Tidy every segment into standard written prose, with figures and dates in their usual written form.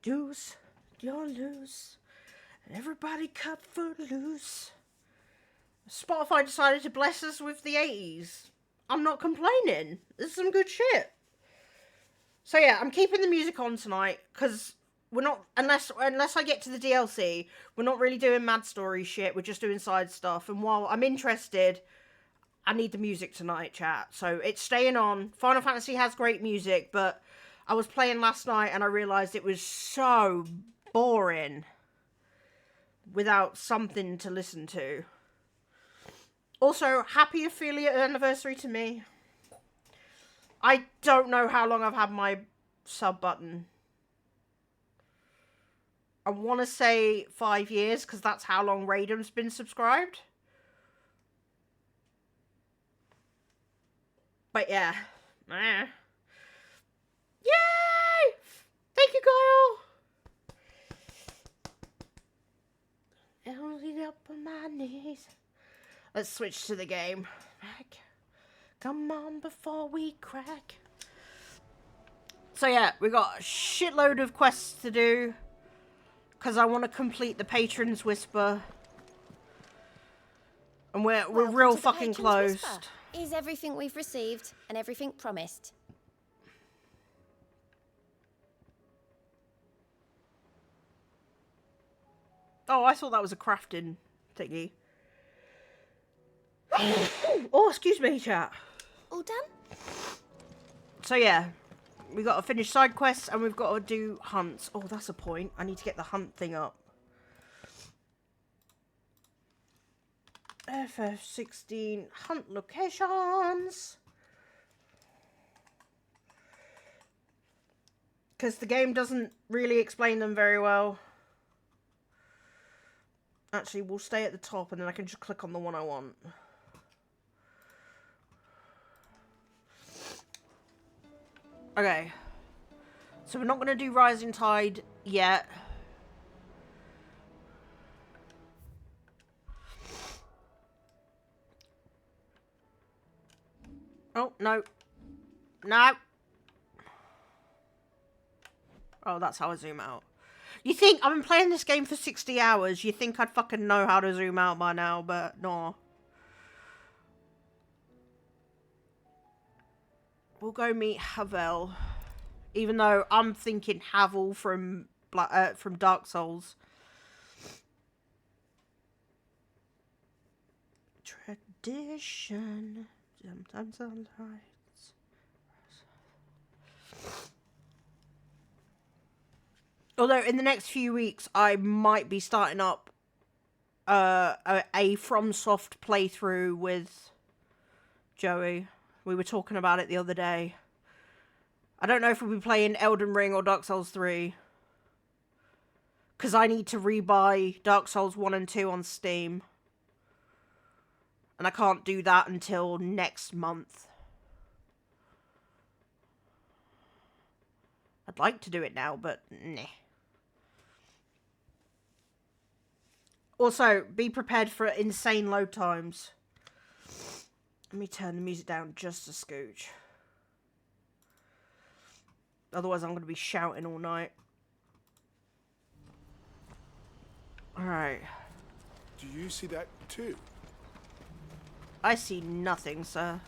Deuce, you're loose. Everybody cut foot loose. Spotify decided to bless us with the 80s. I'm not complaining. This is some good shit. So yeah, I'm keeping the music on tonight, because we're not, unless I get to the DLC, we're not really doing Mad Story shit, we're just doing side stuff, and while I'm interested, I need the music tonight, chat. So it's staying on. Final Fantasy has great music, but I was playing last night and I realised it was so boring without something to listen to. Also, happy affiliate anniversary to me. I don't know how long I've had my sub button. I want to say 5 years, because that's how long Raidam's been subscribed. But yeah. Yay! Thank you, Kyle! Only up on my knees. Let's switch to the game. Come on before we crack. So yeah, we got a shitload of quests to do, because I want to complete the Patron's Whisper. And we're real fucking close. Whisper. Is everything we've received and everything promised? Oh, I thought that was a crafting thingy. Oh, excuse me, chat. All done? So yeah, we got to finish side quests and we've got to do hunts. Oh, that's a point. I need to get the hunt thing up. FF16 hunt locations. Because the game doesn't really explain them very well. Actually, we'll stay at the top and then I can just click on the one I want. Okay. So we're not going to do Rising Tide yet. Oh, no. No. Oh, that's how I zoom out. You think, I've been playing this game for 60 hours, you think I'd fucking know how to zoom out by now, but no. We'll go meet Havel. Even though I'm thinking Havel from Dark Souls. Tradition. Sometimes on lights. Although in the next few weeks I might be starting up a FromSoft playthrough with Joey. We were talking about it the other day. I don't know if we'll be playing Elden Ring or Dark Souls 3. Because I need to rebuy Dark Souls 1 and 2 on Steam. And I can't do that until next month. I'd like to do it now, but nah. Also, be prepared for insane load times. Let me turn the music down just a scooch. Otherwise, I'm going to be shouting all night. Alright. Do you see that too? I see nothing, sir.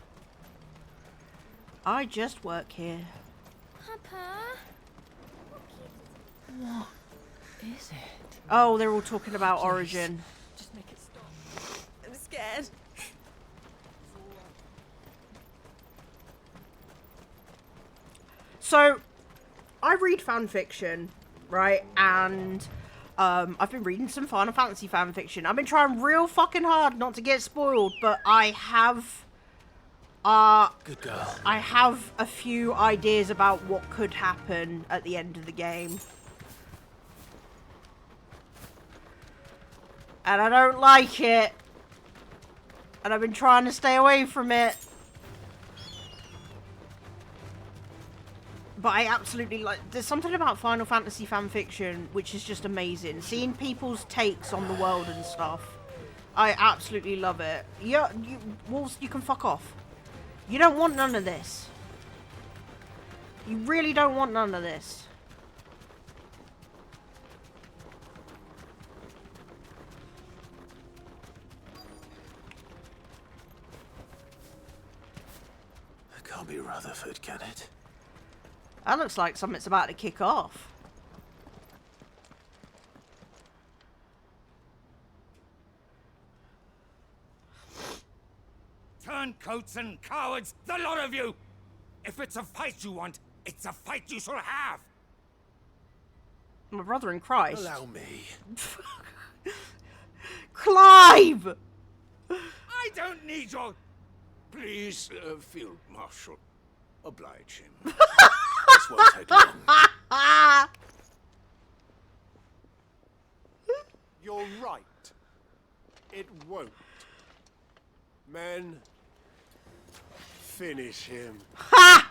I just work here. Papa? What is it? Oh, they're all talking about Origin. Just make it stop. I'm scared. So, I read fan fiction, right? And I've been reading some Final Fantasy fan fiction. I've been trying real fucking hard not to get spoiled, but I have Good girl. I have a few ideas about what could happen at the end of the game. And I don't like it. And I've been trying to stay away from it. But I absolutely like... There's something about Final Fantasy fanfiction which is just amazing. Seeing people's takes on the world and stuff. I absolutely love it. Yeah, Wolves, you can fuck off. You don't want none of this. You really don't want none of this. can't be Rutherford, can it? That looks like something's about to kick off. Turncoats and cowards, the lot of you! If it's a fight you want, it's a fight you shall have! My brother in Christ. Allow me. Clive! I don't need your... Please, Field Marshal, oblige him. This won't take long. You're right. It won't. Men, finish him. Ha!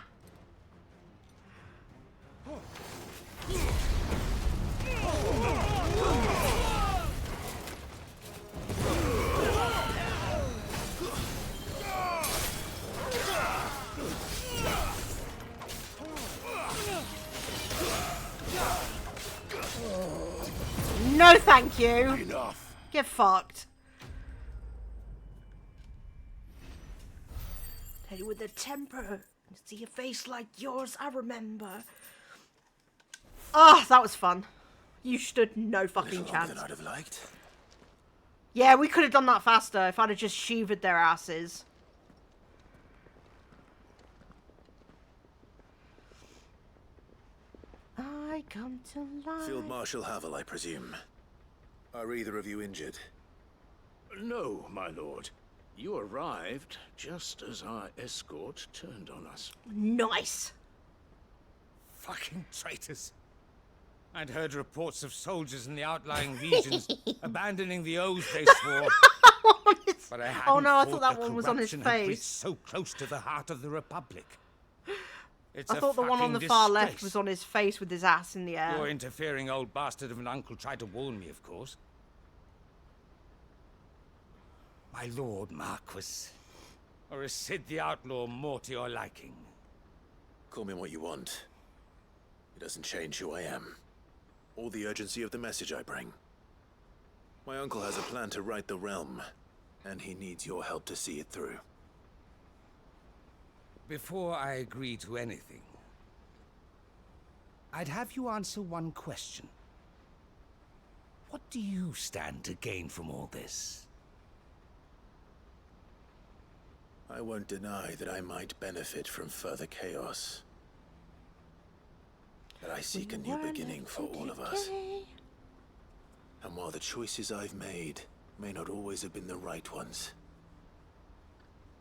No, thank you. Enough. Get fucked. Lady with a temper. See a face like yours, I remember. Ah, that was fun. You stood no fucking Little longer chance. than I'd have liked. Yeah, we could have done that faster if I'd have just sheavered their asses. I come to life. Field Marshal Havel, I presume. Are either of you injured? No, my lord. You arrived just as our escort turned on us. Nice. Fucking traitors. I'd heard reports of soldiers in the outlying regions abandoning the oaths they swore. But I hadn't Oh no, I thought thought that the one was on his corruption had reached face. so close to the heart of the Republic. It's I a thought the one on fucking the far left disgrace. was on his face with his ass in the Your air. interfering old bastard of an uncle tried to warn me, of course. My lord Marquis. Or is Sid the Outlaw more to your liking? Call me what you want. It doesn't change who I am. Or the urgency of the message I bring. My uncle has a plan to right the realm, and he needs your help to see it through. Before I agree to anything, I'd have you answer one question. What do you stand to gain from all this? I won't deny that I might benefit from further chaos. But I seek a new beginning for all of us. And while the choices I've made may not always have been the right ones,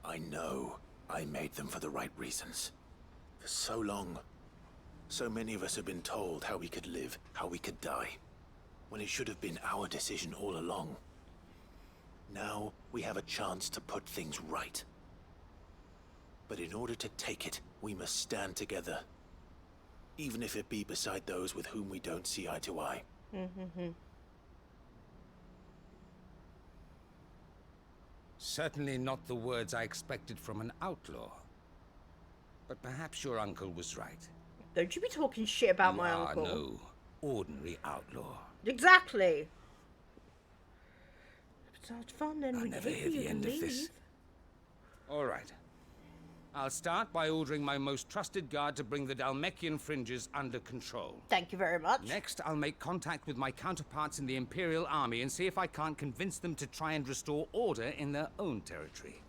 I know I made them for the right reasons. For so long, so many of us have been told how we could live, how we could die, when it should have been our decision all along. Now we have a chance to put things right. But in order to take it, we must stand together. Even if it be beside those with whom we don't see eye to eye. Certainly not the words I expected from an outlaw. But perhaps your uncle was right. Don't you be talking shit about my You are uncle. no ordinary outlaw. Exactly. If it's not fun, then I'll we never give hear you the and end of leave. this. All right. I'll start by ordering my most trusted guard to bring the Dhalmekian fringes under control. Thank you very much. Next, I'll make contact with my counterparts in the Imperial Army and see if I can't convince them to try and restore order in their own territory.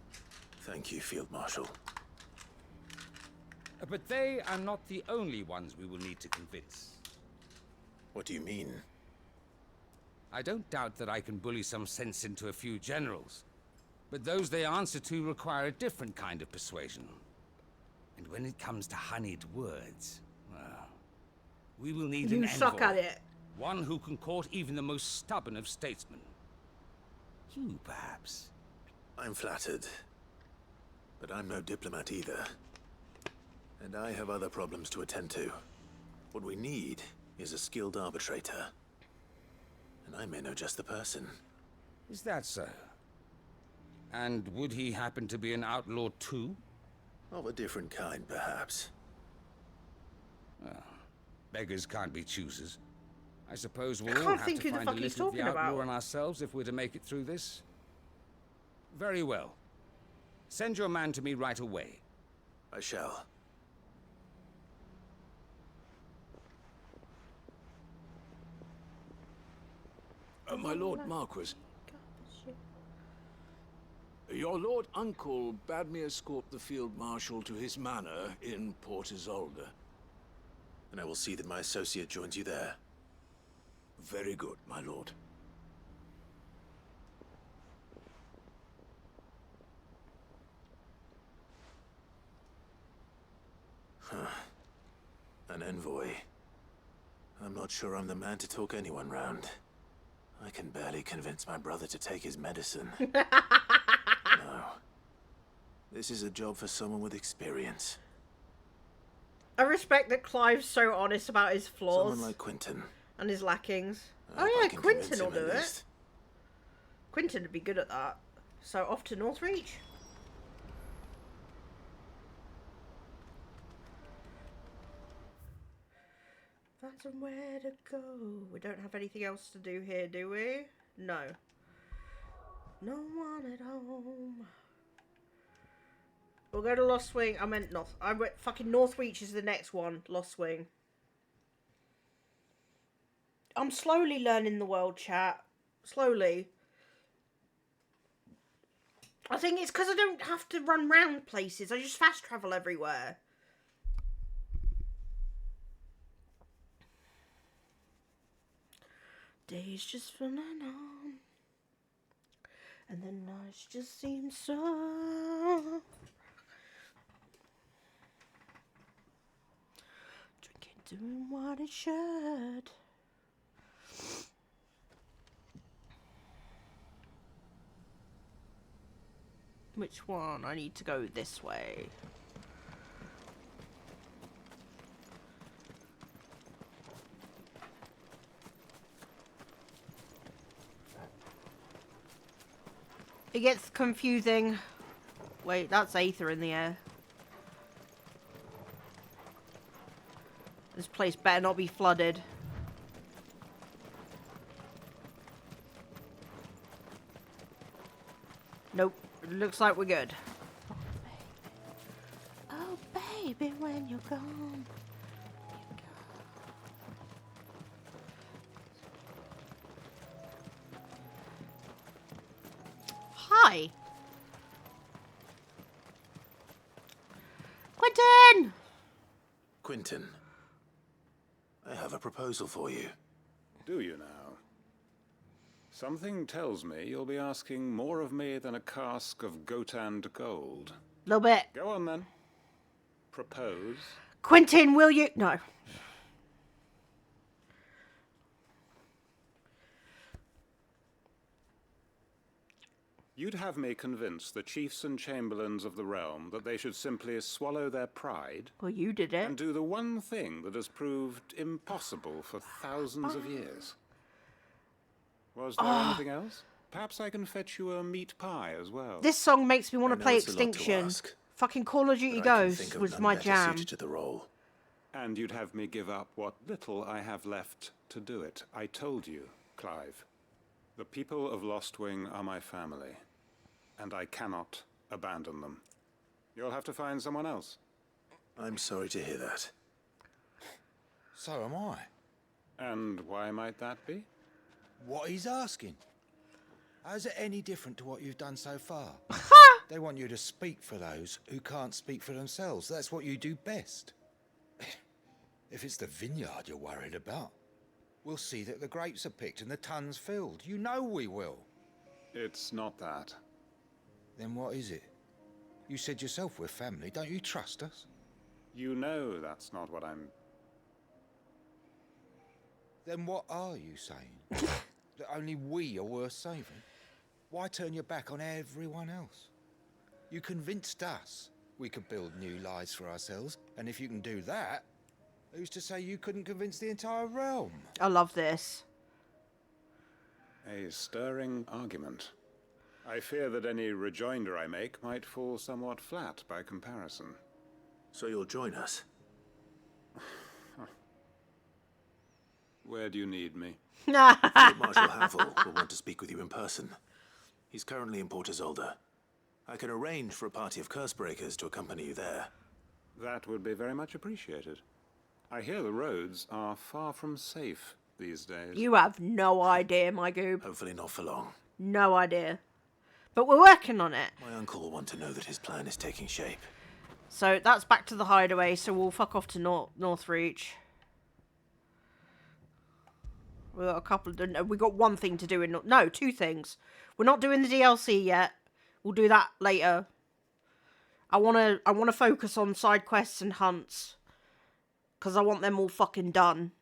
Thank you, Field Marshal. But they are not the only ones we will need to convince. What do you mean? I don't doubt that I can bully some sense into a few generals. But those they answer to require a different kind of persuasion. And when it comes to honeyed words, well, we will need an You suck envoy. at it. One who can court even the most stubborn of statesmen. You, perhaps. I'm flattered. But I'm no diplomat either. And I have other problems to attend to. What we need is a skilled arbitrator. And I may know just the person. Is that so? And would he happen to be an outlaw too? Of a different kind, perhaps. Beggars can't be choosers. I suppose we'll I all can't have think to who the find fuck a he's little of the talking outlaw about. on ourselves if we're to make it through this. Very well. Send your man to me right away. I shall. My Lord Marquis, your Lord Uncle bade me escort the Field Marshal to his manor in Port Isolde. And I will see that my associate joins you there. Very good, my lord. An envoy. I'm not sure I'm the man to talk anyone round. I can barely convince my brother to take his medicine. No. This is a job for someone with experience. I respect that Clive's so honest about his flaws Someone like Quentin. and his lackings. I hope I Oh yeah, can convince Quentin will him do at it. least. Quentin would be good at that. So off to Northreach. Find somewhere to go. We don't have anything else to do here, do we? No. No one at home. We'll go to Lost Wing. I meant North. I went fucking Northreach is the next one. Lost Wing. I'm slowly learning the world, chat. Slowly. I think it's because I don't have to run round places. I just fast travel everywhere. Days just running on. And the nights just seem so... Drinking, doing what it should. Which one? I need to go this way. It gets confusing. Wait, that's Aether in the air. This place better not be flooded. Nope. It looks like we're good. Oh, baby, when you're gone. Hi. Quentin! Quentin, I have a proposal for you. Do you now? Something tells me you'll be asking more of me than a cask of Gotand gold. Little bit. Go on then. Propose. Quentin, will you? No. You'd have me convince the chiefs and chamberlains of the realm that they should simply swallow their pride Well, you did and it. do the one thing that has proved impossible for thousands of years. Was there anything else? Perhaps I can fetch you a meat pie as well. This song makes me want I to know play it's a lot to Extinction. ask, Fucking Call of Duty but I can Ghosts think of was none my better jam. suited to the role. And you'd have me give up what little I have left to do it. I told you, Clive. The people of Lostwing are my family, and I cannot abandon them. You'll have to find someone else. I'm sorry to hear that. So am I. And why might that be? What he's asking. How's it any different to what you've done so far? They want you to speak for those who can't speak for themselves. That's what you do best. If it's the vineyard you're worried about, we'll see that the grapes are picked and the tons filled. You know we will. It's not that. Then what is it? You said yourself we're family. Don't you trust us? You know that's not what I'm... Then what are you saying? That only we are worth saving? Why turn your back on everyone else? You convinced us we could build new lives for ourselves, and if you can do that, who's to say you couldn't convince the entire realm? I love this. A stirring argument. I fear that any rejoinder I make might fall somewhat flat by comparison. So you'll join us? Where do you need me? Field Marshal Havel will want to speak with you in person. He's currently in Port Isolde. I can arrange for a party of Cursebreakers to accompany you there. That would be very much appreciated. I hear the roads are far from safe these days. You have no idea, my goob. Hopefully not for long. No idea. But we're working on it. My uncle will want to know that his plan is taking shape. So that's back to the hideaway, so we'll fuck off to Northreach. We got a couple. We got one thing to do in. No, two things. We're not doing the DLC yet. We'll do that later. I wanna focus on side quests and hunts, because I want them all fucking done.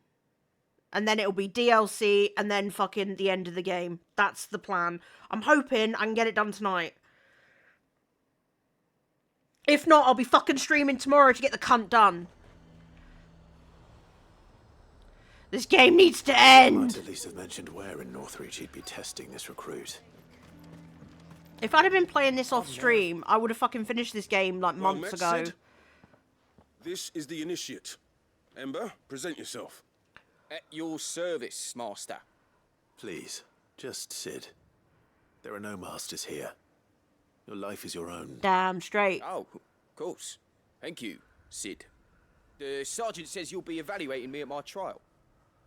And then it'll be DLC, and then fucking the end of the game. That's the plan. I'm hoping I can get it done tonight. If not, I'll be fucking streaming tomorrow to get the cunt done. This game needs to end! Might at least have mentioned where in Northreach he'd be testing this recruit. If I'd have been playing this off stream, I would have fucking finished this game like months ago. Sid. This is the Initiate. Ember, present yourself. At your service, Master. Please, just Sid. There are no masters here. Your life is your own. Damn straight. Oh, of course. Thank you, Sid. The sergeant says you'll be evaluating me at my trial.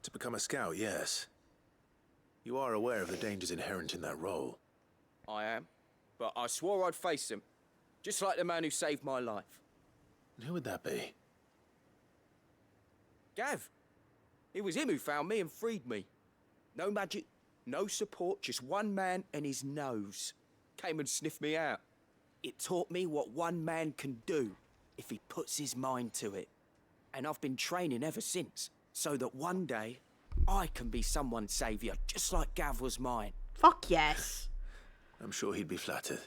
To become a scout, yes. You are aware of the dangers inherent in that role. I am. But I swore I'd face them. Just like the man who saved my life. And who would that be? Gav. It was him who found me and freed me. No magic, no support, just one man and his nose. Came and sniffed me out. It taught me what one man can do if he puts his mind to it. And I've been training ever since, so that one day I can be someone's saviour, just like Gav was mine. Fuck yes. I'm sure he'd be flattered.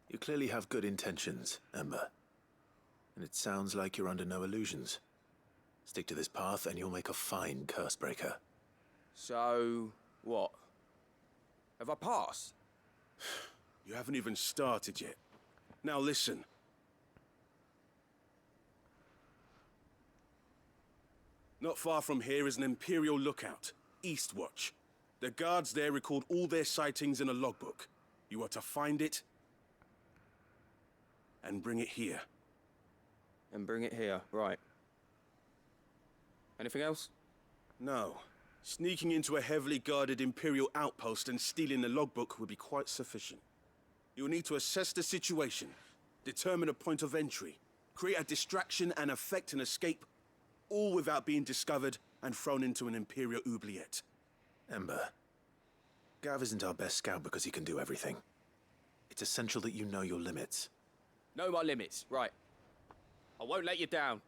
You clearly have good intentions, Ember. And it sounds like you're under no illusions. Stick to this path and you'll make a fine Cursebreaker. So, what? Have I passed? You haven't even started yet. Now listen. Not far from here is an Imperial lookout, Eastwatch. The guards there record all their sightings in a logbook. You are to find it and bring it here. And bring it here, right. Anything else? No. Sneaking into a heavily guarded Imperial outpost and stealing the logbook would be quite sufficient. You'll need to assess the situation, determine a point of entry, create a distraction and effect an escape, all without being discovered and thrown into an Imperial oubliette. Ember, Gav isn't our best scout because he can do everything. It's essential that you know your limits. Know my limits, right. I won't let you down.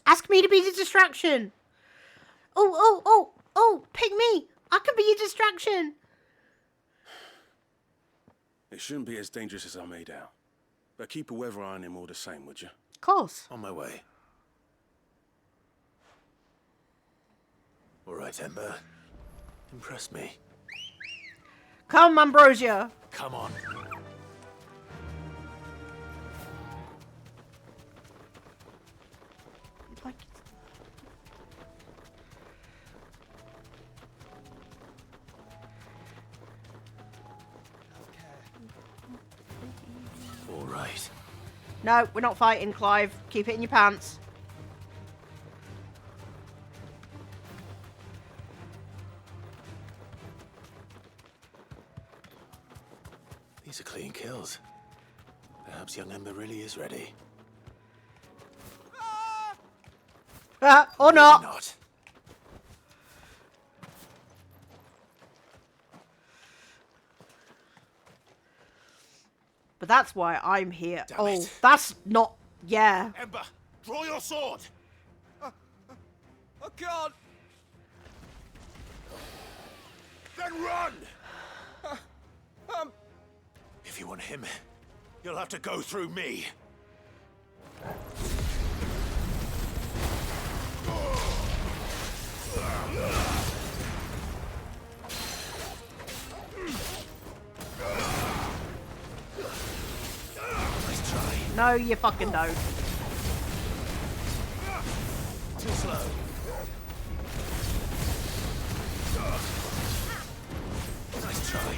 Ask me to be the distraction. Oh, pick me. I can be your distraction. It shouldn't be as dangerous as I made out. But keep a weather eye on him all the same, would you? Of course. On my way. All right, Ember. Impress me. Come, Ambrosia. Come on. Like... All right. No, we're not fighting, Clive. Keep it in your pants. These are clean kills. Perhaps young Ember really is ready. Or not. Maybe not. But that's why I'm here. Damn oh, it. that's not... Yeah. Ember, draw your sword! I can't. Then run! If you want him, you'll have to go through me. Nice try. No, you fucking don't. Too slow. Nice try.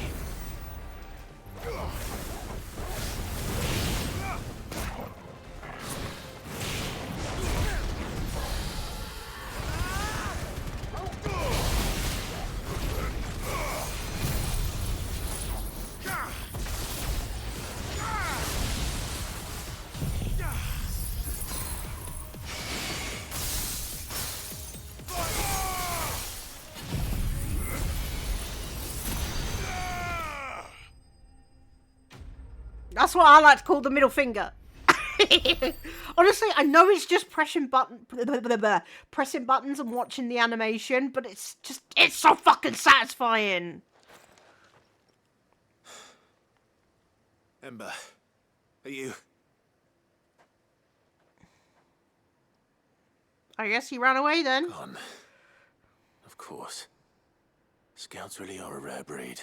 That's what I like to call the middle finger. Honestly, I know it's just pressing buttons and watching the animation, but it's so fucking satisfying. Ember, are you... I guess he ran away then. Gone. Of course. Scouts really are a rare breed.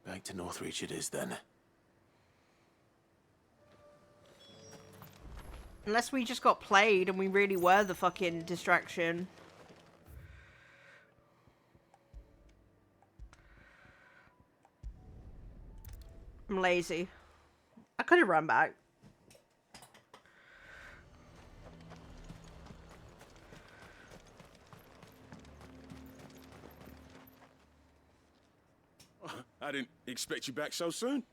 Back to Northreach it is then. Unless we just got played and we really were the fucking distraction. I'm lazy. I could have run back. I didn't expect you back so soon.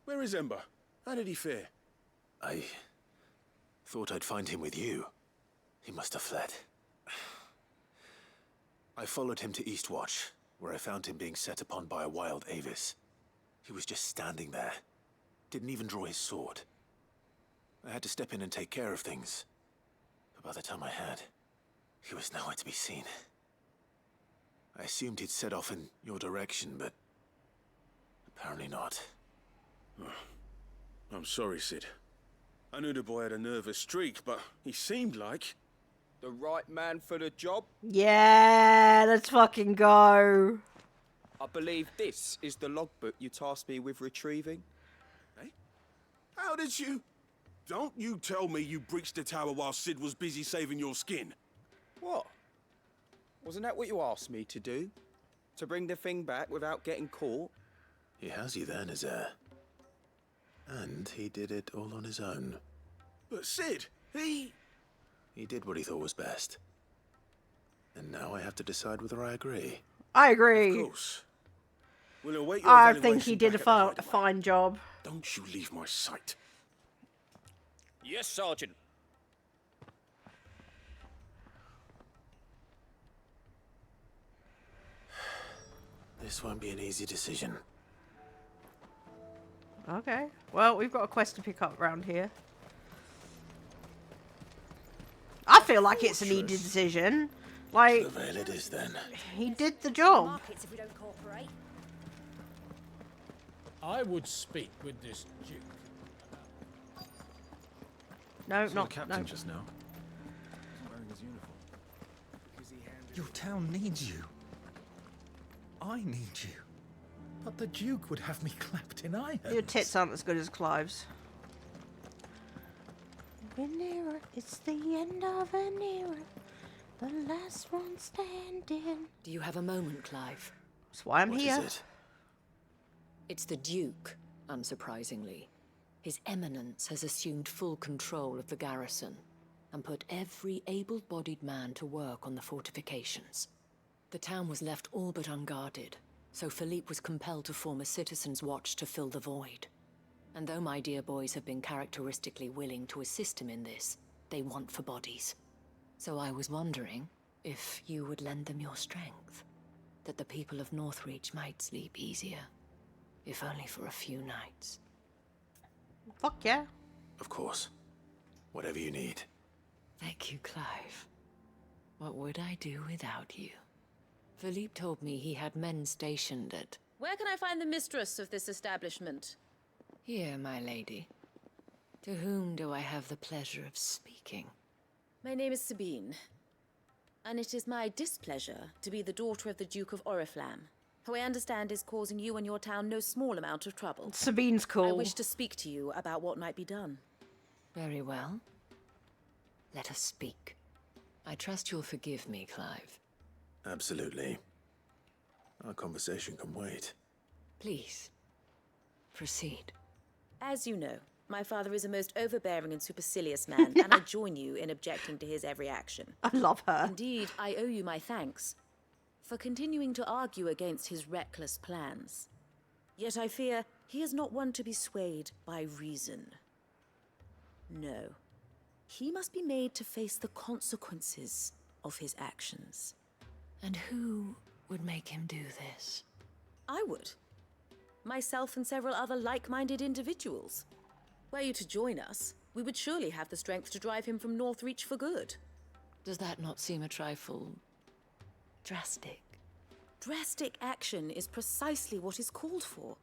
Where is Ember? How did he fare? I thought I'd find him with you. He must have fled. I followed him to Eastwatch, where I found him being set upon by a wild Avis. He was just standing there. Didn't even draw his sword. I had to step in and take care of things. But by the time I had, he was nowhere to be seen. I assumed he'd set off in your direction, but apparently not. I'm sorry, Sid. I knew the boy had a nervous streak, but he seemed like... The right man for the job? Yeah, let's fucking go. I believe this is the logbook you tasked me with retrieving. Eh? How did you... Don't you tell me you breached the tower while Sid was busy saving your skin. What? Wasn't that what you asked me to do? To bring the thing back without getting caught? He has you there, Nazaire. And he did it all on his own. But Sid, he did what he thought was best. And now I have to decide whether I agree. I agree. Of course. We'll await your I think evaluation he did back a at the Hideaway. fine job. Don't you leave my sight. Yes, Sergeant. This won't be an easy decision. Okay. Well, we've got a quest to pick up around here. I feel like it's an easy decision. Like, The veil it is then. he did the job. Markets if we don't cooperate. I would speak with this Duke. No, Saw not the captain no. just now. Wasn't wearing his uniform. Your town needs you. I need you. But the Duke would have me clapped in irons. Your tits aren't as good as Clive's. An it's the end of an era, the last one standing. Do you have a moment, Clive? That's why I'm What here. is it? It's the Duke, unsurprisingly. His Eminence has assumed full control of the garrison and put every able-bodied man to work on the fortifications. The town was left all but unguarded, so Philippe was compelled to form a citizens' watch to fill the void. And though my dear boys have been characteristically willing to assist him in this, they want for bodies. So I was wondering if you would lend them your strength, that the people of Northreach might sleep easier, if only for a few nights. Fuck yeah. Of course. Whatever you need. Thank you, Clive. What would I do without you? Philippe told me he had men stationed at... Where can I find the mistress of this establishment? Here, my lady. To whom do I have the pleasure of speaking? My name is Sabine, and it is my displeasure to be the daughter of the Duke of Oriflamme, who I understand is causing you and your town no small amount of trouble. Sabine's cool. I wish to speak to you about what might be done. Very well. Let us speak. I trust you'll forgive me, Clive. Absolutely. Our conversation can wait. Please, proceed. As you know, my father is a most overbearing and supercilious man, and I join you in objecting to his every action. I love her. Indeed, I owe you my thanks for continuing to argue against his reckless plans. Yet I fear he is not one to be swayed by reason. No. He must be made to face the consequences of his actions. And who would make him do this? I would. myself and several other like-minded individuals. Were you to join us, we would surely have the strength to drive him from Northreach for good. Does that not seem a trifle drastic? Drastic action is precisely what is called for.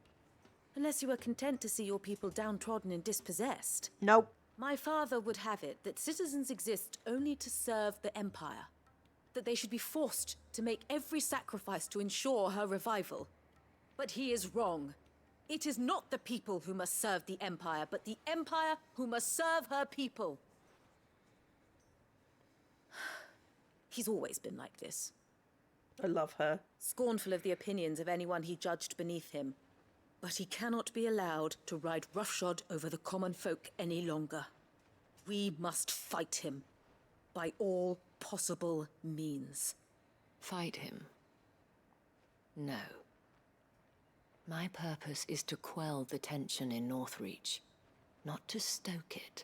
Unless you are content to see your people downtrodden and dispossessed. Nope. My father would have it that citizens exist only to serve the Empire. That they should be forced to make every sacrifice to ensure her revival. But he is wrong. It is not the people who must serve the Empire, but the Empire who must serve her people. He's always been like this. I love her. Scornful of the opinions of anyone he judged beneath him. But he cannot be allowed to ride roughshod over the common folk any longer. We must fight him. By all possible means. Fight him? No. My purpose is to quell the tension in Northreach, not to stoke it.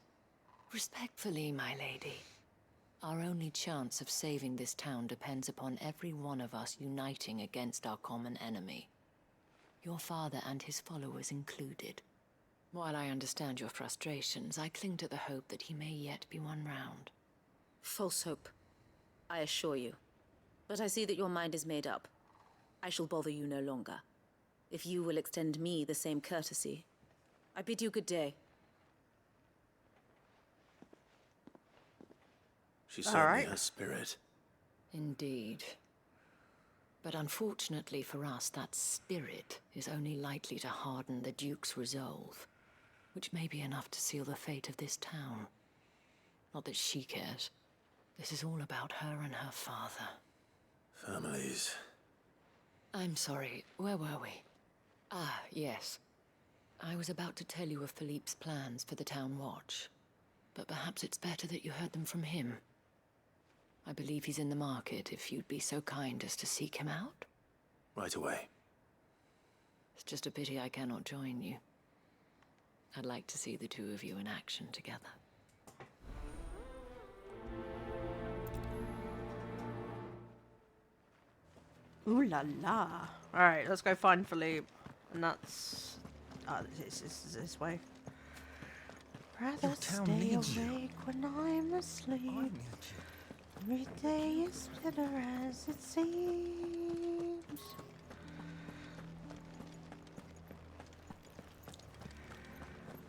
Respectfully, my lady. Our only chance of saving this town depends upon every one of us uniting against our common enemy. Your father and his followers included. While I understand your frustrations, I cling to the hope that he may yet be won round. False hope, I assure you. But I see that your mind is made up. I shall bother you no longer. If you will extend me the same courtesy, I bid you good day. She certainly has spirit. Indeed. But unfortunately for us, that spirit is only likely to harden the Duke's resolve, which may be enough to seal the fate of this town. Not that she cares. This is all about her and her father. Families. I'm sorry, where were we? Ah, yes. I was about to tell you of Philippe's plans for the town watch, but perhaps it's better that you heard them from him. I believe he's in the market, if you'd be so kind as to seek him out. Right away. It's just a pity I cannot join you. I'd like to see the two of you in action together. Ooh la la. Alright, let's go find Philippe. And that's... Oh, this is this way. Rather town stay needs you. awake when I'm asleep. Every day is better as it seems.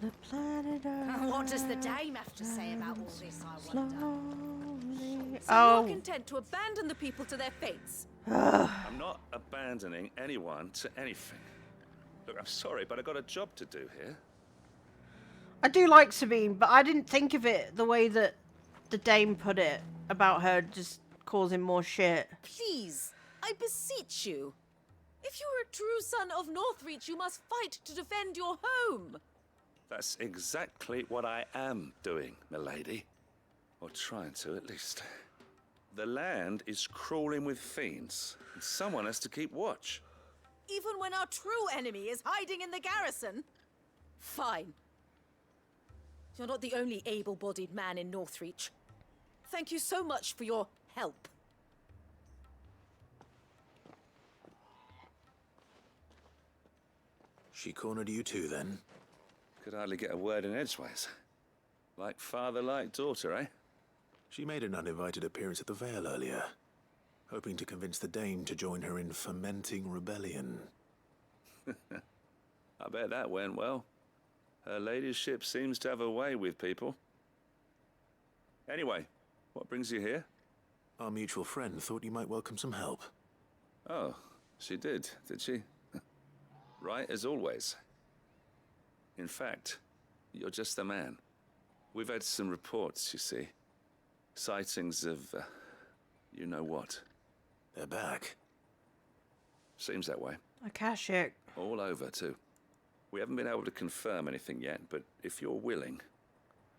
The planet Earth. What does the dame have to say about all this, I wonder? Slowly. So Oh. you're content to abandon the people to their fates? I'm not abandoning anyone to anything. Look, I'm sorry, but I got a job to do here. I do like Sabine, but I didn't think of it the way that the dame put it about her just causing more shit. Please, I beseech you. If you are a true son of Northreach, you must fight to defend your home. That's exactly what I am doing, milady. Or trying to, at least. The land is crawling with fiends, and someone has to keep watch. Even when our true enemy is hiding in the garrison? Fine. You're not the only able-bodied man in Northreach. Thank you so much for your help. She cornered you too, then? Could hardly get a word in edgeways. Like father, like daughter, eh? She made an uninvited appearance at the Vale earlier, hoping to convince the Dame to join her in fomenting rebellion. I bet that went well. Her ladyship seems to have a way with people. Anyway, what brings you here? Our mutual friend thought you might welcome some help. Oh, she did she? Right as always. In fact, you're just the man. We've had some reports, you see. Sightings of, you know what. They're back. Seems that way. Akashic. All over, too. We haven't been able to confirm anything yet, but if you're willing,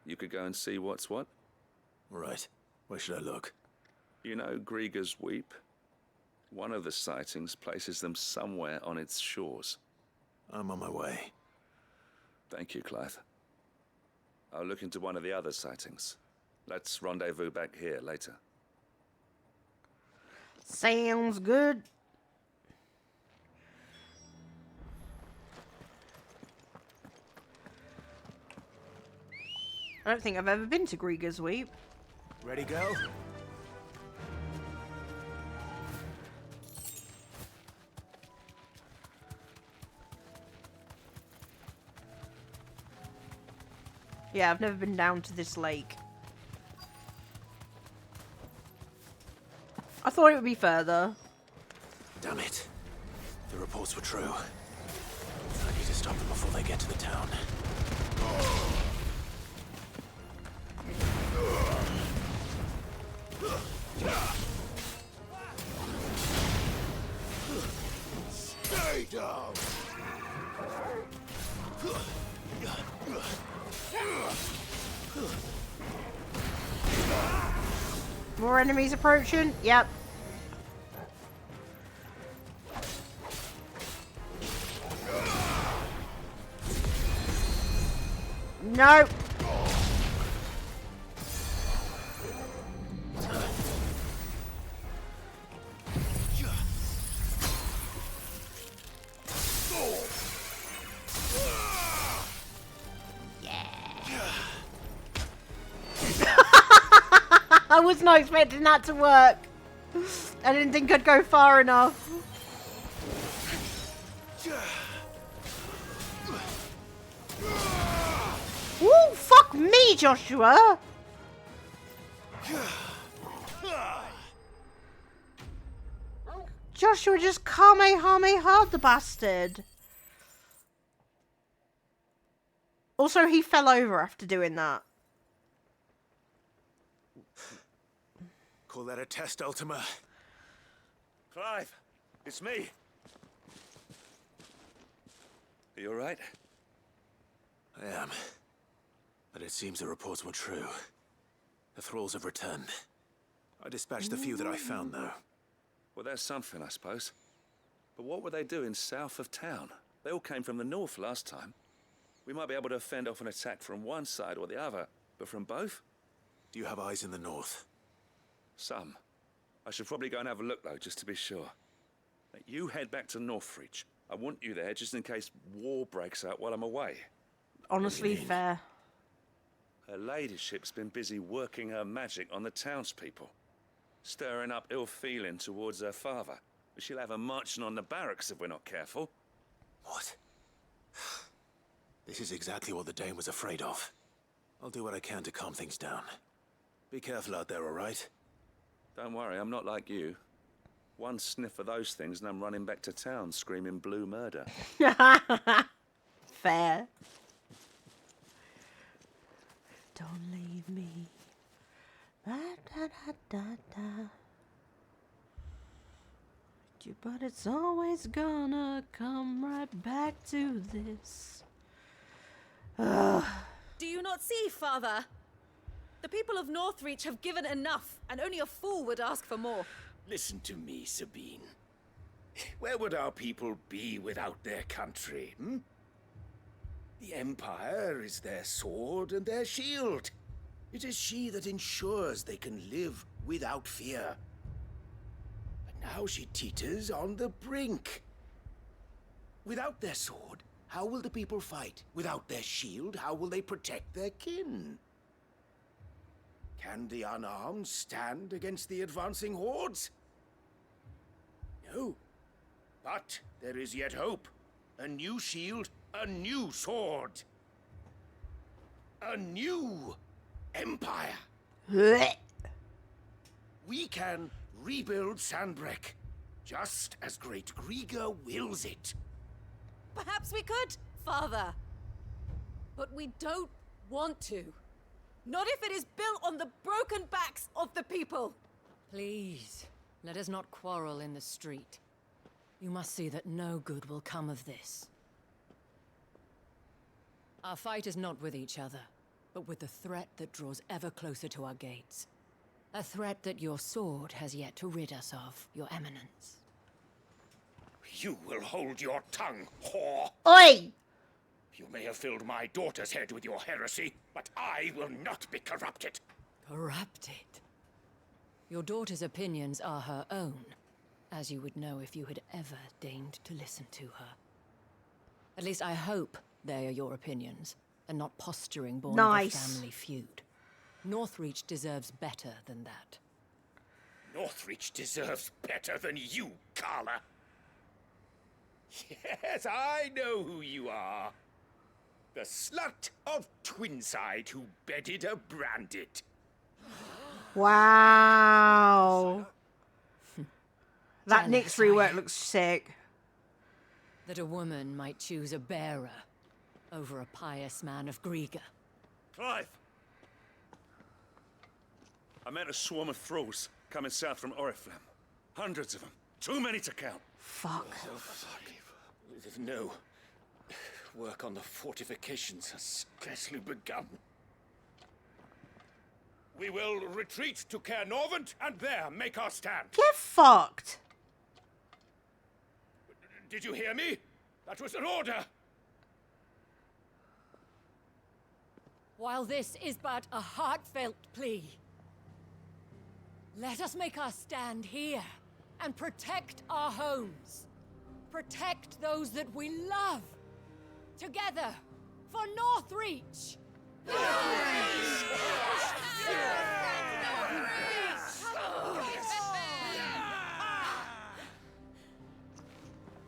you could go and see what's what. Right. Where should I look? You know Grieger's Weep? One of the sightings places them somewhere on its shores. I'm on my way. Thank you, Clive. I'll look into one of the other sightings. Let's rendezvous back here later. Sounds good. I don't think I've ever been to Grieger's Weep. Ready, go? Yeah, I've never been down to this lake. I thought it would be further. Damn it. The reports were true. I need to stop them before they get to the town. Stay down! More enemies approaching? Yep. No. I was not expecting that to work. I didn't think I'd go far enough. Woo, fuck me, Joshua! Joshua just Kamehameha the bastard. Also, he fell over after doing that. Call that a test, Ultima? Clive, it's me. Are you alright? I am. But it seems the reports were true. The thralls have returned. I dispatched the few that I found, though. Well, that's something, I suppose. But what were they doing south of town? They all came from the north last time. We might be able to fend off an attack from one side or the other, but from both? Do you have eyes in the north? Some. I should probably go and have a look, though, just to be sure. Now, you head back to Northreach. I want you there just in case war breaks out while I'm away. Honestly, fair. Her ladyship's been busy working her magic on the townspeople, stirring up ill feeling towards her father. But she'll have her marching on the barracks if we're not careful. What? This is exactly what the Dane was afraid of. I'll do what I can to calm things down. Be careful out there, all right? Don't worry, I'm not like you. One sniff of those things and I'm running back to town screaming blue murder. Fair. Don't leave me. Da, da, da, da, da. But it's always gonna come right back to this. Ugh. Do you not see, Father? The people of Northreach have given enough, and only a fool would ask for more. Listen to me, Sabine. Where would our people be without their country, hmm? The Empire is their sword and their shield. It is she that ensures they can live without fear. But now she teeters on the brink. Without their sword, how will the people fight? Without their shield, how will they protect their kin? Can the unarmed stand against the advancing hordes? No. But there is yet hope. A new shield, a new sword. A new empire. We can rebuild Sanbreque, just as great Grieger wills it. Perhaps we could, Father. But we don't want to. Not if it is built on the broken backs of the people. Please, let us not quarrel in the street. You must see that no good will come of this. Our fight is not with each other, but with the threat that draws ever closer to our gates. A threat that your sword has yet to rid us of, Your Eminence. You will hold your tongue, whore! Oi! You may have filled my daughter's head with your heresy, but I will not be corrupted. Corrupted? Your daughter's opinions are her own, as you would know if you had ever deigned to listen to her. At least I hope they are your opinions, and not posturing born Nice. of a family feud. Northreach deserves better than that. Northreach deserves better than you, Carla. Yes, I know who you are. The slut of Twinside who bedded a Brandit. Wow. That Jealous, Nyx are rework you? looks sick. That a woman might choose a bearer over a pious man of Griga. Clive! I met a swarm of thralls coming south from Oriflamme. Hundreds of them. Too many to count. Fuck. No. Work on the fortifications has scarcely begun. We will retreat to Caer Norvent and there make our stand. Get fucked. Did you hear me? That was an order. While this is but a heartfelt plea, let us make our stand here and protect our homes. Protect those that we love. Together, for Northreach!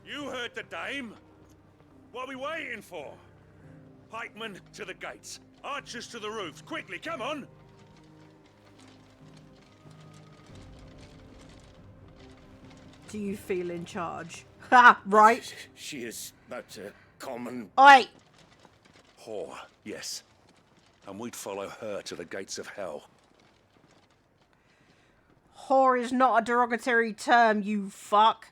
You heard the dame. What are we waiting for? Pikemen to the gates. Archers to the roofs. Quickly, come on! Do you feel in charge? Ha! Right. She is but a common... Oi! Whore, yes. And we'd follow her to the gates of hell. Whore is not a derogatory term, you fuck.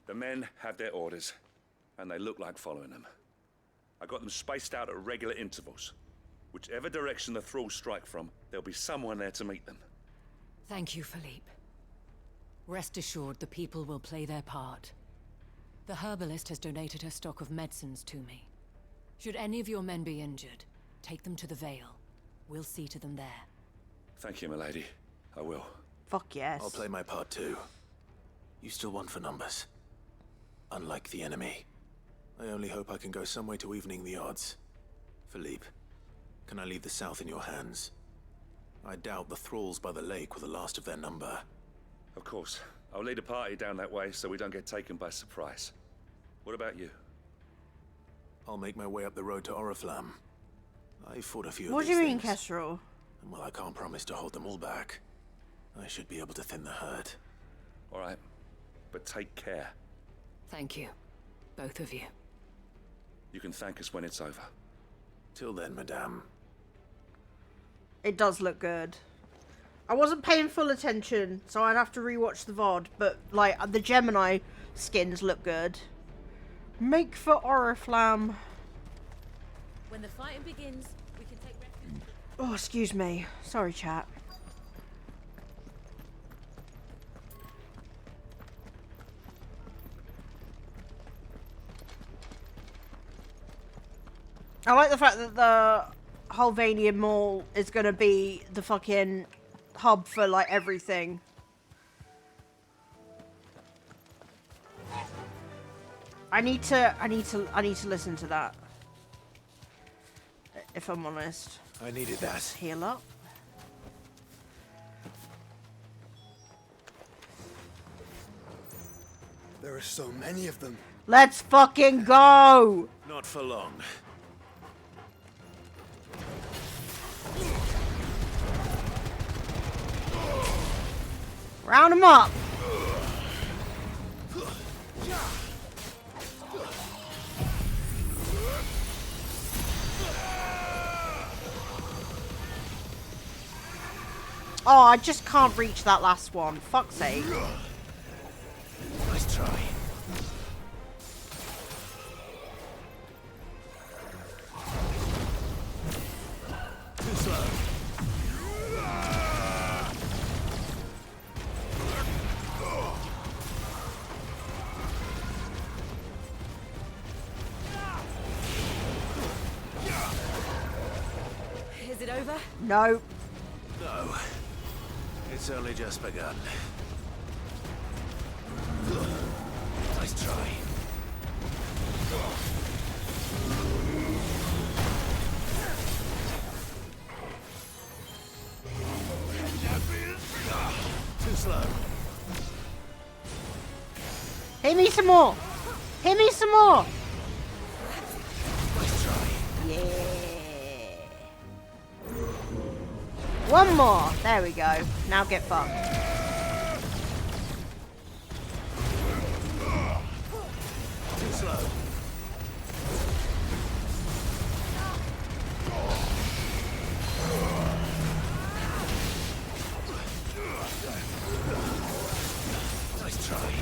The men have their orders, and they look like following them. I got them spaced out at regular intervals. Whichever direction the thralls strike from, there'll be someone there to meet them. Thank you, Philippe. Rest assured the people will play their part. The herbalist has donated her stock of medicines to me. Should any of your men be injured, take them to the Vale. We'll see to them there. Thank you, milady. I will. Fuck yes. I'll play my part too. You still want for numbers. Unlike the enemy. I only hope I can go some way to evening the odds. Philippe, can I leave the south in your hands? I doubt the thralls by the lake were the last of their number. Of course. I'll lead a party down that way so we don't get taken by surprise. What about you? I'll make my way up the road to Oriflamme. I fought a few of What these do you mean, things, Kestrel? and while I can't promise to hold them all back, I should be able to thin the herd. All right. But take care. Thank you, both of you. You can thank us when it's over. Till then, madame. It does look good. I wasn't paying full attention, so I'd have to rewatch the VOD, but, like, the Gemini skins look good. Make for Oriflamme. When the fighting begins, we can take refuge. Oh, excuse me. Sorry, chat. I like the fact that the Holvanian Mall is going to be the fucking hub for, like, everything. I need to listen to that. If I'm honest. I needed that. Heal up. There are so many of them. Let's fucking go! Not for long. Round them up! Oh, I just can't reach that last one. Fuck's sake. Nice try. Too slow. over? No. No. It's only just begun. Nice try. Too slow. Hit me some more. Hit me some more. Nice try. Yeah. One more. There we go. Now get fucked. Too slow. Nice try.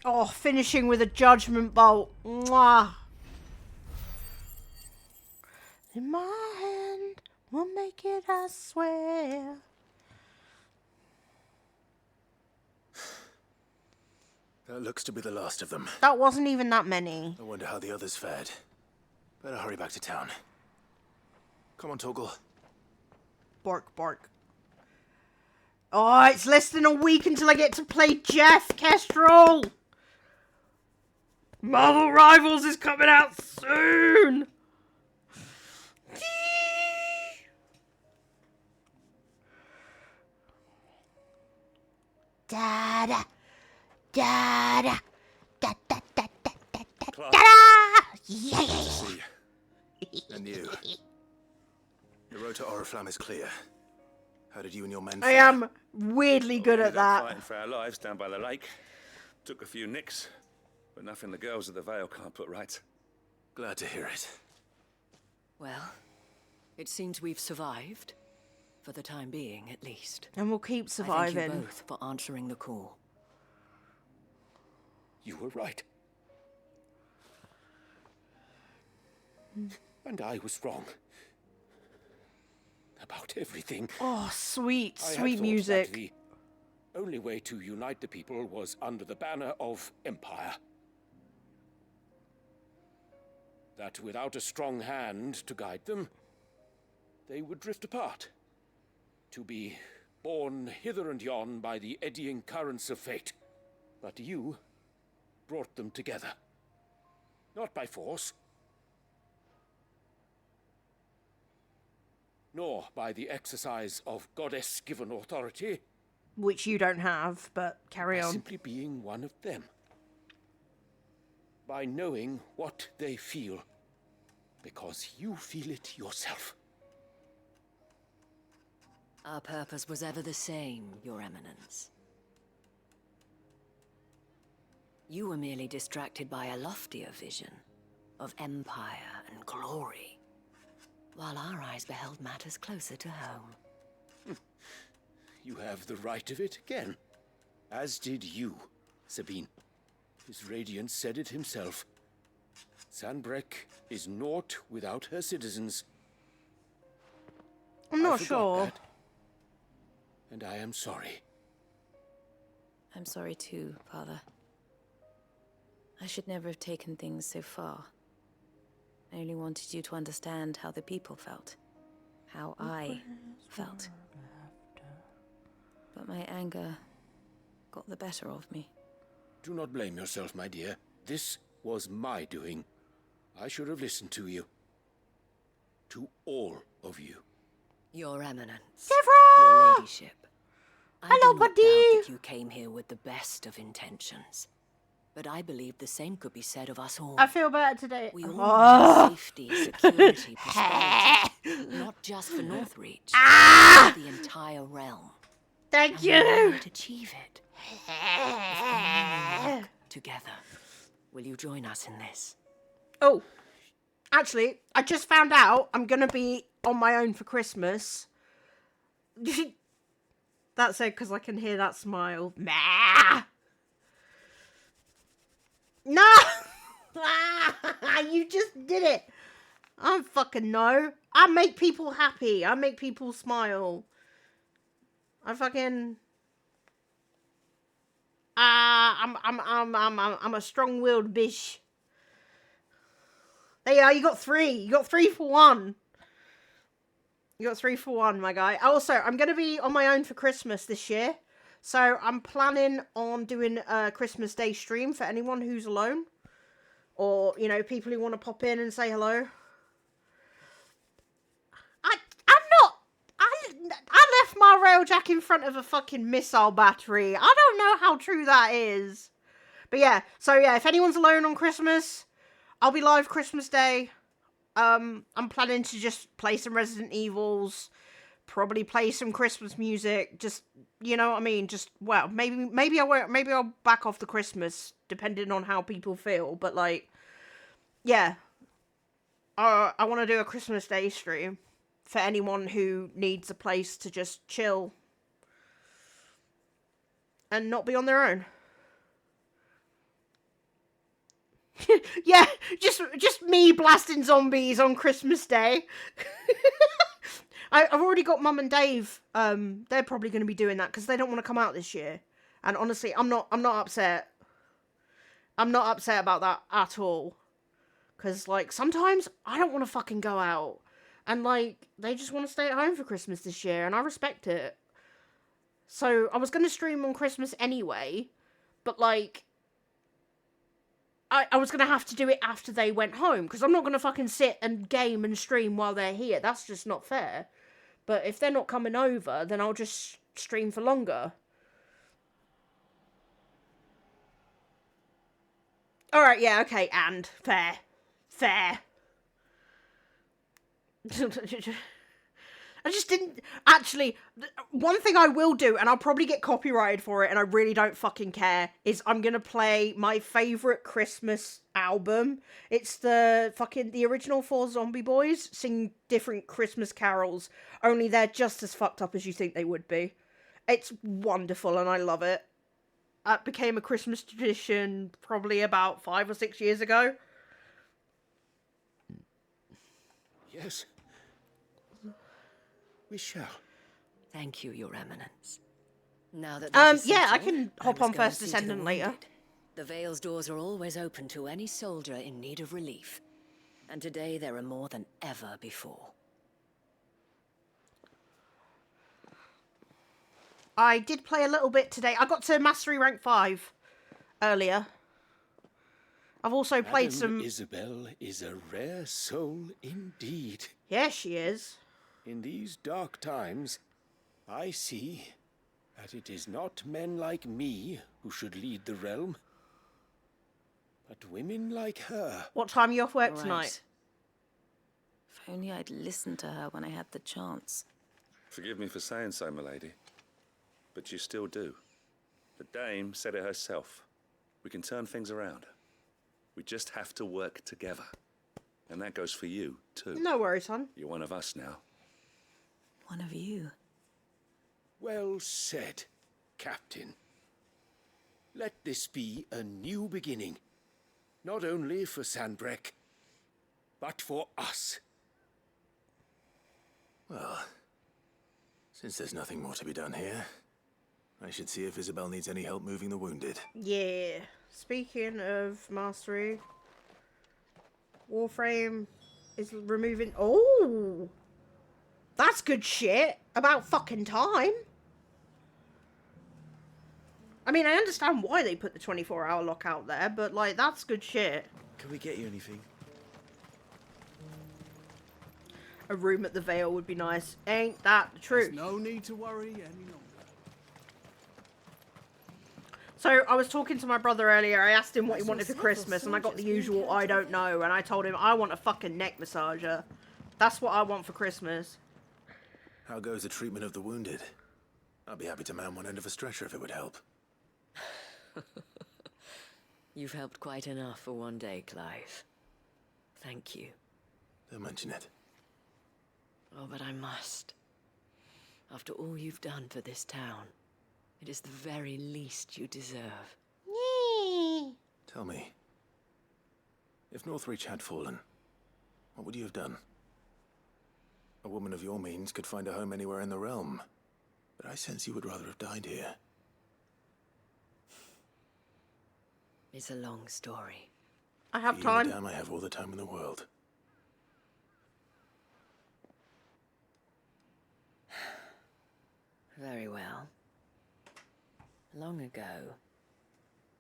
Oh, finishing with a judgment bolt. Mwah. In my hand, we'll make it, I swear. That looks to be the last of them. That wasn't even that many. I wonder how the others fared. Better hurry back to town. Come on, Torgal. Bark, bark. Oh, it's less than a week until I get to play Jeff Kestrel. Marvel Rivals is coming out soon. Da da da da da da da da da da da. Yeah. Good to see you. And you. The road to Oriflamme is clear. How did you and your men I fare? am weirdly good at that. Fighting for our lives down by the lake. Took a few nicks, but nothing the girls of the Vale can't put right. Glad to hear it. Well, it seems we've survived. For the time being, at least. And we'll keep I surviving. thank you both for answering the call. You were right. And I was wrong. About everything. Oh, sweet, I had sweet thought music. that the only way to unite the people was under the banner of Empire. That without a strong hand to guide them, they would drift apart. To be borne hither and yon by the eddying currents of fate. But you brought them together. Not by force, nor by the exercise of goddess-given authority. Which you don't have, but carry By on. simply being one of them. By knowing what they feel. Because you feel it yourself. Our purpose was ever the same, Your Eminence. You were merely distracted by a loftier vision of empire and glory, while our eyes beheld matters closer to home. You have the right of it again. As did you, Sabine. His radiance said it himself. Sanbreque is naught without her citizens. I'm not I forgot sure. that, and I am sorry. I'm sorry too, Father. I should never have taken things so far. I only wanted you to understand how the people felt. How I felt. But my anger got the better of me. Do not blame yourself, my dear. This was my doing. I should have listened to you. To all of you. Your Eminence. Several! Your Ladyship. I Hello, do not buddy. doubt that you came here with the best of intentions. But I believe the same could be said of us all. I feel better today. We all Oh. need safety, security, prosperity. Not just for Northreach, Ah! but for the entire realm. Thank And you. we might achieve it. If only we work together. Will you join us in this? Oh, actually, I just found out I'm going to be on my own for Christmas. That's it, because I can hear that smile. Nah. No! You just did it. I don't fucking know. I make people happy. I make people smile. I fucking... I'm a strong-willed bitch. There you are, you got 3. You got 3 for 1. You got 3 for 1, my guy. Also, I'm going to be on my own for Christmas this year. So, I'm planning on doing a Christmas Day stream for anyone who's alone. Or, you know, people who want to pop in and say hello. I left my railjack in front of a fucking missile battery. I don't know how true that is. But yeah, so yeah, if anyone's alone on Christmas, I'll be live Christmas Day. I'm planning to just play some Resident Evils, probably play some Christmas music, just, you know what I mean? Just, well, maybe I won't, maybe I'll back off the Christmas, depending on how people feel, but like, yeah. I want to do a Christmas Day stream for anyone who needs a place to just chill and not be on their own. Yeah, just me blasting zombies on Christmas Day. I've already got Mum and Dave. They're probably going to be doing that because they don't want to come out this year. And honestly, I'm not upset. I'm not upset about that at all. Because, like, sometimes I don't want to fucking go out. And, like, they just want to stay at home for Christmas this year, and I respect it. So, I was going to stream on Christmas anyway, but, like, I was going to have to do it after they went home, because I'm not going to fucking sit and game and stream while they're here. That's just not fair. But if they're not coming over, then I'll just stream for longer. Alright, yeah, okay, and fair. Fair. I just didn't... Actually, one thing I will do, and I'll probably get copyrighted for it, and I really don't fucking care, is I'm gonna play my favourite Christmas album. It's the original 4 Zombie Boys sing different Christmas carols, only they're just as fucked up as you think they would be. It's wonderful, and I love it. It became a Christmas tradition probably about 5 or 6 years ago. Yes. We shall. Thank you, Your Eminence. Now that yeah, I can hop on First Descendant later. The Vale's doors are always open to any soldier in need of relief. And today there are more than ever before. I did play a little bit today. I got to Mastery Rank 5 earlier. I've also played some... Isabel is a rare soul indeed. Yeah, she is. In these dark times, I see that it is not men like me who should lead the realm, but women like her. What time are you off work Right. tonight? If only I'd listened to her when I had the chance. Forgive me for saying so, milady, but you still do. The dame said it herself. We can turn things around. We just have to work together. And that goes for you, too. No worries, hon. You're one of us now. One of you. Well said, Captain. Let this be a new beginning, not only for Sanbreque, but for us. Well, since there's nothing more to be done here, I should see if Isabel needs any help moving the wounded. Yeah. Speaking of mastery, Warframe is removing... Oh! That's good shit. About fucking time. I mean, I understand why they put the 24-hour lockout there, but, like, that's good shit. Can we get you anything? A room at the Vale would be nice. Ain't that the truth? There's no need to worry any longer. So, I was talking to my brother earlier, I asked him what he wanted for Christmas, and I got the usual I don't know, and I told him I want a fucking neck massager. That's what I want for Christmas. How goes the treatment of the wounded? I'd be happy to man one end of a stretcher if it would help. You've helped quite enough for one day, Clive. Thank you. Don't mention it. Oh, but I must. After all you've done for this town, it is the very least you deserve. Tell me, If Northreach had fallen, what would you have done? A woman of your means could find a home anywhere in the realm, but I sense you would rather have died here. It's a long story. I have For you, time. Madame, I have all the time in the world. Very well. Long ago,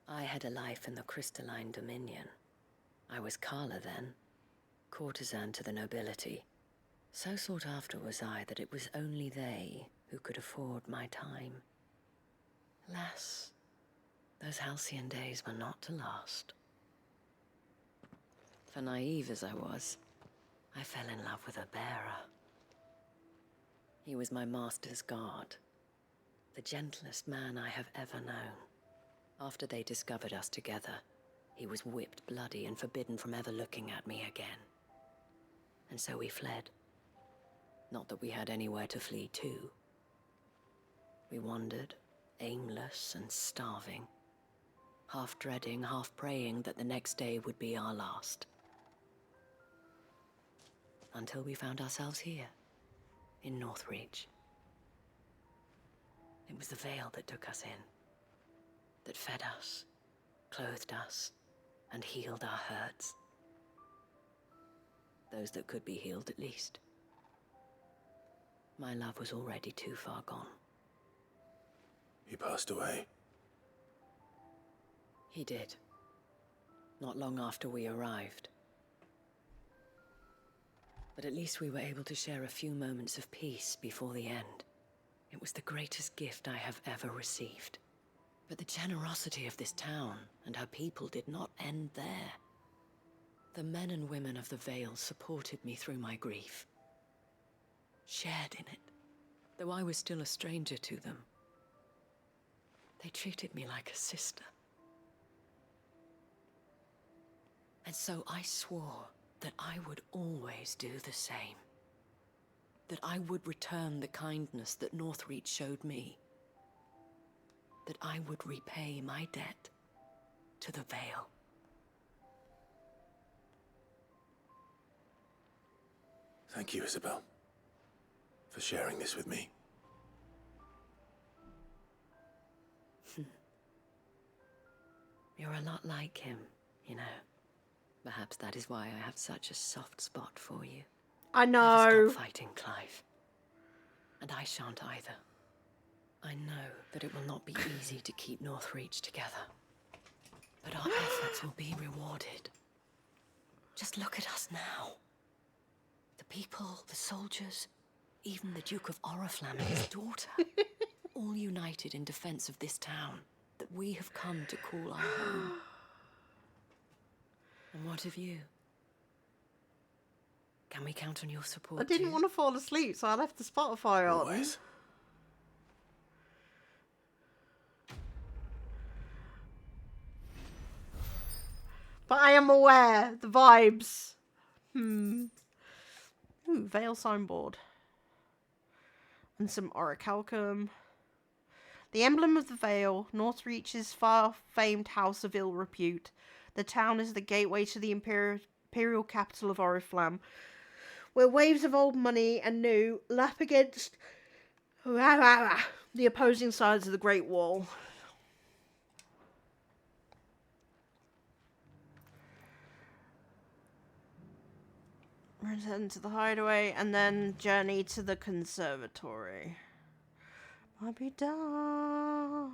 I had a life in the Crystalline Dominion. I was Carla then, courtesan to the nobility. So sought after was I that it was only they who could afford my time. Alas, those halcyon days were not to last. For naive as I was, I fell in love with a bearer. He was my master's guard, the gentlest man I have ever known. After they discovered us together, he was whipped bloody and forbidden from ever looking at me again. And so we fled. Not that we had anywhere to flee to. We wandered, aimless and starving, half dreading, half praying that the next day would be our last. Until we found ourselves here, in Northreach. It was the Veil that took us in, that fed us, clothed us, and healed our hurts. Those that could be healed, at least. My love was already too far gone. He passed away. He did. Not long after we arrived. But at least we were able to share a few moments of peace before the end. It was the greatest gift I have ever received. But the generosity of this town and her people did not end there. The men and women of the Vale supported me through my grief. Shared in it, though I was still a stranger to them. They treated me like a sister. And so I swore that I would always do the same. That I would return the kindness that Northreach showed me. That I would repay my debt to the Vale. Thank you, Isabel, for sharing this with me. You're a lot like him, you know. Perhaps that is why I have such a soft spot for you. I Never know. stop fighting, Clive. And I shan't either. I know that it will not be easy to keep Northreach together. But our efforts will be rewarded. Just look at us now. The people, the soldiers, even the Duke of Oriflamme and his daughter. All united in defense of this town that we have come to call our home. And what of you? Can we count on your support I didn't too? want to fall asleep, so I left the Spotify on. Always. But I am aware, the vibes. Ooh, Veil signboard. And some orichalcum. The emblem of the Veil, Northreach's far-famed house of ill repute. The town is the gateway to the imperial capital of Oriflamme, where waves of old money and new lap against the opposing sides of the Great Wall. Return to the hideaway and then journey to the conservatory. I'll be done.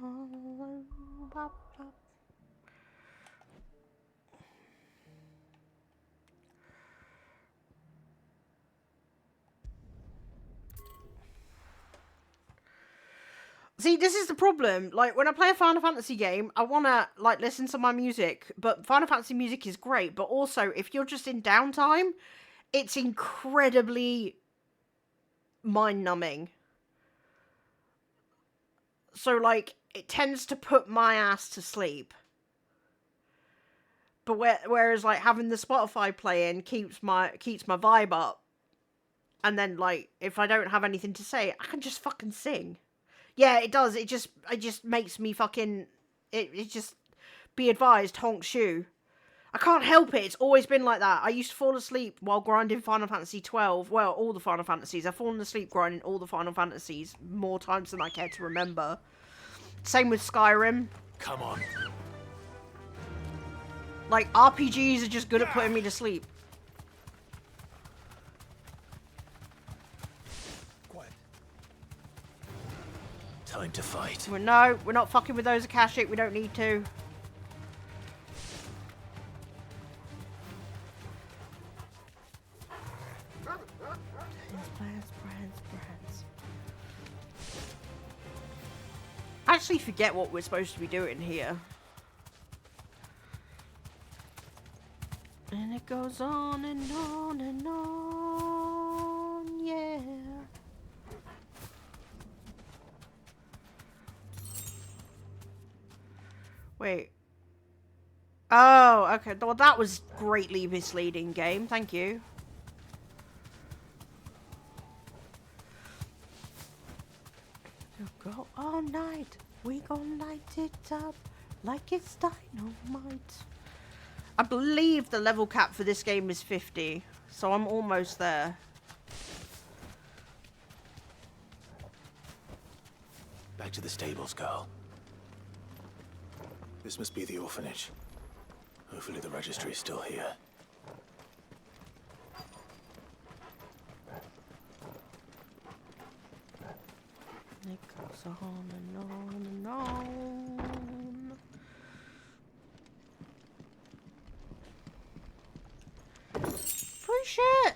See, this is the problem. Like, when I play a Final Fantasy game, I want to, like, listen to my music. But Final Fantasy music is great. But also, if you're just in downtime, it's incredibly mind-numbing. So, like, it tends to put my ass to sleep. But whereas, like, having the Spotify playing keeps my vibe up. And then, like, if I don't have anything to say, I can just fucking sing. Yeah, it does. It just makes me fucking... It just... Be advised, honk shoe. I can't help it. It's always been like that. I used to fall asleep while grinding Final Fantasy 12. Well, all the Final Fantasies. I've fallen asleep grinding all the Final Fantasies more times than I care to remember. Same with Skyrim. Come on. Like, RPGs are just good at putting me to sleep. Quiet. Time to fight. Well, no, we're not fucking with those Akashic. We don't need to. I actually forget what we're supposed to be doing here. And it goes on and on and on, yeah. Wait. Oh, okay. Well, that was greatly misleading, game. Thank you. We'll go all night. We gon' light it up like it's dynamite. I believe the level cap for this game is 50, so I'm almost there. Back to the stables, girl. This must be the orphanage. Hopefully the registry is still here. It goes on and on and on. Free shit!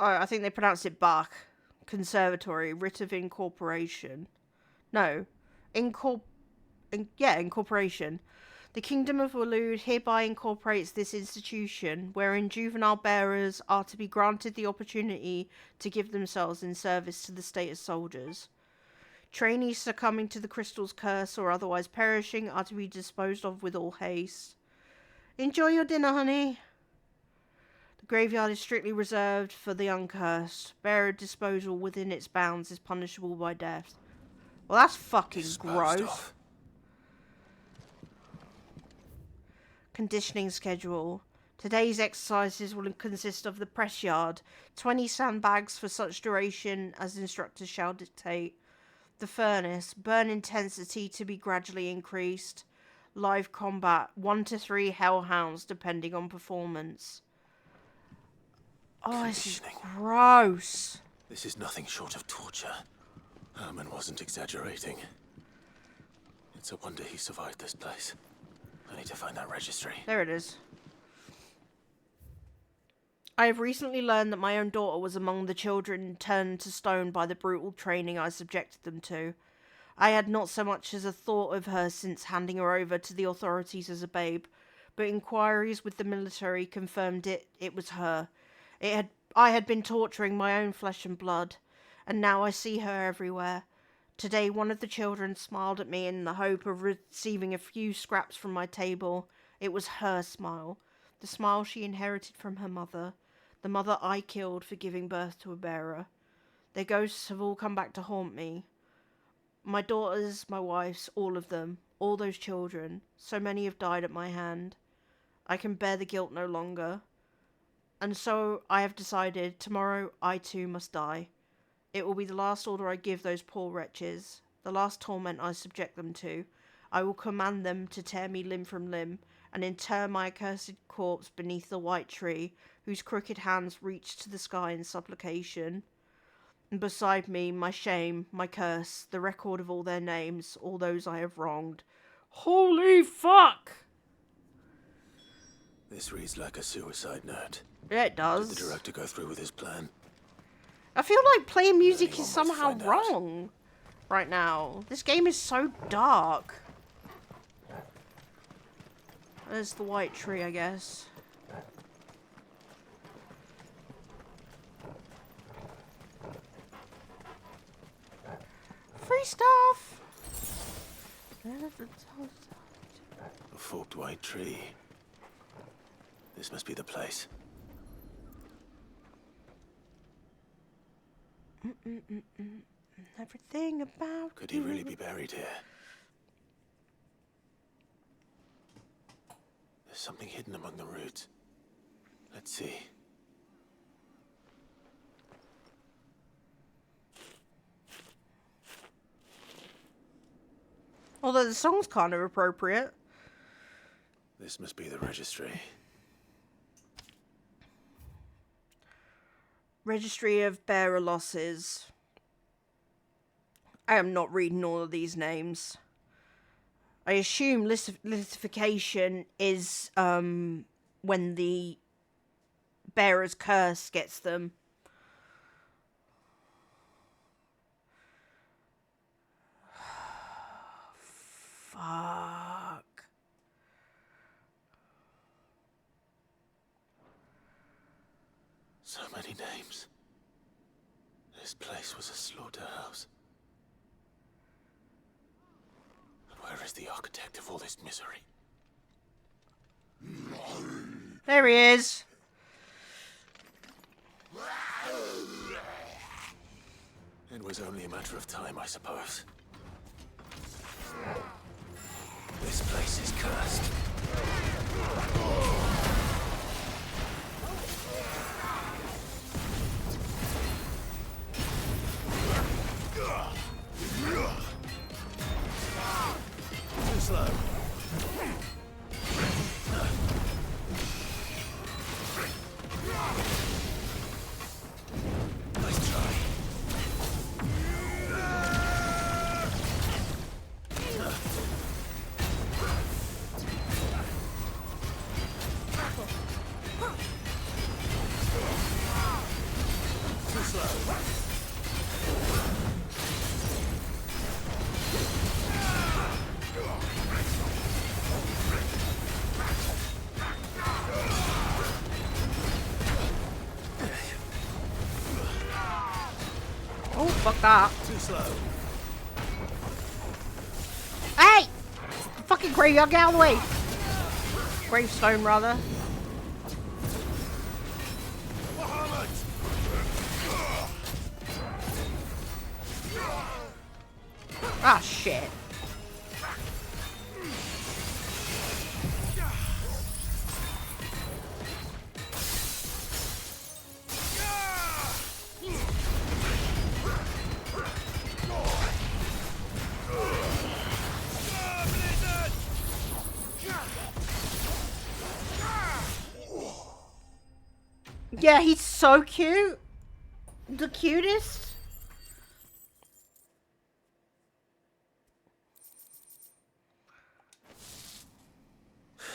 I think they pronounced it Bach. Conservatory, writ of incorporation. No. Incorporation. The Kingdom of Waloed hereby incorporates this institution, wherein juvenile bearers are to be granted the opportunity to give themselves in service to the state as soldiers. Trainees succumbing to the crystal's curse or otherwise perishing are to be disposed of with all haste. Enjoy your dinner, honey. The graveyard is strictly reserved for the uncursed. Bearer disposal within its bounds is punishable by death. Well, that's fucking gross. Conditioning schedule. Today's exercises will consist of the press yard, 20 sandbags for such duration as instructors shall dictate. The furnace, burn intensity to be gradually increased. Live combat, 1 to 3 hellhounds depending on performance. Oh, this is gross. This is nothing short of torture. Herman wasn't exaggerating. It's a wonder he survived this place. I need to find that registry. There it is. I have recently learned that my own daughter was among the children turned to stone by the brutal training I subjected them to. I had not so much as a thought of her since handing her over to the authorities as a babe, but inquiries with the military confirmed it was her. I had been torturing my own flesh and blood, and now I see her everywhere. Today one of the children smiled at me in the hope of receiving a few scraps from my table. It was her smile, the smile she inherited from her mother, the mother I killed for giving birth to a bearer. Their ghosts have all come back to haunt me. My daughters, my wife's, all of them, all those children, so many have died at my hand. I can bear the guilt no longer. And so I have decided tomorrow I too must die. It will be the last order I give those poor wretches, the last torment I subject them to. I will command them to tear me limb from limb, and inter my accursed corpse beneath the white tree, whose crooked hands reach to the sky in supplication. And beside me, my shame, my curse, the record of all their names, all those I have wronged. Holy fuck! This reads like a suicide note. Yeah, it does. Did the director go through with his plan? I feel like playing music is somehow wrong right now. This game is so dark. There's the white tree, I guess. Free stuff! A forked white tree. This must be the place. Everything about Could he really be buried here? There's something hidden among the roots. Let's see. Although the song's kind of appropriate. This must be the registry. Registry of bearer losses. I am not reading all of these names. I assume lithification is when the bearer's curse gets them. Fuck. So many names. This place was a slaughterhouse. And where is the architect of all this misery? There he is. It was only a matter of time, I suppose. This place is cursed. Too slow. Nice try. Too slow. Oh, fuck that. Too slow. Hey! Fucking graveyard, get out of the way! Gravestone, rather. Ah, shit. Yeah, he's so cute. The cutest.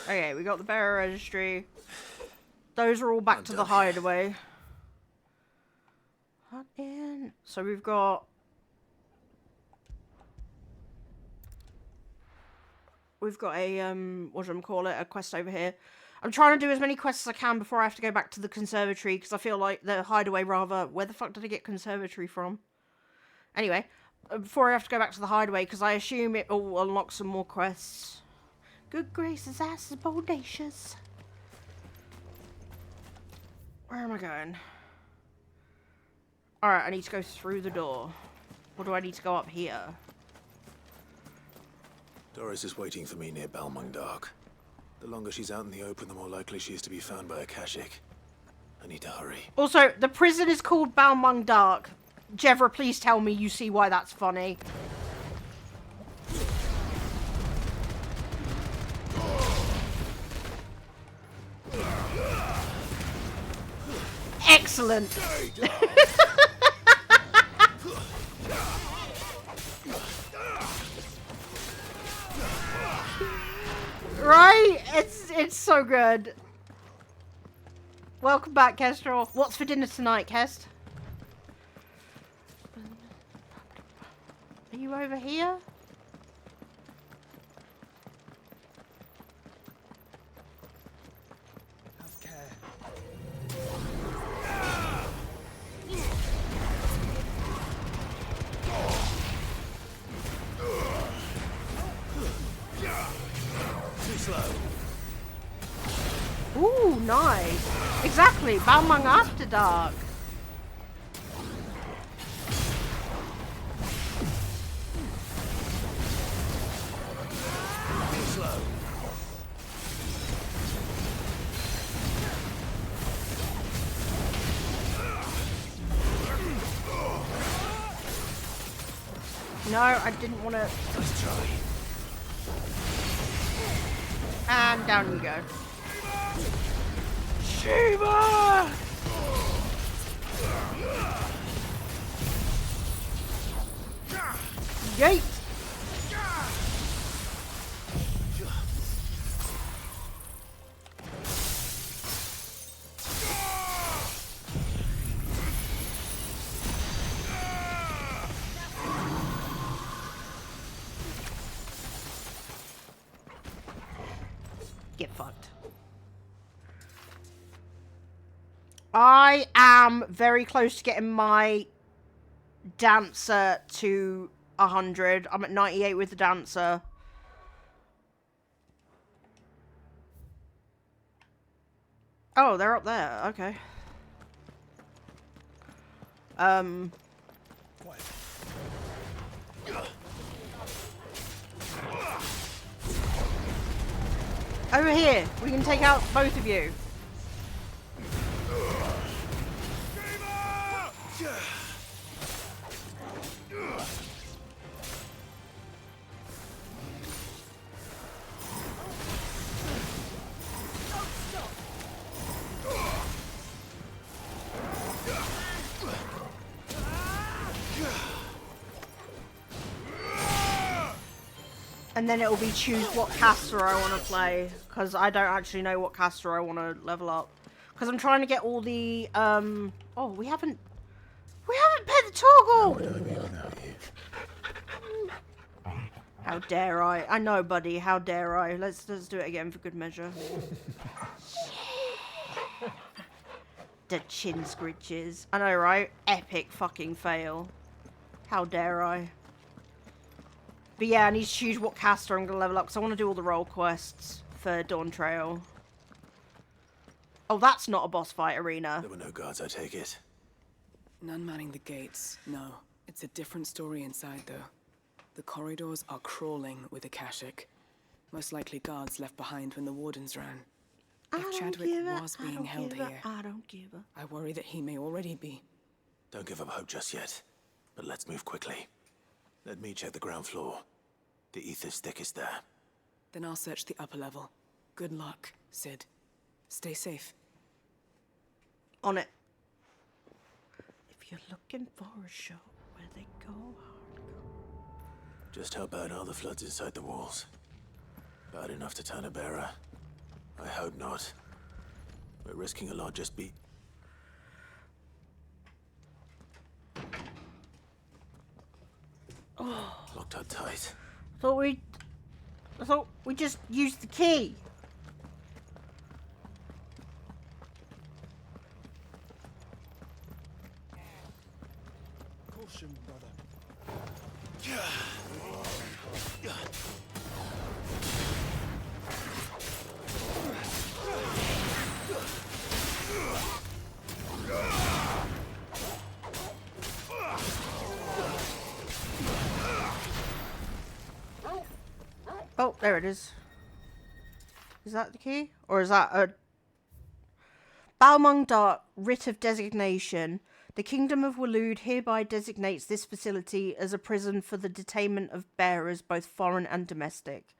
Okay, we got the bearer registry. Those are all back to the hideaway. Hot in. So we've got... We've got a, what do I call it? A quest over here. I'm trying to do as many quests as I can before I have to go back to the conservatory, because I feel like the hideaway rather... Where the fuck did I get conservatory from? Anyway, before I have to go back to the hideaway, because I assume it will unlock some more quests. Good gracious, ass is bodacious. Where am I going? Alright, I need to go through the door. Or do I need to go up here? Doris is waiting for me near Balmung Dark. The longer she's out in the open, the more likely she is to be found by a Kashyyyk. I need to hurry. Also, the prison is called Balmung Dark. Jevra, please tell me you see why that's funny. Excellent. Right? It's so good. Welcome back, Kestrel. What's for dinner tonight, Kest? Are you over here? Have care. Too slow. Ooh, nice. Exactly, Balmung After Dark. No, I didn't want to. Let's try. And down you go. Shiva! Yeet! Get fucked. I am very close to getting my dancer to 100. I'm at 98 with the dancer. Oh, they're up there. Okay. Over here. We can take out both of you. And then it'll be choose what caster I want to play, because I don't actually know what caster I want to level up. Because I'm trying to get all the, oh, we haven't pet the toggle! How dare I? I know, buddy, how dare I? Let's do it again for good measure. The chin scritches. I know, right? Epic fucking fail. How dare I? But yeah, I need to choose what caster I'm going to level up, because I want to do all the role quests for Dawn Trail. Oh, that's not a boss fight arena. There were no guards, I take it. None manning the gates, no. It's a different story inside, though. The corridors are crawling with Akashic. Most likely guards left behind when the Wardens ran. If Chadwick was being held here, I don't give a... I worry that he may already be. Don't give up hope just yet, but let's move quickly. Let me check the ground floor. The ether's thickest there. Then I'll search the upper level. Good luck, Sid. Stay safe. On it. If you're looking for a show where they go hardcore. Just how bad are the floods inside the walls? Bad enough to turn a bearer? I hope not. We're risking a lot just be... Oh. Locked up tight. I thought we just used the key. Caution, brother. Oh, there it is. Is that the key? Or is that a... Balmung Dark, Writ of Designation. The Kingdom of Waloed hereby designates this facility as a prison for the detainment of bearers, both foreign and domestic.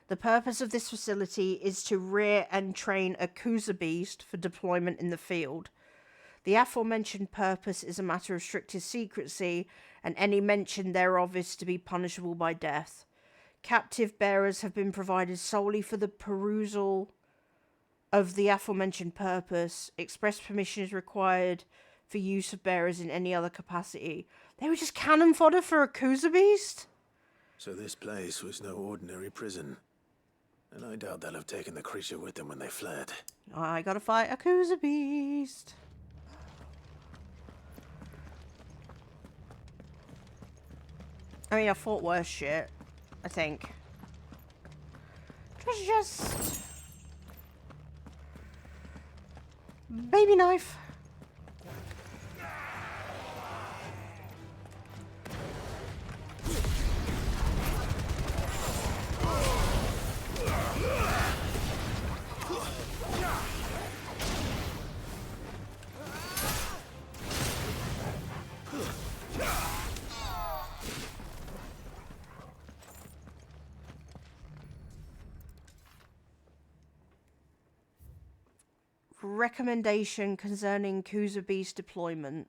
The purpose of this facility is to rear and train a Kuza beast for deployment in the field. The aforementioned purpose is a matter of strictest secrecy, and any mention thereof is to be punishable by death. Captive bearers have been provided solely for the perusal of the aforementioned purpose. Express permission is required for use of bearers in any other capacity. They were just cannon fodder for a Kuza beast? So this place was no ordinary prison. And I doubt they'll have taken the creature with them when they fled. I gotta fight a Kuza beast. I mean, I fought worse shit, I think. It was just... baby knife. recommendation concerning Kuza Beast deployment.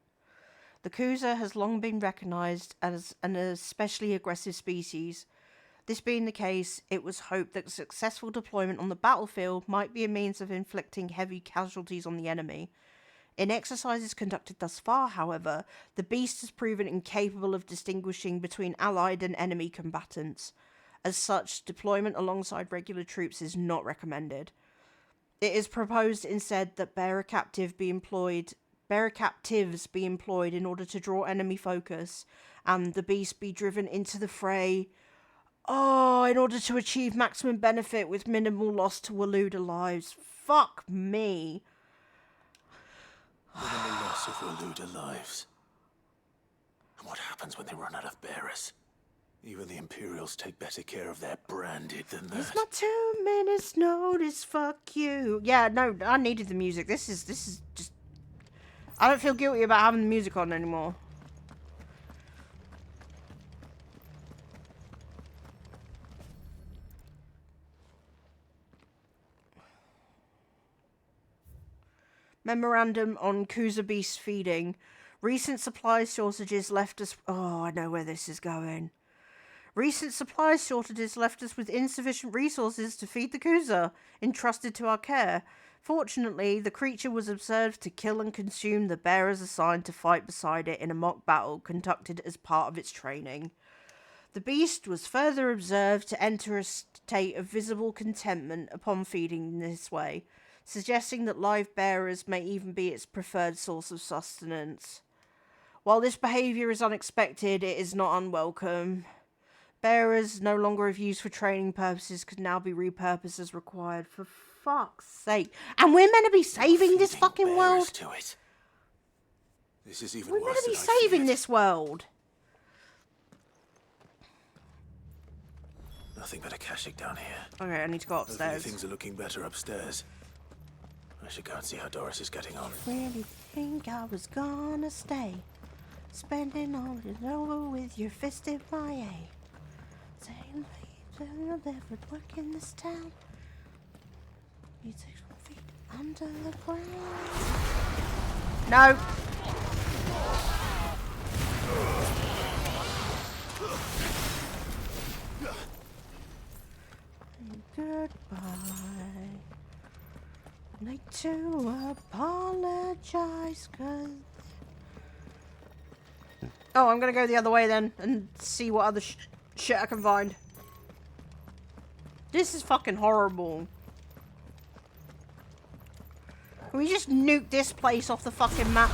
The Kuza has long been recognized as an especially aggressive species. This being the case, it was hoped that successful deployment on the battlefield might be a means of inflicting heavy casualties on the enemy. In exercises conducted thus far, however, the beast has proven incapable of distinguishing between allied and enemy combatants. As such, deployment alongside regular troops is not recommended. It is proposed instead that bearer captives be employed in order to draw enemy focus, and the beast be driven into the fray. In order to achieve maximum benefit with minimal loss to Waluda lives. Fuck me. Minimal loss of Waluda lives. And what happens when they run out of bearers? Even the Imperials take better care of their branded than that. It's my 2 minutes notice, fuck you. Yeah, no, I needed the music. This is just... I don't feel guilty about having the music on anymore. Memorandum on Kuza Beast feeding. Recent supply shortages left us... Oh, I know where this is going. Recent supply shortages left us with insufficient resources to feed the Kuza, entrusted to our care. Fortunately, the creature was observed to kill and consume the bearers assigned to fight beside it in a mock battle conducted as part of its training. The beast was further observed to enter a state of visible contentment upon feeding in this way, suggesting that live bearers may even be its preferred source of sustenance. While this behaviour is unexpected, it is not unwelcome. Bearers, no longer of use for training purposes, could now be repurposed as required. For fuck's sake. And we're meant to be saving this fucking world? To it. This is even We're worse meant to be than I saving feared. this world. Nothing but a Kashyyyk down here. Okay, I need to go Hopefully upstairs. things are looking better upstairs. I should go and see how Doris is getting on. Really think I was gonna stay? Spending all it over with your fist in my A. Saying I'll never work in this town. You 6 feet under the ground. No. Goodbye. I'd like to apologize, cause... Oh, I'm gonna go the other way then, and see what other shit I can find. This is fucking horrible. Can we just nuke this place off the fucking map?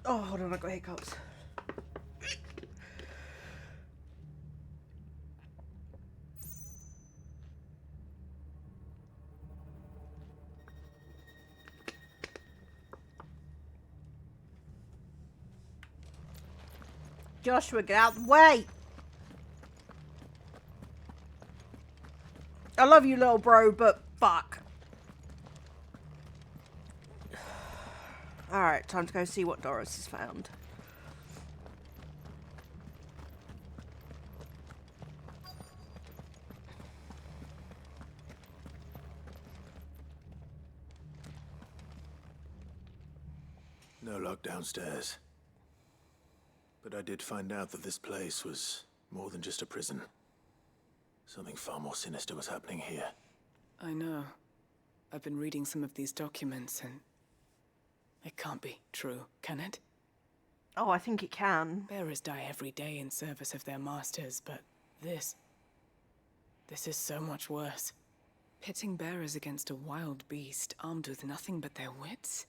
Oh, hold on, I got hiccups. Joshua, get out the way! I love you, little bro, but fuck. Alright, time to go see what Doris has found. No luck downstairs. But I did find out that this place was more than just a prison. Something far more sinister was happening here. I know. I've been reading some of these documents and... it can't be true, can it? Oh, I think it can. Bearers die every day in service of their masters, but this is so much worse. Pitting bearers against a wild beast armed with nothing but their wits?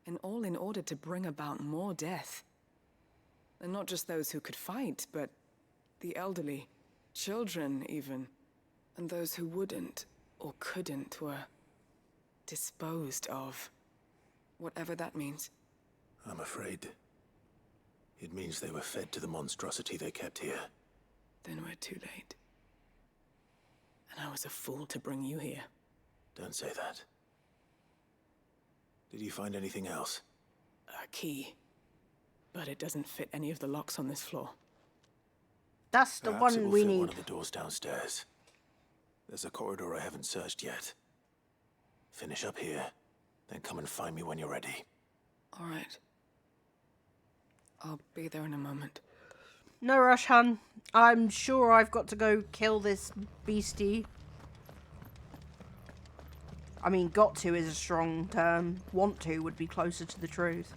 And all in order to bring about more death. And not just those who could fight, but the elderly, children even. And those who wouldn't or couldn't were disposed of. Whatever that means. I'm afraid it means they were fed to the monstrosity they kept here. Then we're too late. And I was a fool to bring you here. Don't say that. Did you find anything else? A key. But it doesn't fit any of the locks on this floor. That's the Perhaps it one will we fit need. one of the doors downstairs. There's a corridor I haven't searched yet. Finish up here, then come and find me when you're ready. All right. I'll be there in a moment. No rush, hun. I'm sure I've got to go kill this beastie. I mean, got to is a strong term. Want to would be closer to the truth.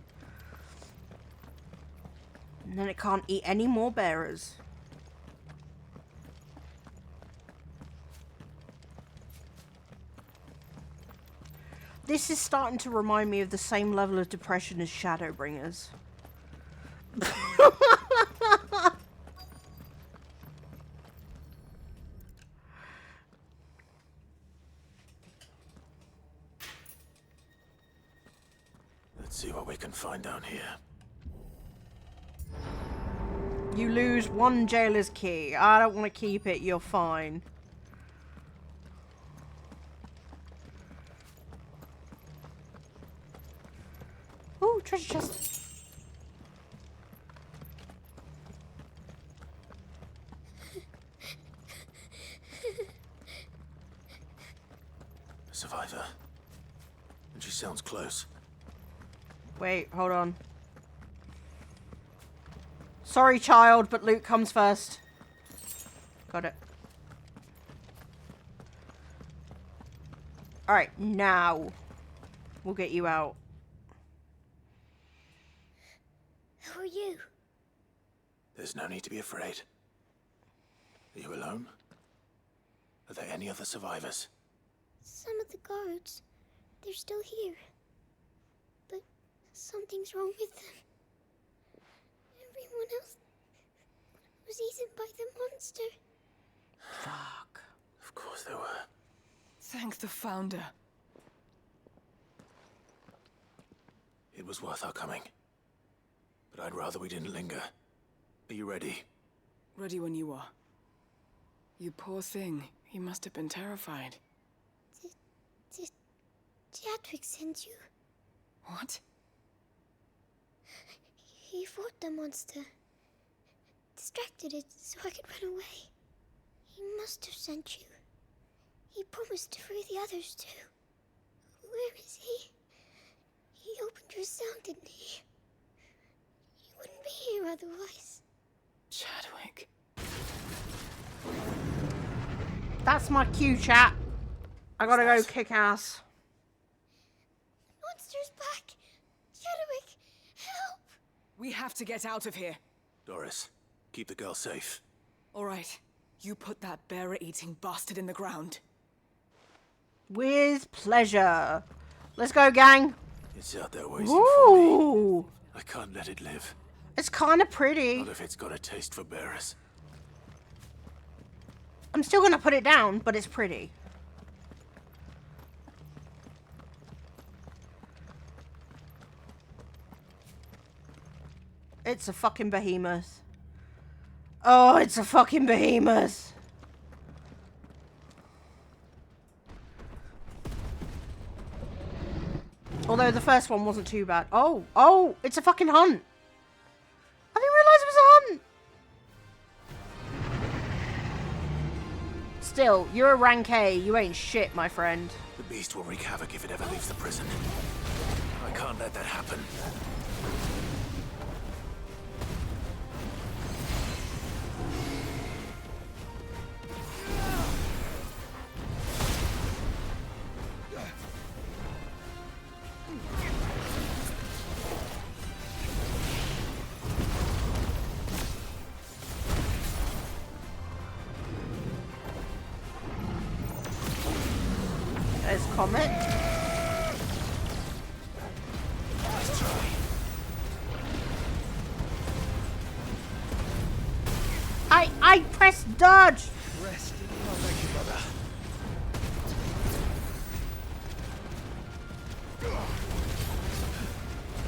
And then it can't eat any more bearers. This is starting to remind me of the same level of depression as Shadowbringers. Let's see what we can find down here. You lose one jailer's key. I don't want to keep it. You're fine. Ooh, treasure chest. A survivor. And she sounds close. Wait, hold on. Sorry, child, but Luke comes first. Got it. Alright, now. We'll get you out. Who are you? There's no need to be afraid. Are you alone? Are there any other survivors? Some of the guards. They're still here. But something's wrong with them. Everyone else was eaten by the monster. Fuck. Of course there were. Thank the Founder. It was worth our coming. But I'd rather we didn't linger. Are you ready? Ready when you are. You poor thing. He must have been terrified. Did Chadwick send you? What? He fought the monster. Distracted it so I could run away. He must have sent you. He promised to free the others too. Where is he? He opened your cell, didn't he? He wouldn't be here otherwise. Chadwick. That's my cue, chat. I gotta go kick ass. Monster's back! Chadwick, help! We have to get out of here. Doris, keep the girl safe. All right. You put that bearer-eating bastard in the ground. With pleasure. Let's go, gang. It's out there waiting for me. Ooh. I can't let it live. It's kind of pretty. Not if it's got a taste for bearers. I'm still gonna put it down, but it's pretty. It's a fucking behemoth. Oh, it's a fucking behemoth. Although the first one wasn't too bad. Oh, it's a fucking hunt. I didn't realise it was a hunt. Still, you're a rank A. You ain't shit, my friend. The beast will wreak havoc if it ever leaves the prison. I can't let that happen. There's Comet. Nice try. I pressed dodge. Rest. I'll make you brother.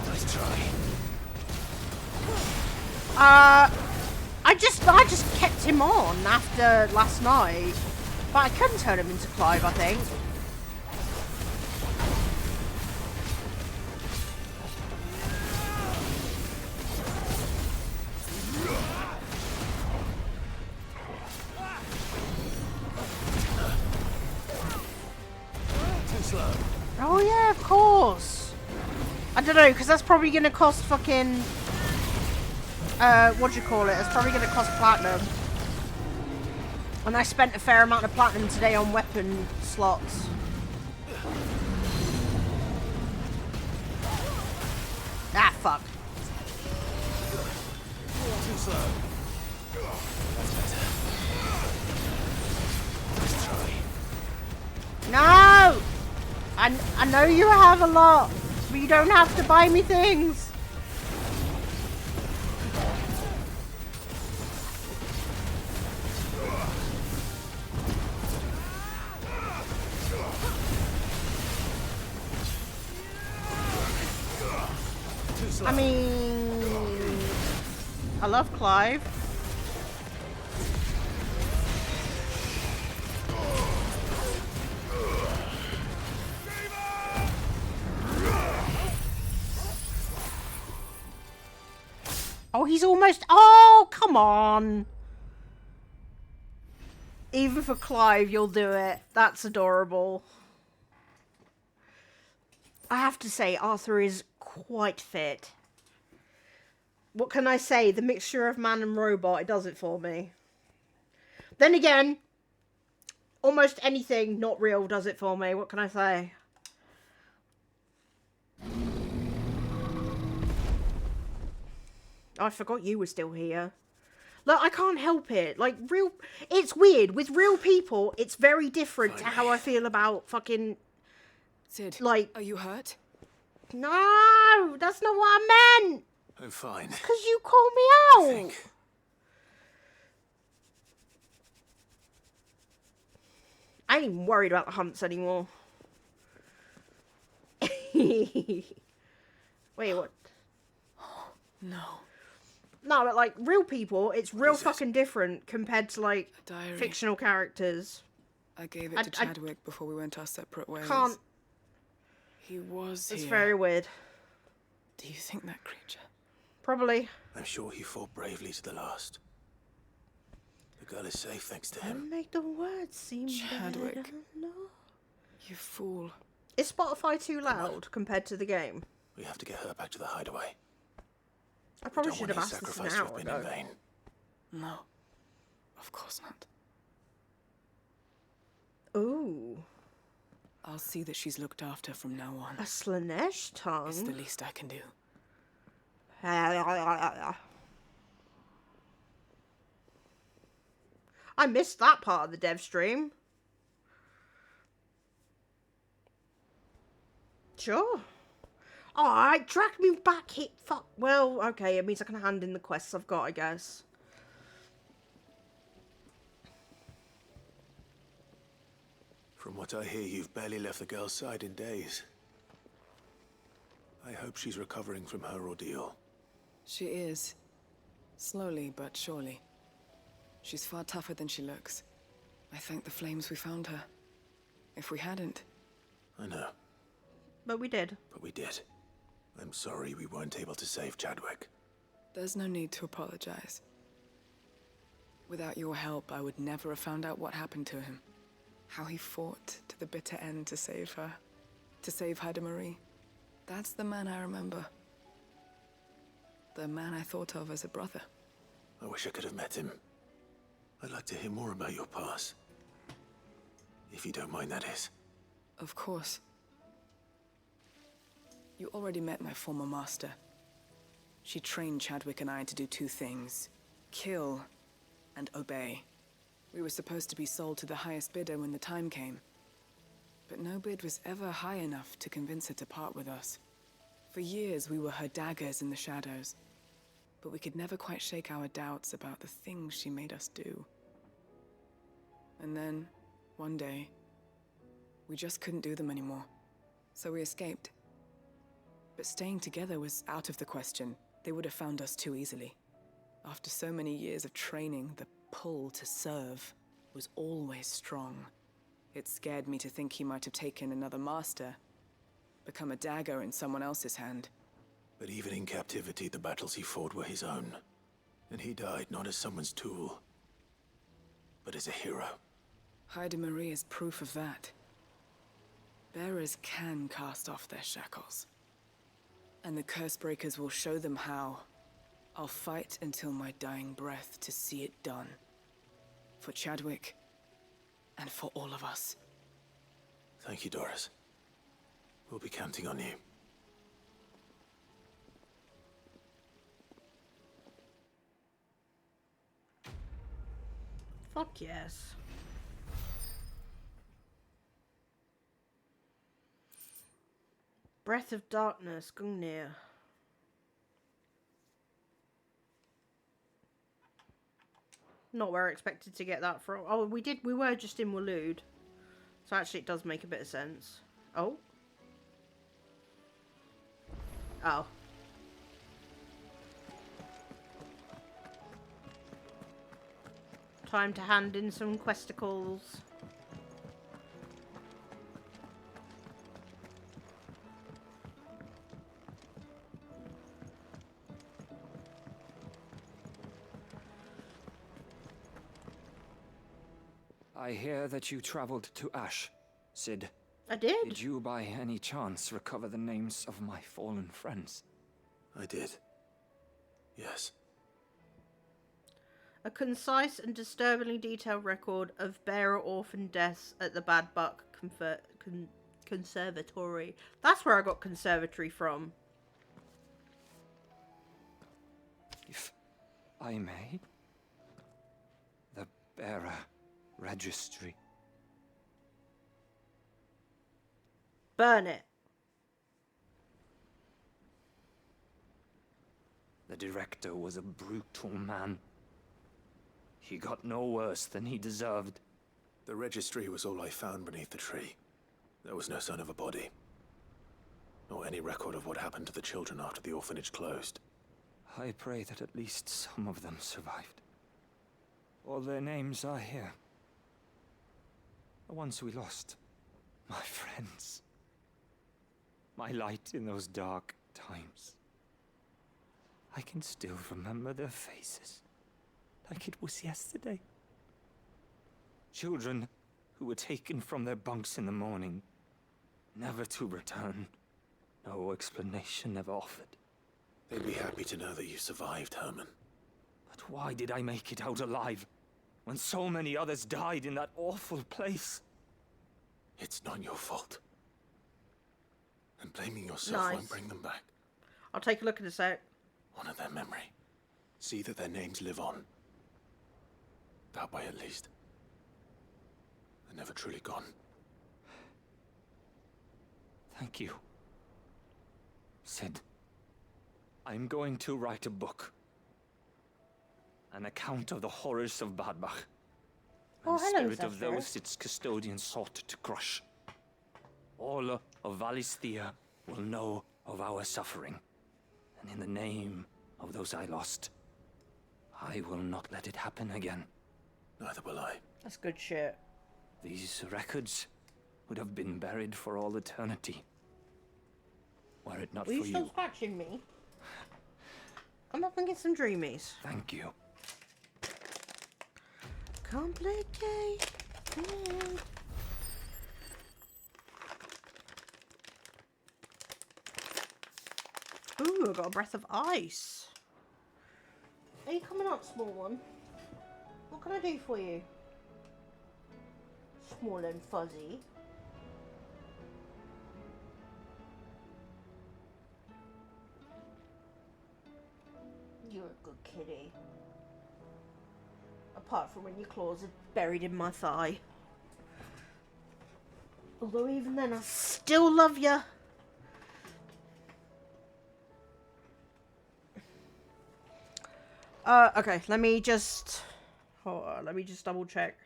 Nice try. I just kept him on after last night, but I couldn't turn him into Clive, I think. don't know, because that's probably going to cost fucking... what do you call it? It's probably going to cost platinum. And I spent a fair amount of platinum today on weapon slots. Ah, fuck. Too slow. That's better. Let's try. No! I know you have a lot, but you don't have to buy me things. I mean, I love Clive. Oh, he's almost... Oh, come on. Even for Clive, you'll do it. That's adorable. I have to say, Arthur is quite fit. What can I say? The mixture of man and robot, it does it for me. Then again, almost anything not real does it for me. What can I say? I forgot you were still here. Look, I can't help it. Like, it's weird. With real people, it's very different to how I feel about fucking... Sid, like... Are you hurt? No! That's not what I meant! I'm fine. Because you called me out! I ain't even worried about the hunts anymore. Wait, what? No. No, but like, real people, it's real fucking different compared to, like, fictional characters. I gave it to Chadwick before we went our separate ways. Can't. He was It's here. very weird. Do you think that creature? Probably. I'm sure he fought bravely to the last. The girl is safe thanks to him. Don't make the words seem Chadwick. better. No. You fool. Is Spotify too loud compared to the game? We have to get her back to the hideaway. I probably We should don't have want asked his this an sacrifice to hour have been in ago. vain. No. Of course not. Ooh. I'll see that she's looked after from now on. A Slanesh tongue? It's the least I can do. I missed that part of the dev stream. Sure. Alright, drag me back here. Fuck. Well, okay, it means I can hand in the quests I've got, I guess. From what I hear, you've barely left the girl's side in days. I hope she's recovering from her ordeal. She is. Slowly but surely. She's far tougher than she looks. I thank the flames we found her. If we hadn't... I know. But we did. But we did. I'm sorry we weren't able to save Chadwick. There's no need to apologize. Without your help, I would never have found out what happened to him. How he fought to the bitter end to save her. To save Haida Marie. That's the man I remember. The man I thought of as a brother. I wish I could have met him. I'd like to hear more about your past. If you don't mind, that is. Of course. You already met my former master. She trained Chadwick and I to do two things. Kill and obey. We were supposed to be sold to the highest bidder when the time came. But no bid was ever high enough to convince her to part with us. For years, we were her daggers in the shadows. But we could never quite shake our doubts about the things she made us do. And then, one day, we just couldn't do them anymore. So we escaped. But staying together was out of the question. They would have found us too easily. After so many years of training, the pull to serve was always strong. It scared me to think he might have taken another master, become a dagger in someone else's hand. But even in captivity, the battles he fought were his own. And he died not as someone's tool, but as a hero. Haida Marie is proof of that. Bearers can cast off their shackles. And the Cursebreakers will show them how. I'll fight until my dying breath to see it done. For Chadwick, and for all of us. Thank you, Doris. We'll be counting on you. Fuck yes. Breath of Darkness, Gungnir. Not where I expected to get that from. Oh, we were just in Waloed. So actually it does make a bit of sense. Oh. Oh. Time to hand in some questicles. I hear that you traveled to Ash, Cid. I did. Did you by any chance recover the names of my fallen friends? I did. Yes. A concise and disturbingly detailed record of bearer orphan deaths at the Bad Buck Conservatory. That's where I got conservatory from. If I may, the bearer registry. Burn it. The director was a brutal man. He got no worse than he deserved. The registry was all I found beneath the tree. There was no sign of a body. Nor any record of what happened to the children after the orphanage closed. I pray that at least some of them survived. All their names are here. The ones we lost. My friends. My light in those dark times. I can still remember their faces. Like it was yesterday. Children who were taken from their bunks in the morning, never to return. No explanation ever offered. They'd be happy to know that you survived, Herman. But why did I make it out alive, when so many others died in that awful place? It's not your fault. And blaming yourself won't bring them back. I'll take a look at a sec. Honor their memory. See that their names live on. That way, at least. They're never truly gone. Thank you. Cid, I'm going to write a book. An account of the horrors of Badbach. Oh, and the hello, spirit of Zephyr. those its custodians sought to crush. All of Valisthea will know of our suffering. And in the name of those I lost, I will not let it happen again. Neither will I. That's good shit. These records would have been buried for all eternity. Were it not Were for you still you. scratching me? I'm up and get some dreamies. Thank you. Complicated. Ooh, I got a breath of ice. Are you coming up, small one? What can I do for you? Small and fuzzy. You're a good kitty. Apart from when your claws are buried in my thigh. Although even then, I still love you. Okay, let me just... Hold on, let me just double check.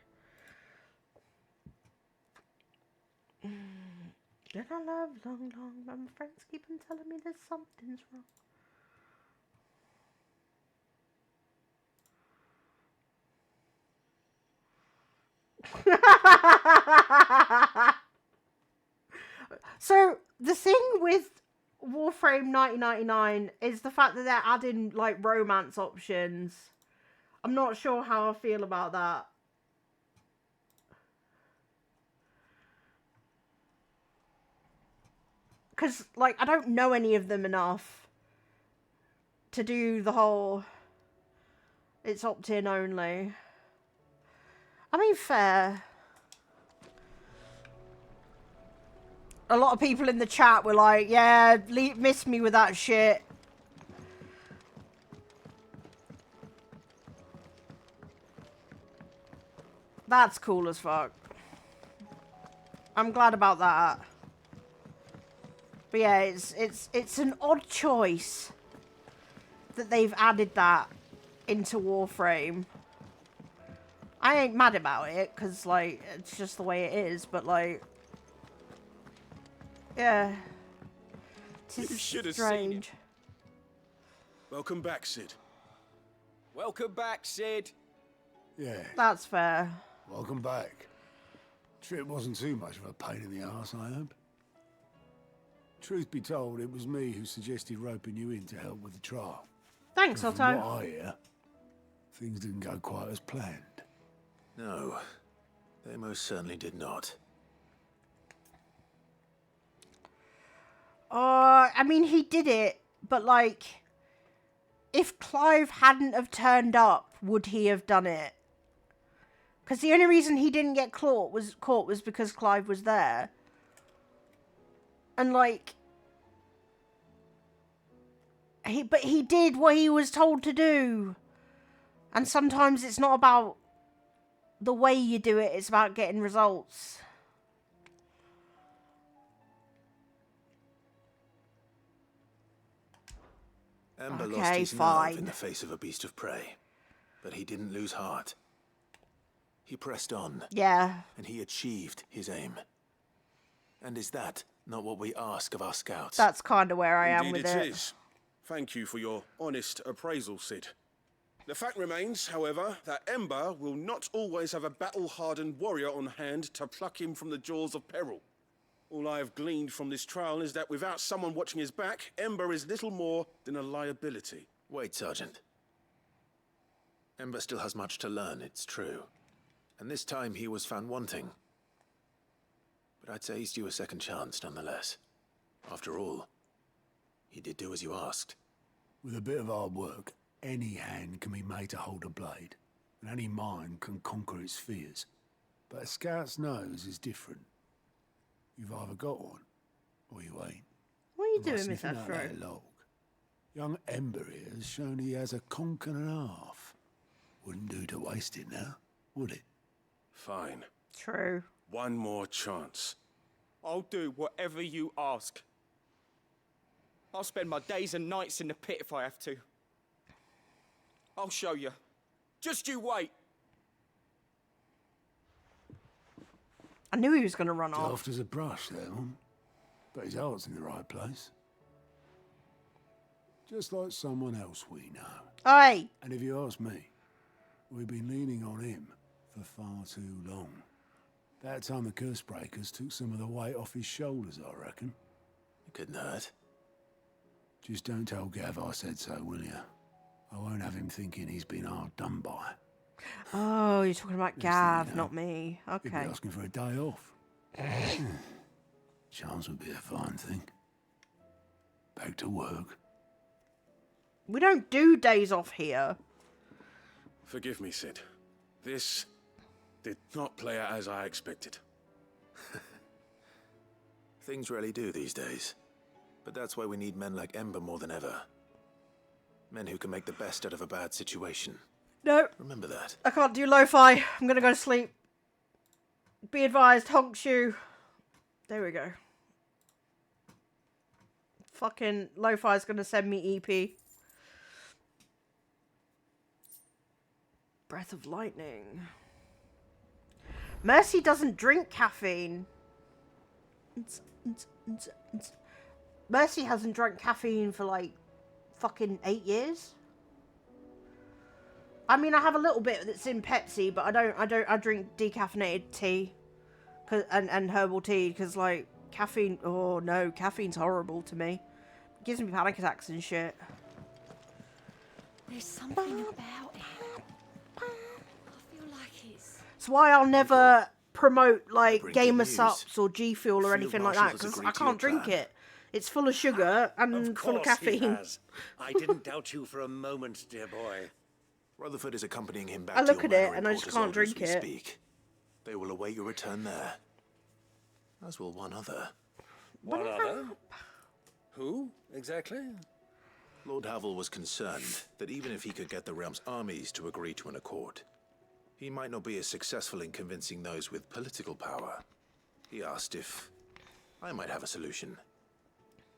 Did I love long, but my friends keep on telling me there's something's wrong. So the thing with Warframe 1999 is the fact that they're adding like romance options. I'm not sure how I feel about that. because, like, I don't know any of them enough to do the whole, it's opt-in only. I mean, fair. A lot of people in the chat were like, yeah, miss me with that shit. That's cool as fuck. I'm glad about that. But yeah, it's an odd choice that they've added that into Warframe. I ain't mad about it, because, like, it's just the way it is, but, like, yeah. You should have strange. seen it. Welcome back, Sid. Welcome back, Sid. Yeah. That's fair. Welcome back. Trip wasn't too much of a pain in the arse, I hope. Truth be told, it was me who suggested roping you in to help with the trial. Thanks, From Otto. what I hear, things didn't go quite as planned. No, they most certainly did not. I mean, he did it, but, like, if Clive hadn't have turned up, would he have done it? Because the only reason he didn't get caught was because Clive was there. And, like, he did what he was told to do. And sometimes it's not about the way you do it, it's about getting results. Ember Okay, lost his fine. nerve in the face of a beast of prey, but he didn't lose heart. He pressed on. Yeah. And he achieved his aim. And is that not what we ask of our scouts? That's kind of where I am Indeed with it it. is. Thank you for your honest appraisal, Sid. The fact remains, however, that Ember will not always have a battle-hardened warrior on hand to pluck him from the jaws of peril. All I have gleaned from this trial is that without someone watching his back, Ember is little more than a liability. Wait, Sergeant. Ember still has much to learn, it's true. And this time he was found wanting. But I'd say he's due a second chance, nonetheless. After all, he did do as you asked. With a bit of hard work, any hand can be made to hold a blade, and any mind can conquer its fears. But a scout's nose is different. You've either got one, or you ain't. What are you By doing, sniffing Mr. out Afro? that log, young Ember here has shown he has a conch and a half. Wouldn't do to waste it now, would it? Fine. True. One more chance. I'll do whatever you ask. I'll spend my days and nights in the pit if I have to. I'll show you. Just you wait. I knew he was going to run off. Soft as a brush, that one. But his heart's in the right place. Just like someone else we know. Oi! And if you ask me, we've been leaning on him for far too long. That time the Cursebreakers took some of the weight off his shoulders, I reckon. It couldn't hurt. Just don't tell Gav I said so, will you? I won't have him thinking he's been hard done by. Oh, you're talking about Gav, not me. He'd be Okay. asking for a day off. Chance would be a fine thing. Back to work. We don't do days off here. Forgive me, Sid. This did not play out as I expected. Things rarely do these days. But that's why we need men like Ember more than ever. Men who can make the best out of a bad situation. No. Remember that. I can't do lo-fi. I'm going to go to sleep. Be advised, honk shoe. There we go. Fucking lo-fi's going to send me EP. Breath of lightning. Mercy doesn't drink caffeine. Mercy hasn't drunk caffeine for like fucking 8 years. I mean, I have a little bit that's in Pepsi, but I drink decaffeinated tea and herbal tea because like caffeine, oh no, caffeine's horrible to me. It gives me panic attacks and shit. There's something about it. I feel like it's... That's why I'll never promote like Bring good Gamer news. Sups or G Fuel or Field anything like that Marshal has because agreed I to your can't drink plan. it. It's full of sugar and Of full of course he caffeine. has. I didn't doubt you for a moment, dear boy. Rutherford is accompanying him back I to look your at it manor and I in just Porter's can't Lodge as drink we it. Speak. They will await your return there. As will one other. One other? Who, exactly? Lord Havel was concerned that even if he could get the realm's armies to agree to an accord, he might not be as successful in convincing those with political power. He asked if I might have a solution,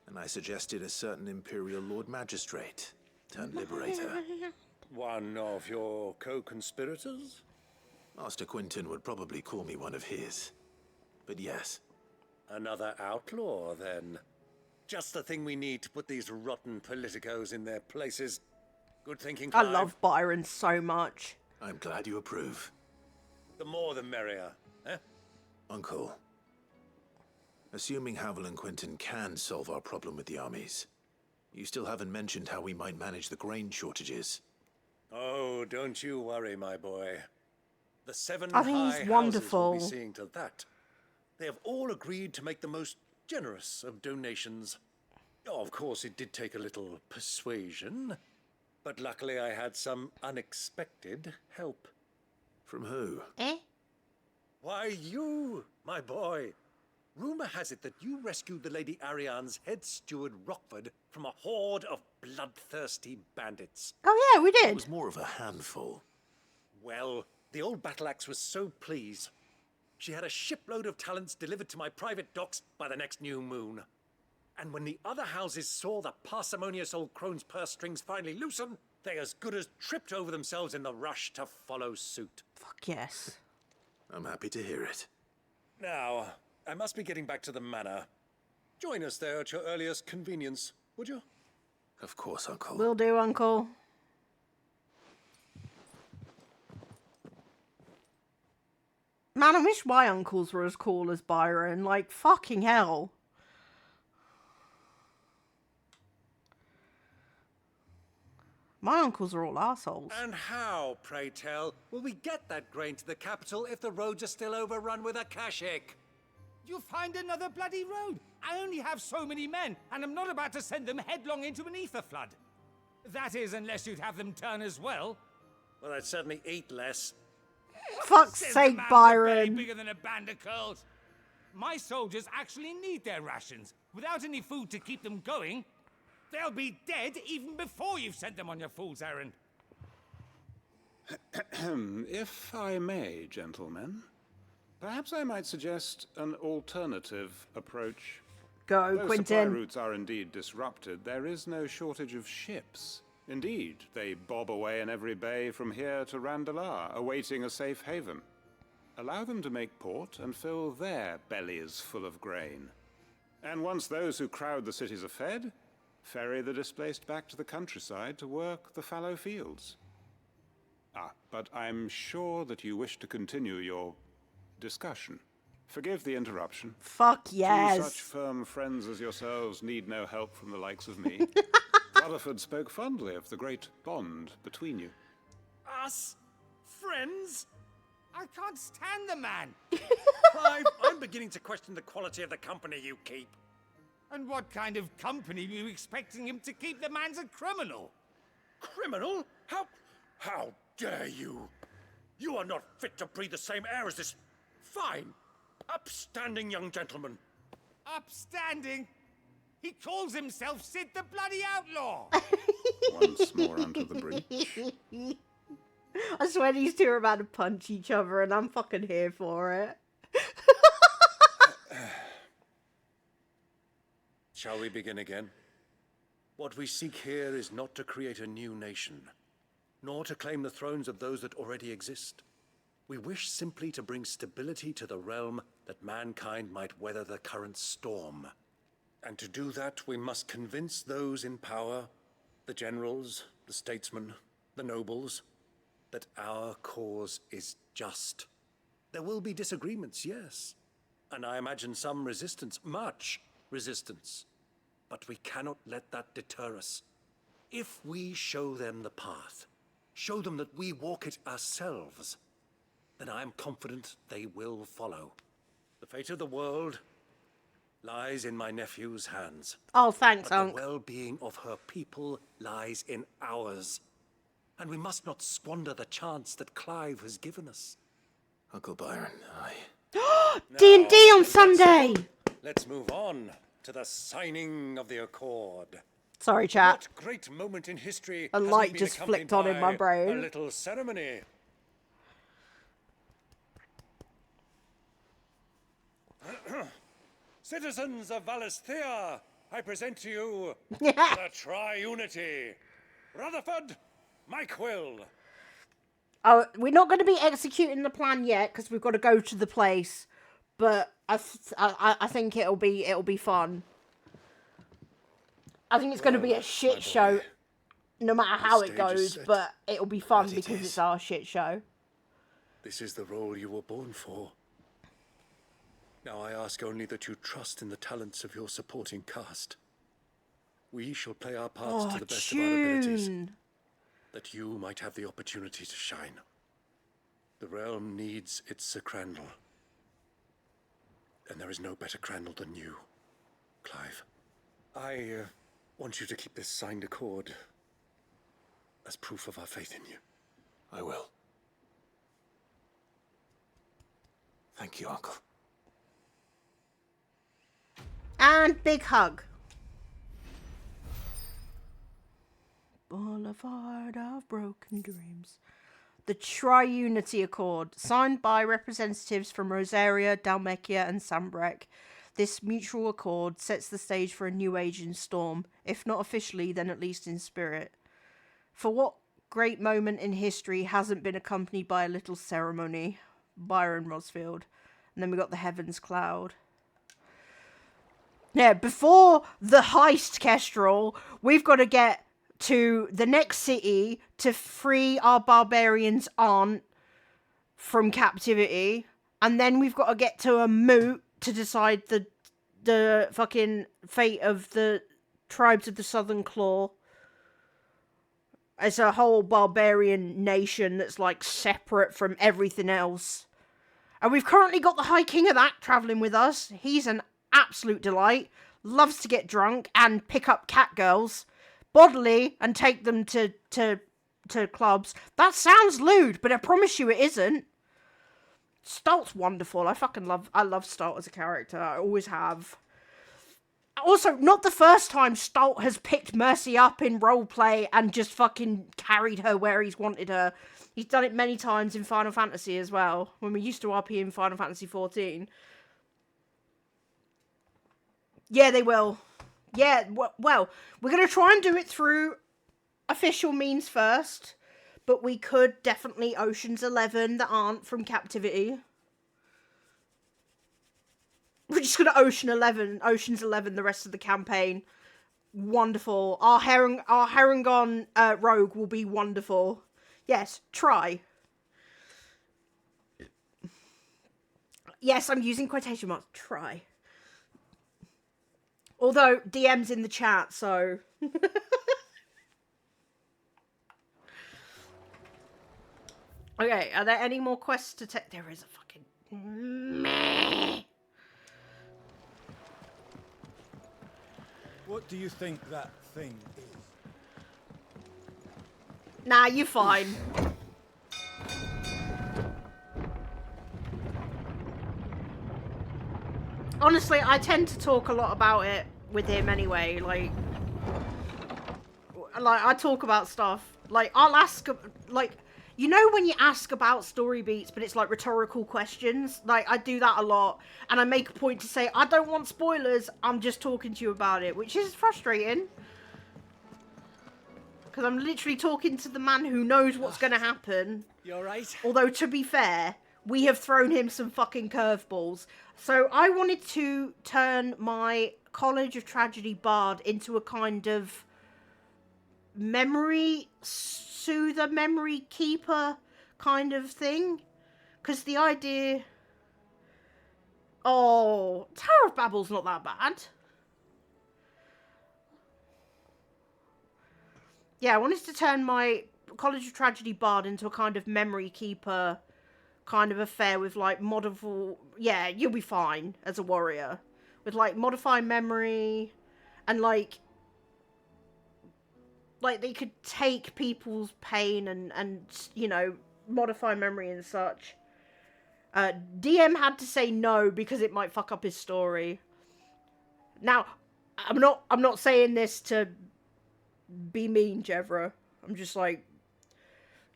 and I suggested a certain Imperial Lord Magistrate turned Liberator. One of your co-conspirators? Master Quinton would probably call me one of his, but yes. Another outlaw, then. Just the thing we need to put these rotten politicos in their places. Good thinking, I Clive. love Byron so much. I'm glad you approve. The more the merrier, eh? Uncle, assuming Havel and Quinton can solve our problem with the armies, you still haven't mentioned how we might manage the grain shortages. Oh, don't you worry, my boy. The seven I think high he's houses will wonderful. be seeing to that. They have all agreed to make the most generous of donations. Oh, of course, it did take a little persuasion, but luckily I had some unexpected help. From who? Why, you, my boy. Rumor has it that you rescued the Lady Ariane's head steward Rockford from a horde of bloodthirsty bandits. Oh yeah, we It did. was more of a handful. Well, the old battle axe was so pleased. She had a shipload of talents delivered to my private docks by the next new moon. And when the other houses saw the parsimonious old crone's purse strings finally loosen, they as good as tripped over themselves in the rush to follow suit. Fuck yes. I'm happy to hear it. Now, I must be getting back to the manor. Join us there at your earliest convenience, would you? Of course, Uncle. Will do, Uncle. Man, I wish my uncles were as cool as Byron. Like, fucking hell. My uncles are all assholes. And how, pray tell, will we get that grain to the capital if the roads are still overrun with Akashic? You find another bloody road. I only have so many men, and I'm not about to send them headlong into an ether flood. That is, unless you'd have them turn as well. Well, I'd certainly eat less. Fuck's Says the sake, man with a belly Byron. bigger than a band of curls. My soldiers actually need their rations. Without any food to keep them going, they'll be dead even before you've sent them on your fool's errand. If I may, gentlemen, perhaps I might suggest an alternative approach. Go, Though Quinton. supply routes are indeed disrupted, there is no shortage of ships. Indeed, they bob away in every bay from here to Randalar, awaiting a safe haven. Allow them to make port and fill their bellies full of grain. And once those who crowd the cities are fed, ferry the displaced back to the countryside to work the fallow fields. Ah, but I'm sure that you wish to continue your discussion. Forgive the interruption. Fuck Two yes. such firm friends as yourselves need no help from the likes of me. Rutherford spoke fondly of the great bond between you. Us? Friends? I can't stand the man. Clive, I'm beginning to question the quality of the company you keep. And what kind of company were you expecting him to keep? The man's a criminal. Criminal? How dare you? You are not fit to breathe the same air as this fine, upstanding young gentleman. Upstanding? He calls himself Sid the Bloody Outlaw. Once more onto the breach. I swear these two are about to punch each other and I'm fucking here for it. Shall we begin again? What we seek here is not to create a new nation, nor to claim the thrones of those that already exist. We wish simply to bring stability to the realm that mankind might weather the current storm. And to do that, we must convince those in power, the generals, the statesmen, the nobles, that our cause is just. There will be disagreements, yes, and I imagine some resistance, much resistance. But we cannot let that deter us. If we show them the path, show them that we walk it ourselves, then I am confident they will follow. The fate of the world lies in my nephew's hands. Oh, thanks, But Unc. the well-being of her people lies in ours. And we must not squander the chance that Clive has given us. Uncle Byron, D&D on Sunday! Let's move on to the signing of the Accord. Sorry, chat. What great moment in history A hasn't light been just accompanied flicked on in my by brain. A little ceremony. Citizens of Valisthea, I present to you the Triunity. Rutherford, Mike Will. Oh, we're not going to be executing the plan yet because we've got to go to the place. But I think it'll be fun. I think it's going to be a shit show, no matter how it stage is goes. set. But it'll be fun As it because is. it's our shit show. This is the role you were born for. Now I ask only that you trust in the talents of your supporting cast. We shall play our parts to the best of our abilities, that you might have the opportunity to shine. The realm needs its Sir Crandall. And there is no better Crandall than you, Clive. I want you to keep this signed accord as proof of our faith in you. I will. Thank you, Uncle. And big hug. Boulevard of Broken Dreams. The Triunity Accord, signed by representatives from Rosaria, Dhalmekia, and Sanbreque. This mutual accord sets the stage for a new age in Storm, if not officially, then at least in spirit. For what great moment in history hasn't been accompanied by a little ceremony? Byron Rosfield. And then we got the Heavens Cloud. Yeah, before the heist, Kestrel, we've got to get to the next city to free our barbarian's aunt from captivity. And then we've got to get to a moot to decide the fucking fate of the tribes of the Southern Claw. As a whole barbarian nation that's like separate from everything else. And we've currently got the High King of that travelling with us. He's an absolute delight. Loves to get drunk and pick up cat girls bodily and take them to clubs. That sounds lewd, but I promise you it isn't. Stolt's wonderful. I love Stolt as a character. I always have. Also, not the first time Stolt has picked Mercy up in roleplay and just fucking carried her where he's wanted her. He's done it many times in Final Fantasy as well, when we used to RP in Final Fantasy XIV. Yeah, they will. Yeah, well, we're going to try and do it through official means first, but we could definitely Ocean's 11 the aunt from captivity. We're just going to Ocean's 11 the rest of the campaign. Wonderful. Our Harengon rogue will be wonderful. Yes, try. Yes, I'm using quotation marks. Try. Although, DM's in the chat, so... Okay, are there any more quests to take? There is a fucking... Meh. What do you think that thing is? Nah, you're fine. Honestly, I tend to talk a lot about it with him anyway. Like I talk about stuff. Like, I'll ask, like, you know when you ask about story beats, but it's like rhetorical questions? Like, I do that a lot. And I make a point to say, I don't want spoilers, I'm just talking to you about it, which is frustrating. Because I'm literally talking to the man who knows what's going to happen. You alright? Although, to be fair, we have thrown him some fucking curveballs. So I wanted to turn my College of Tragedy bard into a kind of memory soother, memory keeper kind of thing. Because the idea... Oh, Tower of Babel's not that bad. Yeah, I wanted to turn my College of Tragedy bard into a kind of memory keeper kind of affair with, like, modern... Yeah, you'll be fine as a warrior. with like modify memory and like they could take people's pain and you know, modify memory and such. DM had to say no because it might fuck up his story. Now, I'm not saying this to be mean, Jevra. I'm just like,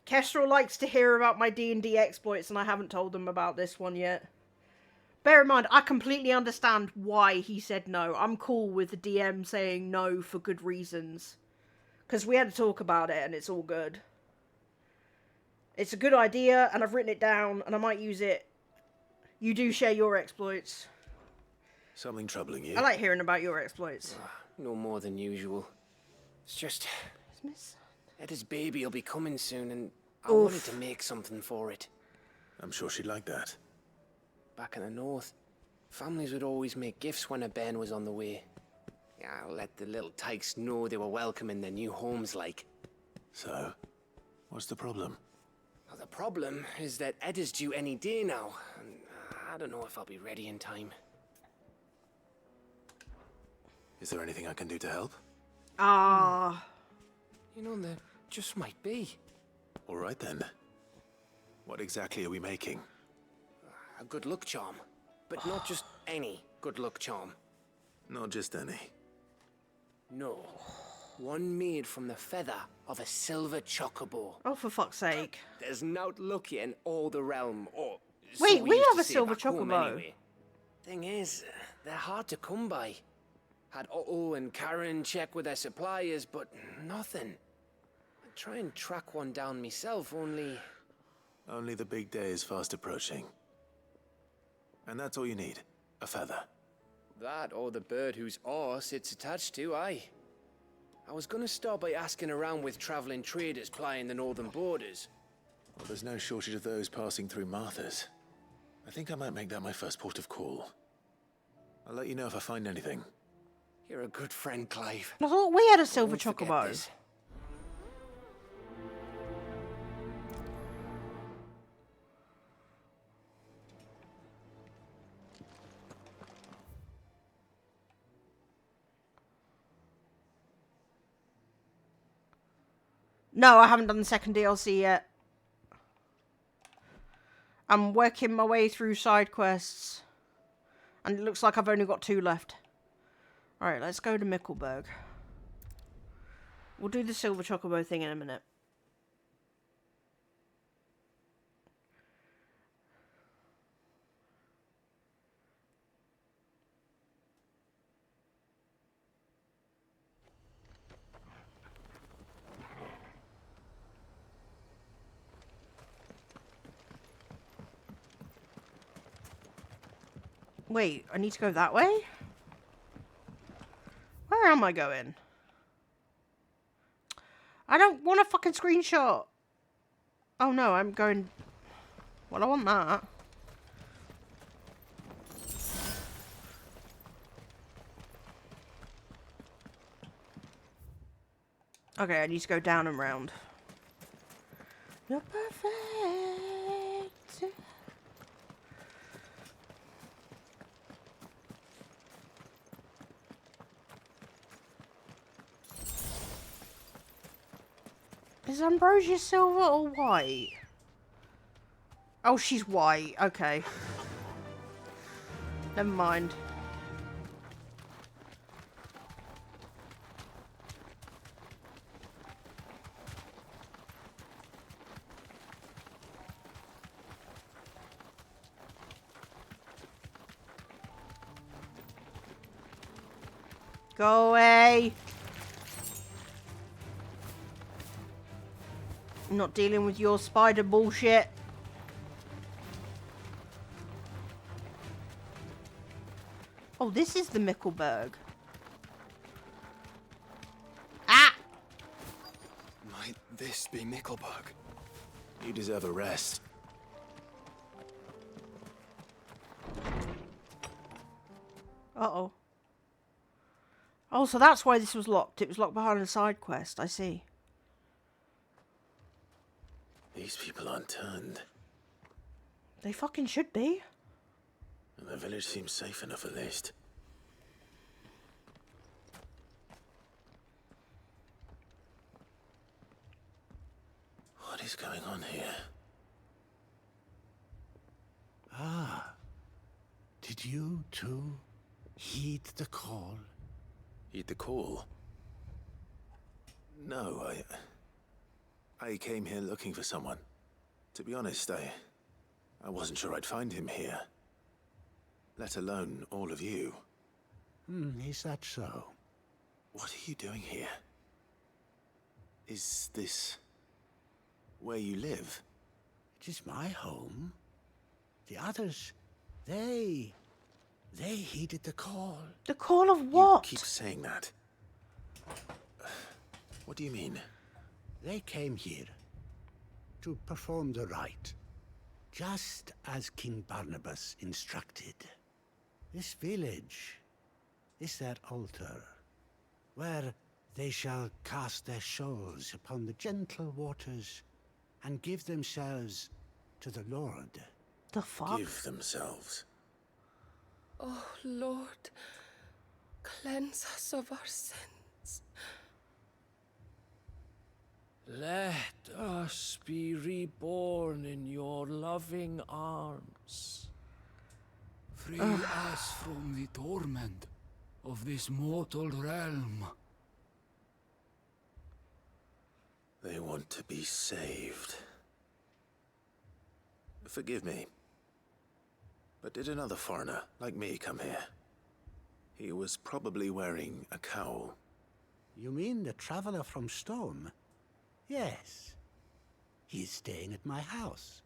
Kestrel likes to hear about my D&D exploits, and I haven't told them about this one yet. Bear in mind, I completely understand why he said no. I'm cool with the DM saying no for good reasons. Because we had to talk about it, and it's all good. It's a good idea, and I've written it down, and I might use it. You do share your exploits. Something troubling you? I like hearing about your exploits. No more than usual. It's just... Etta's baby will be coming soon, and I wanted to make something for it. I'm sure she'd like that. Back in the north, families would always make gifts when a bairn was on the way. Yeah, let the little tykes know they were welcome in their new homes, like. So, what's the problem? Well, the problem is that Etta's due any day now, and I don't know if I'll be ready in time. Is there anything I can do to help? You know, there just might be. All right then. What exactly are we making? A good luck charm. But not just any good luck charm. Not just any. No. One made from the feather of a silver chocobo. Oh, for fuck's sake. There's naught lucky in all the realm, or... Wait, so we used have to a say silver back home chocobo. anyway. Thing is, they're hard to come by. Had Otto and Karen check with their suppliers, but nothing. I try and track one down myself, only... Only the big day is fast approaching. And that's all you need. A feather. That or the bird whose oar sits attached to, aye. I was gonna start by asking around with traveling traders plying the northern borders. Well, there's no shortage of those passing through Martha's. I think I might make that my first port of call. I'll let you know if I find anything. You're a good friend, Clive. I thought we had a silver Won't forget chocobo. this. No, I haven't done the second DLC yet. I'm working my way through side quests. And it looks like I've only got 2 left. Alright, let's go to Mickelberg. We'll do the silver chocobo thing in a minute. Wait, I need to go that way? Where am I going? I don't want a fucking screenshot. Oh no, I'm going... Well, I want that. Okay, I need to go down and round. You're perfect. Is Ambrosia silver or white? Oh, she's white. Okay. Never mind. Go away. I'm not dealing with your spider bullshit. Oh, this is the Mickelberg. Ah! Might this be Mickelberg? You deserve a rest. Uh-oh. Oh, so that's why this was locked. It was locked behind a side quest. I see. These people aren't turned. They fucking should be. And the village seems safe enough at least. What is going on here? Ah. Did you too heed the call? Heed the call? No, I came here looking for someone. To be honest, I wasn't sure I'd find him here. Let alone all of you. Is that so? What are you doing here? Is this where you live? It is my home. The others, they heeded the call. The call of what? You keep saying that. What do you mean? They came here to perform the rite, just as King Barnabas instructed. This village is their altar, where they shall cast their souls upon the gentle waters and give themselves to the Lord. The fuck? Give themselves. Oh, Lord, cleanse us of our sins. Let us be reborn in your loving arms. Free us from the torment of this mortal realm. They want to be saved. Forgive me, but did another foreigner like me come here? He was probably wearing a cowl. You mean the traveler from Storm? Yes. He's staying at my house,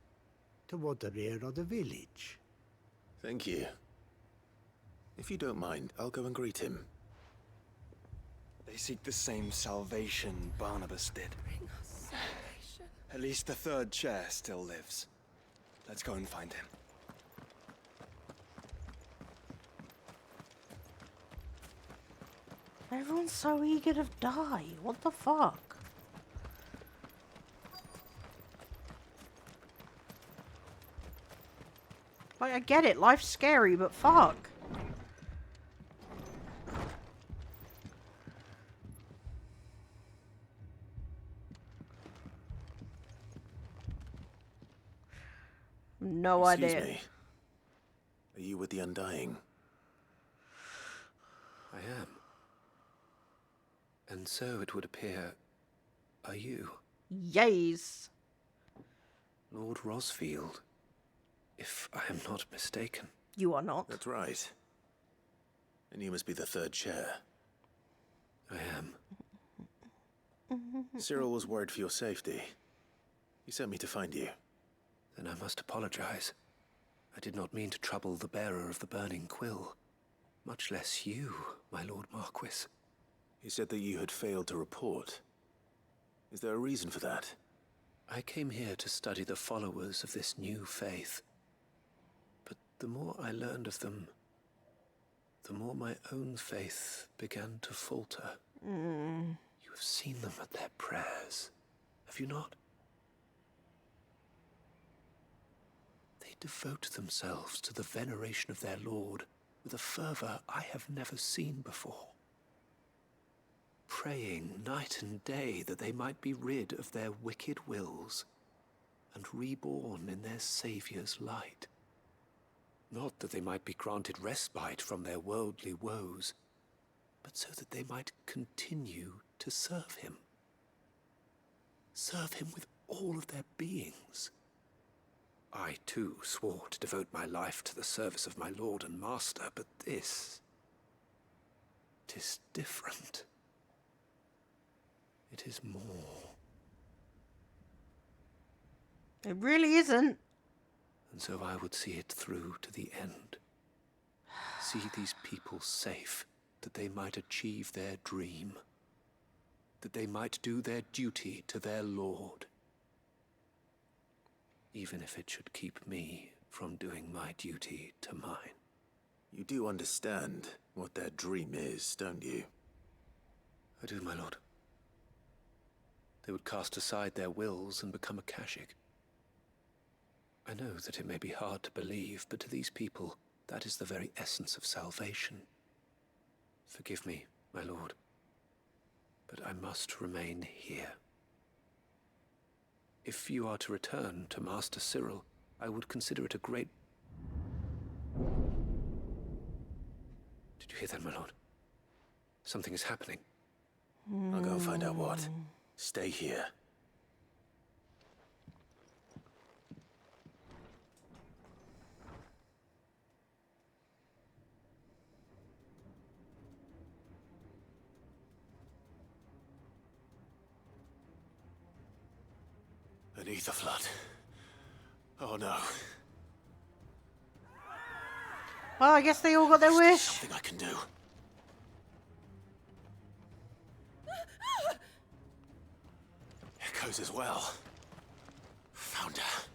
toward the rear of the village. Thank you. If you don't mind, I'll go and greet him. They seek the same salvation Barnabas did. Bring us salvation. At least the third chair still lives. Let's go and find him. Everyone's so eager to die. What the fuck? Like, I get it, life's scary, but fuck. No Excuse idea. me. Are you with the Undying? I am. And so it would appear, are you? Yes. Lord Rosfield, if I am not mistaken. You are not. That's right. And you must be the third chair. I am. Cyril was worried for your safety. He sent me to find you. Then I must apologize. I did not mean to trouble the bearer of the burning quill. Much less you, my Lord Marquis. He said that you had failed to report. Is there a reason for that? I came here to study the followers of this new faith. But the more I learned of them, the more my own faith began to falter. You have seen them at their prayers, have you not? They devote themselves to the veneration of their Lord with a fervor I have never seen before. Praying night and day that they might be rid of their wicked wills and reborn in their Saviour's light. Not that they might be granted respite from their worldly woes, but so that they might continue to serve him. Serve him with all of their beings. I, too, swore to devote my life to the service of my Lord and Master, but this... 'tis different. It is more. It really isn't. And so I would see it through to the end. See these people safe, that they might achieve their dream. That they might do their duty to their Lord. Even if it should keep me from doing my duty to mine. You do understand what their dream is, don't you? I do, my lord. They would cast aside their wills and become a Kashik. I know that it may be hard to believe, but to these people, that is the very essence of salvation. Forgive me, my lord, but I must remain here. If you are to return to Master Cyril, I would consider it a great... Did you hear that, my lord? Something is happening. I'll go and find out what. Stay here. An ether flood. Oh no. Well, I guess they all got their wish. Something I can do. Echoes as well. Found her.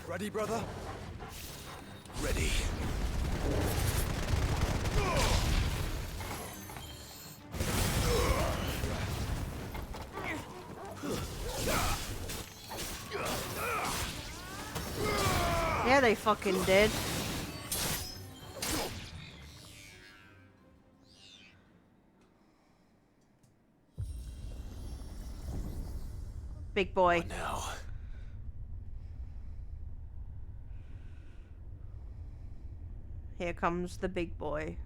Ready, brother? Ready. Yeah, they fucking did. Big boy. Now. Here comes the big boy.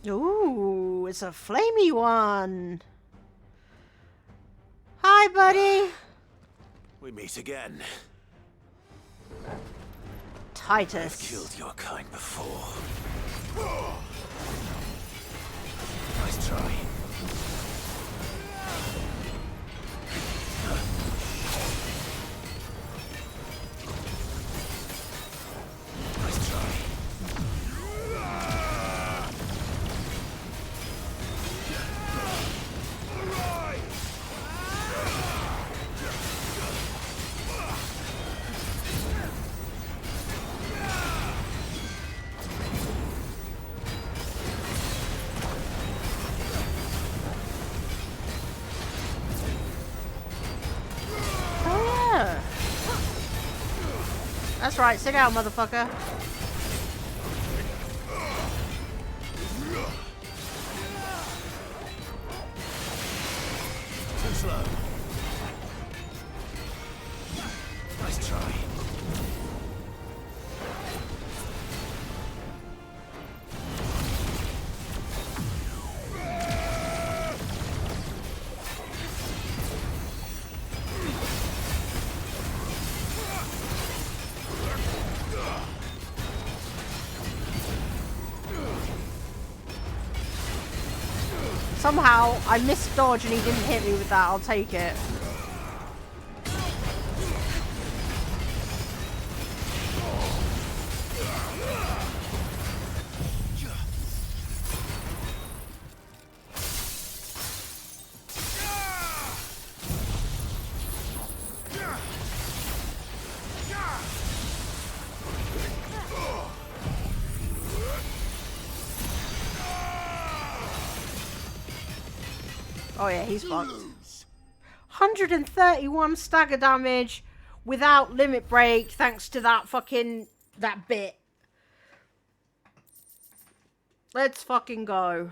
Ooh, it's a flamey one. Hi, buddy. We meet again. Titus. I've killed your kind before. Nice try. Nice try. That's right, sit down, motherfucker. Too slow. Nice try. Somehow, I missed dodge and he didn't hit me with that. I'll take it. Oh yeah, he's fucked. 131 stagger damage without limit break thanks to that bit. Let's fucking go.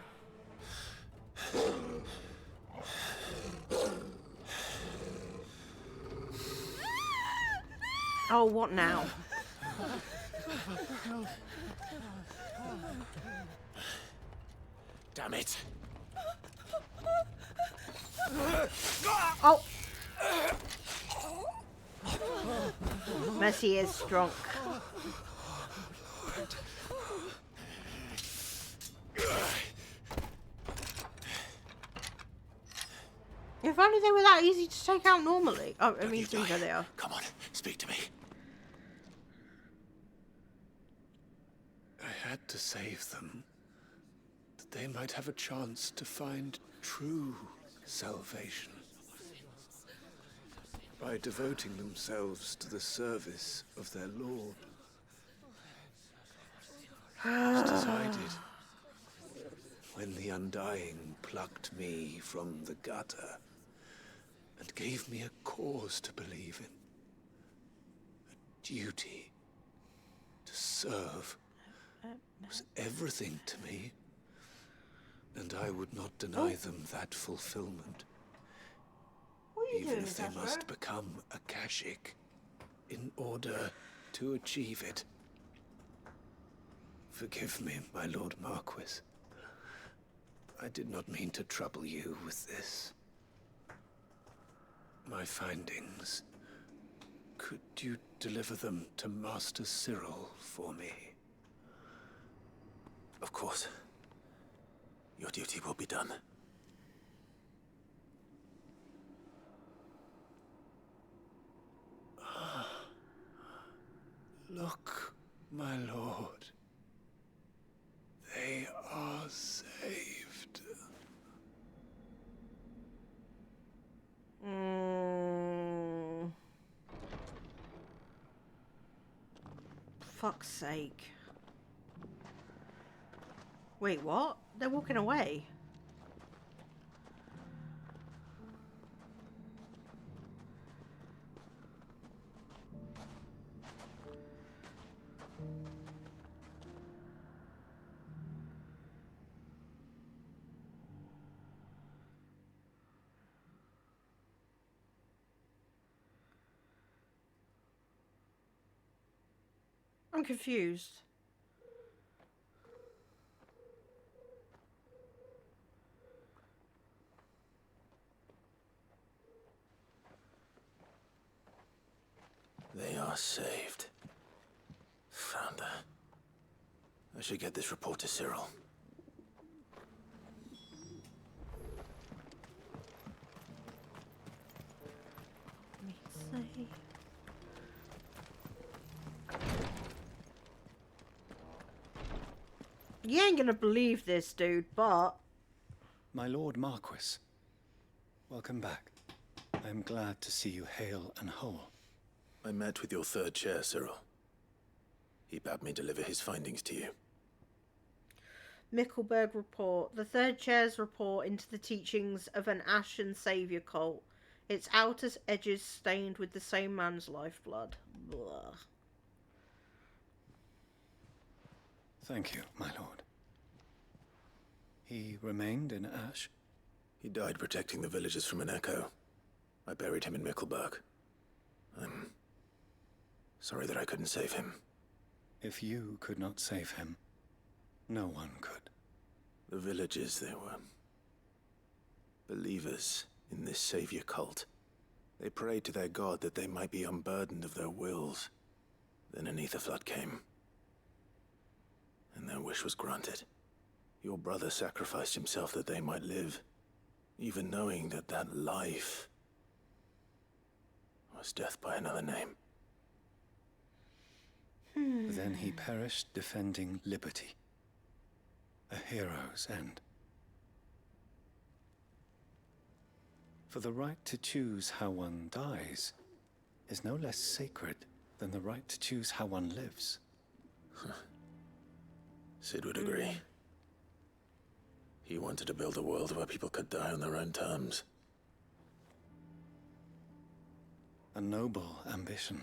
Oh, what now? Damn it. Oh! Messi is drunk. If only they were that easy to take out normally. Oh, I mean, there they are. Come on, speak to me. I had to save them, that they might have a chance to find true salvation. By devoting themselves to the service of their Lord. It was decided when the Undying plucked me from the gutter and gave me a cause to believe in. A duty to serve was everything to me. And I would not deny them that fulfillment. What are you Even doing, if they Ezra? must become a Kashyyyk in order to achieve it. Forgive me, my Lord Marquis. I did not mean to trouble you with this. My findings. Could you deliver them to Master Cyril for me? Of course. Your duty will be done. Look, my lord. They are saved. Fuck's sake. Wait, what? They're walking away. I'm confused. They are saved. Founder. I should get this report to Cyril. Let me see. You ain't gonna believe this, dude, but... My Lord Marquis, welcome back. I am glad to see you hale and whole. I met with your third chair, Cyril. He bade me deliver his findings to you. Mickelberg report. The third chair's report into the teachings of an Ashen Savior cult. Its outer edges stained with the same man's lifeblood. Blah. Thank you, my lord. He remained in Ash? He died protecting the villagers from an echo. I buried him in Mickelberg. I'm sorry that I couldn't save him. If you could not save him, no one could. The villagers, they were believers in this savior cult. They prayed to their god that they might be unburdened of their wills. Then an ether flood came, and their wish was granted. Your brother sacrificed himself that they might live, even knowing that that life was death by another name. Then he perished defending liberty. A hero's end. For the right to choose how one dies is no less sacred than the right to choose how one lives. Sid would agree. He wanted to build a world where people could die on their own terms. A noble ambition.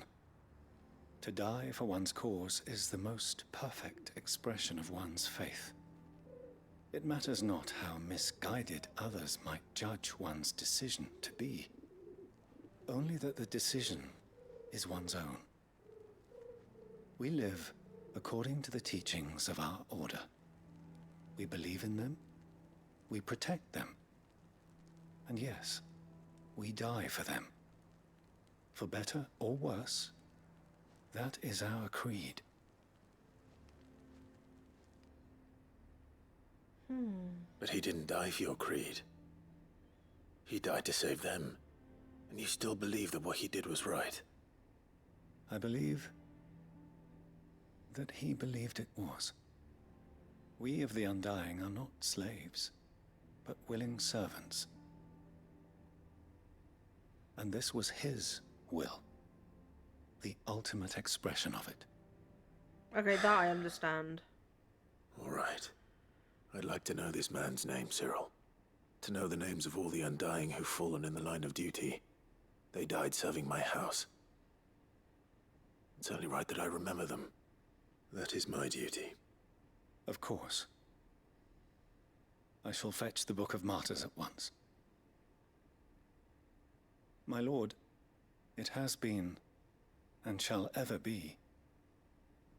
To die for one's cause is the most perfect expression of one's faith. It matters not how misguided others might judge one's decision to be. Only that the decision is one's own. We live according to the teachings of our order. We believe in them, we protect them, and yes, we die for them. For better or worse, that is our creed. But he didn't die for your creed. He died to save them, and you still believe that what he did was right. I believe that he believed it was. We of the Undying are not slaves, but willing servants. And this was his will, the ultimate expression of it. Okay, that I understand. All right. I'd like to know this man's name, Cyril. To know the names of all the Undying who've fallen in the line of duty. They died serving my house. It's only right that I remember them. That is my duty. Of course. I shall fetch the Book of Martyrs at once. My lord, it has been, and shall ever be,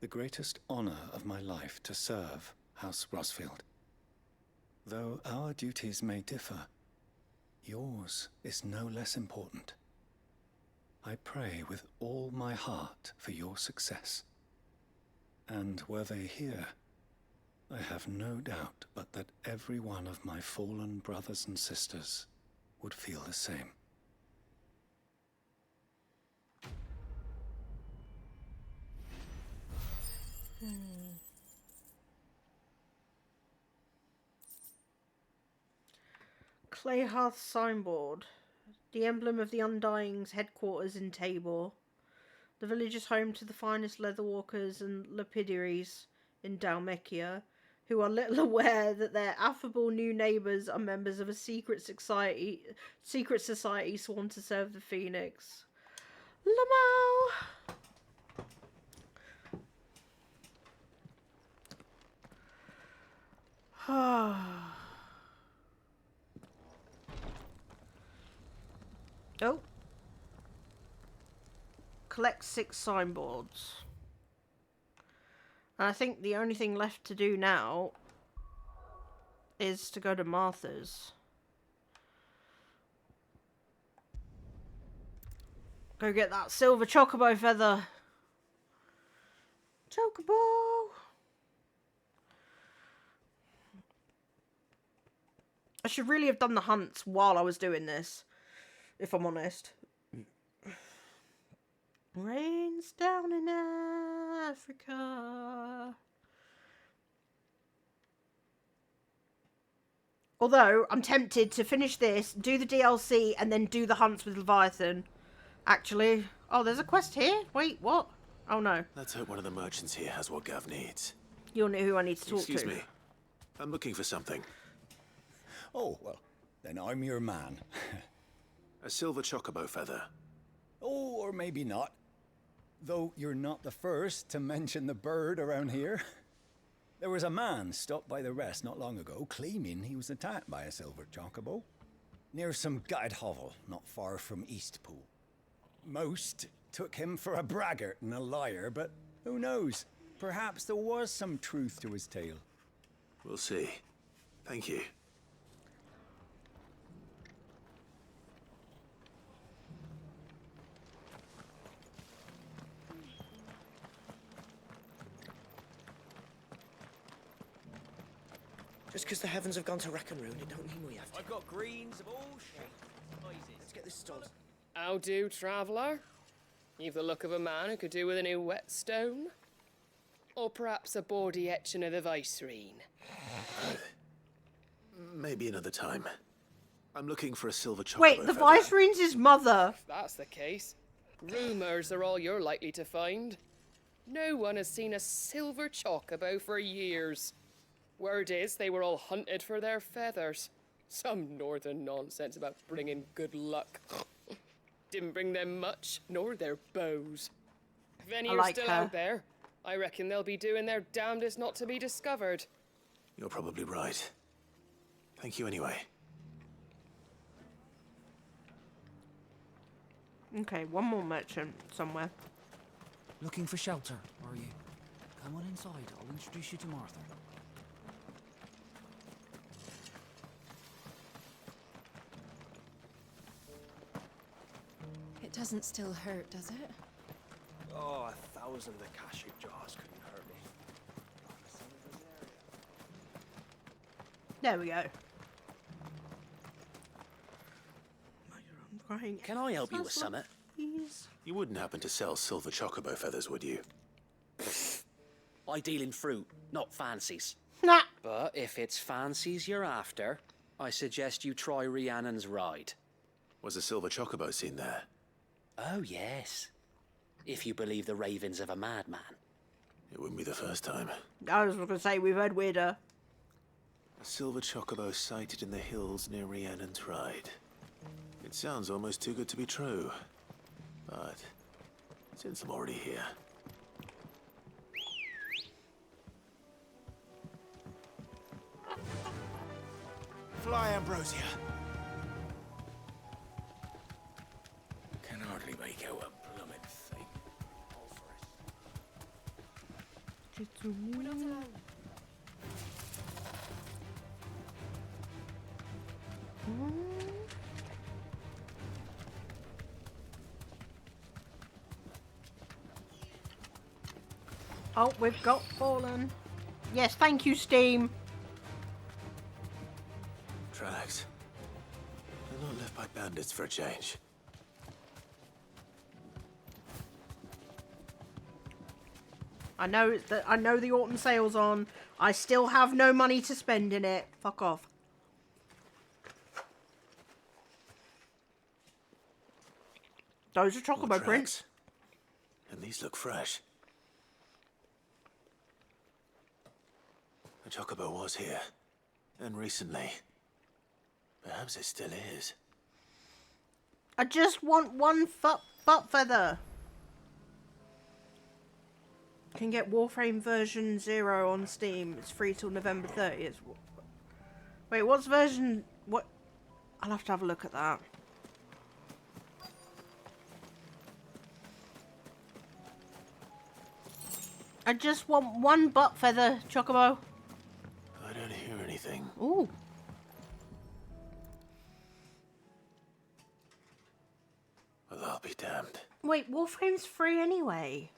the greatest honor of my life to serve House Rosfield. Though our duties may differ, yours is no less important. I pray with all my heart for your success. And were they here, I have no doubt but that every one of my fallen brothers and sisters would feel the same. Clayhearth signboard. The emblem of the Undying's headquarters in Tabor. The village is home to the finest leatherwalkers and lapidaries in Dalmekia, who are little aware that their affable new neighbours are members of a secret society sworn to serve the Phoenix. Lamau! Oh. Collect 6 signboards. And I think the only thing left to do now is to go to Martha's. Go get that silver chocobo feather. Chocobo! I should really have done the hunts while I was doing this, if I'm honest. Rains down in Africa. Although, I'm tempted to finish this, do the DLC, and then do the hunts with Leviathan. Actually. Oh, there's a quest here? Wait, what? Oh, no. Let's hope one of the merchants here has what Gav needs. You'll know who I need to talk to. Excuse me. I'm looking for something. Oh, well, then I'm your man. A silver chocobo feather. Oh, or maybe not. Though you're not the first to mention the bird around here. There was a man stopped by the rest not long ago, claiming he was attacked by a silver chocobo. Near some gutted hovel, not far from Eastpool. Most took him for a braggart and a liar, but who knows? Perhaps there was some truth to his tale. We'll see. Thank you. Just because the heavens have gone to rack and ruin, it don't mean we have to. I've got greens of all shapes. Let's get this started. How do, traveller? You've the look of a man who could do with a new whetstone. Or perhaps a bawdy etching of the Vicerine. Maybe another time. I'm looking for a silver chocobo Wait, the feather. Vicerine's his mother. If that's the case, rumours are all you're likely to find. No one has seen a silver chocobo for years. Word is they were all hunted for their feathers. Some northern nonsense about bringing good luck. Didn't bring them much, nor their bows. If any are still out there, I reckon they'll be doing their damnedest not to be discovered. You're probably right. Thank you anyway. Okay, one more merchant somewhere. Looking for shelter, are you? Come on inside, I'll introduce you to Martha. It doesn't still hurt, does it? Oh, 1,000 Akashic jars couldn't hurt me. There we go. I'm crying. Can I help you with something? Please. You wouldn't happen to sell silver chocobo feathers, would you? I deal in fruit, not fancies. Nah. But if it's fancies you're after, I suggest you try Rhiannon's ride. Was a silver chocobo seen there? Oh, yes. If you believe the ravings of a madman. It wouldn't be the first time. I was going to say, we've heard weirder. A silver chocobo sighted in the hills near Rhiannon's Ride. It sounds almost too good to be true. But since I'm already here... fly, Ambrosia. Can hardly make out a blooming thing. We're not alone. Oh, we've got Fallen. Yes, thank you, Steam. Tracks. They're not left by bandits for a change. I know that I know the autumn sale's on. I still have no money to spend in it. Fuck off. Those are chocobo prints. And these look fresh. The chocobo was here. And recently. Perhaps it still is. I just want one butt feather. Can get Warframe version 0 on Steam. It's free till November 30th. Wait, what's version... What? I'll have to have a look at that. I just want one butt feather, Chocobo. I don't hear anything. Ooh. Well, I'll be damned. Wait, Warframe's free anyway.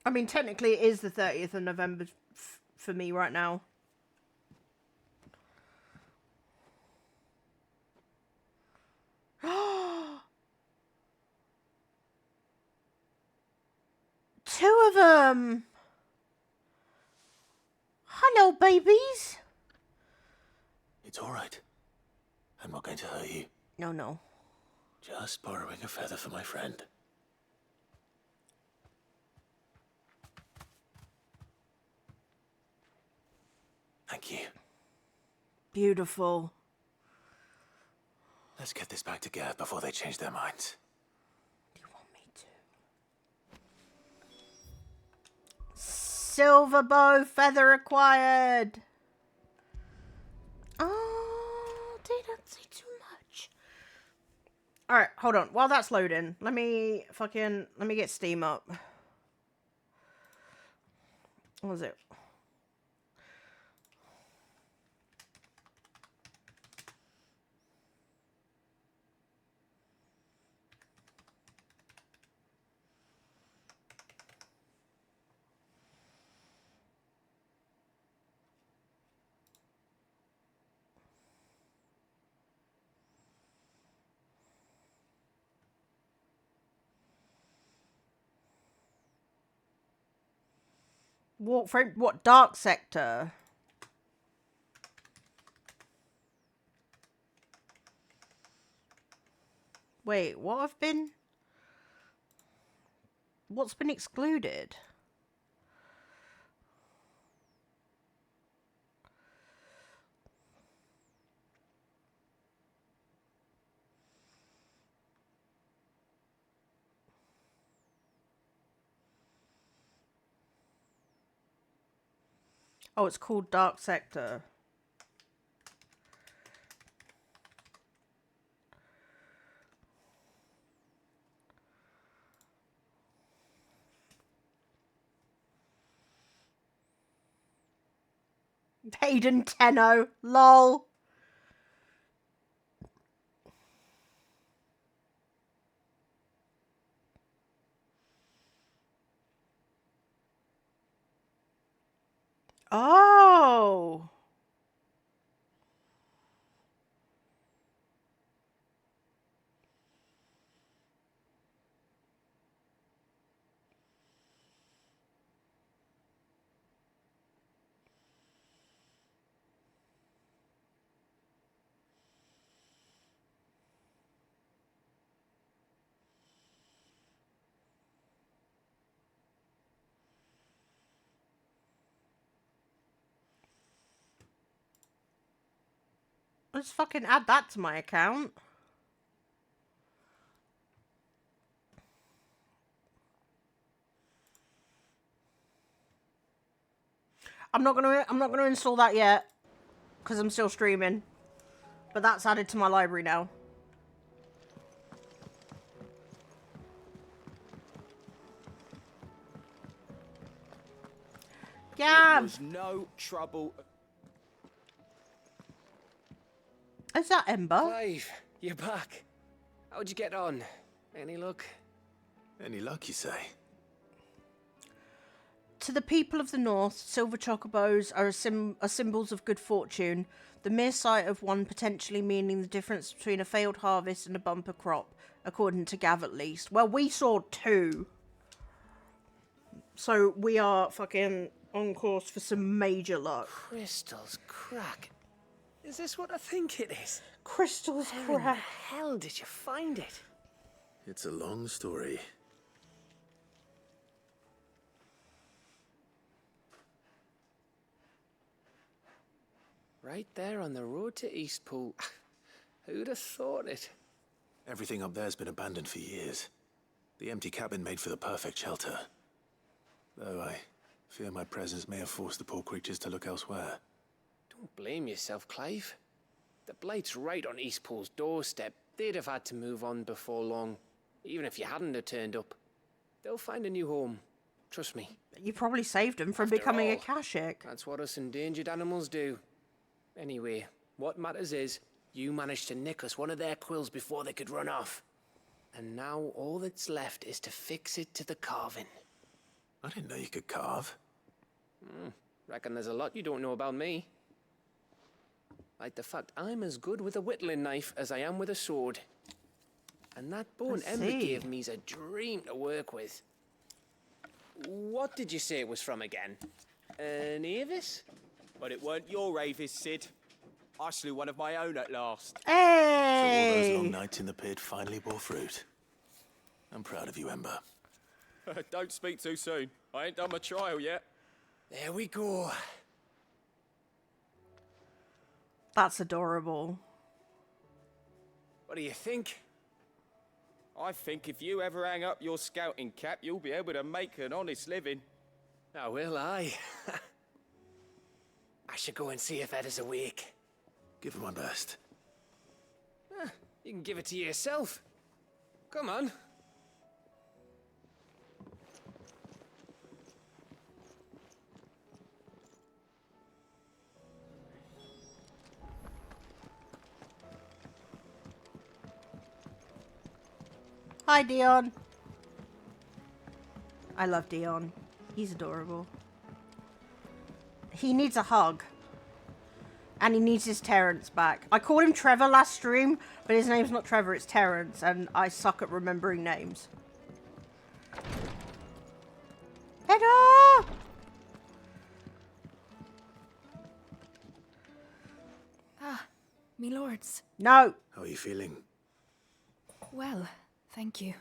I mean, technically it is the 30th of November for me right now. Two of them! Hello, babies! It's all right. I'm not going to hurt you. No, no. Just borrowing a feather for my friend. Thank you. Beautiful. Let's get this back to Gav before they change their minds. Do you want me to? Silver bow feather acquired. Oh, didn't say too much. Alright, hold on. While that's loading, let me get Steam up. What was it? What dark sector? Wait, what's been excluded? Oh, it's called Dark Sector. Hayden Tenno, lol. Oh. Let's fucking add that to my account. I'm not gonna install that yet because I'm still streaming. But that's added to my library now. Yeah. It was no trouble. Is that Ember? Clive, you're back. How'd you get on? Any luck? Any luck, you say? To the people of the north, silver chocobos are symbols of good fortune. The mere sight of one potentially meaning the difference between a failed harvest and a bumper crop, according to Gav at least. Well, we saw 2. So we are fucking on course for some major luck. Crystal's crack. Is this what I think it is? Crystal's How in crack. the hell did you find it? It's a long story. Right there on the road to Eastpool. Who'd have thought it? Everything up there's been abandoned for years. The empty cabin made for the perfect shelter. Though I fear my presence may have forced the poor creatures to look elsewhere. Don't blame yourself, Clive. The Blight's right on Eastpool's doorstep. They'd have had to move on before long, even if you hadn't have turned up. They'll find a new home. Trust me. You probably saved him from After becoming a all, Kashik. That's what us endangered animals do. Anyway, what matters is, you managed to nick us one of their quills before they could run off. And now all that's left is to fix it to the carving. I didn't know you could carve. Reckon there's a lot you don't know about me. Like the fact I'm as good with a whittling knife as I am with a sword. And that bone I Ember see. gave me's a dream to work with. What did you say it was from again? An Avis? But it weren't your Avis, Sid. I slew one of my own at last. So all Hey! those long nights in the pit finally bore fruit. I'm proud of you, Ember. Don't speak too soon. I ain't done my trial yet. There we go. That's adorable. What do you think? I think if you ever hang up your scouting cap, you'll be able to make an honest living. Oh, will I? I should go and see if Ed is awake. Give it my best. You can give it to yourself. Come on. Hi, Dion. I love Dion. He's adorable. He needs a hug. And he needs his Terrence back. I called him Trevor last stream, but his name's not Trevor, it's Terrence, and I suck at remembering names. Hedda! Ah, me lords. No. How are you feeling? Well, thank you.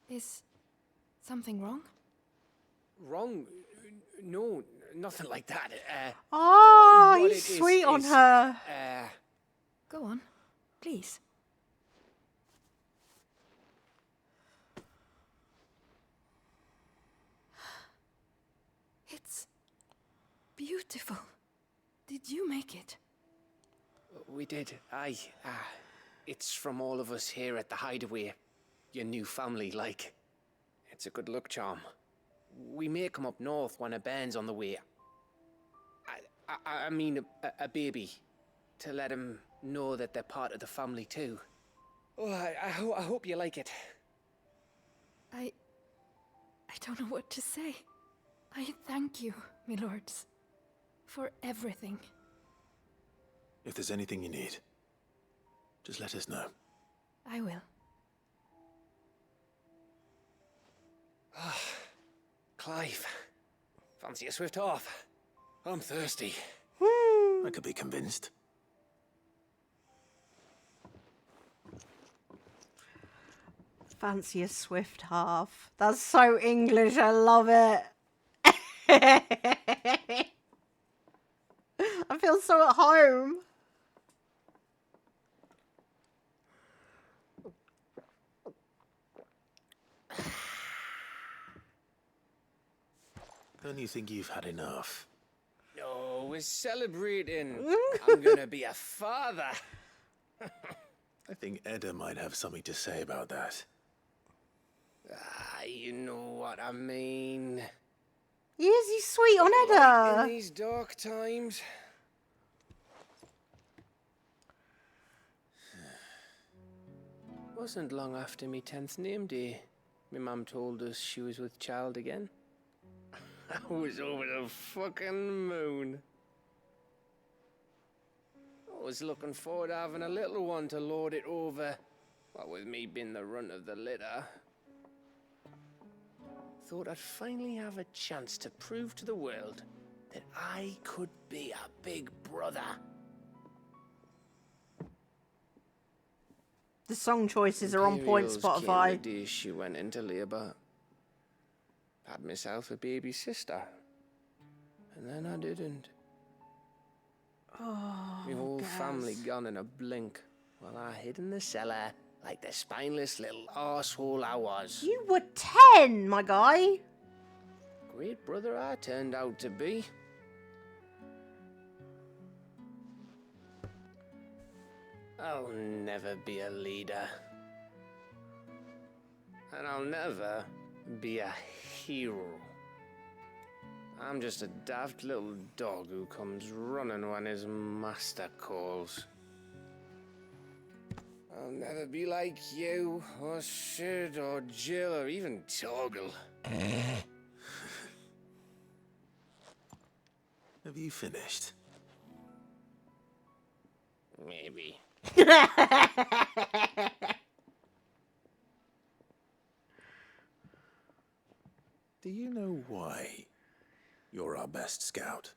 Is something wrong? Wrong? No, nothing like that. Oh, what he's it is sweet on is, her. Go on, please. It's beautiful. Did you make it? We did. Aye. It's from all of us here at the Hideaway. Your new family, like. It's a good luck charm. We may come up north when a band's on the way. I mean a baby. To let him know that they're part of the family too. Oh, I hope you like it. I don't know what to say. I thank you, my lords, for everything. If there's anything you need, just let us know. I will. Clive, fancy a swift off? I'm thirsty. I could be convinced. Fancy a swift half. That's so English, I love it. I feel so at home. Don't you think you've had enough? No, we're celebrating. I'm gonna be a father. I think Edda might have something to say about that. Ah, you know what I mean. Yes, he's sweet on In Edda. these dark times. Wasn't long after me 10th name day, my mum told us she was with child again. I was over the fucking moon. I was looking forward to having a little one to lord it over, what with me being the runt of the litter. Thought I'd finally have a chance to prove to the world that I could be a big brother. The song choices are on point, Imperials came Spotify. the day she went into labour. Had myself a baby sister. And then I didn't. Oh, My whole Gaz. family gone in a blink, while I hid in the cellar like the spineless little arsehole I was. You were 10, my guy. Great brother I turned out to be. I'll never be a leader. And I'll never be a hero. I'm just a daft little dog who comes running when his master calls. I'll never be like you, or Sid, or Jill, or even Torgal. Have you finished? Maybe. Do you know why you're our best scout?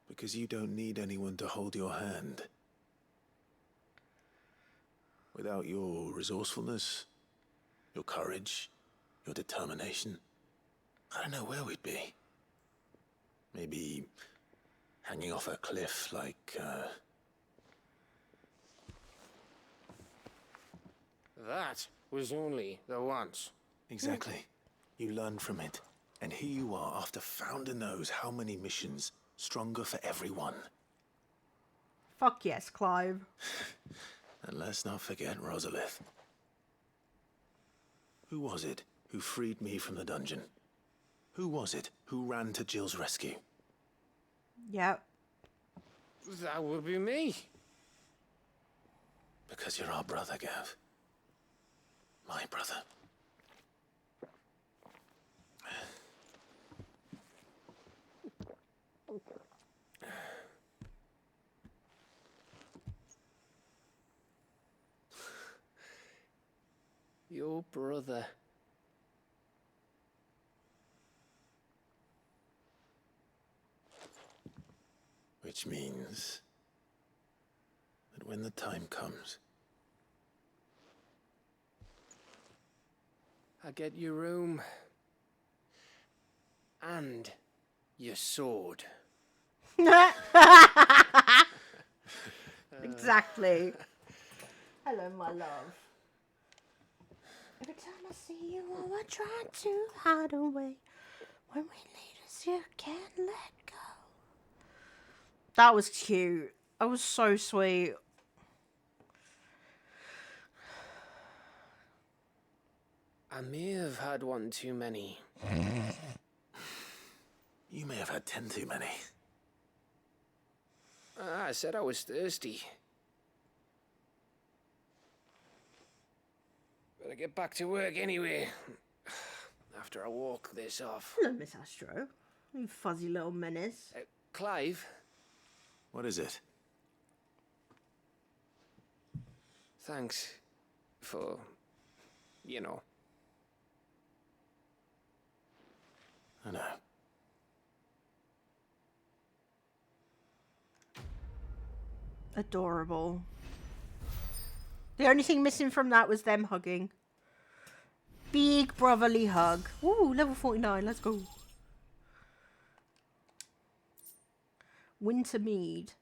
Because you don't need anyone to hold your hand. Without your resourcefulness, your courage, your determination, I don't know where we'd be. Maybe hanging off a cliff like, That was only the once. Exactly. You learn from it. And here you are after Founder knows how many missions, stronger for everyone. Fuck yes, Clive. And let's not forget Rosalith. Who was it who freed me from the dungeon? Who was it who ran to Jill's rescue? Yep. That would be me. Because you're our brother, Gav. My brother. Your brother. Which means that when the time comes, I get your room. And your sword. Exactly. Hello, my love. Every time I see you, oh, I try to hide away. When we lead us, you can't let go. That was cute. That was so sweet. I may have had one too many. you may have had 10 too many. I said I was thirsty. Better get back to work anyway. After I walk this off. Hello, Miss Astro. You fuzzy little menace. Clive? What is it? Thanks for, you know. I know. Adorable. The only thing missing from that was them hugging. Big brotherly hug. Ooh, level 49. Let's go. Winter mead.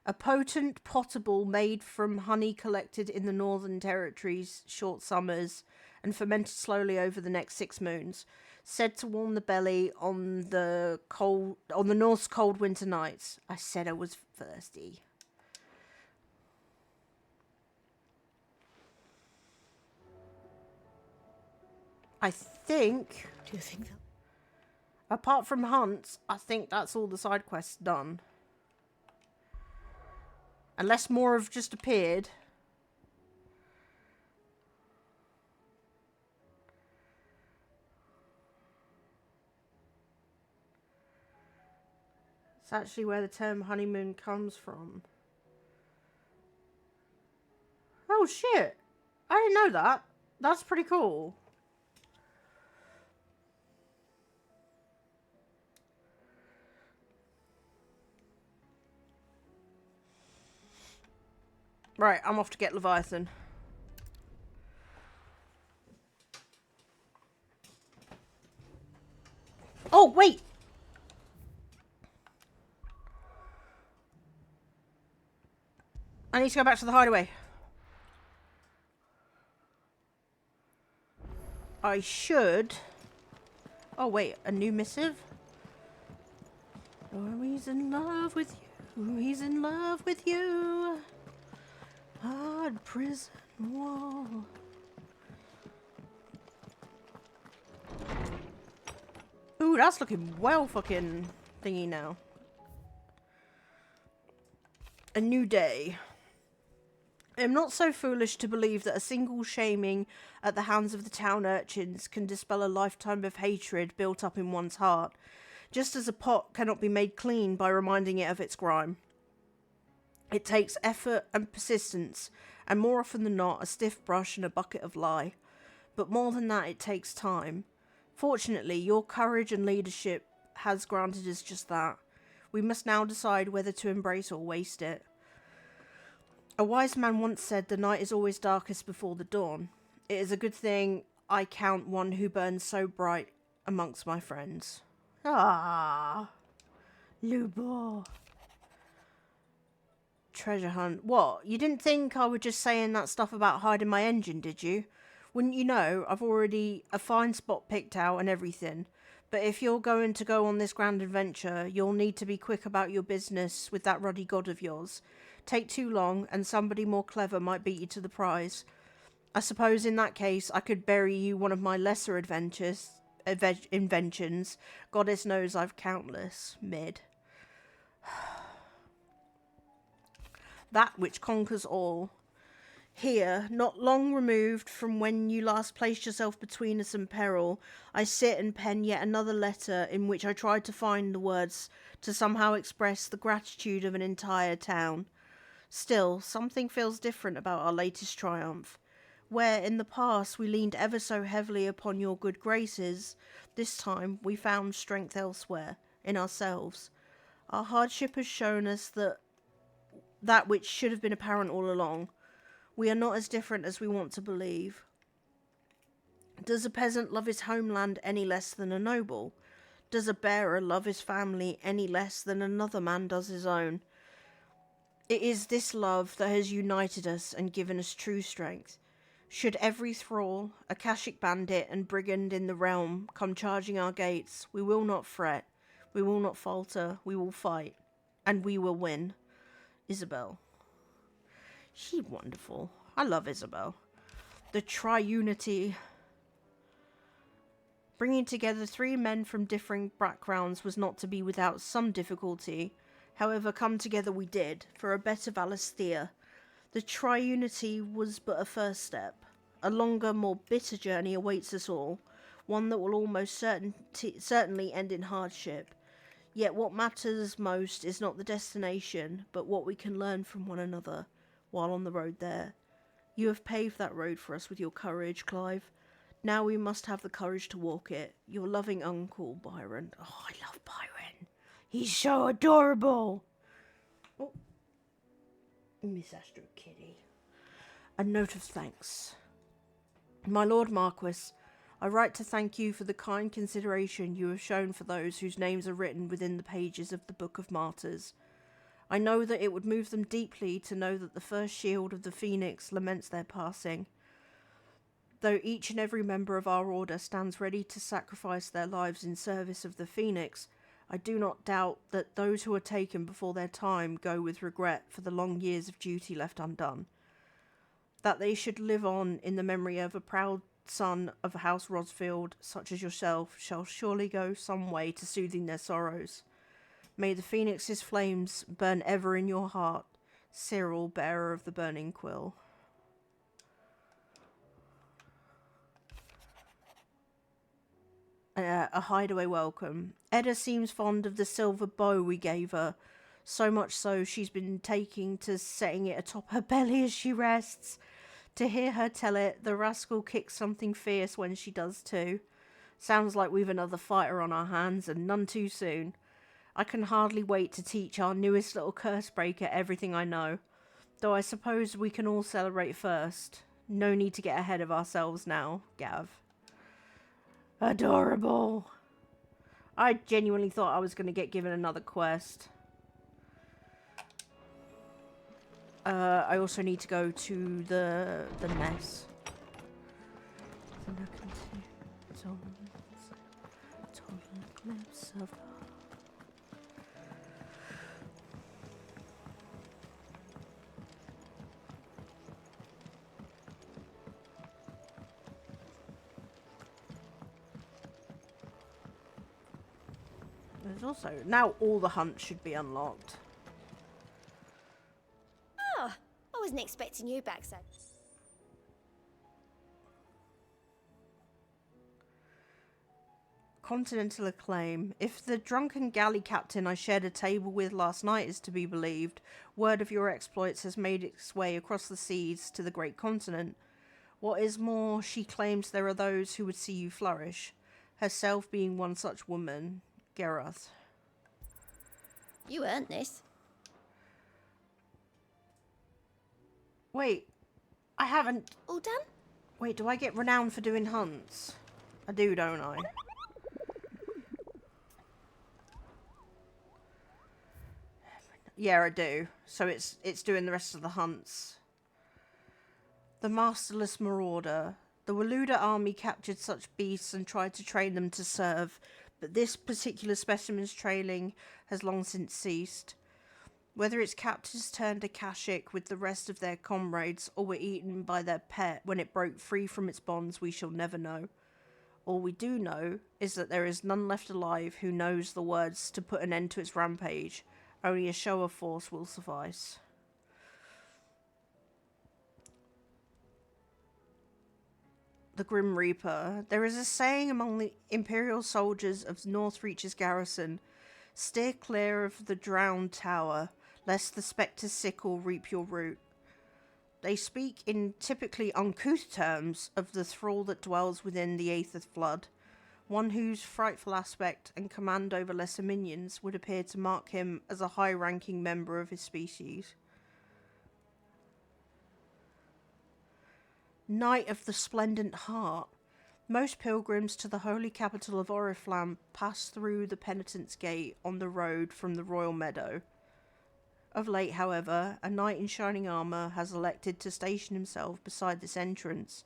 A potent potable made from honey collected in the Northern Territories' short summers and fermented slowly over the next 6 moons. Said to warm the belly on the North's cold winter nights. I said I was thirsty. I think... Do you think that... Apart from hunts, I think that's all the side quests done. Unless more have just appeared. It's actually where the term honeymoon comes from. Oh shit! I didn't know that. That's pretty cool. Right, I'm off to get Leviathan. Oh, wait! I need to go back to the hideaway. I should... Oh, wait, a new missive? Oh, he's in love with you. He's in love with you. Hard prison wall. Ooh, that's looking well fucking thingy now. A new day. I am not so foolish to believe that a single shaming at the hands of the town urchins can dispel a lifetime of hatred built up in one's heart, just as a pot cannot be made clean by reminding it of its grime. It takes effort and persistence, and more often than not, a stiff brush and a bucket of lye. But more than that, it takes time. Fortunately, your courage and leadership has granted us just that. We must now decide whether to embrace or waste it. A wise man once said the night is always darkest before the dawn. It is a good thing I count one who burns so bright amongst my friends. Ah, Lubor. Treasure hunt. What? You didn't think I was just saying that stuff about hiding my engine, did you? Wouldn't you know, I've already a fine spot picked out and everything. But if you're going to go on this grand adventure, you'll need to be quick about your business with that ruddy god of yours. Take too long, and somebody more clever might beat you to the prize. I suppose in that case, I could bury you one of my lesser inventions. Goddess knows I've countless. Mid. That which conquers all. Here, not long removed from when you last placed yourself between us and peril, I sit and pen yet another letter in which I try to find the words to somehow express the gratitude of an entire town. Still, something feels different about our latest triumph. Where in the past we leaned ever so heavily upon your good graces, this time we found strength elsewhere, in ourselves. Our hardship has shown us that which should have been apparent all along. We are not as different as we want to believe. Does a peasant love his homeland any less than a noble? Does a bearer love his family any less than another man does his own? It is this love that has united us and given us true strength. Should every thrall, Akashic bandit and brigand in the realm come charging our gates, we will not fret, we will not falter, we will fight, and we will win. Isabel. She's wonderful. I love Isabel. The triunity. Bringing together 3 men from differing backgrounds was not to be without some difficulty. However, come together we did, for a better Valisthea. The triunity was but a first step. A longer, more bitter journey awaits us all, one that will almost certainly end in hardship. Yet what matters most is not the destination, but what we can learn from one another while on the road there. You have paved that road for us with your courage, Clive. Now we must have the courage to walk it. Your loving uncle, Byron. Oh, I love Byron. He's so adorable. Oh. Miss Astro Kitty. A note of thanks. My Lord Marquis, I write to thank you for the kind consideration you have shown for those whose names are written within the pages of the Book of Martyrs. I know that it would move them deeply to know that the first shield of the Phoenix laments their passing. Though each and every member of our order stands ready to sacrifice their lives in service of the Phoenix, I do not doubt that those who are taken before their time go with regret for the long years of duty left undone. That they should live on in the memory of a proud son of House Rosfield, such as yourself, shall surely go some way to soothing their sorrows. May the Phoenix's flames burn ever in your heart, Cyril, bearer of the burning quill. A hideaway welcome. Edda seems fond of the silver bow we gave her, so much so she's been taking to setting it atop her belly as she rests. To hear her tell it, the rascal kicks something fierce when she does too. Sounds like we've another fighter on our hands, and none too soon. I can hardly wait to teach our newest little curse breaker everything I know. Though I suppose we can all celebrate first. No need to get ahead of ourselves now, Gav. Adorable. I genuinely thought I was going to get given another quest. I also need to go to the mess. There's also now all the hunts should be unlocked. Oh, I wasn't expecting you back so. Continental acclaim. If the drunken galley captain I shared a table with last night is to be believed, word of your exploits has made its way across the seas to the great continent. What is more, she claims there are those who would see you flourish, herself being one such woman, Gerath. You earned this. Wait, I haven't... All done? Wait, do I get renowned for doing hunts? I do, don't I? Yeah, I do. So it's doing the rest of the hunts. The Masterless Marauder. The Waluda army captured such beasts and tried to train them to serve, but this particular specimen's trailing has long since ceased. Whether its captors turned Akashic with the rest of their comrades or were eaten by their pet when it broke free from its bonds, we shall never know. All we do know is that there is none left alive who knows the words to put an end to its rampage. Only a show of force will suffice. The Grim Reaper. There is a saying among the Imperial soldiers of Northreach's garrison, steer clear of the drowned tower, lest the spectre's sickle reap your root. They speak in typically uncouth terms of the thrall that dwells within the Aether Flood, one whose frightful aspect and command over lesser minions would appear to mark him as a high-ranking member of his species. Knight of the Splendent Heart. Most pilgrims to the holy capital of Oriflamme pass through the Penitent's Gate on the road from the Royal Meadow. Of late, however, a knight in shining armour has elected to station himself beside this entrance,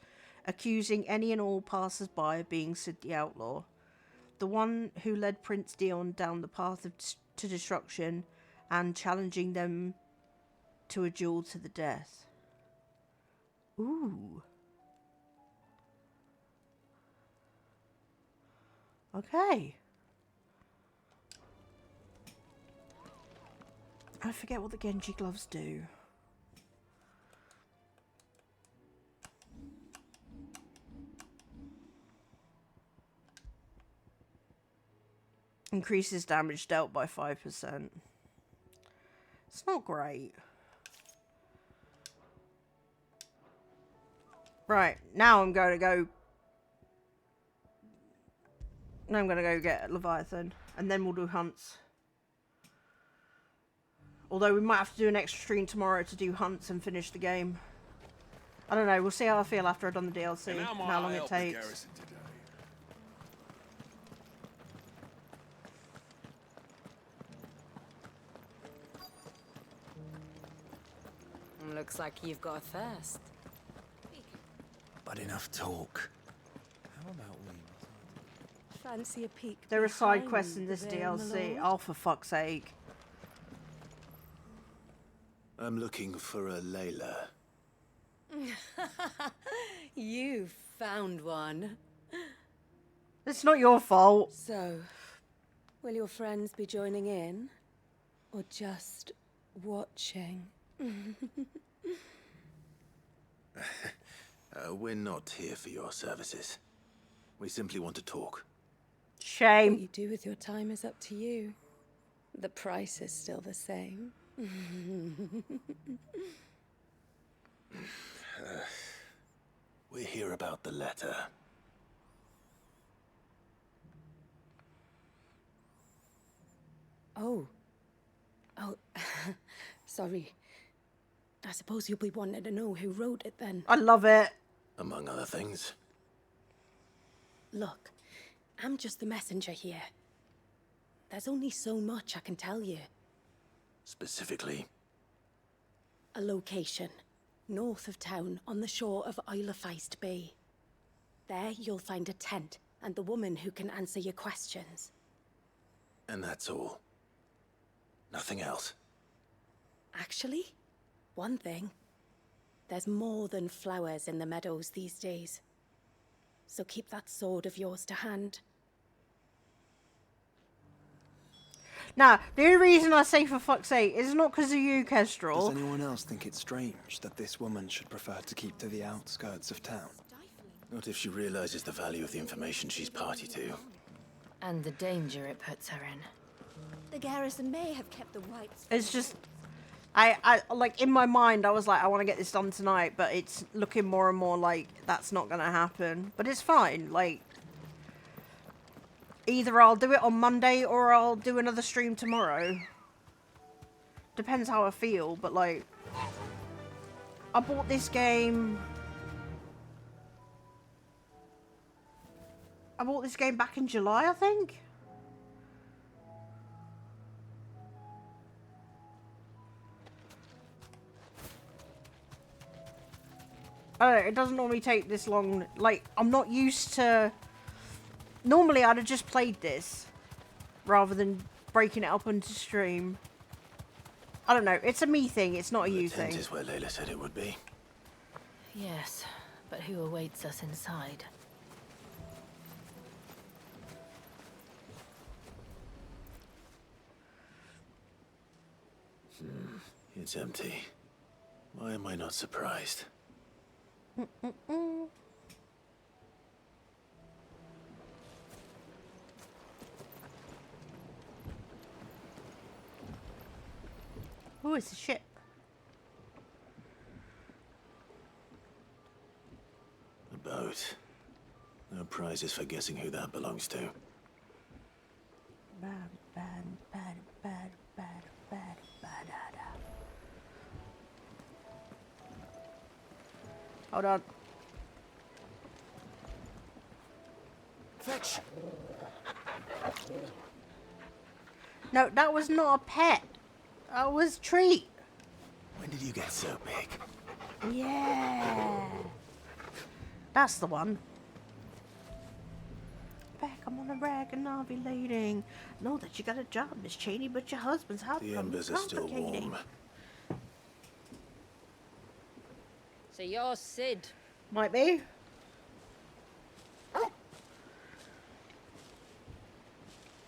accusing any and all passers-by of being Sid the Outlaw, the one who led Prince Dion down the path to destruction, and challenging them to a duel to the death. Ooh. Okay. I forget what the Genji gloves do. Increases damage dealt by 5%. It's not great. Right, now I'm going to go... Now I'm going to go get Leviathan, and then we'll do hunts. Although we might have to do an extra stream tomorrow to do hunts and finish the game. I don't know, we'll see how I feel after I've done the DLC, and how long it takes. Looks like you've got a thirst. But enough talk. How about we... Fancy a peek. There are side behind quests in this the veil, my DLC. lord? Oh, for fuck's sake. I'm looking for a Layla. You found one. It's not your fault. So, will your friends be joining in? Or just watching? We're not here for your services. We simply want to talk. Shame. What you do with your time is up to you. The price is still the same. We're here about the letter. Oh. Sorry. I suppose you'll be wanting to know who wrote it then. I love it. Among other things. Look, I'm just the messenger here. There's only so much I can tell you. Specifically? A location, north of town, on the shore of Isle of Feist Bay. There you'll find a tent, and the woman who can answer your questions. And that's all. Nothing else. Actually, one thing. There's more than flowers in the meadows these days. So keep that sword of yours to hand. Now, the only reason I say for fuck's sake is not because of you, Kestrel. Does anyone else think it's strange that this woman should prefer to keep to the outskirts of town? Not if she realizes the value of the information she's party to. And the danger it puts her in. The garrison may have kept the white... It's just... I like, in my mind, I was like, I want to get this done tonight, but it's looking more and more like that's not going to happen. But it's fine, like... Either I'll do it on Monday or I'll do another stream tomorrow. Depends how I feel, but like... I bought this game... I bought this game back in July, I think? I don't know, it doesn't normally take this long. Like, I'm not used to... Normally, I'd have just played this rather than breaking it up into stream. I don't know. It's a me thing. It's not a you The tent thing. is where Layla said it would be. Yes, but who awaits us inside? It's empty. Why am I not surprised? Oh, it's a ship. A boat. No prizes for guessing who that belongs to. Hold on. Fetch! No, that was not a pet. That was a treat. When did you get so big? Yeah. That's the one. Back, I'm on a rag and ovulating. Know that you got a job, Miss Cheney, but your husband's health The embers are still warm. So you're Sid. Might be.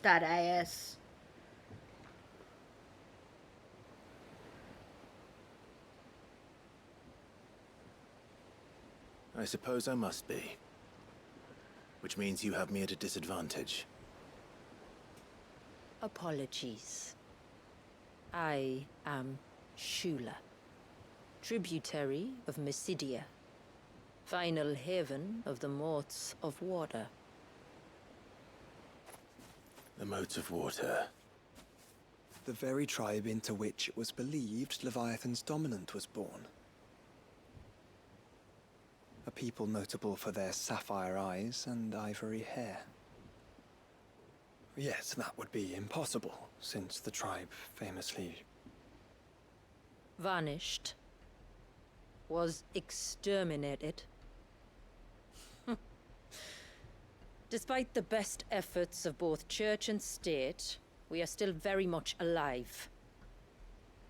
That ass. I suppose I must be. Which means you have me at a disadvantage. Apologies. I am Shula, tributary of Mysidia, final haven of the Moats of Water. The Moats of Water. The very tribe into which it was believed Leviathan's dominant was born. A people notable for their sapphire eyes and ivory hair. Yes, that would be impossible, since the tribe famously... Vanished. Was exterminated. Despite the best efforts of both church and state, we are still very much alive.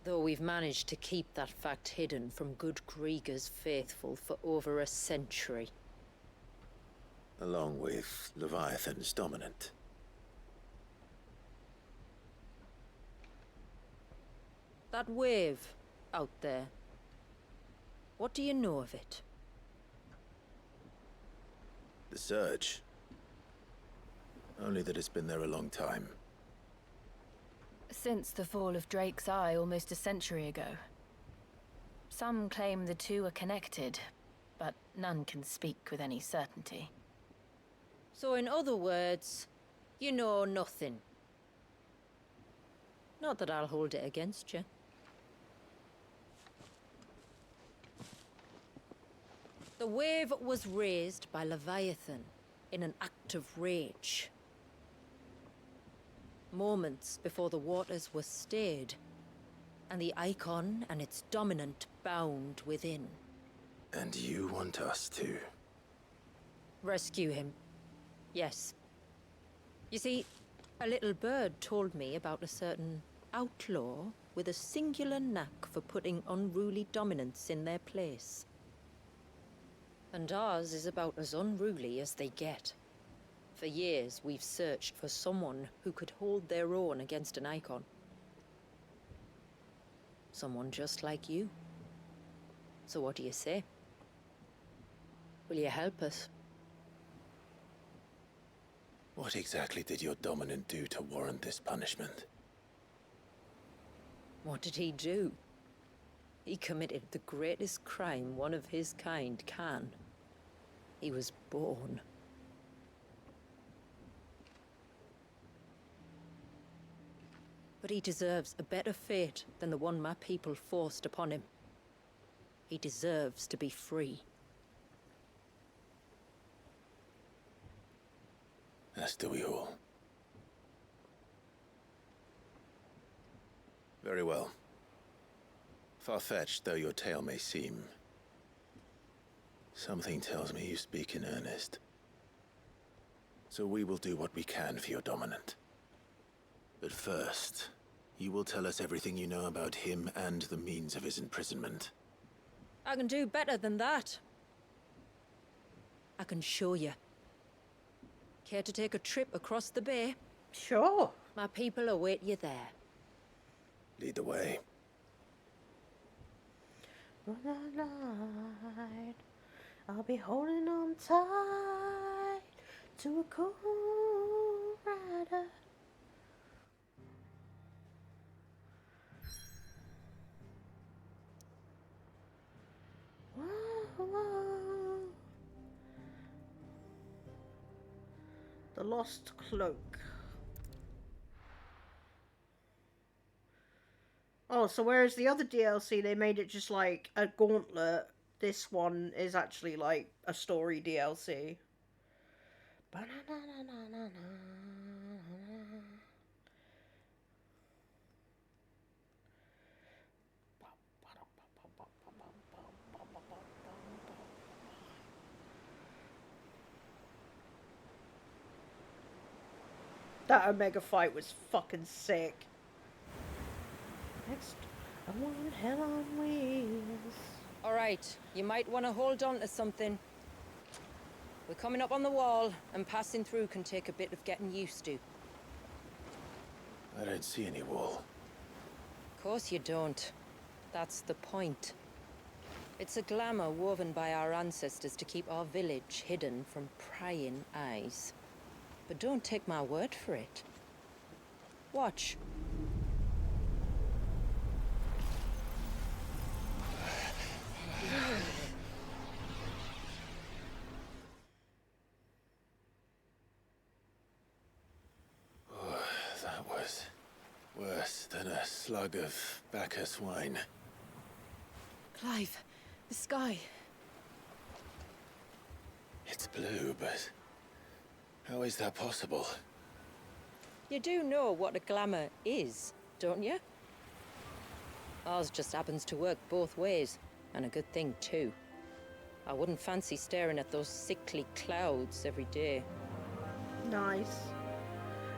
Though we've managed to keep that fact hidden from good Grieger's faithful for over a century. Along with Leviathan's dominant. That wave out there. What do you know of it? The Surge. Only that it's been there a long time. Since the fall of Drake's Eye almost a century ago. Some claim the two are connected, but none can speak with any certainty. So in other words, you know nothing. Not that I'll hold it against you. The wave was raised by Leviathan in an act of rage. Moments before the waters were stayed, and the icon and its dominant bound within. And you want us to? Rescue him. Yes. You see, a little bird told me about a certain outlaw with a singular knack for putting unruly dominants in their place. And ours is about as unruly as they get. For years, we've searched for someone who could hold their own against an icon. Someone just like you. So what do you say? Will you help us? What exactly did your dominant do to warrant this punishment? What did he do? He committed the greatest crime one of his kind can. He was born. But he deserves a better fate than the one my people forced upon him. He deserves to be free. As do we all. Very well. Far-fetched though your tale may seem, something tells me you speak in earnest. So we will do what we can for your dominant. But first, you will tell us everything you know about him and the means of his imprisonment. I can do better than that. I can show you. Care to take a trip across the bay? Sure. My people await you there. Lead the way. Night, I'll be holding on tight to a cool rider. Whoa, whoa. The Lost Cloak. Oh, so whereas the other DLC, they made it just like a gauntlet, this one is actually like a story DLC. That Omega fight was fucking sick. Next, I want hell on wheels. All right, you might want to hold on to something. We're coming up on the wall, and passing through can take a bit of getting used to. I don't see any wall. Of course you don't. That's the point. It's a glamour woven by our ancestors to keep our village hidden from prying eyes. But don't take my word for it. Watch. Oh, that was worse than a slug of Bacchus wine. Clive, the sky. It's blue, but how is that possible? You do know what a glamour is, don't you? Ours just happens to work both ways, and a good thing too. I wouldn't fancy staring at those sickly clouds every day. Nice.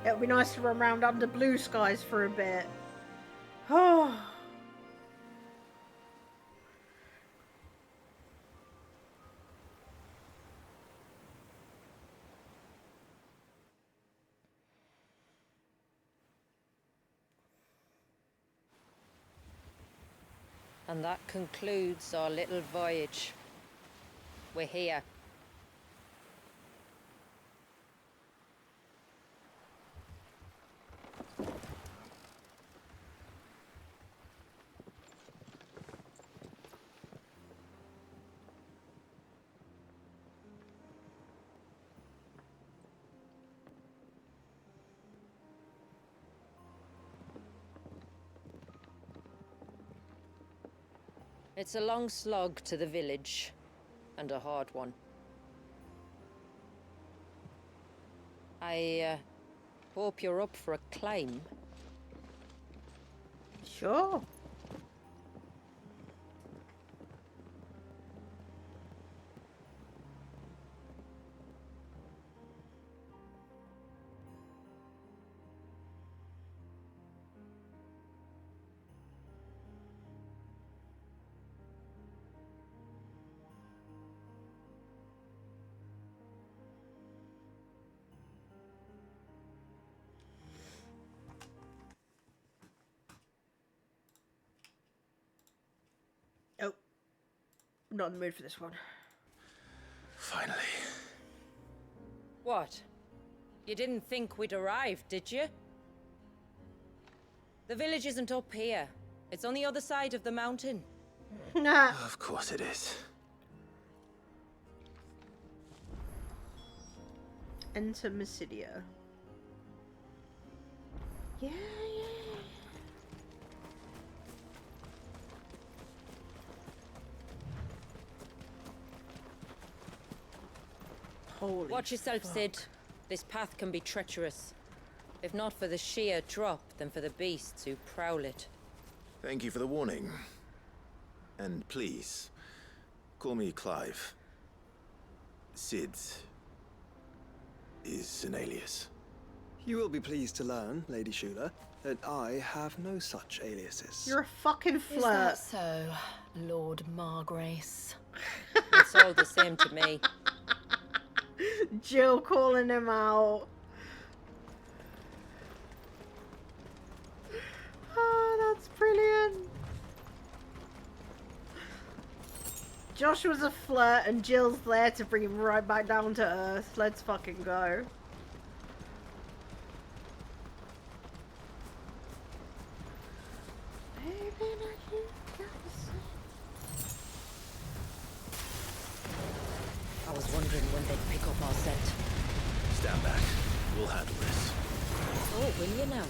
It'll be nice to run around under blue skies for a bit. Oh. And that concludes our little voyage. We're here. It's a long slog to the village, and a hard one. I hope you're up for a climb. Sure. Oh. I'm not in the mood for this one. Finally. What? You didn't think we'd arrived, did you? The village isn't up here. It's on the other side of the mountain. Nah. Of course it is. Enter Mysidia. Yeah, yeah. Holy Watch yourself, fuck. Sid. This path can be treacherous. If not for the sheer drop, then for the beasts who prowl it. Thank you for the warning. And please, call me Clive. Sid is an alias. You will be pleased to learn, Lady Shula, that I have no such aliases. You're a fucking Is that flirt. so, Lord Margrace? It's all the same to me. Jill calling him out. Oh, that's brilliant. Joshua's a flirt and Jill's there to bring him right back down to earth. Let's fucking go. I was wondering when they'd pick up our scent. Stand back. We'll handle this. Oh, will you now?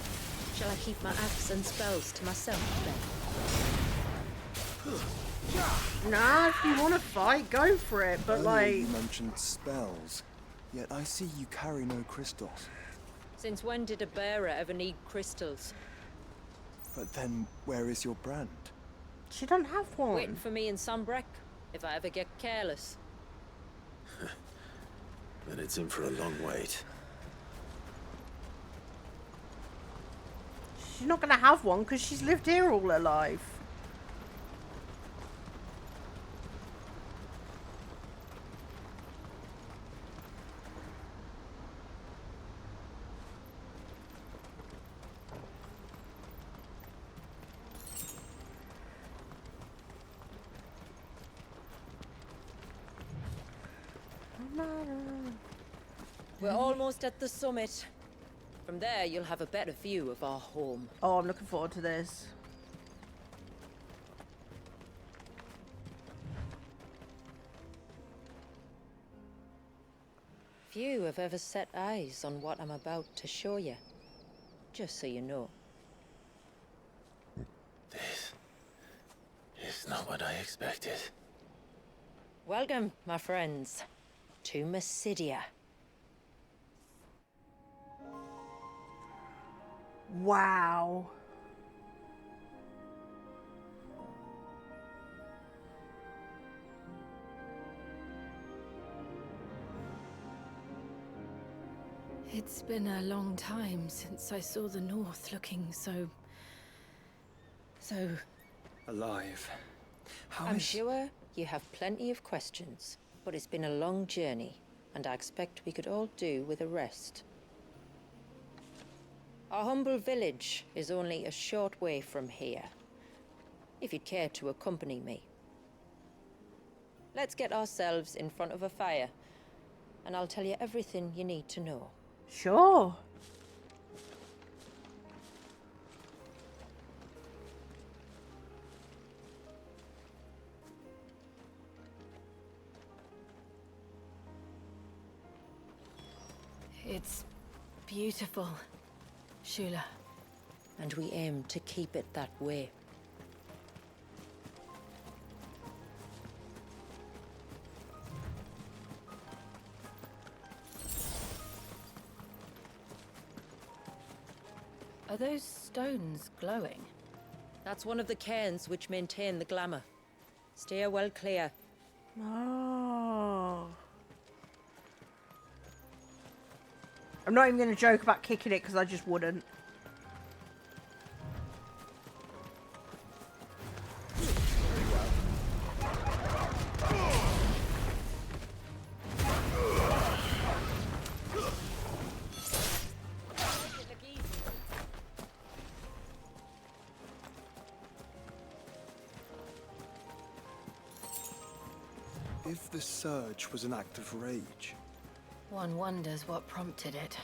Shall I keep my axe and spells to myself then? Nah, if you want to fight, go for it. But Earlier like, you mentioned spells, yet I see you carry no crystals. Since when did a bearer ever need crystals? But then, where is your brand? she don't have one. Waiting for me in Sunbreck, if I ever get careless. Then it's in for a long wait. She's not gonna have one because she's lived here all her life. We're almost at the summit. From there, you'll have a better view of our home. Oh, I'm looking forward to this. Few have ever set eyes on what I'm about to show you. Just so you know. This is not what I expected. Welcome, my friends, to Mysidia. Wow. It's been a long time since I saw the North looking so Alive. I'm sure you have plenty of questions, but it's been a long journey, and I expect we could all do with a rest. Our humble village is only a short way from here, if you'd care to accompany me. Let's get ourselves in front of a fire, and I'll tell you everything you need to know. Sure. It's beautiful, Shula. And we aim to keep it that way. Are those stones glowing? That's one of the cairns which maintain the glamour. Steer well clear. Oh. I'm not even going to joke about kicking it because I just wouldn't. If the surge was an act of rage, One wonders what prompted it.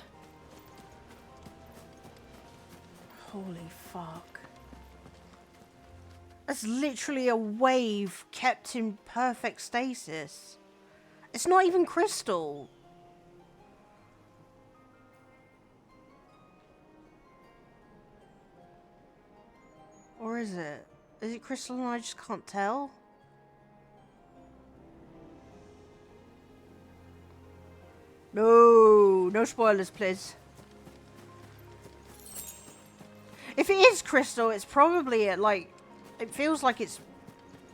Holy fuck. That's literally a wave kept in perfect stasis. It's not even crystal. Or is it? Is it crystal and I just can't tell? No, no spoilers, please. If it is crystal, it's probably at like, it feels like it's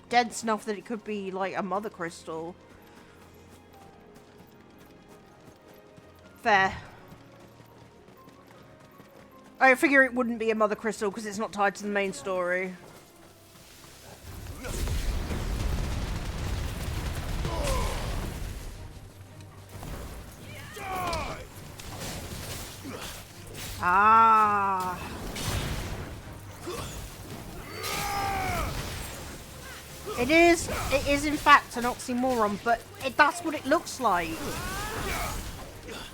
dense enough that it could be like a mother crystal. Fair. I figure it wouldn't be a mother crystal because it's not tied to the main story. Ah. It is in fact an oxymoron, but that's what it looks like.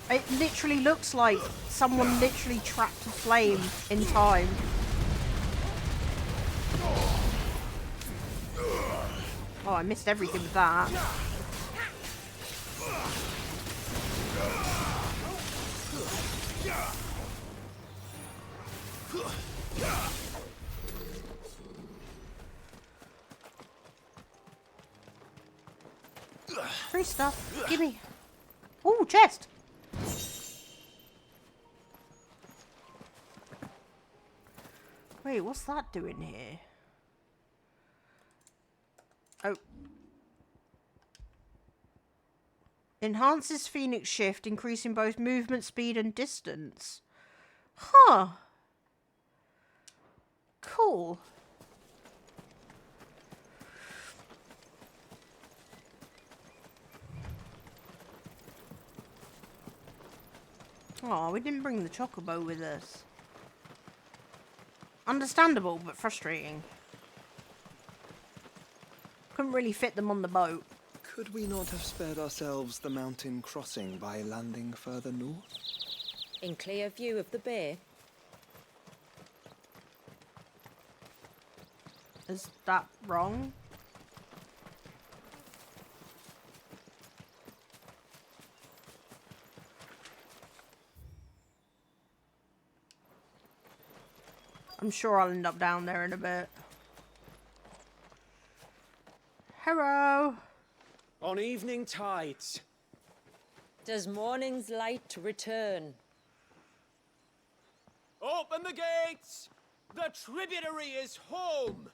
It literally looks like someone literally trapped a flame in time. Oh, I missed everything with that. Free stuff. Gimme. Ooh, chest. Wait, what's that doing here? Oh. Enhances Phoenix Shift, increasing both movement speed and distance. Huh. Cool. Oh, we didn't bring the chocobo with us. Understandable, but frustrating. Couldn't really fit them on the boat. could we not have spared ourselves the mountain crossing by landing further north? In clear view of the bay. Is that wrong? I'm sure I'll end up down there in a bit. Hello. On evening tides. Does morning's light return? Open the gates! The tributary is home!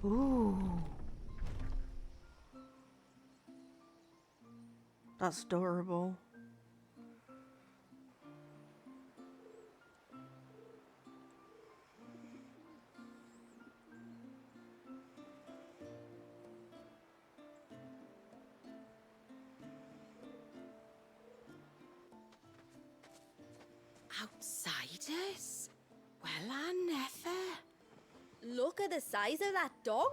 Ooh. That's adorable. Outsiders? Well, I never. Look at the size of that dog.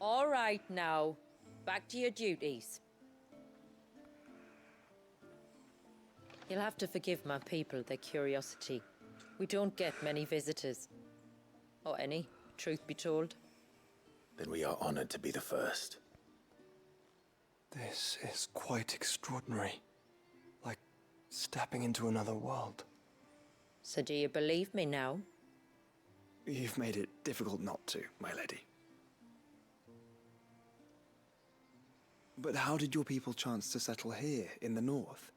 All right now, back to your duties. You'll have to forgive my people their curiosity. We don't get many visitors. Or any, truth be told. Then we are honored to be the first. This is quite extraordinary. Like stepping into another world. So do you believe me now? You've made it difficult not to, my lady. But how did your people chance to settle here in the north?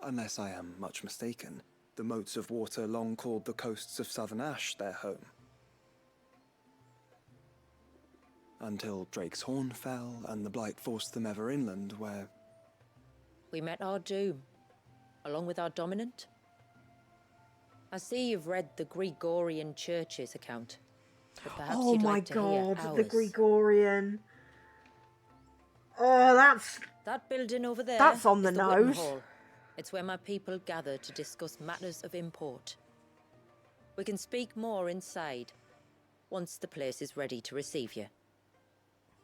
Unless I am much mistaken, the moats of water long called the coasts of Southern Ash their home. Until Drake's Horn fell and the Blight forced them ever inland, where... We met our doom, along with our dominant. I see you've read the Gregorian Church's account. But perhaps Oh you'd my like to hear god, the ours. Gregorian. Oh, that's... That building over there. That's on the is Witten nose. Hall. It's where my people gather to discuss matters of import. We can speak more inside, once the place is ready to receive you.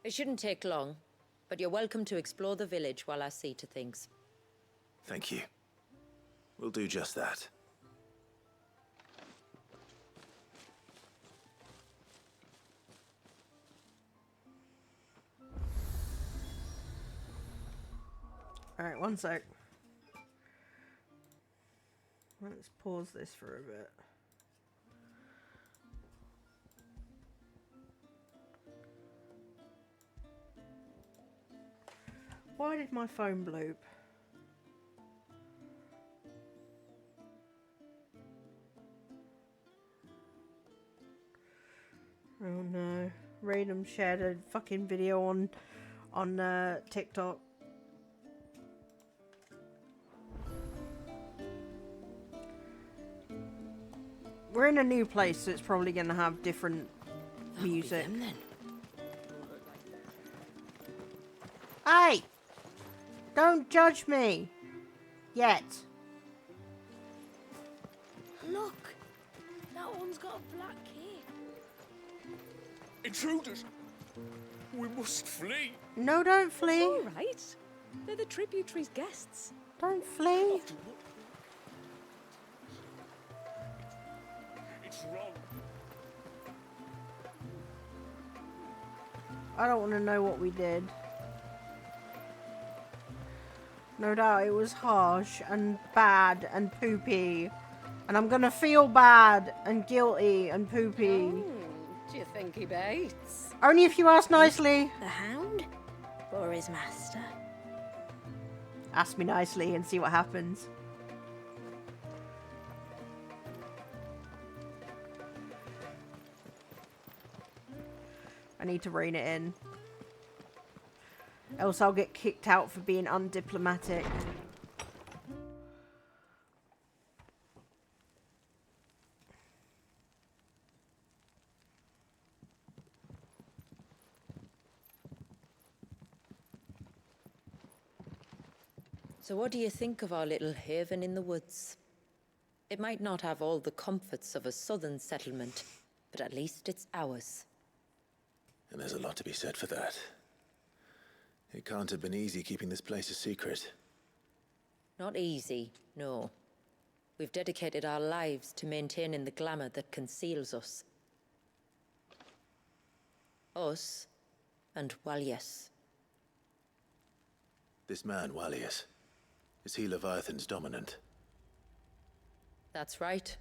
It shouldn't take long, but you're welcome to explore the village while I see to things. Thank you. We'll do just that. Alright, one sec. Let's pause this for a bit. Why did my phone bloop? Oh no. Random shared a fucking video on TikTok. We're in a new place, so it's probably going to have different music. Hey! Don't judge me! Yet. Look, that one's got a black cape. Intruders! We must flee! No, don't flee. All right. They're the tributary's guests. Don't flee. It's wrong. I don't want to know what we did. No doubt it was harsh and bad and poopy. And I'm gonna feel bad and guilty and poopy. Do you think he bites? Only if you ask nicely. The hound? Or his master? Ask me nicely and see what happens. I need to rein it in. Else I'll get kicked out for being undiplomatic. So what do you think of our little haven in the woods? It might not have all the comforts of a southern settlement, but at least it's ours. And there's a lot to be said for that. It can't have been easy keeping this place a secret. Not easy, no. We've dedicated our lives to maintaining the glamour that conceals us. Us and Walyas. This man, Walyas, is he Leviathan's dominant? That's right.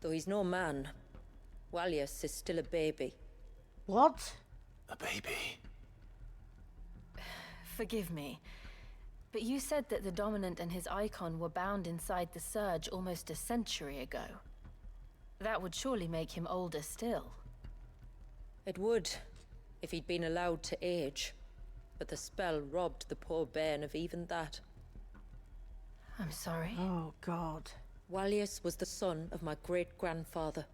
Though he's no man, Walyas is still a baby. What? A baby? Forgive me, but you said that the Dominant and his icon were bound inside the Surge almost a century ago. That would surely make him older still. It would, if he'd been allowed to age. but the spell robbed the poor bairn of even that. I'm sorry. Oh, God. Walius was the son of my great-grandfather.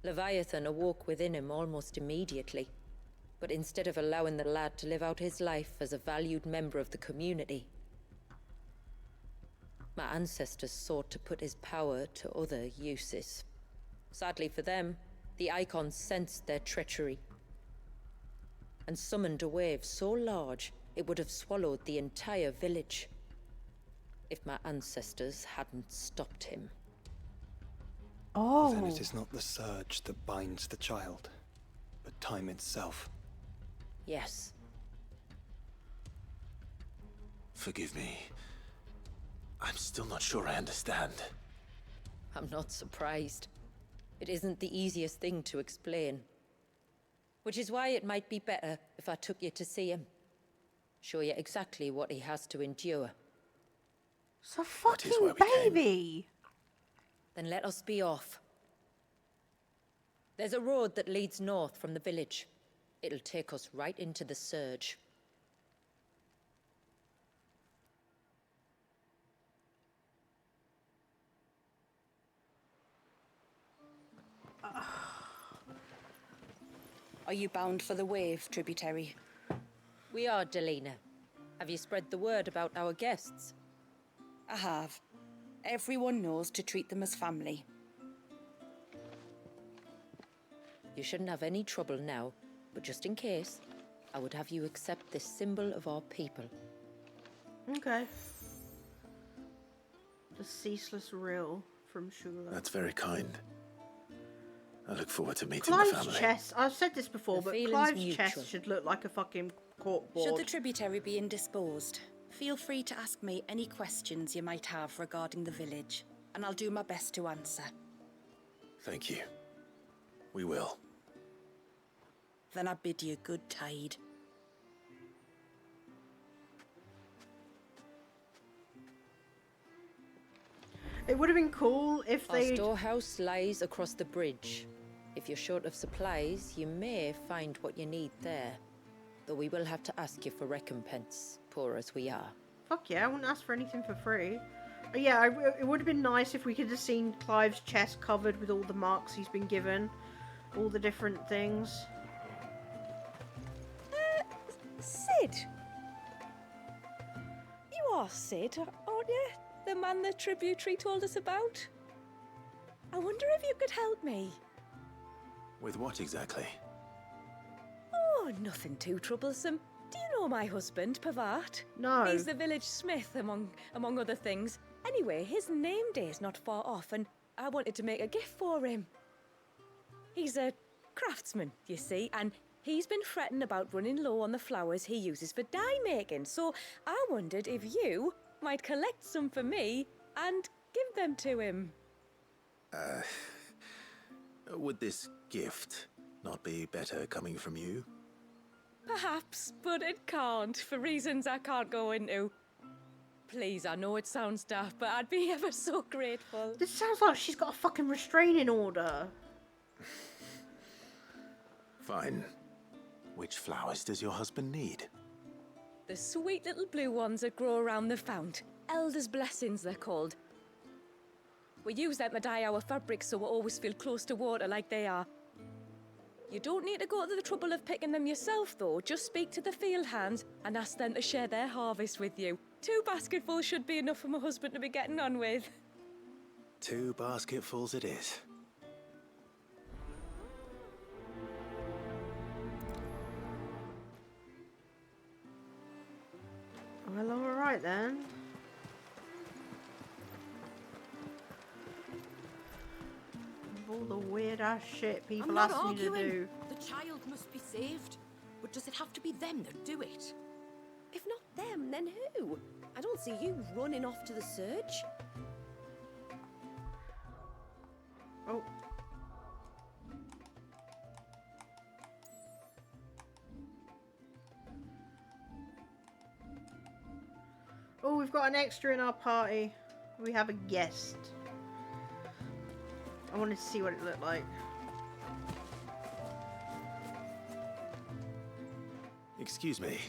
Leviathan awoke within him almost immediately, but instead of allowing the lad to live out his life as a valued member of the community, my ancestors sought to put his power to other uses. Sadly for them, the Icons sensed their treachery and summoned a wave so large it would have swallowed the entire village if my ancestors hadn't stopped him. Oh. Then it is not the surge that binds the child, but time itself. Yes. Forgive me. I'm still not sure I understand. I'm not surprised. It isn't the easiest thing to explain. Which is why it might be better if I took you to see him. Show you exactly what he has to endure. It's a fucking baby! Then let us be off. There's a road that leads north from the village. It'll take us right into the surge. Are you bound for the wave, tributary? We are, Delina. Have you spread the word about our guests? I have. Everyone knows to treat them as family. You shouldn't have any trouble now, but just in case, I would have you accept this symbol of our people. Okay. The ceaseless rill from Shula. That's very kind. I look forward to meeting Clive's the family. chest, I've said this before, The but feeling's Clive's mutual. chest should look like a fucking corkboard. Should the tributary be indisposed, feel free to ask me any questions you might have regarding the village, and I'll do my best to answer. Thank you. We will. Then I bid you good tide. It would have been cool if Our they. storehouse lies across the bridge. If you're short of supplies, you may find what you need there. Though we will have to ask you for recompense, poor as we are. Fuck yeah, I wouldn't ask for anything for free. But yeah, it would have been nice if we could have seen Clive's chest covered with all the marks he's been given. All the different things. Sid! You are Sid, aren't you? The man the tributary told us about? I wonder if you could help me. With what exactly? Oh, nothing too troublesome. Do you know my husband, Pavat? No. He's the village smith, among other things. Anyway, his name day's not far off, and I wanted to make a gift for him. He's a craftsman, you see, and he's been fretting about running low on the flowers he uses for dye making, so I wondered if you might collect some for me and give them to him. Would this gift not be better coming from you? Perhaps, but it can't, for reasons I can't go into. Please, I know it sounds daft, but I'd be ever so grateful. This sounds like she's got a fucking restraining order. Fine. Which flowers does your husband need? The sweet little blue ones that grow around the fount. Elder's blessings, they're called. We use them to dye our fabrics so we always feel close to water like they are. You don't need to go to the trouble of picking them yourself, though. Just speak to the field hands and ask them to share their harvest with you. 2 basketfuls should be enough for my husband to be getting on with. 2 basketfuls it is. Well, alright then. All the weird ass shit people I'm not ask me to arguing. do. The child must be saved. But does it have to be them that do it? If not them, then who? I don't see you running off to the surge. Oh. Oh, we've got an extra in our party. We have a guest. I wanted to see what it looked like. Excuse me.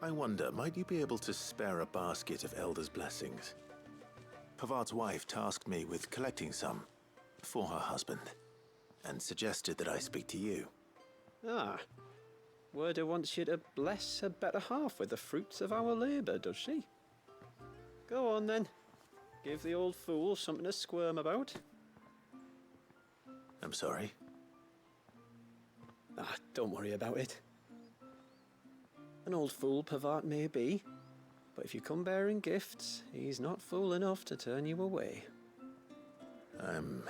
I wonder, might you be able to spare a basket of Elder's blessings? Pavart's wife tasked me with collecting some for her husband, and suggested that I speak to you. Ah. Werda wants you to bless her better half with the fruits of our labour, does she? Go on then. Give the old fool something to squirm about. I'm sorry. Ah, don't worry about it. An old fool Pavart may be, but if you come bearing gifts, he's not fool enough to turn you away. I'm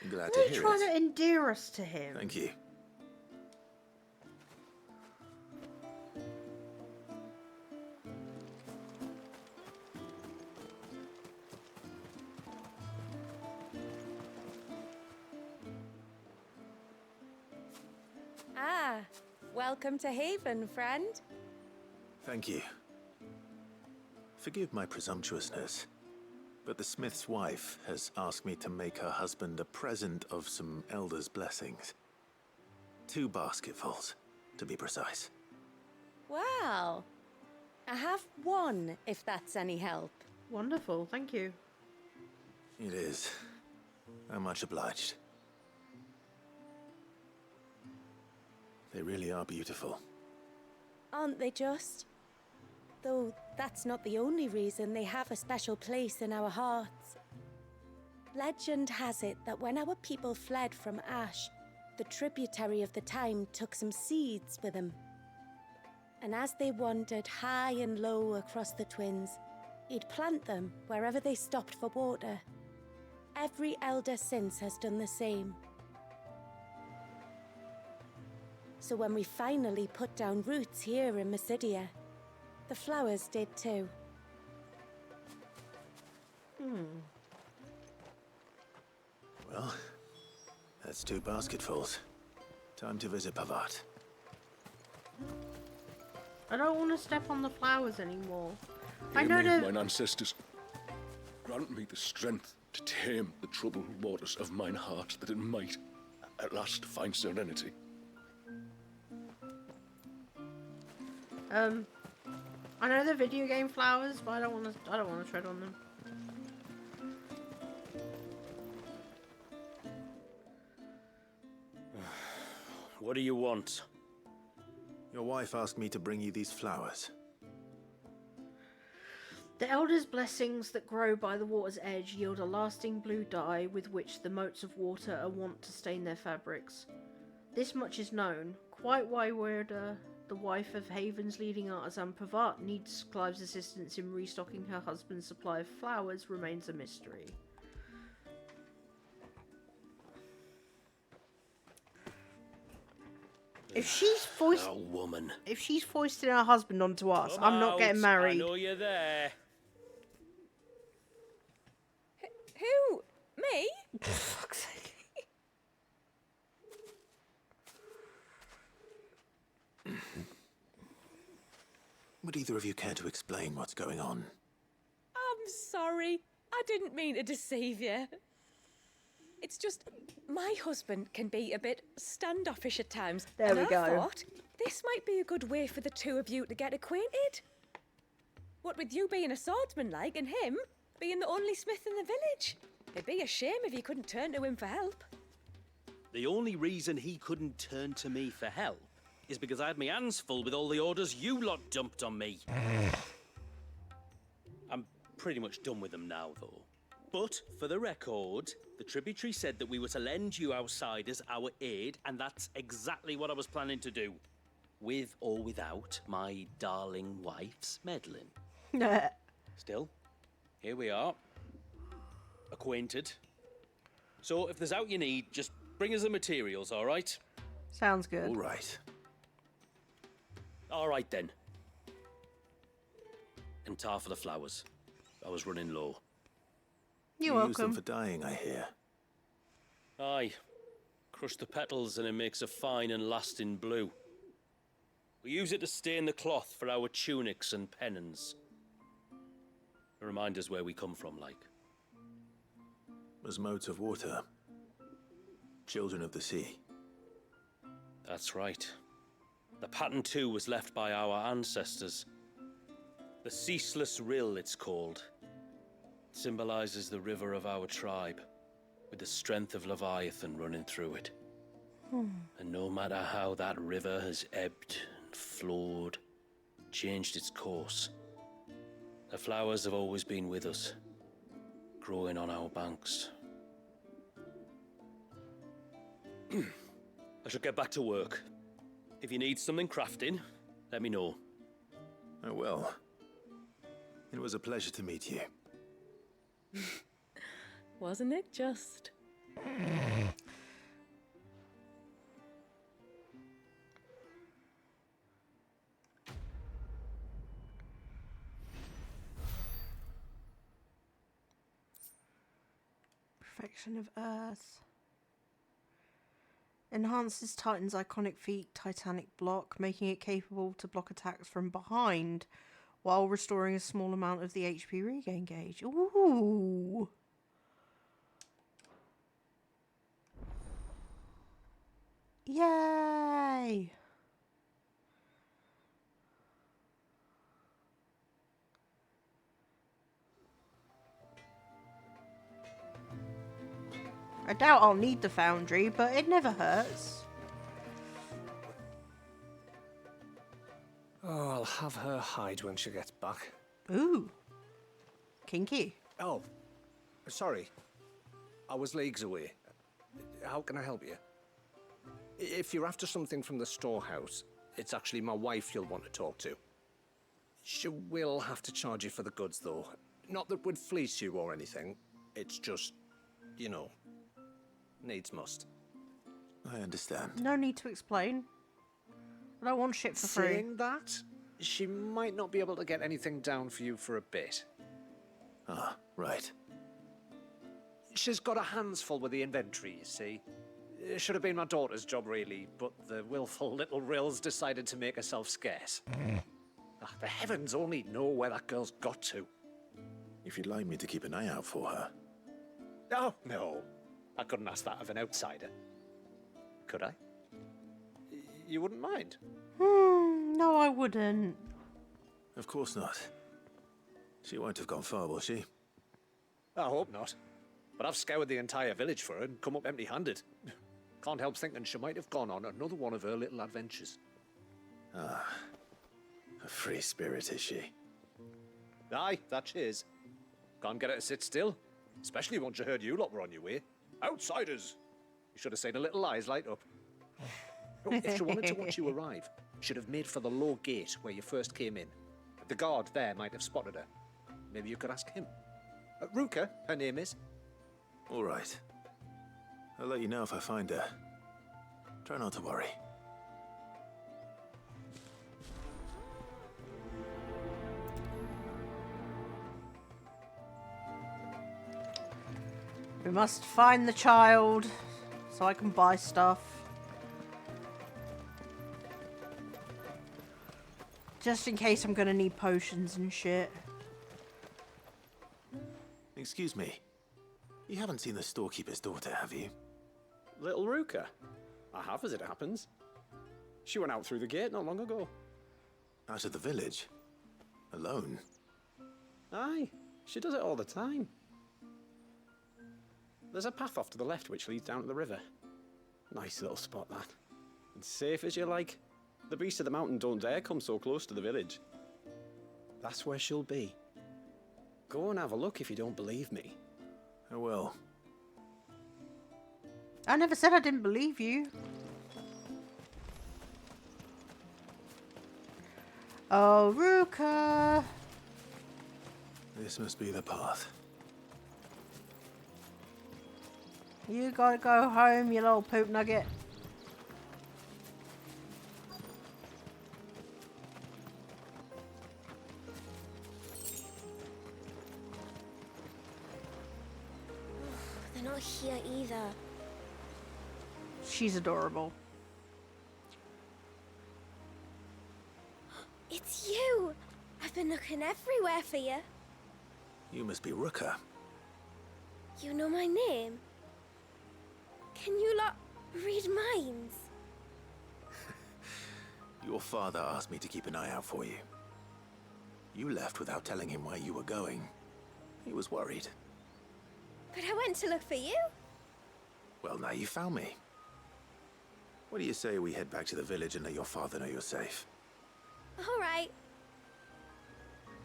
glad to They're hear trying it. to endear us to him. Thank you. Ah, welcome to Haven, friend. Thank you. Forgive my presumptuousness, but the smith's wife has asked me to make her husband a present of some Elder's blessings. 2 basketfuls, to be precise. Well, I have one, if that's any help. Wonderful, thank you. It is. I'm much obliged. They really are beautiful. Aren't they just? Though that's not the only reason they have a special place in our hearts. Legend has it that when our people fled from Ash, the tributary of the time took some seeds with them. And as they wandered high and low across the Twins, he'd plant them wherever they stopped for water. Every elder since has done the same. So when we finally put down roots here in Mysidia, the flowers did too. Well, that's 2 basketfuls. Time to visit Pavart. I don't want to step on the flowers anymore. I Hear know me, that. mine ancestors. Grant me the strength to tame the troubled waters of mine heart, that it might at last find serenity. I know they're video game flowers, but I don't want to tread on them. What do you want? Your wife asked me to bring you these flowers. The Elder's blessings that grow by the water's edge yield a lasting blue dye with which the motes of water are wont to stain their fabrics. This much is known. Quite why Werda, the wife of Haven's leading artisan Pavart, needs Clive's assistance in restocking her husband's supply of flowers remains a mystery. If she's Oh, woman. if she's foisting her husband onto us, Come I'm not out. getting married. I know you're there. Who? Me? For fuck's sake. Would either of you care to explain what's going on? I'm sorry. I didn't mean to deceive you. It's just my husband can be a bit standoffish at times. There and we I go. thought this might be a good way for the two of you to get acquainted. What with you being a swordsman like and him being the only smith in the village. It'd be a shame if you couldn't turn to him for help. The only reason he couldn't turn to me for help is because I had my hands full with all the orders you lot dumped on me. I'm pretty much done with them now, though. But, for the record, the tributary said that we were to lend you outsiders our aid, and that's exactly what I was planning to do. With or without my darling wife's meddling. Still, here we are. Acquainted. So, if there's out you need, just bring us the materials, all right? Sounds good. All right. All right, then. And tar for the flowers. I was running low. You're You use them welcome. for dyeing, I hear. Aye. Crush the petals and it makes a fine and lasting blue. We use it to stain the cloth for our tunics and pennons. To remind us where we come from, like. As motes of water. Children of the sea. That's right. The pattern too was left by our ancestors. The Ceaseless Rill, it's called. It symbolizes the river of our tribe, with the strength of Leviathan running through it. And no matter how that river has ebbed and flowed, changed its course, the flowers have always been with us, growing on our banks. I should get back to work. If you need something crafting, let me know. I will. It was a pleasure to meet you. Wasn't it just? Perfection of Earth. Enhances Titan's iconic feat, Titanic Block, making it capable to block attacks from behind while restoring a small amount of the HP regain gauge. Ooh! Yay! I doubt I'll need the foundry, but it never hurts. Oh, I'll have her hide when she gets back. Ooh. Kinky. Oh, sorry. I was leagues away. How can I help you? If you're after something from the storehouse, it's actually my wife you'll want to talk to. She will have to charge you for the goods, though. Not that we'd fleece you or anything. It's just, you know, needs must. I understand. No need to explain. I don't want shit for free. Saying that, she might not be able to get anything down for you for a bit. Ah, right. She's got her hands full with the inventory, you see. It should have been my daughter's job, really, but the willful little Rills decided to make herself scarce. The heavens only know where that girl's got to. If you'd like me to keep an eye out for her. Oh, no. I couldn't ask that of an outsider. Could I? You wouldn't mind? No, I wouldn't. Of course not. She won't have gone far, will she? I hope not. But I've scoured the entire village for her and come up empty-handed. Can't help thinking she might have gone on another one of her little adventures. Ah, a free spirit, is she? Aye, that she is. Can't get her to sit still. Especially once you heard you lot were on your way. Outsiders! You should have seen her little eyes light up. Oh, if she wanted to watch you arrive, she'd have made for the low gate where you first came in. The guard there might have spotted her. Maybe you could ask him. Ruka, her name is. All right. I'll let you know if I find her. Try not to worry. We must find the child so I can buy stuff. Just in case I'm gonna need potions and shit. Excuse me. You haven't seen the storekeeper's daughter, have you? Little Ruka? I have, as it happens. She went out through the gate not long ago. Out of the village? Alone? Aye, she does it all the time. There's a path off to the left which leads down to the river. Nice little spot, that. And safe as you like. The beasts of the mountain don't dare come so close to the village. That's where she'll be. Go and have a look if you don't believe me. I will. I never said I didn't believe you. Oh, Ruka! This must be the path. You gotta go home, you little poop nugget. They're not here either. She's adorable. It's you! I've been looking everywhere for you. You must be Ruka. You know my name? Can you lot read minds? Your father asked me to keep an eye out for you. You left without telling him where you were going. He was worried. But I went to look for you. Well, now you found me. What do you say we head back to the village and let your father know you're safe? All right.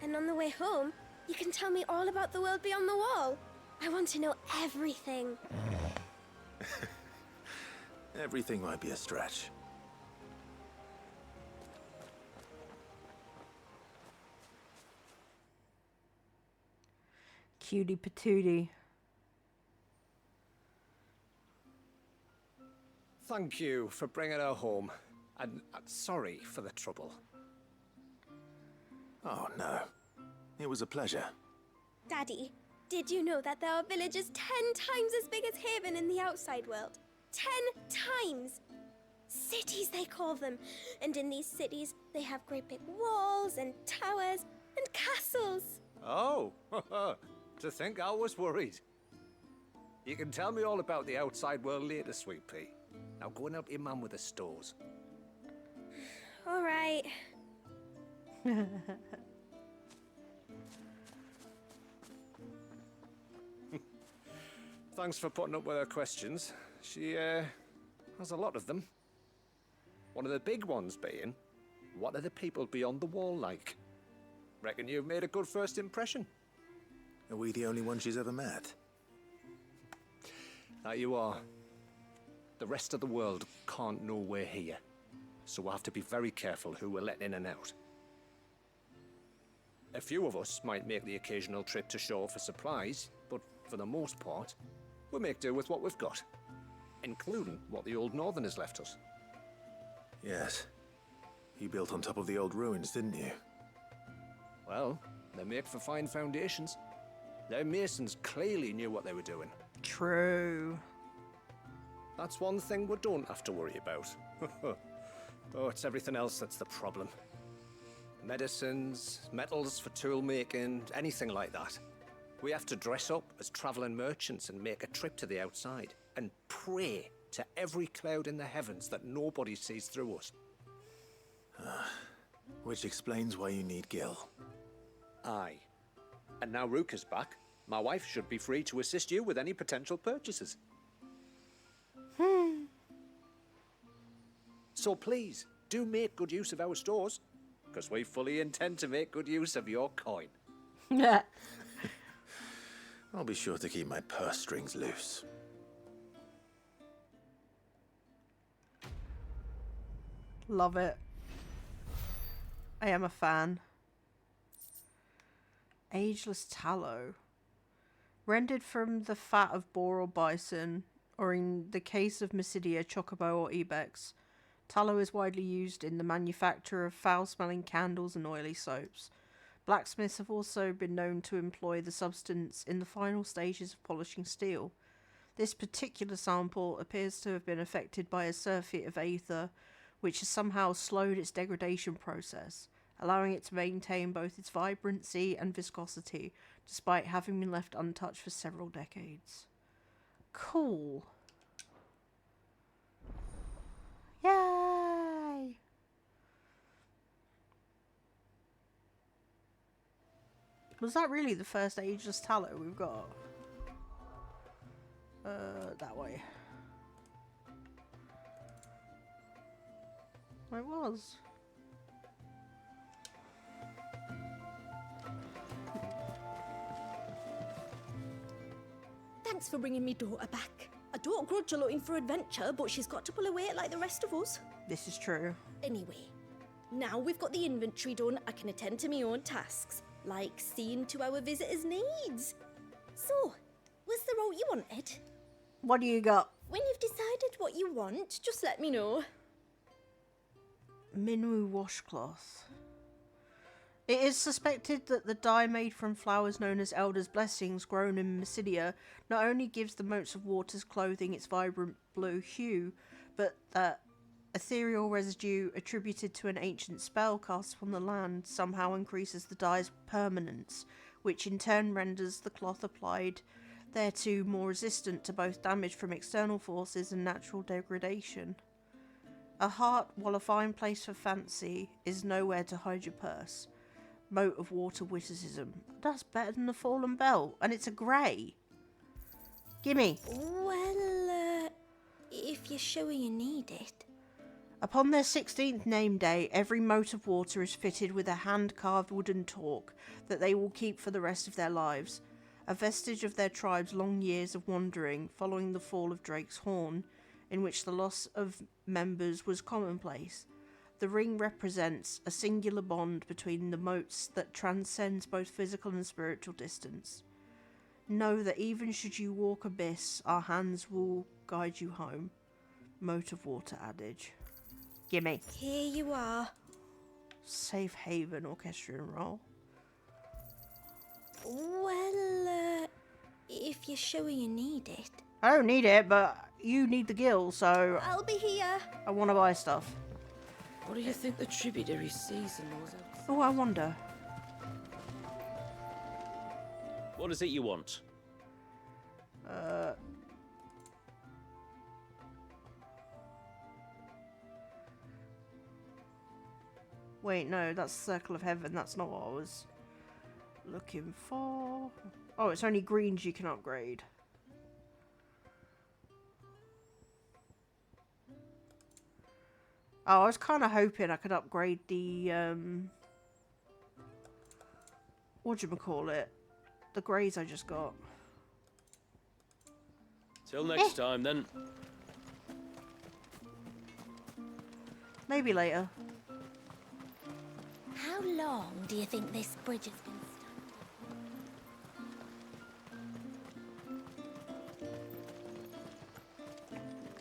And on the way home, you can tell me all about the world beyond the wall. I want to know everything. Everything might be a stretch. Cutie patootie. Thank you for bringing her home. And sorry for the trouble. Oh, no. It was a pleasure. Daddy, did you know that there are villages 10 times as big as Haven in the outside world? 10 times! Cities, they call them. And in these cities, they have great big walls and towers and castles. Oh, to think I was worried. You can tell me all about the outside world later, Sweet Pea. Now go and help your mum with the stores. All right. Thanks for putting up with her questions. She, has a lot of them. One of the big ones being, what are the people beyond the wall like? Reckon you've made a good first impression. Are we the only one she's ever met? That you are. The rest of the world can't know we're here, so we'll have to be very careful who we're letting in and out. A few of us might make the occasional trip to shore for supplies, but for the most part, we'll make do with what we've got, including what the old Northerners left us. Yes. You built on top of the old ruins, didn't you? Well, they make for fine foundations. Their masons clearly knew what they were doing. True. That's one thing we don't have to worry about. Oh, it's everything else that's the problem. Medicines, metals for tool making, anything like that. We have to dress up as traveling merchants and make a trip to the outside and pray to every cloud in the heavens that nobody sees through us. Which explains why you need Gil. Aye. And now Ruka's back, my wife should be free to assist you with any potential purchases. So please, do make good use of our stores, because we fully intend to make good use of your coin. I'll be sure to keep my purse strings loose. Love it. I am a fan. Ageless tallow. Rendered from the fat of boar or bison, or in the case of Mysidia, chocobo or ibex. Tallow is widely used in the manufacture of foul-smelling candles and oily soaps. Blacksmiths have also been known to employ the substance in the final stages of polishing steel. This particular sample appears to have been affected by a surfeit of aether, which has somehow slowed its degradation process, allowing it to maintain both its vibrancy and viscosity, despite having been left untouched for several decades. Cool. Yay! Was that really the first ageless tallow we've got? That way. It was. Thanks for bringing me daughter back. I don't grudge her looking for adventure, but she's got to pull her weight like the rest of us. This is true. Anyway, now we've got the inventory done, I can attend to my own tasks, like seeing to our visitors' needs. So, was the route you wanted? What do you got? When you've decided what you want, just let me know. Minwu washcloth. It is suspected that the dye made from flowers known as Elder's Blessings grown in Mysidia not only gives the Moats of Water's clothing its vibrant blue hue, but that ethereal residue attributed to an ancient spell cast upon the land somehow increases the dye's permanence, which in turn renders the cloth applied thereto more resistant to both damage from external forces and natural degradation. A heart, while a fine place for fancy, is nowhere to hide your purse. Moat of water witticism. That's better than the Fallen Belt, and it's a grey. Gimme. Well, if you're sure you need it. Upon their 16th name day, every moat of water is fitted with a hand-carved wooden torque that they will keep for the rest of their lives. A vestige of their tribe's long years of wandering following the fall of Drake's Horn, in which the loss of members was commonplace. The ring represents a singular bond between the moats that transcends both physical and spiritual distance. Know that even should you walk abyss, our hands will guide you home. Moat of water adage. Gimme. Here you are. Safe haven orchestrion roll. Well, if you're sure you need it. I don't need it, but you need the gil, so I'll be here. I want to buy stuff. What do you think the tributary season was outside? Oh, I wonder. What is it you want? Wait, no, that's Circle of Heaven. That's not what I was looking for. Oh, it's only greens you can upgrade. Oh, I was kind of hoping I could upgrade the, whatchamacallit? The greys I just got. Till next time, then. Maybe later. How long do you think this bridge has been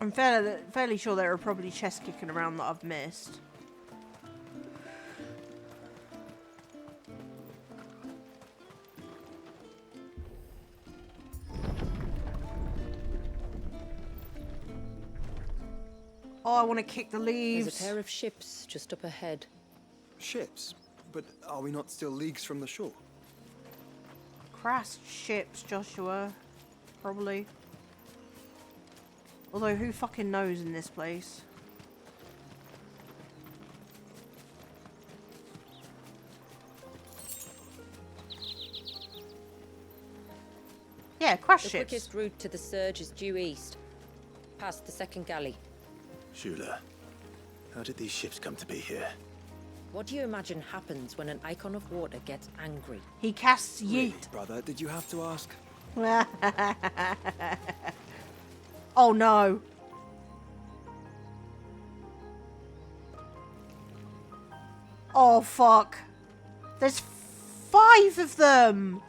I'm fairly sure there are probably chests kicking around that I've missed. Oh, I want to kick the leaves. There's a pair of ships just up ahead. Ships? But are we not still leagues from the shore? Crass ships, Joshua. Probably. Although, who fucking knows in this place? Yeah, crash The ships. quickest route to the surge is due east, past the second galley. Shula, how did these ships come to be here? What do you imagine happens when an icon of water gets angry? He casts yeet. Really, brother, did you have to ask? Oh no. Oh fuck. There's 5 of them.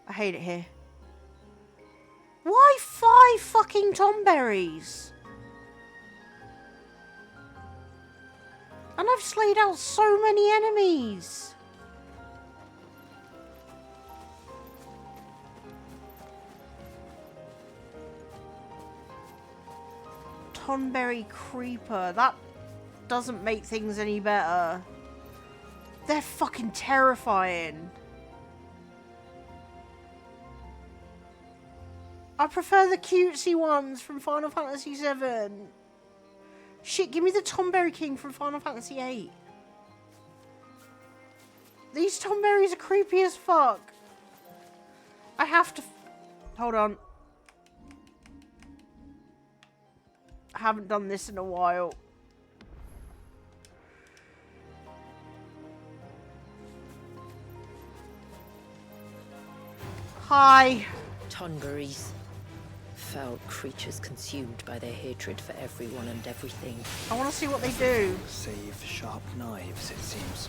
I hate it here. Why 5 fucking Tomberries? And I've slayed out so many enemies. Tonberry Creeper. That doesn't make things any better. They're fucking terrifying. I prefer the cutesy ones from Final Fantasy VII. Shit, give me the Tomberry King from Final Fantasy VIII. These Tomberries are creepy as fuck. I have to... Hold on. I haven't done this in a while. Hi. Tonberries. Foul creatures consumed by their hatred for everyone and everything. I want to see what they do. Save sharp knives, it seems.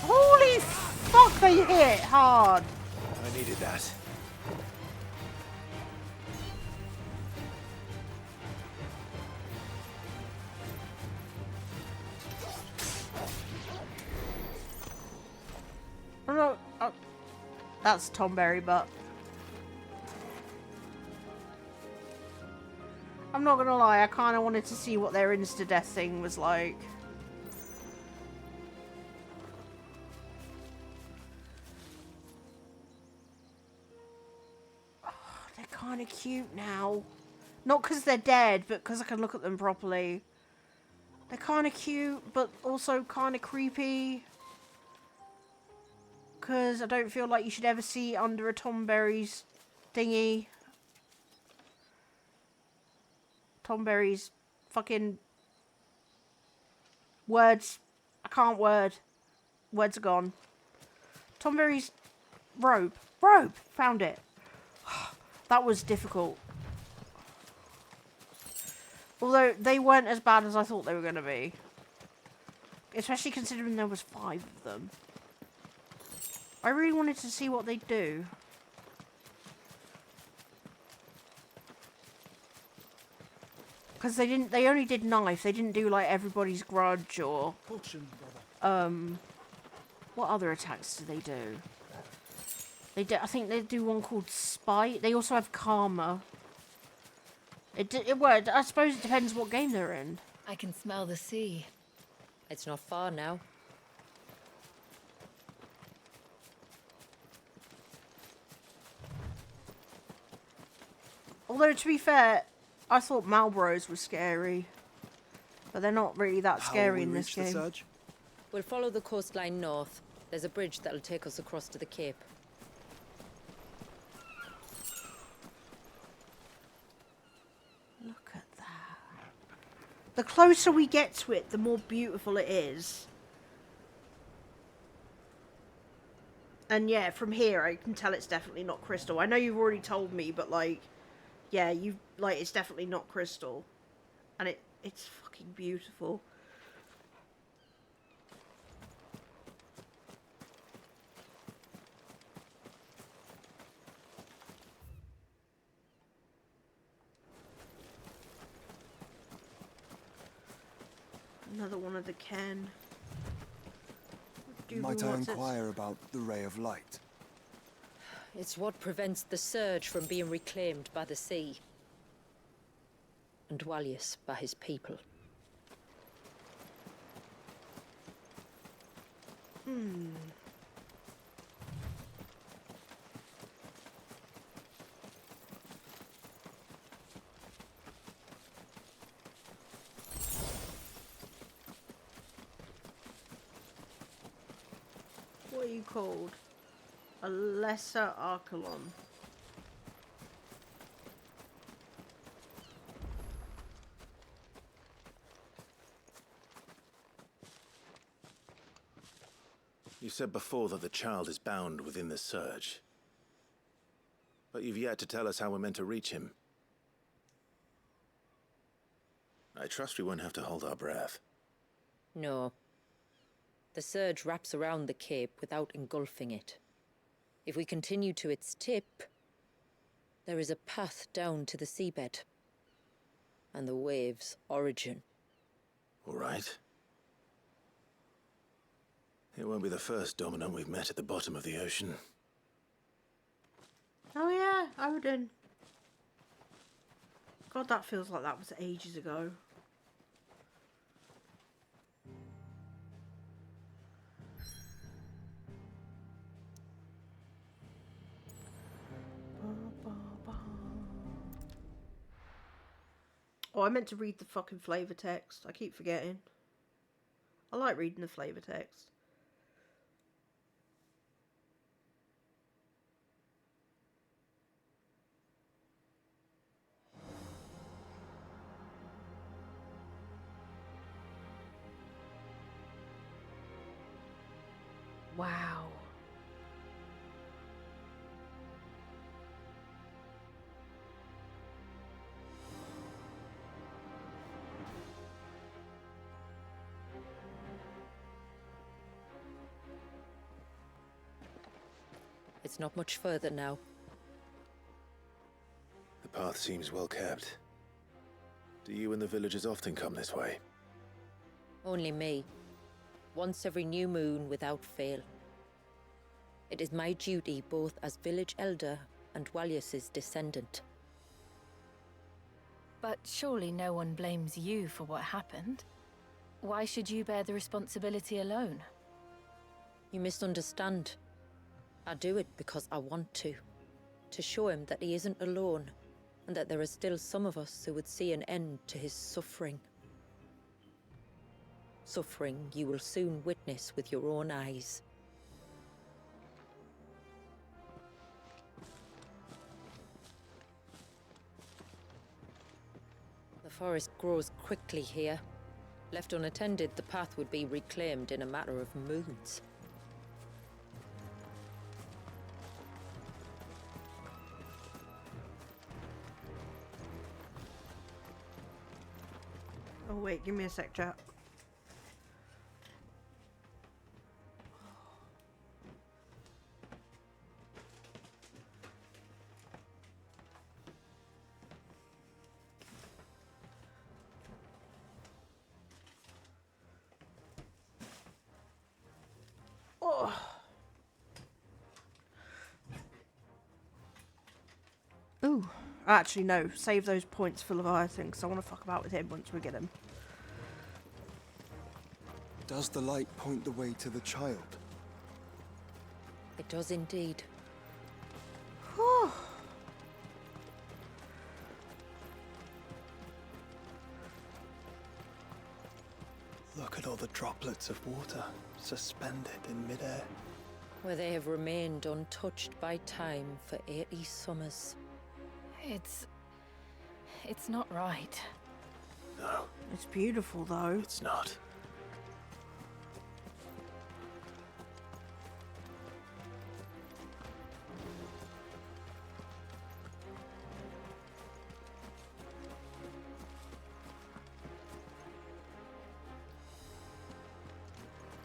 Holy fuck, they hit hard. I needed that. That's Tomberry, but I'm not gonna lie, I kind of wanted to see what their insta-death thing was like. Oh, they're kind of cute now. Not because they're dead, but because I can look at them properly. They're kind of cute, but also kind of creepy. Because I don't feel like you should ever see under a Tomberry's thingy. Tomberry's fucking words. I can't word. Words are gone. Tomberry's robe. Robe! Found it. That was difficult. Although they weren't as bad as I thought they were going to be. Especially considering there was 5 of them. I really wanted to see what they'd do. Because they only did knife. They didn't do like everybody's grudge or what other attacks do they do? I think they do one called spite. They also have karma. Well, I suppose it depends what game they're in. I can smell the sea. It's not far now. Although, to be fair, I thought Malboros was scary. But they're not really that scary in this game. We'll follow the coastline north. There's a bridge that'll take us across to the cape. Look at that. The closer we get to it, the more beautiful it is. And yeah, from here I can tell it's definitely not crystal. I know you've already told me, but like, yeah, it's definitely not crystal. And it's fucking beautiful. Another one of the Ken. Might I inquire about the Ray of Light? It's what prevents the Surge from being reclaimed by the sea. And Dwalius by his people. What are you called? A lesser Archelon. You said before that the child is bound within the Surge. But you've yet to tell us how we're meant to reach him. I trust we won't have to hold our breath. No. The Surge wraps around the cape without engulfing it. If we continue to its tip, there is a path down to the seabed. And the wave's origin. All right. It won't be the first dominant we've met at the bottom of the ocean. Oh yeah, Odin. God, that feels like that was ages ago. Oh, I meant to read the fucking flavor text. I keep forgetting. I like reading the flavor text. Wow. It's not much further now. The path seems well kept. Do you and the villagers often come this way? Only me. Once every new moon without fail. It is my duty both as village elder and Walyus's descendant. But surely no one blames you for what happened. Why should you bear the responsibility alone? You misunderstand. I do it because I want to show him that he isn't alone, and that there are still some of us who would see an end to his suffering. Suffering you will soon witness with your own eyes. The forest grows quickly here. Left unattended, the path would be reclaimed in a matter of moons. Oh wait, give me a sec, chat. Oh. Ooh. Actually, no. Save those points for Leviathan, because I want to fuck about with him once we get him. Does the light point the way to the child? It does indeed. Whew. Look at all the droplets of water suspended in midair. Where they have remained untouched by time for 80 summers. It's not right. No. It's beautiful, though. It's not.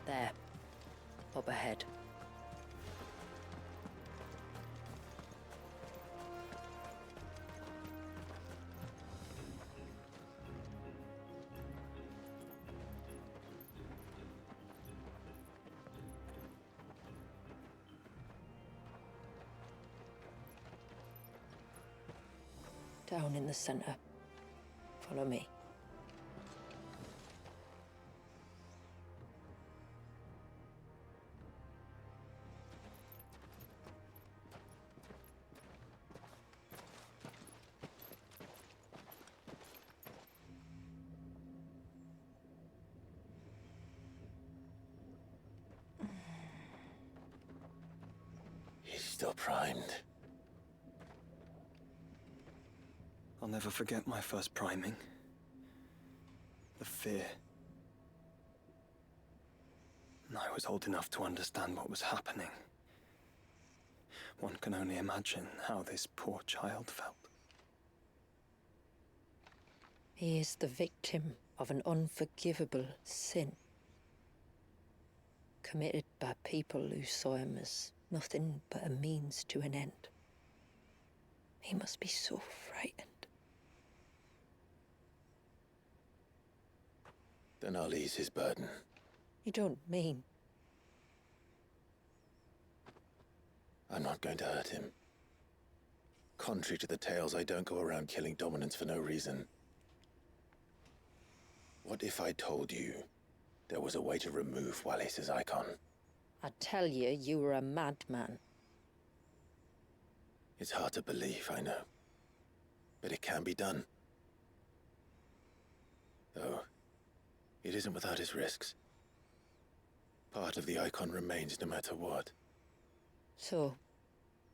There. Up ahead. Down in the center. Follow me. He's still primed. I'll never forget my first priming. The fear. I was old enough to understand what was happening. One can only imagine how this poor child felt. He is the victim of an unforgivable sin. Committed by people who saw him as nothing but a means to an end. He must be so frightened. Then I'll ease his burden. You don't mean? I'm not going to hurt him. Contrary to the tales, I don't go around killing dominants for no reason. What if I told you there was a way to remove Walyus's icon? I tell you, you were a madman. It's hard to believe, I know. But it can be done. Though, it isn't without its risks. Part of the icon remains no matter what. So,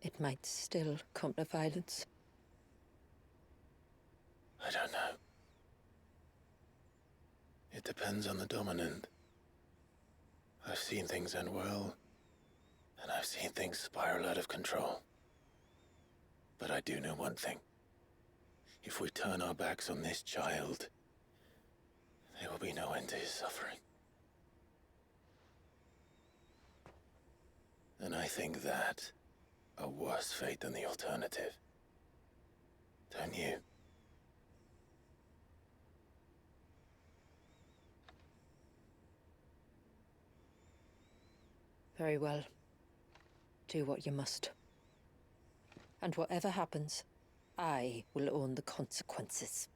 it might still come to violence. I don't know. It depends on the dominant. I've seen things end well, and I've seen things spiral out of control. But I do know one thing. If we turn our backs on this child, there will be no end to his suffering. And I think that a worse fate than the alternative. Don't you? Very well. Do what you must. And whatever happens, I will own the consequences.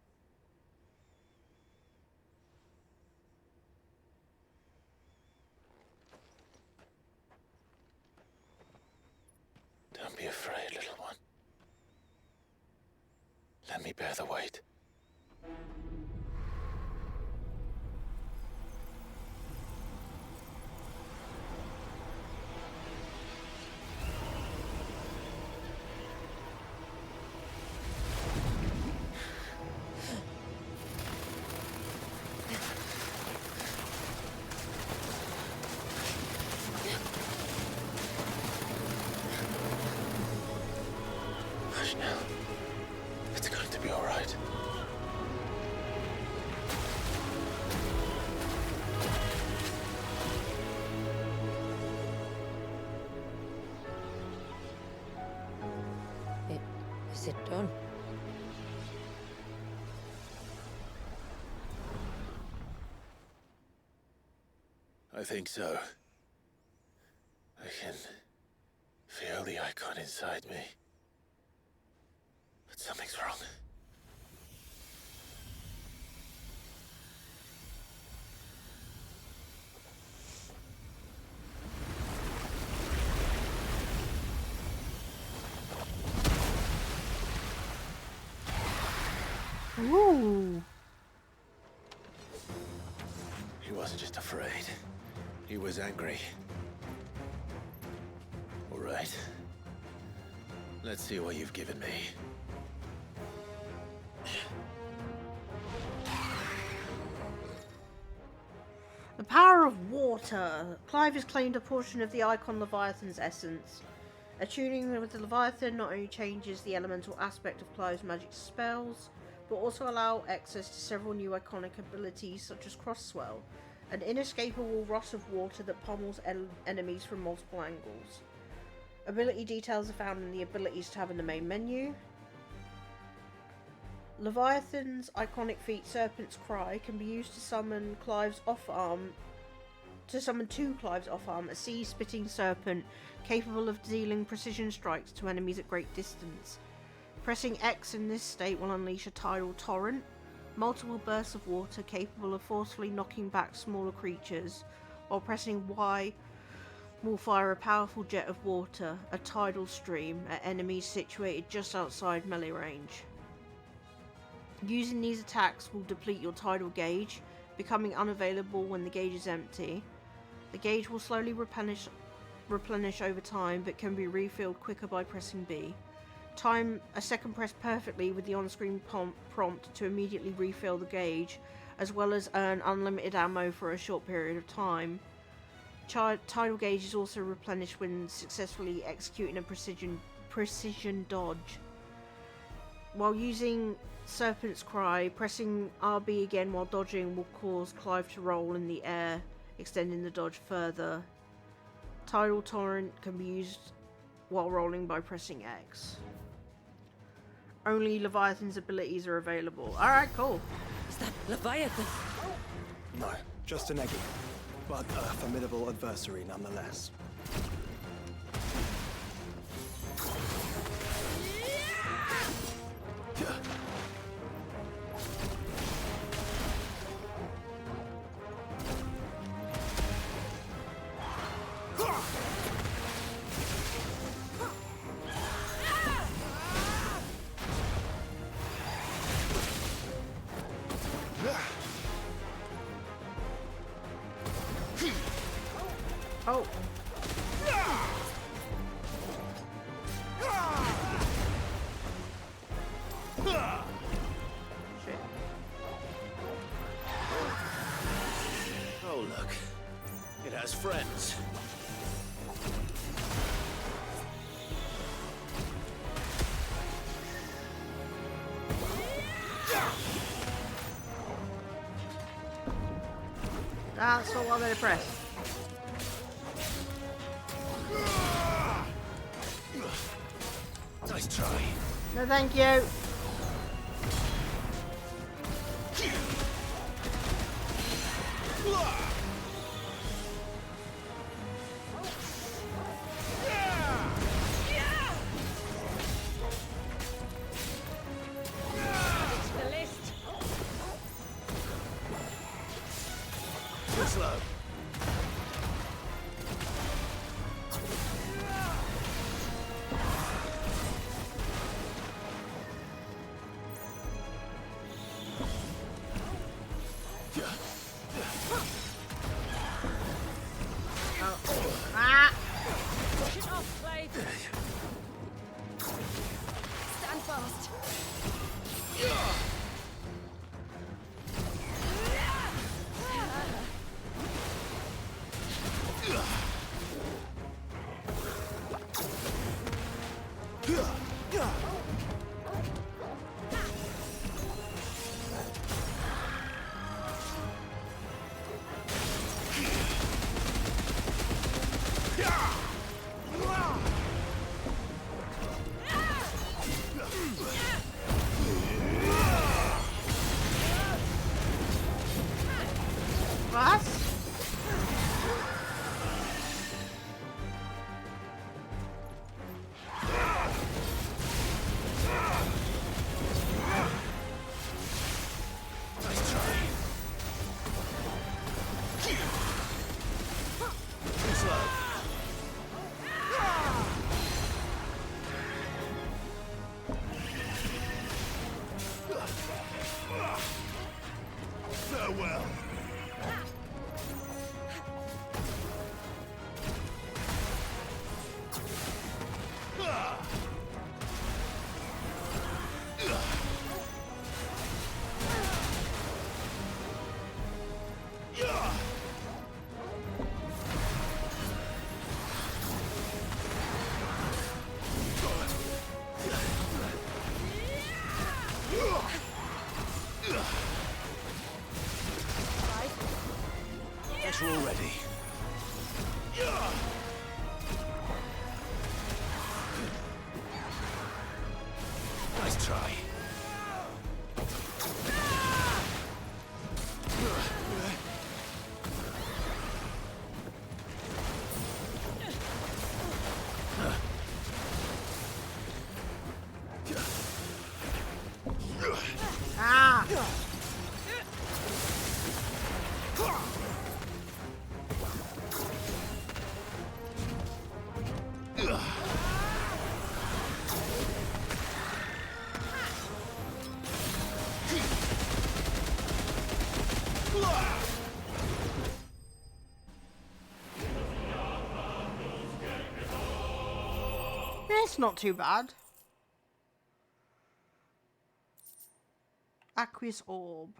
Don't be afraid, little one. Let me bear the weight. Hush now. It's going to be all right. Is it done? I think so. I can feel the icon inside me. But something's wrong. Ooh. He wasn't just afraid. He was angry. All right. Let's see what you've given me. The power of water. Clive has claimed a portion of the Icon Leviathan's essence. Attuning with the Leviathan not only changes the elemental aspect of Clive's magic spells, but also allow access to several new iconic abilities such as Cross-Swell, an inescapable rush of water that pummels enemies from multiple angles. Ability details are found in the Abilities tab in the main menu. Leviathan's iconic feat, Serpent's Cry, can be used to summon Clive's off-arm, a sea-spitting serpent capable of dealing precision strikes to enemies at great distance. Pressing X in this state will unleash a tidal torrent, multiple bursts of water capable of forcefully knocking back smaller creatures, while pressing Y will fire a powerful jet of water, a tidal stream, at enemies situated just outside melee range. Using these attacks will deplete your tidal gauge, becoming unavailable when the gauge is empty. The gauge will slowly replenish over time, but can be refilled quicker by pressing B. Time a second press perfectly with the on-screen prompt to immediately refill the gauge, as well as earn unlimited ammo for a short period of time. Tidal gauge is also replenished when successfully executing a precision dodge. While using Serpent's Cry, pressing RB again while dodging will cause Clive to roll in the air, extending the dodge further. Tidal Torrent can be used while rolling by pressing X. Only Leviathan's abilities are available. Alright, cool. Is that Leviathan? No, just an eggy, but a formidable adversary nonetheless. Oh. Shit. Oh, look. It has friends. That's not what I'm going to press. Nice try. No, thank you. Was? Farewell. Better already. Nice try. Ah! It's not too bad. Aqueous Orb.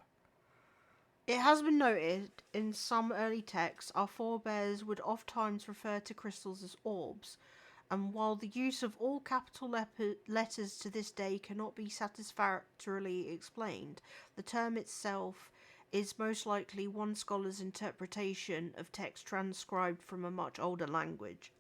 It has been noted in some early texts our forebears would oftentimes refer to crystals as orbs, and while the use of all capital letters to this day cannot be satisfactorily explained, the term itself is most likely one scholar's interpretation of text transcribed from a much older language.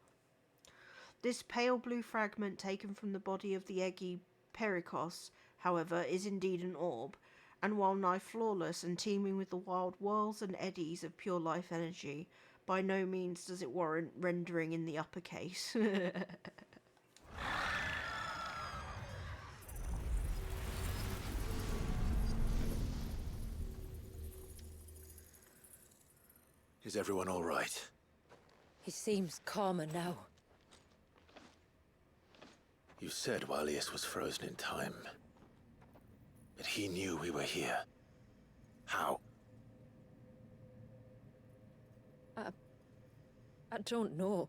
This pale blue fragment taken from the body of the eggy Perikos, however, is indeed an orb, and while nigh flawless and teeming with the wild whirls and eddies of pure life energy, by no means does it warrant rendering in the uppercase. Is everyone all right? He seems calmer now. You said Walius was frozen in time. But he knew we were here. How? I don't know.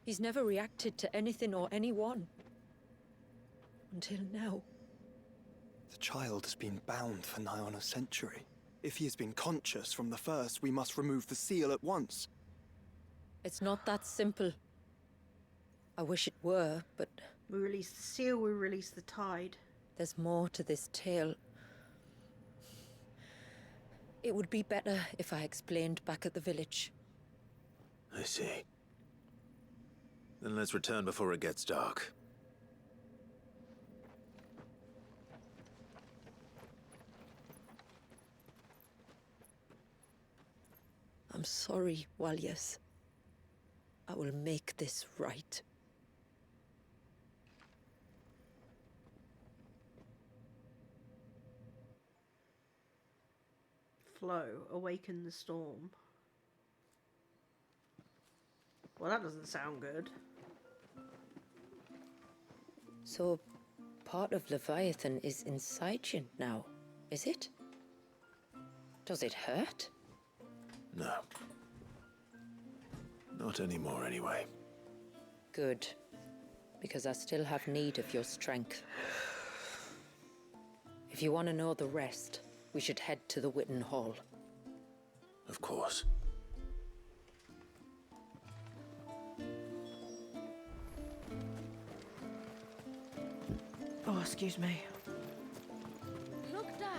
He's never reacted to anything or anyone. Until now. The child has been bound for nigh on a century. If he has been conscious from the first, we must remove the seal at once. It's not that simple. I wish it were, but... We release the seal, we release the tide. There's more to this tale. It would be better if I explained back at the village. I see. Then let's return before it gets dark. I'm sorry, Walius. I will make this right. Flow, awaken the storm. Well, that doesn't sound good. So, part of Leviathan is inside you now, is it? Does it hurt? No. Not anymore, anyway. Good. Because I still have need of your strength. If you want to know the rest, we should head to the Witten Hall. Of course. Oh, excuse me. Look, Dad.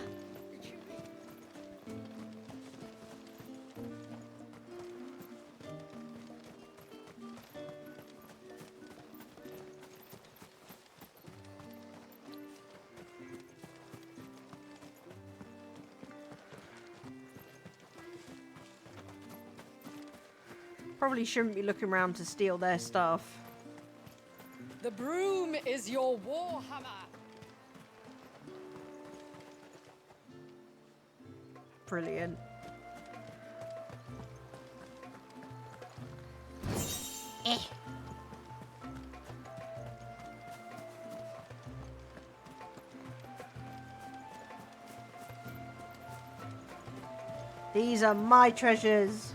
Probably shouldn't be looking around to steal their stuff. The broom is your warhammer. Brilliant. These are my treasures.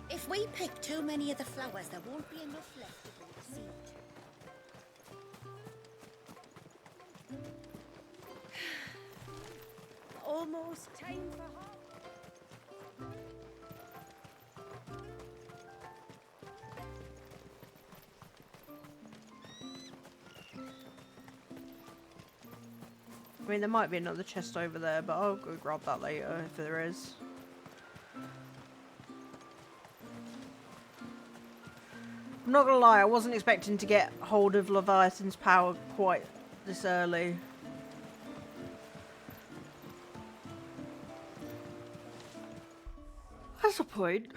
If we pick too many of the flowers, there won't be enough left to grow the seed. Almost time for harvest. I mean, there might be another chest over there, but I'll go grab that later if there is. I'm not gonna lie, I wasn't expecting to get hold of Leviathan's power quite this early. That's a point.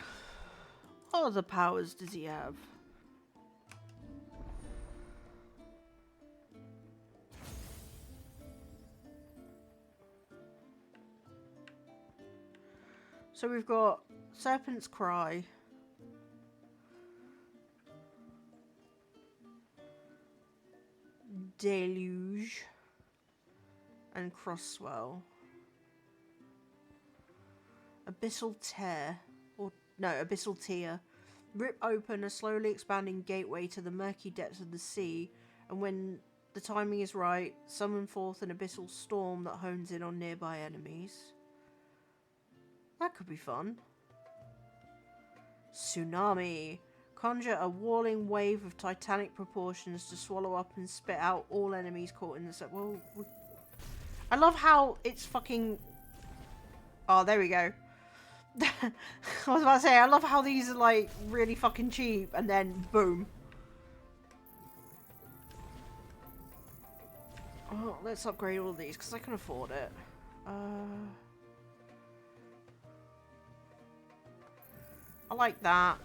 What other powers does he have? So we've got Serpent's Cry. Deluge. And Crosswell. Abyssal Tear. Or, no, Abyssal Tear. Rip open a slowly expanding gateway to the murky depths of the sea, and when the timing is right, summon forth an abyssal storm that hones in on nearby enemies. That could be fun. Tsunami. Conjure a walling wave of titanic proportions to swallow up and spit out all enemies caught in the set. Well, I love how it's fucking... Oh, there we go. I was about to say, I love how these are like really fucking cheap and then boom. Oh, let's upgrade all of these because I can afford it. I like that.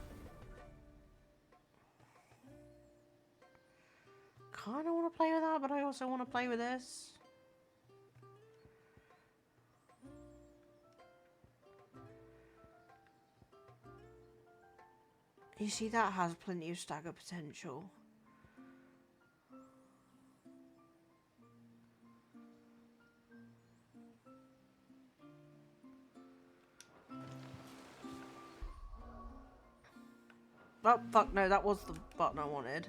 Kind of want to play with that, but I also want to play with this. You see, that has plenty of stagger potential. Oh, fuck no, that was the button I wanted.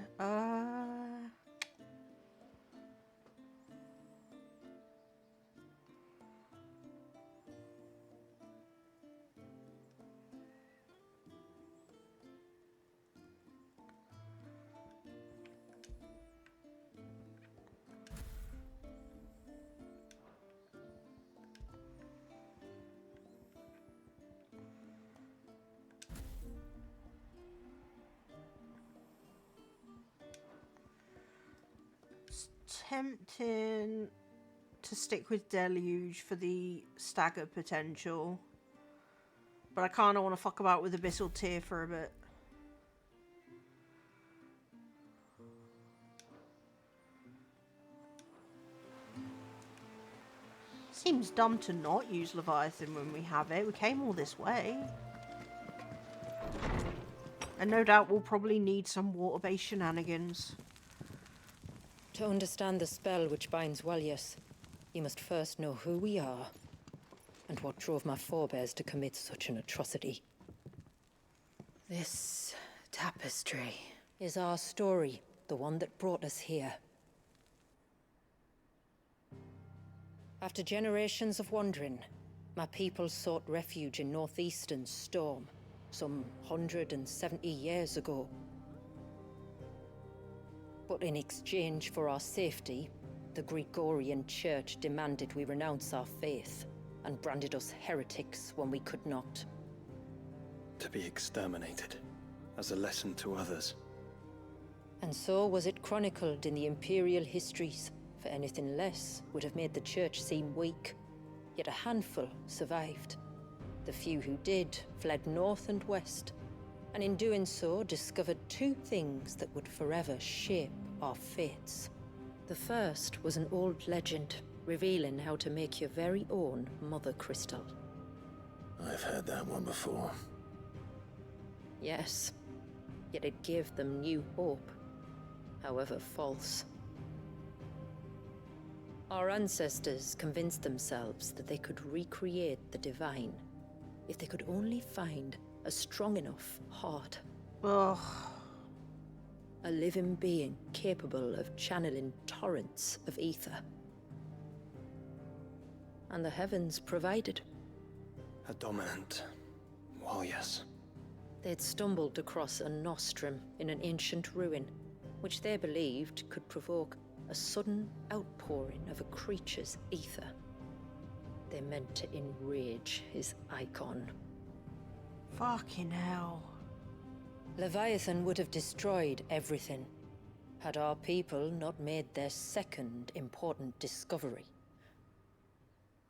Tempting to stick with Deluge for the stagger potential, but I kind of want to fuck about with Abyssal Tear for a bit. Seems dumb to not use Leviathan when we have it. We came all this way. And no doubt we'll probably need some water-based shenanigans. To understand the spell which binds Walius, you must first know who we are, and what drove my forebears to commit such an atrocity. This tapestry is our story, the one that brought us here. After generations of wandering, my people sought refuge in northeastern Storm, some 170 years ago. But in exchange for our safety, the Gregorian Church demanded we renounce our faith, and branded us heretics when we could not. To be exterminated, as a lesson to others. And so was it chronicled in the imperial histories, for anything less would have made the church seem weak. Yet a handful survived. The few who did fled north and west, and in doing so discovered two things that would forever shape our fates. The first was an old legend revealing how to make your very own Mother Crystal. I've heard that one before. Yes, yet it gave them new hope, however false. Our ancestors convinced themselves that they could recreate the divine if they could only find a strong enough heart. Ugh. A living being capable of channeling torrents of ether. And the heavens provided. A dominant. Well, yes. They'd stumbled across a nostrum in an ancient ruin, which they believed could provoke a sudden outpouring of a creature's ether. They meant to enrage his icon. Fucking hell. Leviathan would have destroyed everything, had our people not made their second important discovery.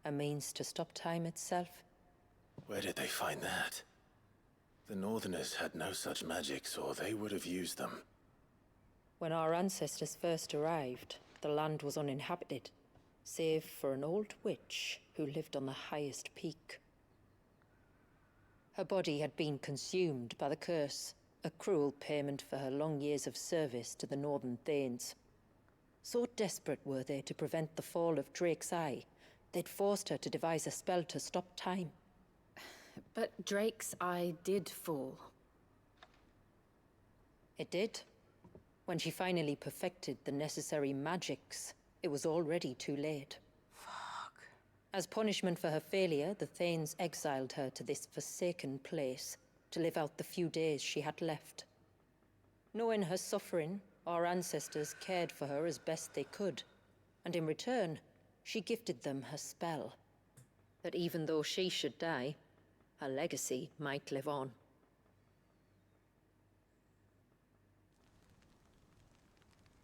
A means to stop time itself. Where did they find that? The Northerners had no such magics, or they would have used them. When our ancestors first arrived, the land was uninhabited, save for an old witch who lived on the highest peak. Her body had been consumed by the curse, a cruel payment for her long years of service to the Northern Thanes. So desperate were they to prevent the fall of Drake's Eye, they'd forced her to devise a spell to stop time. But Drake's Eye did fall. It did. When she finally perfected the necessary magics, it was already too late. Fuck. As punishment for her failure, the Thanes exiled her to this forsaken place to live out the few days she had left. Knowing her suffering, our ancestors cared for her as best they could, and in return, she gifted them her spell. That even though she should die, her legacy might live on.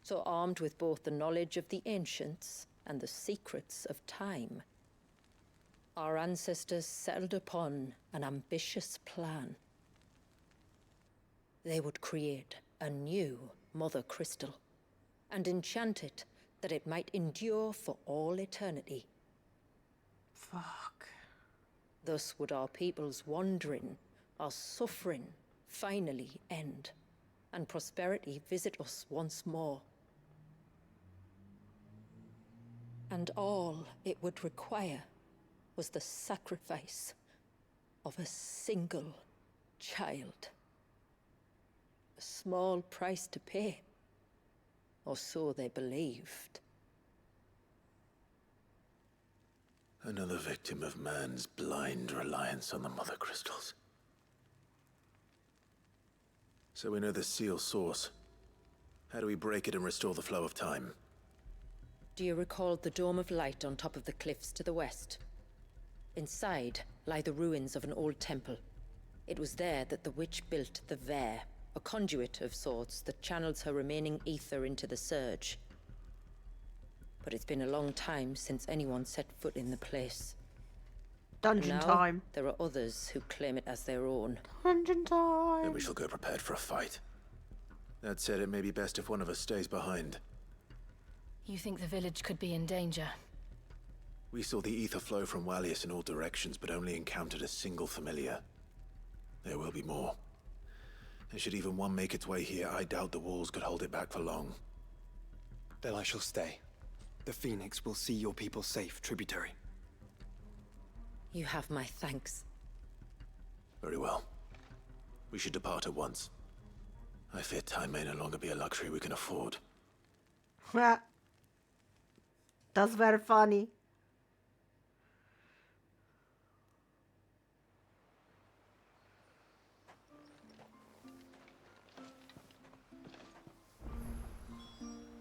So armed with both the knowledge of the ancients and the secrets of time, our ancestors settled upon an ambitious plan. They would create a new Mother Crystal and enchant it that it might endure for all eternity. Fuck. Thus would our people's wandering, our suffering, finally end, and prosperity visit us once more. And all it would require was the sacrifice of a single child. A small price to pay, or so they believed. Another victim of man's blind reliance on the Mother Crystals. So we know the seal source. How do we break it and restore the flow of time? Do you recall the Dome of Light on top of the cliffs to the west? Inside lie the ruins of an old temple. It was there that the witch built the Vare, a conduit of sorts that channels her remaining ether into the Surge. But it's been a long time since anyone set foot in the place. Dungeon now, time. There are others who claim it as their own. Dungeon time. Then we shall go prepared for a fight. That said, it may be best if one of us stays behind. You think the village could be in danger? We saw the ether flow from Wallius in all directions, but only encountered a single familiar. There will be more. And should even one make its way here, I doubt the walls could hold it back for long. Then I shall stay. The Phoenix will see your people safe, tributary. You have my thanks. Very well. We should depart at once. I fear time may no longer be a luxury we can afford. That's very funny.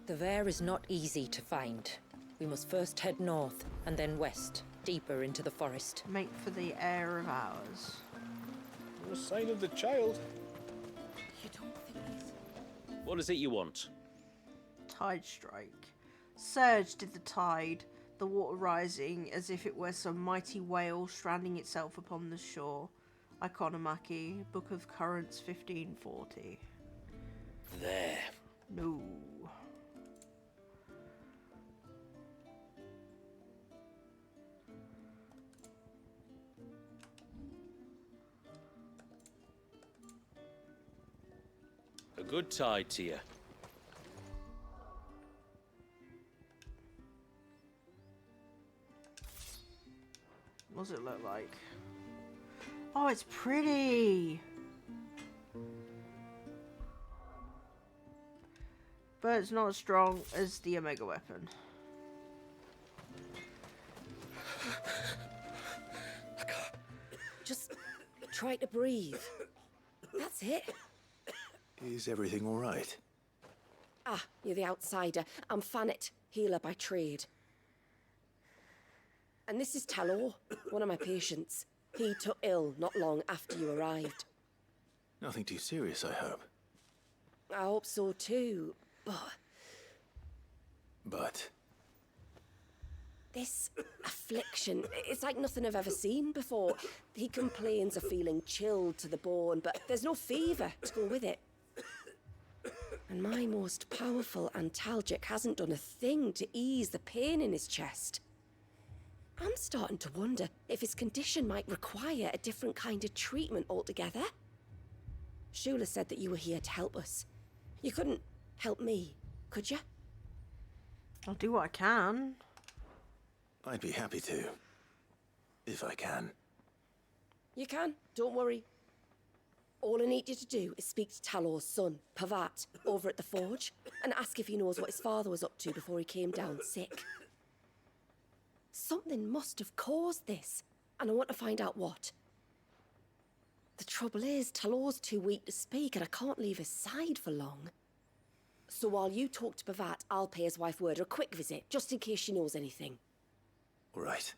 The Vare is not easy to find. We must first head north, and then west, deeper into the forest. Make for the heir of ours. No sign of the child. You don't think he's... What is it you want? Tide strike. Surge did the tide, the water rising as if it were some mighty whale stranding itself upon the shore. Ikonomaki, Book of Currents, 1540. There. No. A good tide to you. What does it look like? Oh, it's pretty! But it's not as strong as the Omega weapon. Just try to breathe. That's it. Is everything all right? Ah, you're the outsider. I'm Fannet, healer by trade. And this is Talor, one of my patients. He took ill not long after you arrived. Nothing too serious, I hope. I hope so too, but... But? This affliction, it's like nothing I've ever seen before. He complains of feeling chilled to the bone, but there's no fever to go with it. And my most powerful antalgic hasn't done a thing to ease the pain in his chest. I'm starting to wonder if his condition might require a different kind of treatment altogether. Shula said that you were here to help us. You couldn't help me, could you? I'll do what I can. I'd be happy to. If I can. You can, don't worry. All I need you to do is speak to Talor's son, Pavat, over at the forge, and ask if he knows what his father was up to before he came down sick. Something must have caused this, and I want to find out what. The trouble is, Talor's too weak to speak, and I can't leave his side for long. So while you talk to Pavat, I'll pay his wife word a quick visit, just in case she knows anything. All right.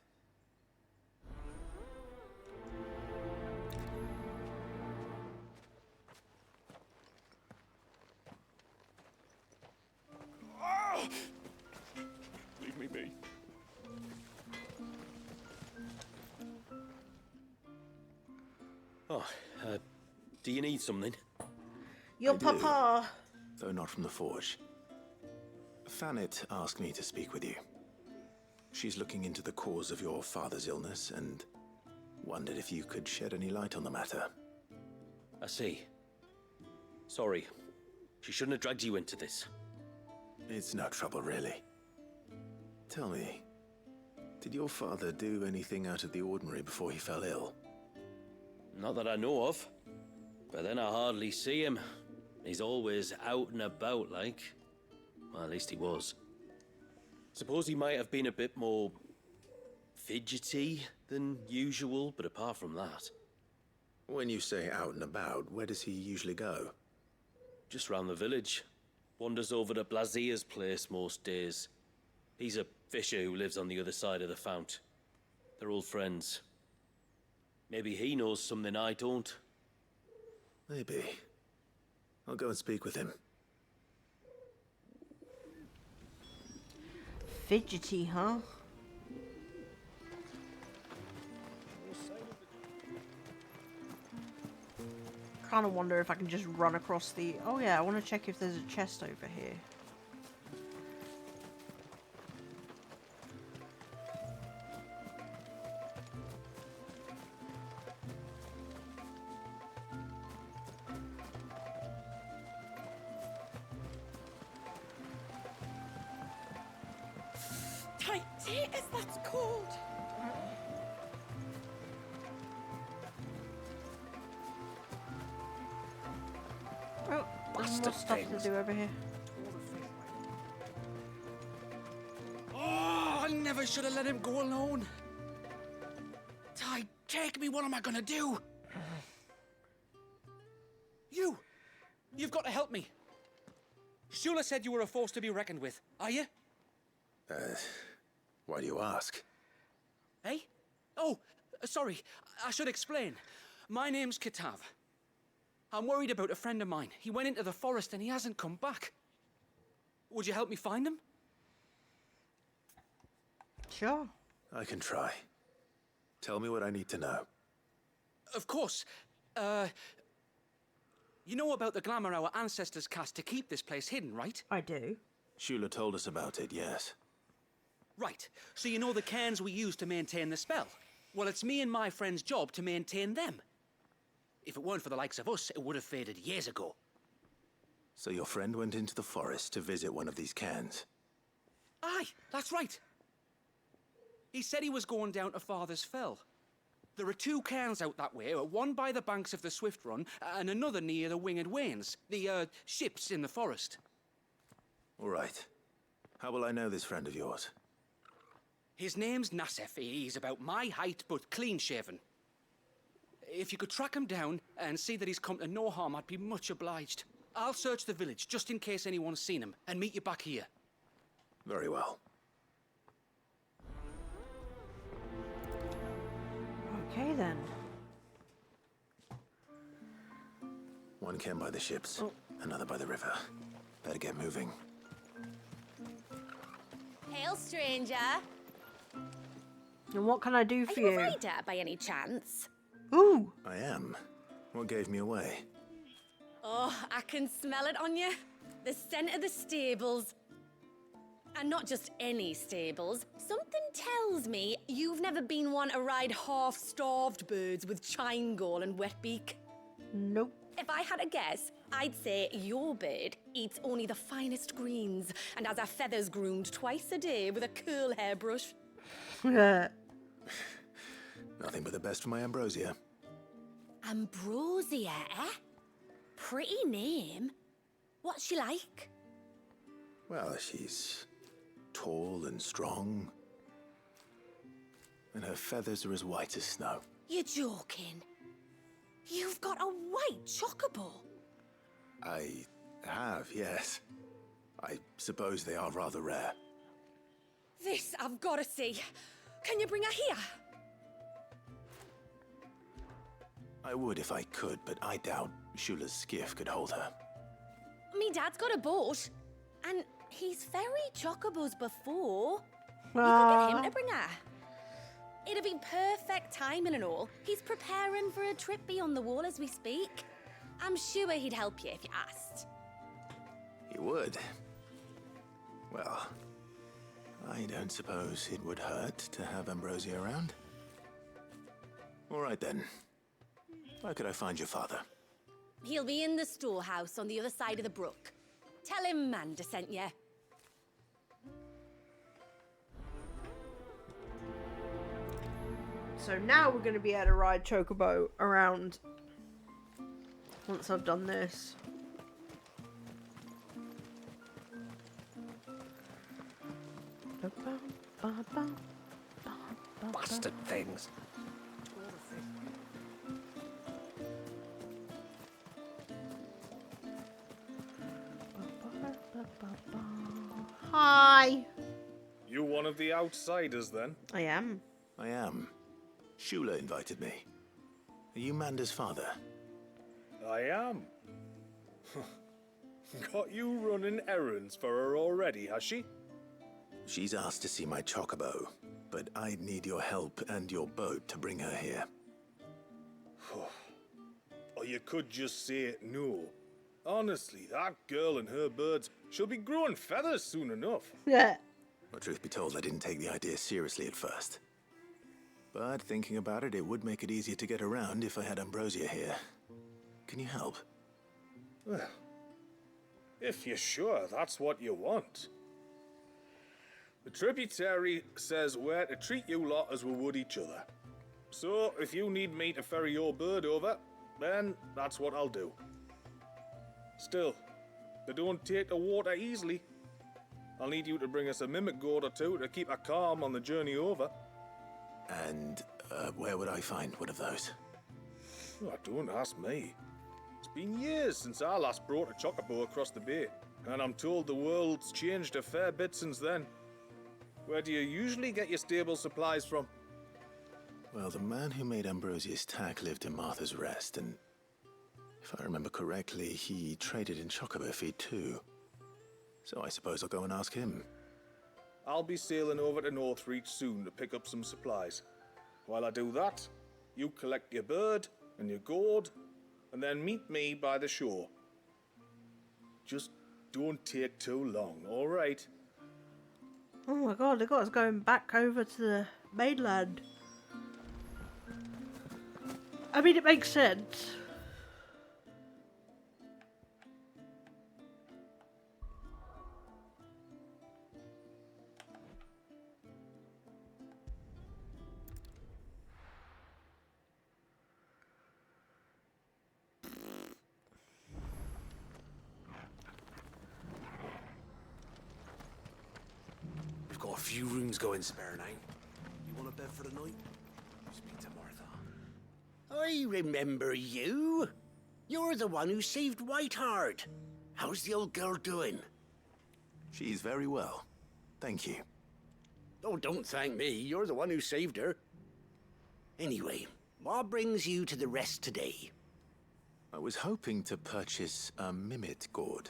Leave me be. Oh, do you need something? Your I do, papa! though not from the forge. Fannet asked me to speak with you. She's looking into the cause of your father's illness and wondered if you could shed any light on the matter. I see. Sorry. She shouldn't have dragged you into this. It's no trouble, really. Tell me, did your father do anything out of the ordinary before he fell ill? Not that I know of. But then I hardly see him. He's always out and about, like. Well, at least he was. Suppose he might have been a bit more fidgety than usual, but apart from that... When you say out and about, where does he usually go? Just round the village. Wanders over to Blazia's place most days. He's a fisher who lives on the other side of the fount. They're old friends. Maybe he knows something I don't. Maybe. I'll go and speak with him. Fidgety, huh? Kind of wonder if I can just run across the... Oh yeah, I want to check if there's a chest over here. Titus, that's cold! Oh, there's more stuff to do over here. Oh, I never should have let him go alone. Ty, take me. What am I gonna do? You've got to help me. Shula said you were a force to be reckoned with. Are you? Why do you ask? Eh? Oh, sorry. I should explain. My name's Kitav. I'm worried about a friend of mine. He went into the forest and he hasn't come back. Would you help me find him? Sure. I can try. Tell me what I need to know. Of course. You know about the glamour our ancestors cast to keep this place hidden, right? I do. Shula told us about it, yes. Right. So you know the cairns we use to maintain the spell? Well, it's me and my friend's job to maintain them. If it weren't for the likes of us, it would have faded years ago. So your friend went into the forest to visit one of these cairns? Aye, that's right. He said he was going down to Father's Fell. There are 2 cairns out that way, one by the banks of the Swift Run, and another near the Winged Wains, the, ships in the forest. All right. How will I know this friend of yours? His name's Nassef. He's about my height, but clean-shaven. If you could track him down and see that he's come to no harm, I'd be much obliged. I'll search the village, just in case anyone's seen him, and meet you back here. Very well. Okay, then. One cairn by the ships, another by the river. Better get moving. Hail, stranger. And what can I do for Are you you? a rider by any chance? Ooh. I am. What gave me away? Oh, I can smell it on you. The scent of the stables. And not just any stables. Something tells me you've never been one to ride half-starved birds with chine gall and wet beak. Nope. If I had a guess, I'd say your bird eats only the finest greens and has her feathers groomed twice a day with a curl hairbrush. Nothing but the best for my Ambrosia. Ambrosia, eh? Pretty name. What's she like? Well, she's tall and strong. And her feathers are as white as snow. You're joking. You've got a white chocobo. I have, yes. I suppose they are rather rare. This I've got to see. Can you bring her here? I would if I could, but I doubt Shula's skiff could hold her. Me dad's got a boat. And he's ferried chocobos before. You could get him to bring her. It'd be perfect timing and all. He's preparing for a trip beyond the wall as we speak. I'm sure he'd help you if you asked. He would. Well, I don't suppose it would hurt to have Ambrosia around. All right then. Where could I find your father? He'll be in the storehouse on the other side of the brook. Tell him Manda sent you. So now we're going to be able to ride Chocobo around once I've done this. Bastard things. Hi. You one of the outsiders, then? I am. I am. Shula invited me. Are you Manda's father? I am. Got you running errands for her already, has she? She's asked to see my chocobo, but I'd need your help and your boat to bring her here. Or you could just say no. Honestly, that girl and her birds, she'll be growing feathers soon enough. Yeah. Well, truth be told, I didn't take the idea seriously at first. But thinking about it, it would make it easier to get around if I had Ambrosia here. Can you help? Well, if you're sure that's what you want. The tributary says we're to treat you lot as we would each other. So, if you need me to ferry your bird over, then that's what I'll do. Still, they don't take the water easily. I'll need you to bring us a mimic gourd or two to keep her calm on the journey over. And where would I find one of those? Oh, don't ask me. It's been years since I last brought a chocobo across the bay, and I'm told the world's changed a fair bit since then. Where do you usually get your stable supplies from? Well, the man who made Ambrosia's tack lived in Martha's Rest, and If I remember correctly, he traded in chocobo feed too. So I suppose I'll go and ask him. I'll be sailing over to Northreach soon to pick up some supplies. While I do that, you collect your bird and your gourd, and then meet me by the shore. Just don't take too long, all right? Oh my god, they got us going back over to the mainland. I mean, it makes sense. We've got a few rooms going spare now. You want a bed for the night? Speak to Martha. I remember you. You're the one who saved Whiteheart. How's the old girl doing? She's very well. Thank you. Oh, don't thank me. You're the one who saved her. Anyway, what brings you to the rest today? I was hoping to purchase a Mimit gourd.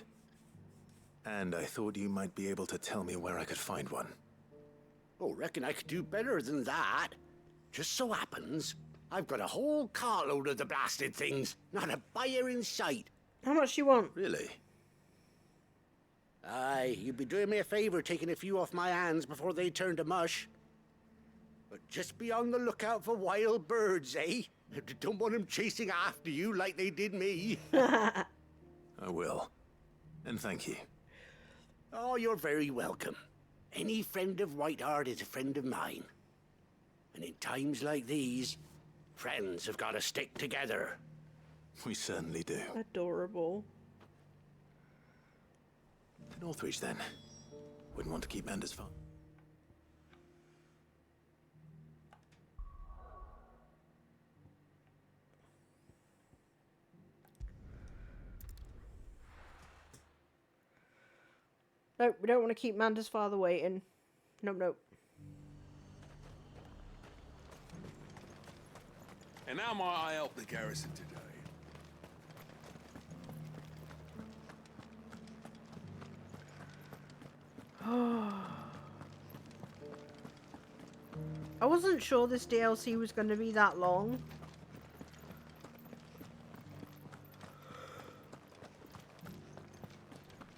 And I thought you might be able to tell me where I could find one. Oh, reckon I could do better than that. Just so happens, I've got a whole cartload of the blasted things. Not a buyer in sight. How much do you want? Really? Aye, you'd be doing me a favor taking a few off my hands before they turn to mush. But just be on the lookout for wild birds, eh? Don't want them chasing after you like they did me. I will. And thank you. Oh, you're very welcome. Any friend of Whiteheart is a friend of mine. And in times like these, friends have got to stick together. We certainly do. Adorable. To Northreach, then. Wouldn't want to keep Manders far. Nope, we don't want to keep Manda's father waiting. Nope, nope. And how might I help the garrison today? I wasn't sure this DLC was going to be that long.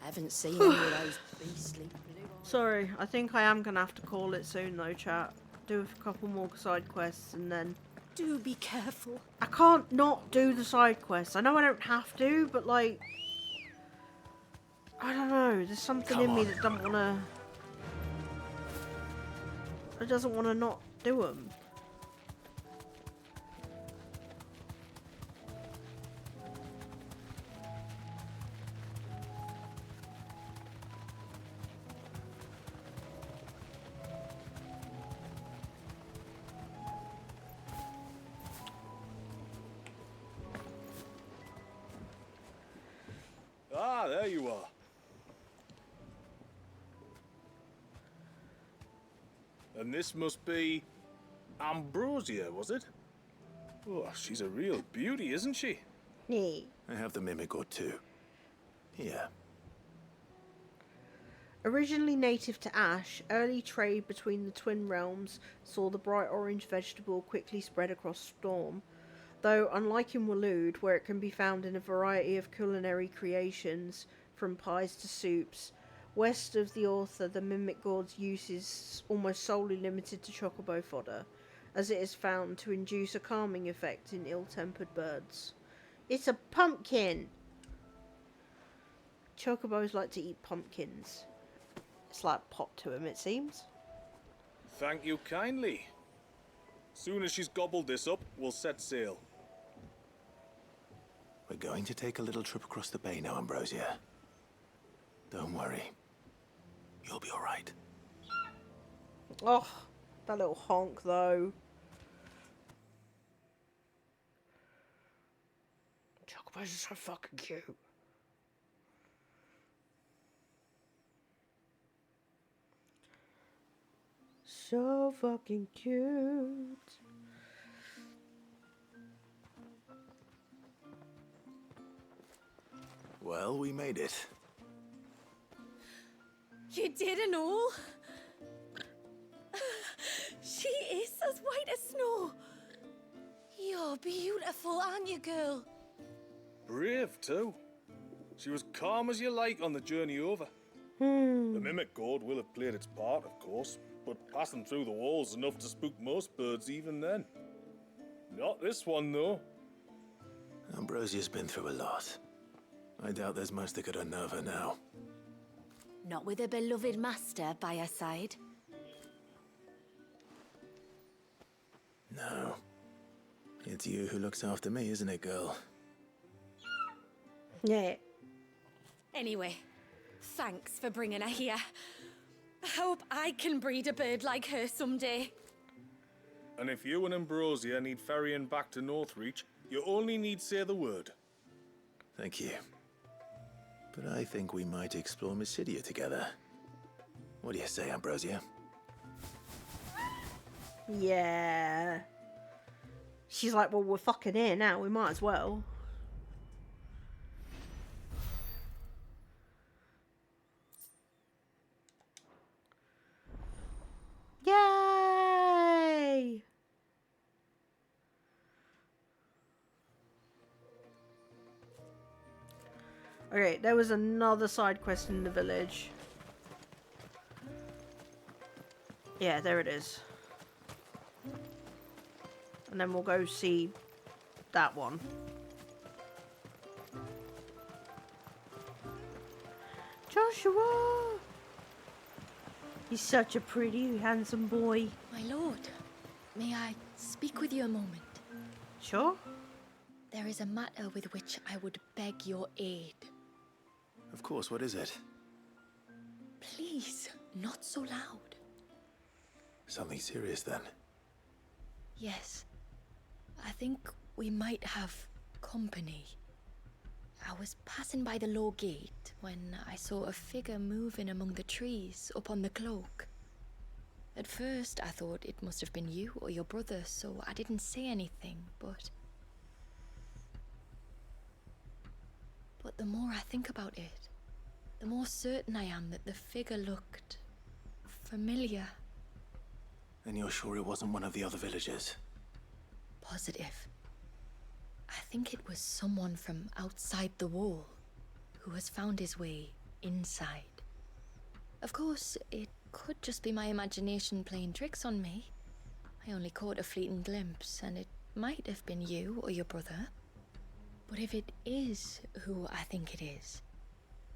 I haven't seen any of those beastly blue eyes. Sorry, I think I am going to have to call it soon though, chat. Do a couple more side quests and then... Do be careful. I can't not do the side quests. I know I don't have to, but like... I don't know, there's something in me that doesn't want to... It doesn't want to not do them. Ah, there you are. And this must be Ambrosia, was it? Oh, she's a real beauty, isn't she? Yeah. I have the Mimic gourd too. Here. Originally native to Ash, early trade between the Twin Realms saw the bright orange vegetable quickly spread across Storm. Though, unlike in Waloed, where it can be found in a variety of culinary creations, from pies to soups, west of the Author, the Mimic Gourd's use is almost solely limited to chocobo fodder, as it is found to induce a calming effect in ill-tempered birds. It's a pumpkin! Chocobos like to eat pumpkins. It's like pot to him, it seems. Thank you kindly. Soon as she's gobbled this up, we'll set sail. We're going to take a little trip across the bay now, Ambrosia. Don't worry. You'll be all right. Oh, that little honk, though. Chocobos are so fucking cute. So fucking cute. Well, we made it. You didn't all? She is as white as snow. You're beautiful, aren't you, girl? Brave, too. She was calm as you like on the journey over. Hmm. The mimic gourd will have played its part, of course, but passing through the walls enough to spook most birds even then. Not this one, though. Ambrosia's been through a lot. I doubt there's much that could unnerve her now. Not with a beloved master by her side. No. It's you who looks after me, isn't it, girl? Yeah. Anyway, thanks for bringing her here. I hope I can breed a bird like her someday. And if you and Ambrosia need ferrying back to Northreach, you only need say the word. Thank you. But I think we might explore Mysidia together. What do you say, Ambrosia? Yeah. She's like, well, we're fucking here now. We might as well. Yay! Okay, there was another side quest in the village. Yeah, there it is. And then we'll go see that one. Joshua! He's such a pretty, handsome boy. My lord, may I speak with you a moment? Sure. There is a matter with which I would beg your aid. Of course, what is it? Please, not so loud. Something serious, then. Yes. I think we might have company. I was passing by the low gate when I saw a figure moving among the trees up on the cloak. At first, I thought it must have been you or your brother, so I didn't say anything, but the more I think about it, the more certain I am that the figure looked familiar. And you're sure it wasn't one of the other villagers? Positive. I think it was someone from outside the wall who has found his way inside. Of course, it could just be my imagination playing tricks on me. I only caught a fleeting glimpse, and it might have been you or your brother. But if it is who I think it is,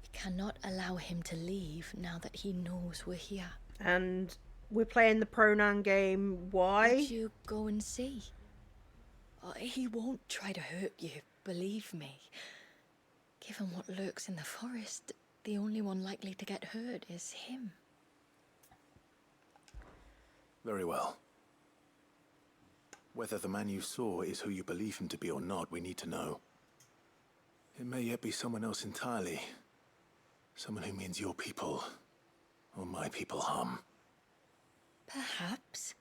we cannot allow him to leave now that he knows we're here. And we're playing the pronoun game. Why? Would you go and see? He won't try to hurt you, believe me. Given what lurks in the forest, the only one likely to get hurt is him. Very well. Whether the man you saw is who you believe him to be or not, we need to know. It may yet be someone else entirely. Someone who means your people, or my people, harm. Perhaps.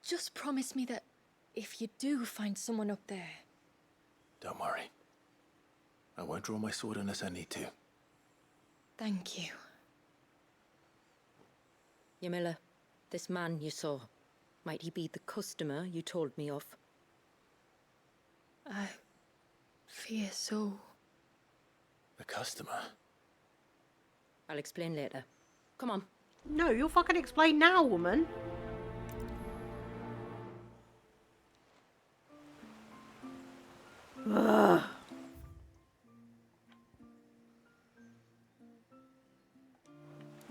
Just promise me that if you do find someone up there... Don't worry. I won't draw my sword unless I need to. Thank you. Ymilla, this man you saw, might he be the customer you told me of? I fear so. The customer? I'll explain later. Come on. No, you'll fucking explain now, woman. Ugh.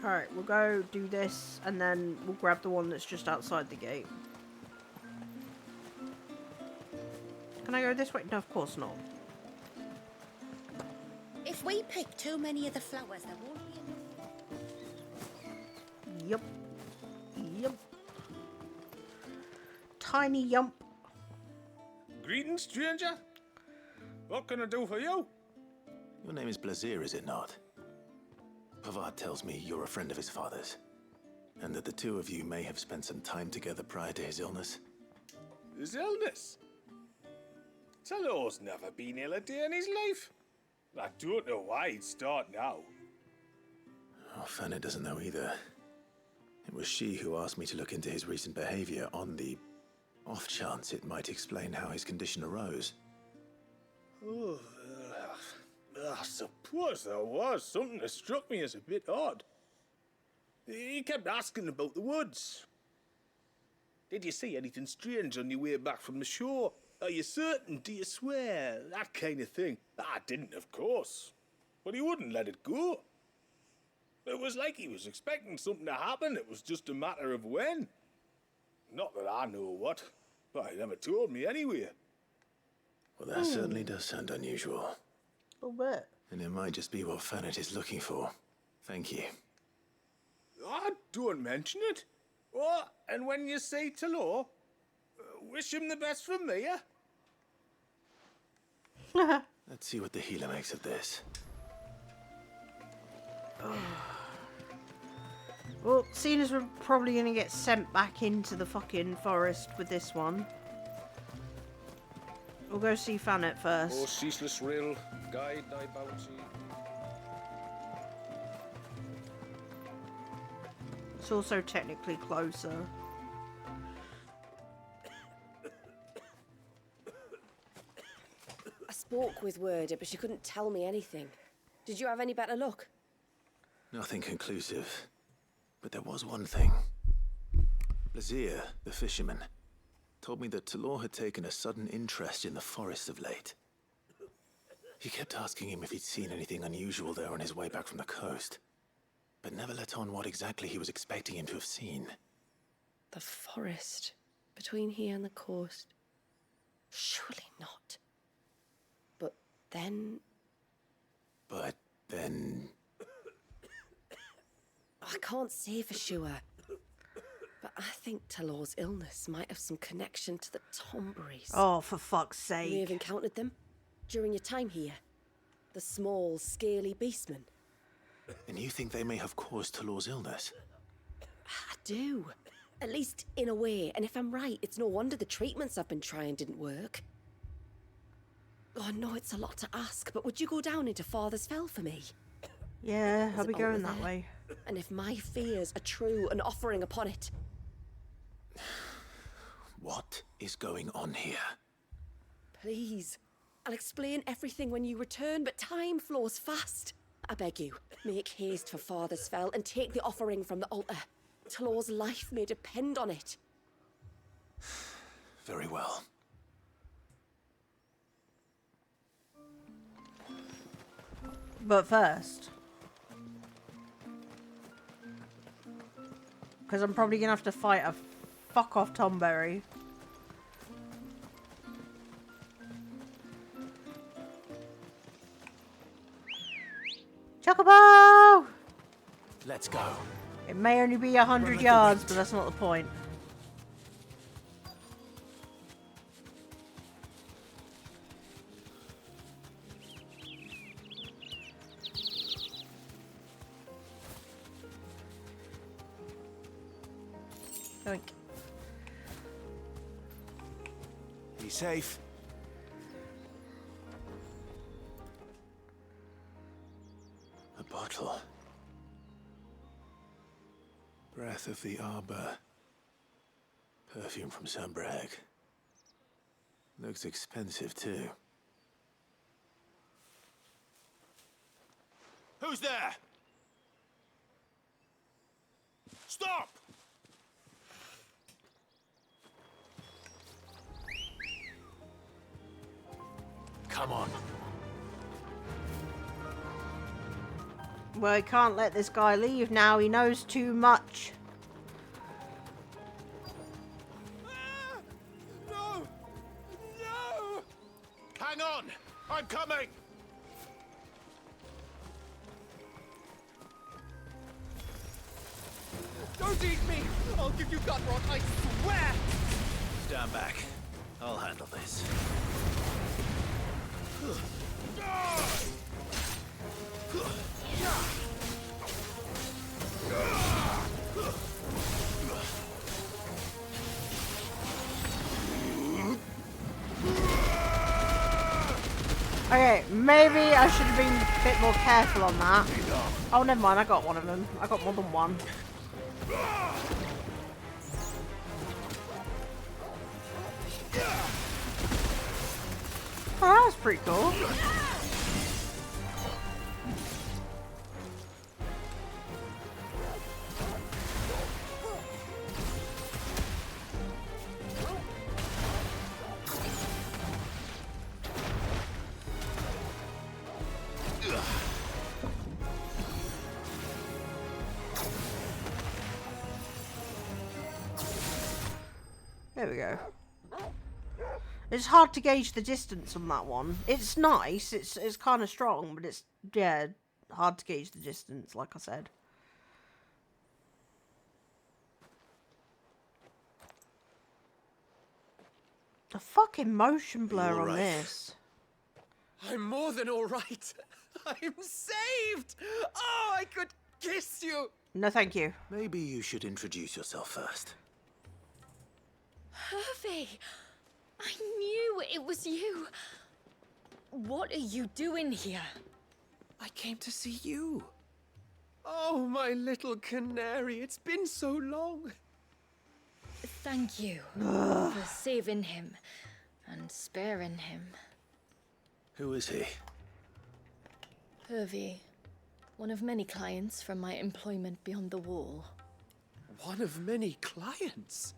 Alright, we'll go do this, and then we'll grab the one that's just outside the gate. Can I go this way? No, of course not. If we pick too many of the flowers, there won't be enough. Yup. Yup. Tiny yump. Greetings, stranger. What can I do for you? Your name is Blazir, is it not? Pavad tells me you're a friend of his father's, and that the two of you may have spent some time together prior to his illness. His illness? Telo's never been ill a day in his life. I don't know why he'd start now. Oh, Fennet doesn't know either. It was she who asked me to look into his recent behavior on the off chance it might explain how his condition arose. Oh, I suppose there was something that struck me as a bit odd. He kept asking about the woods. Did you see anything strange on your way back from the shore? Are you certain? Do you swear? That kind of thing. I didn't, of course. But he wouldn't let it go. It was like he was expecting something to happen. It was just a matter of when. Not that I know what, but he never told me anyway. Well, that certainly does sound unusual. A bit. And it might just be what Fennet is looking for. Thank you. Ah, don't mention it. Oh, and when you say Talor, wish him the best from me, yeah? Let's see what the healer makes of this. Well, seeing as we're probably going to get sent back into the fucking forest with this one, we'll go see Fennet first. Oh, ceaseless rill, guide thy bounty. It's also technically closer. I spoke with Werder, but she couldn't tell me anything. Did you have any better luck? Nothing conclusive. But there was one thing. Lazir, the fisherman, told me that Talor had taken a sudden interest in the forest of late. He kept asking him if he'd seen anything unusual there on his way back from the coast, but never let on what exactly he was expecting him to have seen. The forest between here and the coast. Surely not. But then... I can't say for sure. But I think Talor's illness might have some connection to the Tomberries. Oh, for fuck's sake. You may have encountered them during your time here. The small, scaly beastmen. And you think they may have caused Talor's illness? I do. At least in a way. And if I'm right, it's no wonder the treatments I've been trying didn't work. Oh, I know it's a lot to ask, but would you go down into Father's Fell for me? Yeah, There's I'll be an going altar that there. way. And if my fears are true, an offering upon it. What is going on here? Please. I'll explain everything when you return, but time flows fast. I beg you, make haste for Father's Fell and take the offering from the altar. Talor's life may depend on it. Very well. But first, because I'm probably going to have to fight a fuck off Tomberry. Chocobo! Let's go. It may only be 100 yards, but that's not the point. Doink. Be safe. A bottle. Breath of the Arbor. Perfume from Sambrag. Looks expensive too. Who's there? Stop! Come on. Well, I can't let this guy leave now. He knows too much. No! No! Hang on! I'm coming! Don't eat me! I'll give you gut rot, I swear! Stand back. I'll handle this. Okay, maybe I should have been a bit more careful on that. Oh, never mind, I got one of them. I got more than one. Oh, that was pretty cool. There we go. It's hard to gauge the distance on that one. It's nice, it's kind of strong, but it's, yeah, hard to gauge the distance, like I said. The fucking motion blur on this. I'm more than all right. I'm saved! Oh, I could kiss you! No, thank you. Maybe you should introduce yourself first. Hervey! I knew it was you. What are you doing here? I came to see you. Oh, my little canary, it's been so long. Thank you for saving him and sparing him. Who is he? Hervey, one of many clients from my employment beyond the wall. One of many clients?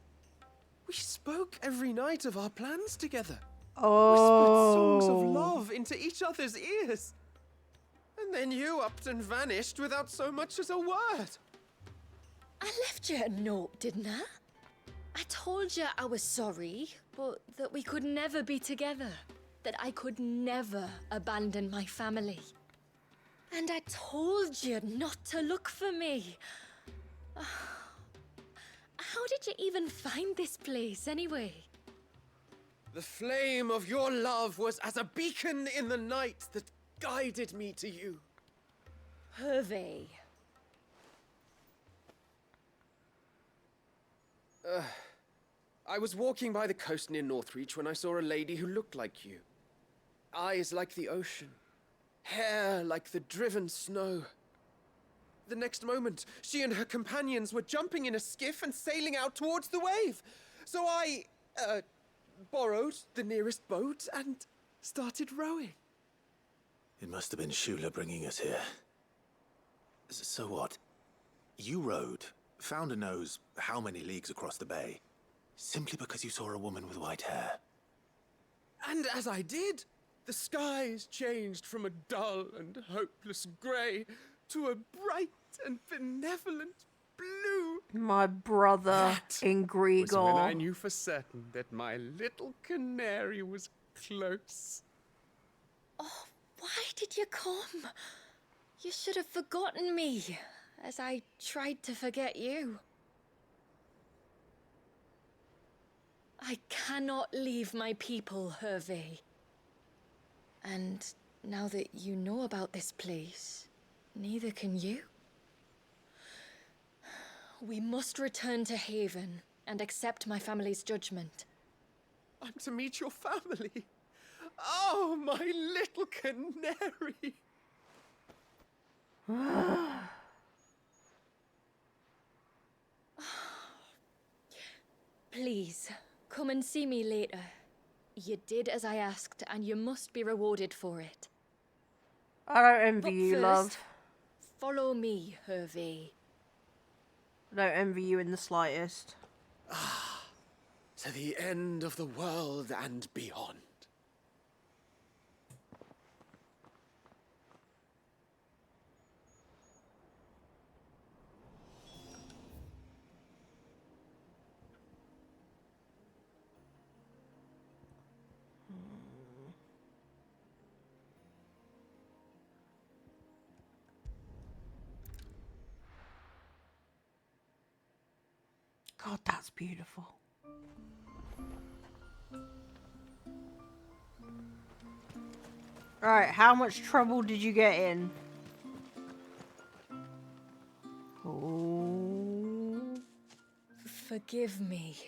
We spoke every night of our plans together. Oh. Whispered songs of love into each other's ears. And then you upped and vanished without so much as a word. I left you a note, didn't I? I told you I was sorry, but that we could never be together. That I could never abandon my family. And I told you not to look for me. How did you even find this place, anyway? The flame of your love was as a beacon in the night that guided me to you. Hervey. I was walking by the coast near Northreach when I saw a lady who looked like you. Eyes like the ocean. Hair like the driven snow. The next moment, she and her companions were jumping in a skiff and sailing out towards the wave. So I, borrowed the nearest boat and started rowing. It must have been Shula bringing us here. So what? You rowed, found a nose how many leagues across the bay, simply because you saw a woman with white hair. And as I did, the skies changed from a dull and hopeless grey to a bright and benevolent blue. My brother in Grigor. Was when I knew for certain that my little canary was close. Oh, why did you come? You should have forgotten me, as I tried to forget you. I cannot leave my people, Hervey. And now that you know about this place, neither can you. We must return to Haven and accept my family's judgment. I'm to meet your family. Oh, my little canary. Please, come and see me later. You did as I asked, and you must be rewarded for it. I don't envy you, first, love. Follow me, Hervey. I don't envy you in the slightest. To the end of the world and beyond. God, that's beautiful. Alright, how much trouble did you get in? Oh. Forgive me.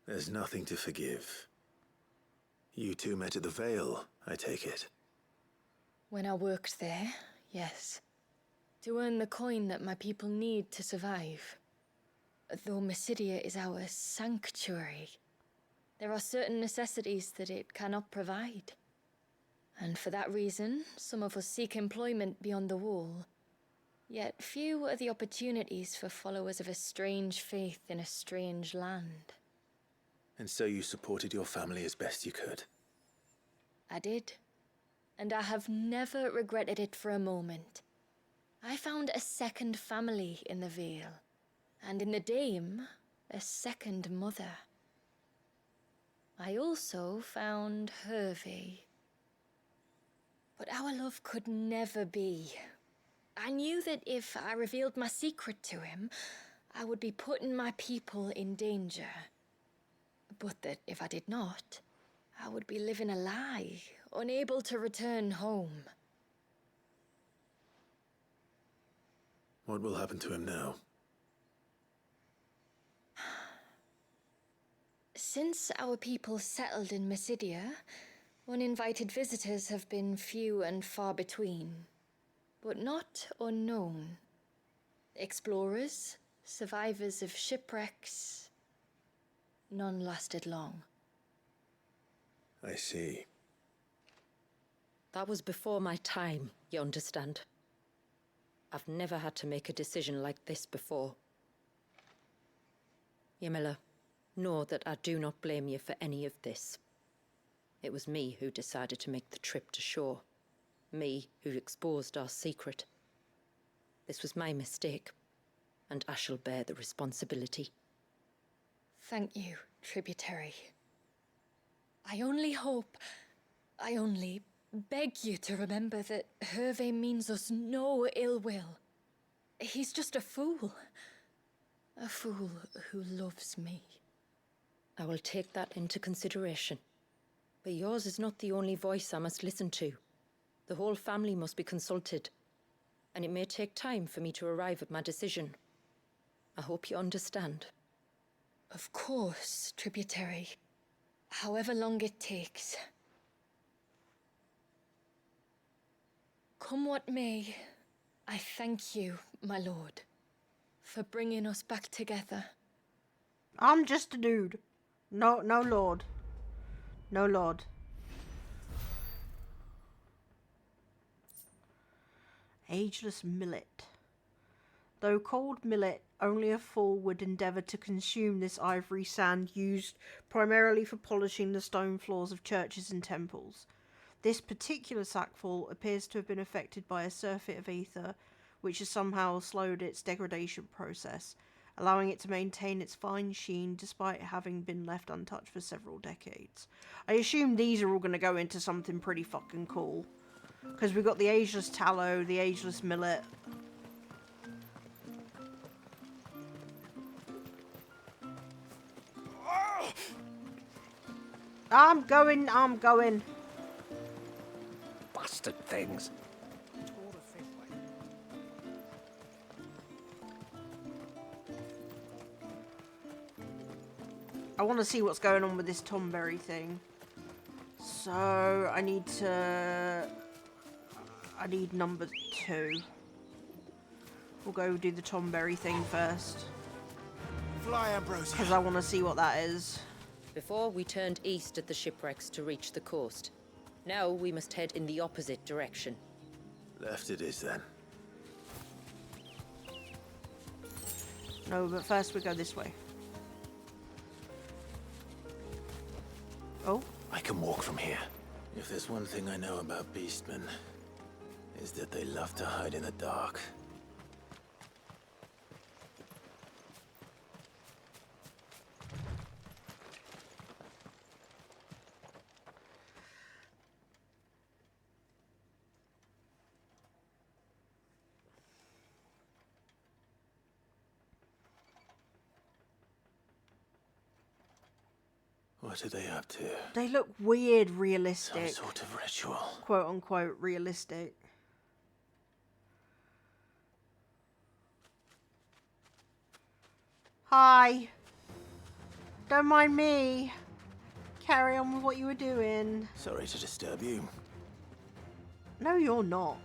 There's nothing to forgive. You two met at the Vale, I take it. When I worked there, yes. To earn the coin that my people need to survive. Though Mysidia is our sanctuary, there are certain necessities that it cannot provide. And for that reason, some of us seek employment beyond the wall. Yet few are the opportunities for followers of a strange faith in a strange land. And so you supported your family as best you could? I did. And I have never regretted it for a moment. I found a second family in the Vale. And in the Dame, a second mother. I also found Hervey. But our love could never be. I knew that if I revealed my secret to him, I would be putting my people in danger. But that if I did not, I would be living a lie, unable to return home. What will happen to him now? Since our people settled in Mysidia, uninvited visitors have been few and far between, but not unknown. Explorers, survivors of shipwrecks, none lasted long. I see. That was before my time, you understand. I've never had to make a decision like this before. Ymila, know that I do not blame you for any of this. It was me who decided to make the trip to shore. Me who exposed our secret. This was my mistake, and I shall bear the responsibility. Thank you, tributary. I only beg you to remember that Hervé means us no ill will. He's just a fool. A fool who loves me. I will take that into consideration. But yours is not the only voice I must listen to. The whole family must be consulted, and it may take time for me to arrive at my decision. I hope you understand. Of course, tributary. However long it takes. Come what may, I thank you, my lord, for bringing us back together. I'm just a dude. No lord. No lord. Ageless millet. Though called millet, only a fool would endeavour to consume this ivory sand used primarily for polishing the stone floors of churches and temples. This particular sackful appears to have been affected by a surfeit of ether, which has somehow slowed its degradation process, allowing it to maintain its fine sheen despite having been left untouched for several decades. I assume these are all going to go into something pretty fucking cool. Because we've got the ageless tallow, the ageless millet. I'm going. Bastard things. I want to see what's going on with this Tomberry thing. So, I need number 2. We'll go do the Tomberry thing first. Fly, Ambrosia. Because I want to see what that is. Before, we turned east at the shipwrecks to reach the coast. Now we must head in the opposite direction. Left it is, then. No, but first we go this way. Oh? I can walk from here. If there's one thing I know about beastmen, is that they love to hide in the dark. What are they up to? They look weird realistic. Some sort of ritual. Quote unquote realistic. Hi. Don't mind me. Carry on with what you were doing. Sorry to disturb you. No, you're not.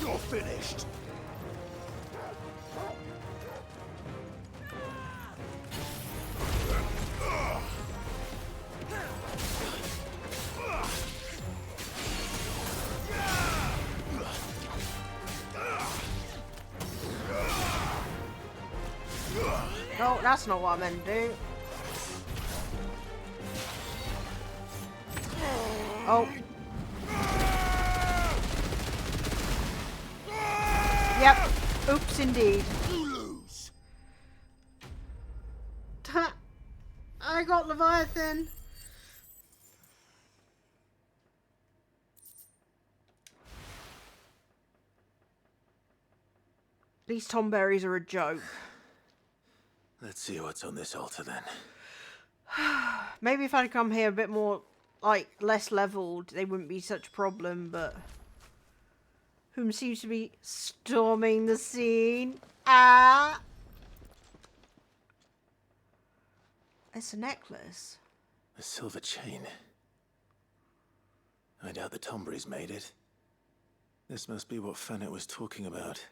You're finished. No, that's not what I meant to do. Oh. Yep. Oops, indeed. You lose. I got Leviathan. These Tom berries are a joke. Let's see what's on this altar then. Maybe if I'd come here a bit more, like, less leveled, they wouldn't be such a problem, but... Whom seems to be storming the scene. Ah! It's a necklace. A silver chain. I doubt the Tomberries made it. This must be what Fennec was talking about.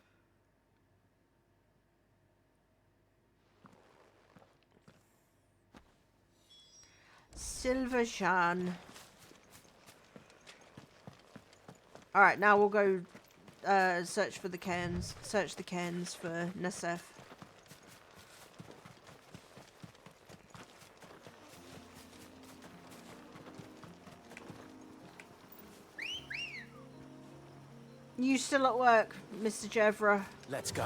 Silver Shan. Alright, now we'll go search for the cairns. Search the cairns for Nasef. You still at work, Mr. Jevra? Let's go.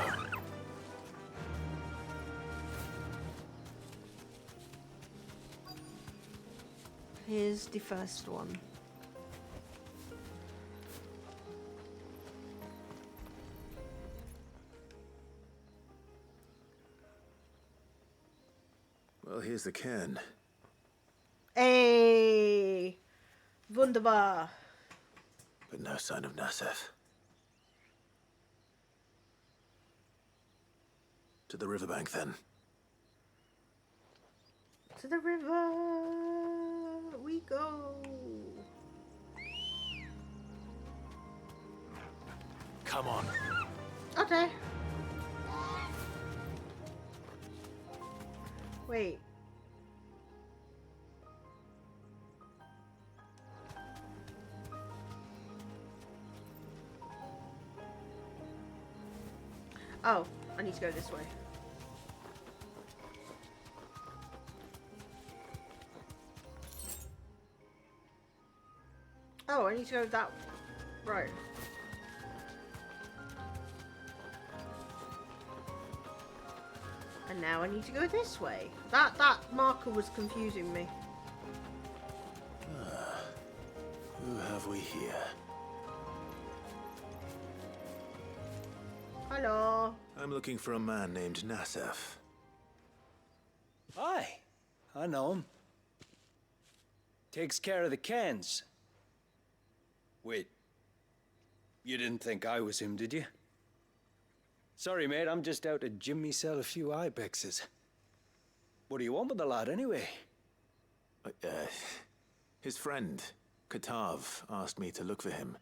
Here's the first one. Well, here's the cairn. Hey! Wunderbar. But no sign of Nasef. To the riverbank, then. To the river we go. Come on. Okay. Wait. Oh, I need to go this way. Oh, I need to go that road. And now I need to go this way. That marker was confusing me. Who have we here? Hello. I'm looking for a man named Nasef. Aye, I know him. Takes care of the cans. Wait, you didn't think I was him, did you? Sorry, mate, I'm just out to gym myself a few ibexes. What do you want with the lad, anyway? His friend, Katav, asked me to look for him.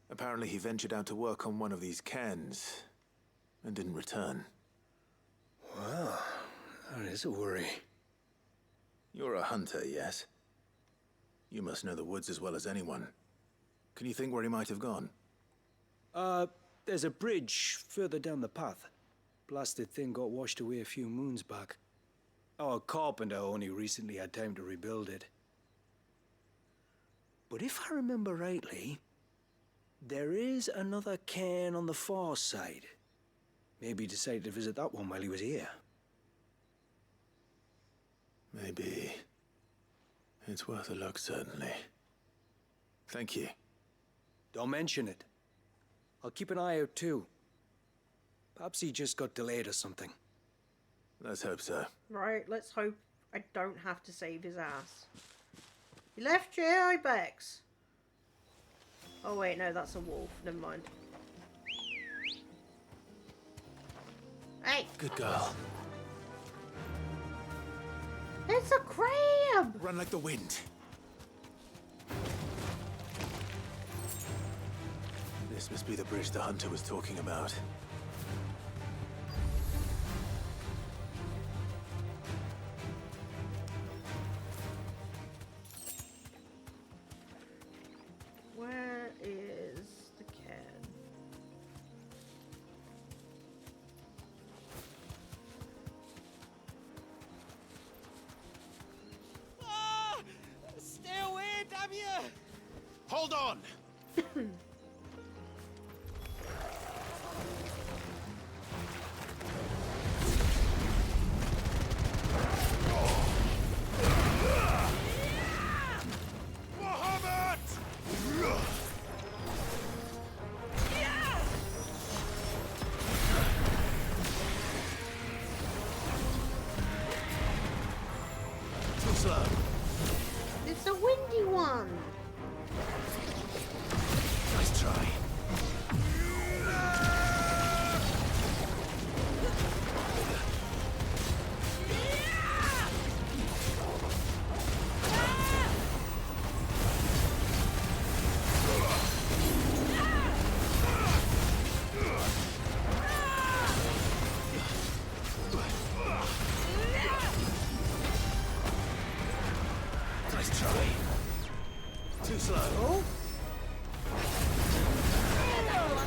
Apparently he ventured out to work on one of these cairns and didn't return. Well, that is a worry. You're a hunter, yes? You must know the woods as well as anyone. Can you think where he might have gone? There's a bridge further down the path. Blasted thing got washed away a few moons back. Our carpenter only recently had time to rebuild it. But if I remember rightly, there is another cairn on the far side. Maybe he decided to visit that one while he was here. Maybe. It's worth a look, certainly. Thank you. Don't mention it. I'll keep an eye out too. Perhaps he just got delayed or something. Let's hope so. Right, let's hope I don't have to save his ass. He left you, Ibex. Oh wait, no, that's a wolf. Never mind. Hey! Good girl. It's a crab! Run like the wind. This must be the bridge the hunter was talking about. Where is the cairn? Stay away, damn you! Hold on! Too slow. It's a windy one. Nice try. Nice try. Too slow. Oh.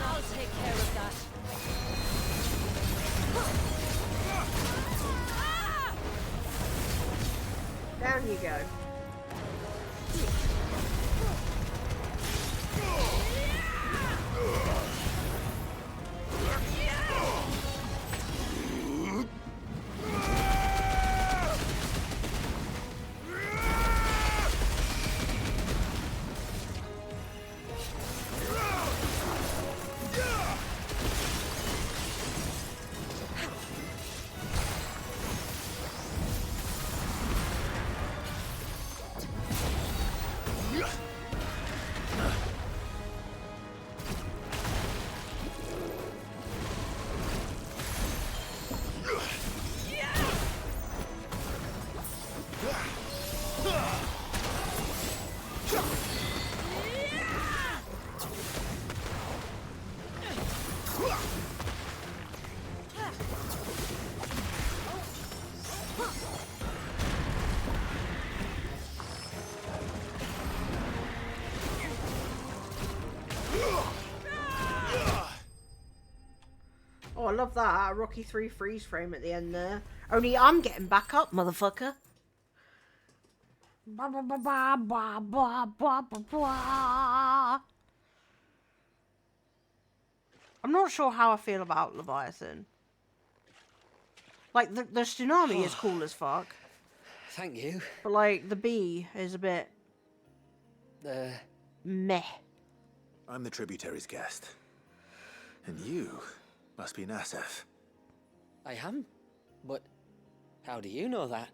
I'll take care of that. Down you go. Oh, I love that. Rocky 3 freeze frame at the end there. Only I'm getting back up, motherfucker. Ba, ba, ba, ba, ba, ba, ba, ba, ba. I'm not sure how I feel about Leviathan. Like, the tsunami is cool as fuck. Thank you. But, like, the bee is a bit... meh. I'm the tributary's guest. And you must be Nasef. I am? But how do you know that?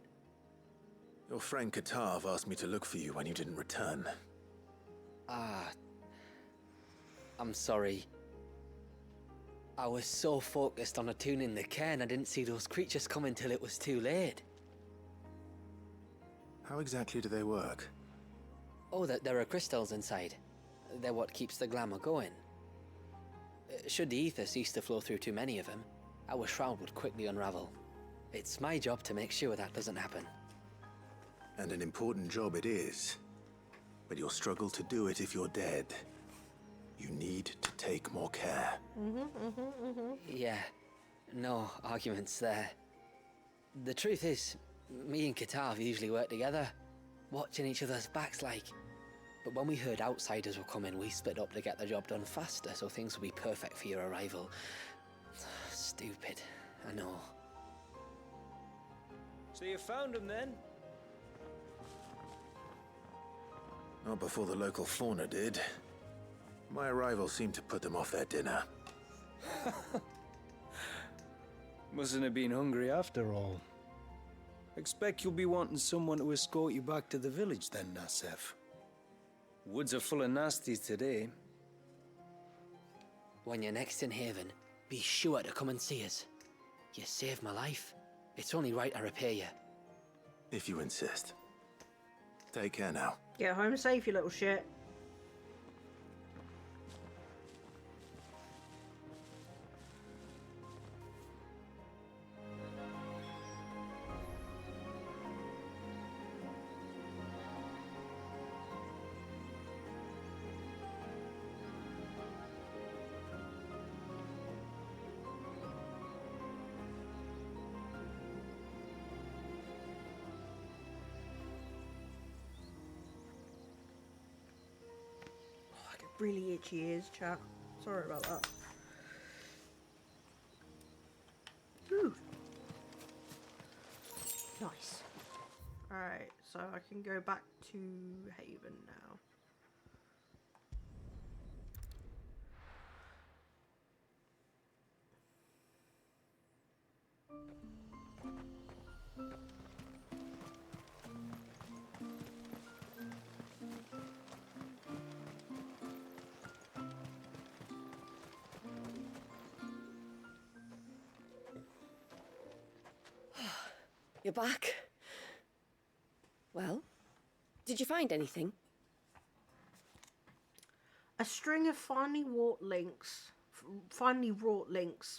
Your friend Katav asked me to look for you when you didn't return. Ah. I'm sorry. I was so focused on attuning the cairn, I didn't see those creatures coming till it was too late. How exactly do they work? Oh, there are crystals inside. They're what keeps the glamour going. Should the ether cease to flow through too many of them, our shroud would quickly unravel. It's my job to make sure that doesn't happen. And an important job it is. But you'll struggle to do it if you're dead. You need to take more care. Yeah, no arguments there. The truth is, me and Katav usually work together, watching each other's backs like. But when we heard outsiders were coming, we split up to get the job done faster, so things would be perfect for your arrival. Stupid, I know. So you found him then? Not before the local fauna did. My arrival seemed to put them off their dinner. Mustn't have been hungry after all. Expect you'll be wanting someone to escort you back to the village then, Nassef. Woods are full of nasties today. When you're next in Haven, be sure to come and see us. You saved my life. It's only right I repay you. If you insist. Take care now. Get home safe, you little shit. Really itchy ears, chat. Sorry about that. Ooh. Nice. Alright, so I can go back to Haven now. You're back. Well, did you find anything? A string of finely wrought links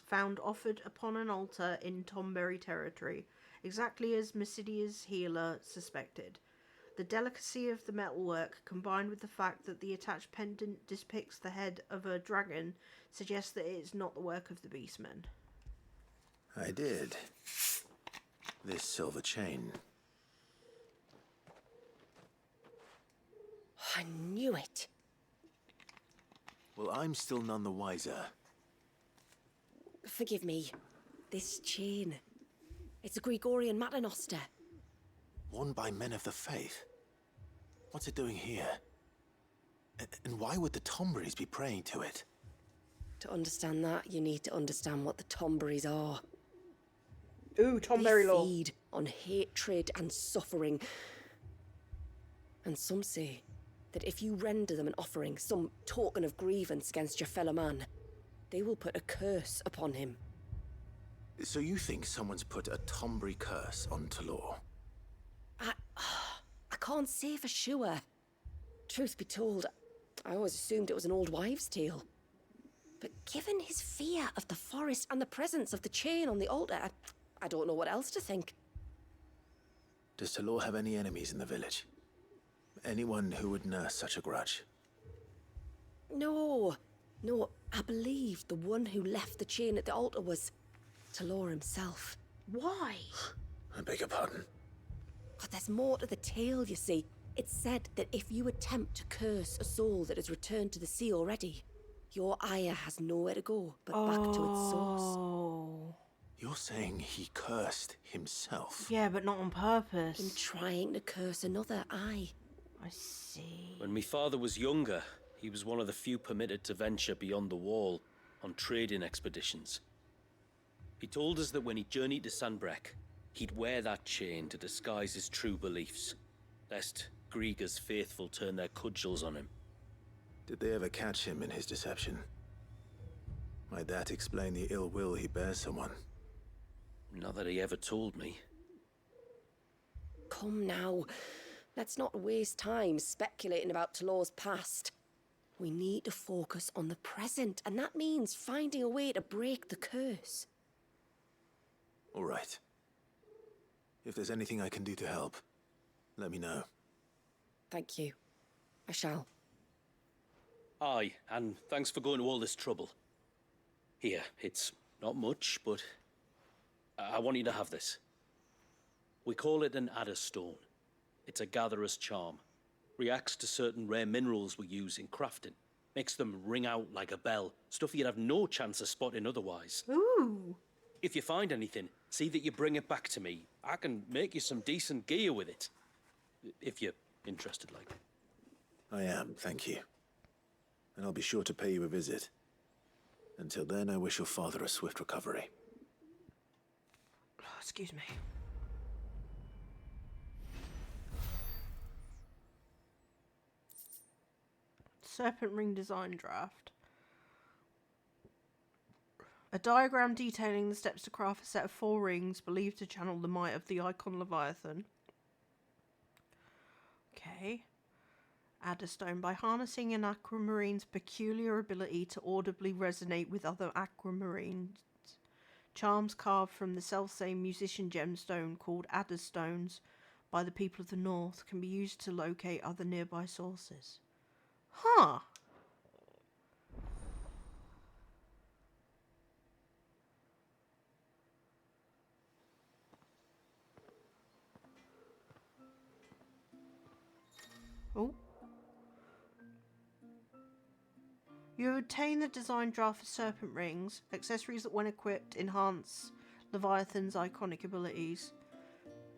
found offered upon an altar in Tomberry territory, exactly as Mesidia's healer suspected. The delicacy of the metalwork, combined with the fact that the attached pendant depicts the head of a dragon, suggests that it is not the work of the beastmen. I did. This silver chain. I knew it. Well, I'm still none the wiser. Forgive me. This chain. It's a Gregorian Maternoster. Worn by men of the faith. What's it doing here? And why would the Tomberries be praying to it? To understand that, you need to understand what the Tomberries are. Ooh, Tomberry law. They feed on hatred and suffering. And some say that if you render them an offering, some token of grievance against your fellow man, they will put a curse upon him. So you think someone's put a Tomberry curse on Talor? I can't say for sure. Truth be told, I always assumed it was an old wives' tale. But given his fear of the forest and the presence of the chain on the altar, I don't know what else to think. Does Talor have any enemies in the village? Anyone who would nurse such a grudge? No, I believe the one who left the chain at the altar was Talor himself. Why? I beg your pardon. But there's more to the tale, you see. It's said that if you attempt to curse a soul that has returned to the sea already, your ire has nowhere to go but back to its source. You're saying he cursed himself? Yeah, but not on purpose. In trying to curse another, I see. When my father was younger, he was one of the few permitted to venture beyond the wall on trading expeditions. He told us that when he journeyed to Sanbreque, he'd wear that chain to disguise his true beliefs, lest Griega's faithful turn their cudgels on him. Did they ever catch him in his deception? Might that explain the ill will he bears someone? Not that he ever told me. Come now. Let's not waste time speculating about Talor's past. We need to focus on the present, and that means finding a way to break the curse. All right. If there's anything I can do to help, let me know. Thank you. I shall. Aye, and thanks for going to all this trouble. Here, it's not much, but I want you to have this. We call it an Adder Stone. It's a gatherer's charm. Reacts to certain rare minerals we use in crafting. Makes them ring out like a bell. Stuff you'd have no chance of spotting otherwise. Ooh. If you find anything, see that you bring it back to me. I can make you some decent gear with it. If you're interested, like. I am, thank you. And I'll be sure to pay you a visit. Until then, I wish your father a swift recovery. Excuse me. Serpent Ring design draft. A diagram detailing the steps to craft a set of 4 rings believed to channel the might of the Icon Leviathan. Okay. Adderstone. By harnessing an aquamarine's peculiar ability to audibly resonate with other aquamarines, charms carved from the selfsame musician gemstone called Adderstones by the people of the North can be used to locate other nearby sources. Huh. Oh. You obtain the design draft for Serpent Rings, accessories that when equipped enhance Leviathan's iconic abilities.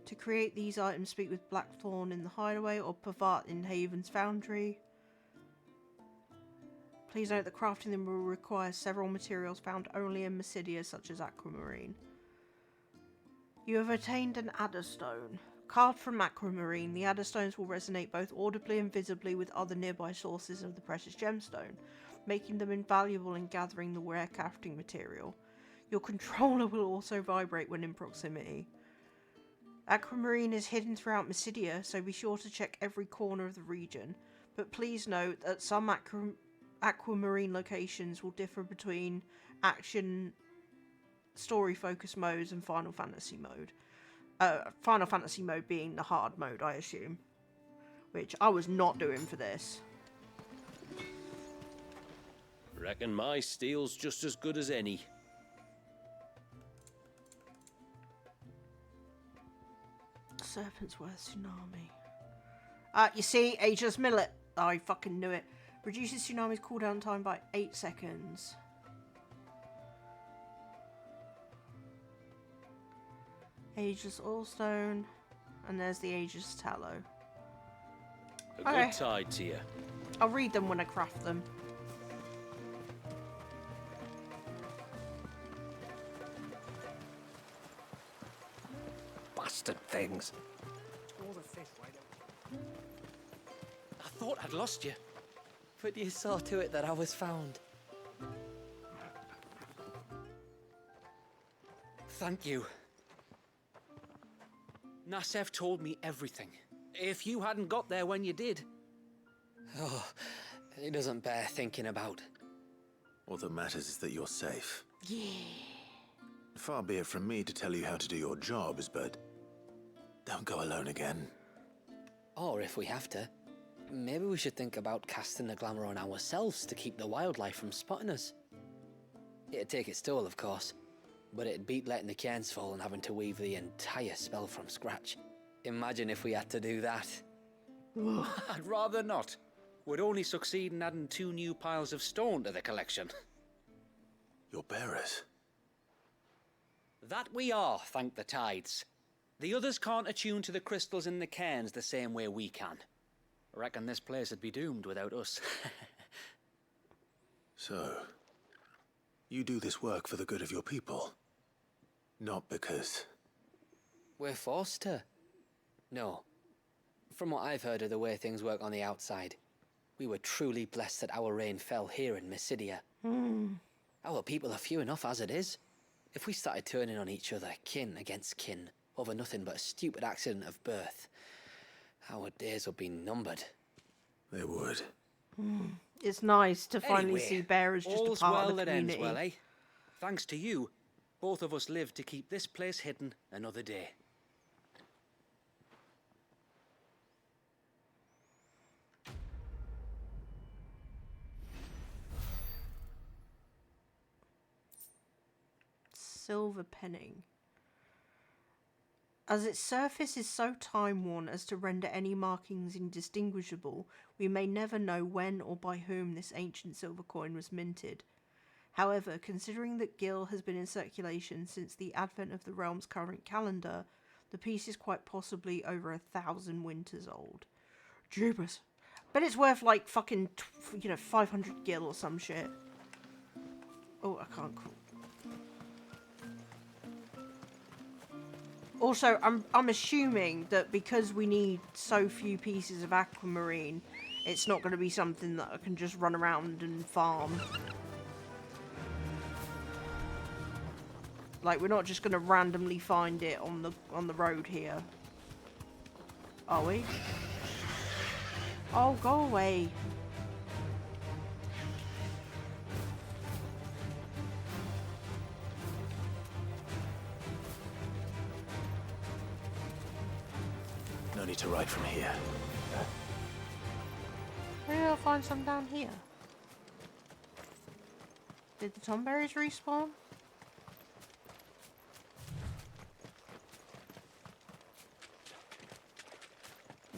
To create these items, speak with Blackthorn in the Hideaway or Pavat in Haven's Foundry. Please note that crafting them will require several materials found only in Mysidia, such as aquamarine. You have attained an Adderstone. Carved from aquamarine, the Adderstones will resonate both audibly and visibly with other nearby sources of the precious gemstone, making them invaluable in gathering the rare crafting material. Your controller will also vibrate when in proximity. Aquamarine is hidden throughout Mysidia, so be sure to check every corner of the region, but please note that some aquamarine locations will differ between action, story-focused modes and Final Fantasy mode. Final Fantasy mode being the hard mode, I assume. Which I was not doing for this. Reckon my steel's just as good as any. Serpent's Worth Tsunami. You see, Ageless Millet. I fucking knew it. Reduces Tsunami's cooldown time by 8 seconds. Ageless Allstone. And there's the Ageless Tallow. A good tide to you. I'll read them when I craft them. Bastard things. I thought I'd lost you. But you saw to it that I was found. Thank you. Nassef told me everything. If you hadn't got there when you did. Oh, it doesn't bear thinking about. All that matters is that you're safe. Yeah. Far be it from me to tell you how to do your jobs, but don't go alone again. Or if we have to, maybe we should think about casting the glamour on ourselves to keep the wildlife from spotting us. It'd take its toll, of course, but it'd beat letting the cairns fall and having to weave the entire spell from scratch. Imagine if we had to do that. I'd rather not. Would only succeed in adding 2 new piles of stone to the collection. Your bearers? That we are, thank the tides. The others can't attune to the crystals in the cairns the same way we can. Reckon this place would be doomed without us. So, you do this work for the good of your people? Not because... We're forced to. No. From what I've heard of the way things work on the outside, we were truly blessed that our rain fell here in Mysidia. Our people are few enough as it is. If we started turning on each other, kin against kin, over nothing but a stupid accident of birth, our days would be numbered. They would. It's nice to finally Anyway, see bearers just a all's part well of the that ends community. well, eh? Thanks to you, both of us lived to keep this place hidden another day. Silver penning. As its surface is so time-worn as to render any markings indistinguishable, we may never know when or by whom this ancient silver coin was minted. However, considering that Gil has been in circulation since the advent of the realm's current calendar, the piece is quite possibly over 1,000 winters old. Jeebus. Bet it's worth like fucking, 500 Gil or some shit. Oh, I can't call. Also, I'm assuming that because we need so few pieces of aquamarine, it's not going to be something that I can just run around and farm. Like, we're not just going to randomly find it on the road here. Are we? Oh, go away. No need to ride from here. Maybe I'll find some down here. Did the Tomberries respawn?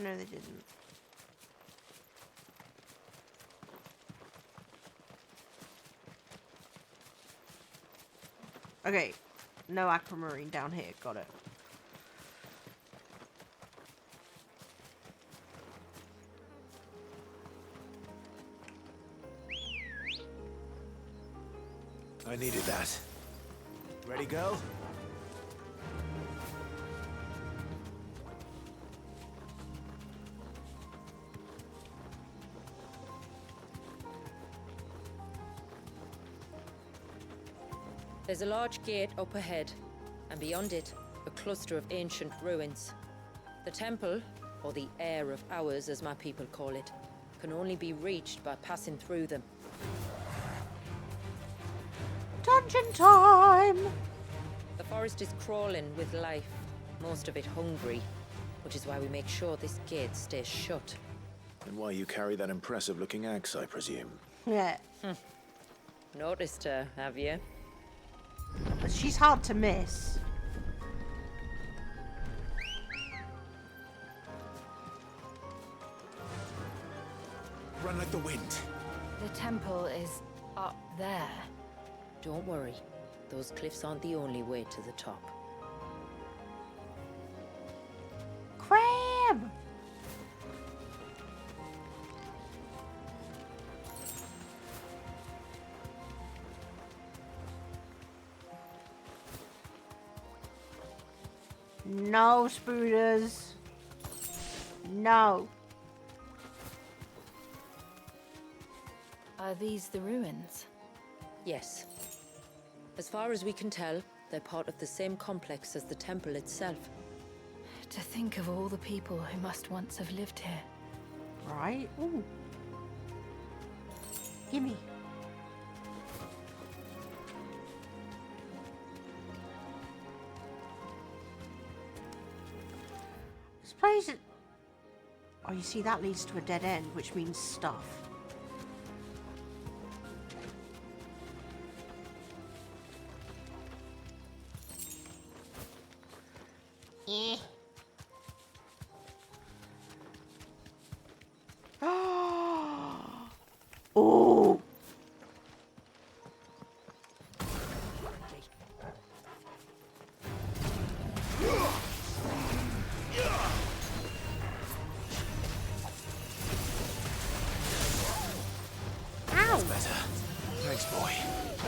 No, they didn't. Okay, no aquamarine down here, got it. I needed that. Ready, go? There's a large gate up ahead, and beyond it, a cluster of ancient ruins. The temple, or the Heir of Hours as my people call it, can only be reached by passing through them. Dungeon time! The forest is crawling with life, most of it hungry, which is why we make sure this gate stays shut. And why you carry that impressive-looking axe, I presume. Yeah. Noticed her, have you? But she's hard to miss. Run like the wind. The temple is up there. Don't worry, those cliffs aren't the only way to the top. Crab! No, spooters. No. Are these the ruins? Yes. As far as we can tell, they're part of the same complex as the temple itself. To think of all the people who must once have lived here. Right? Ooh. Gimme. This place is... Oh, you see, that leads to a dead end, which means stuff. Eh. Oh. That's better. Thanks, boy.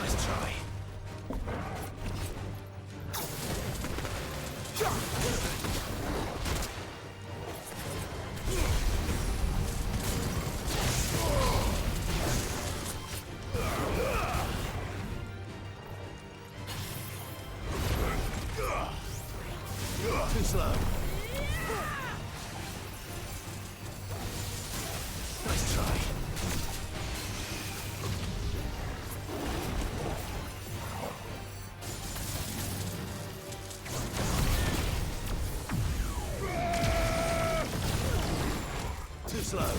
Nice try. Too slow. Nice try. Too slow.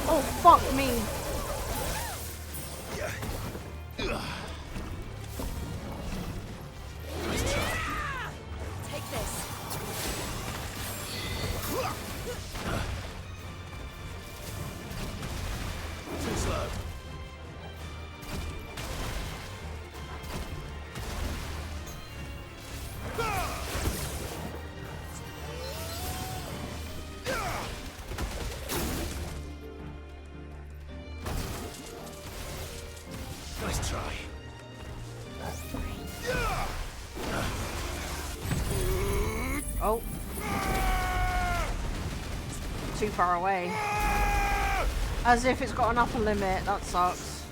Oh, fuck me. Nice try. Take this. Too slow. Oh. Too far away. As if it's got an upper limit. That sucks.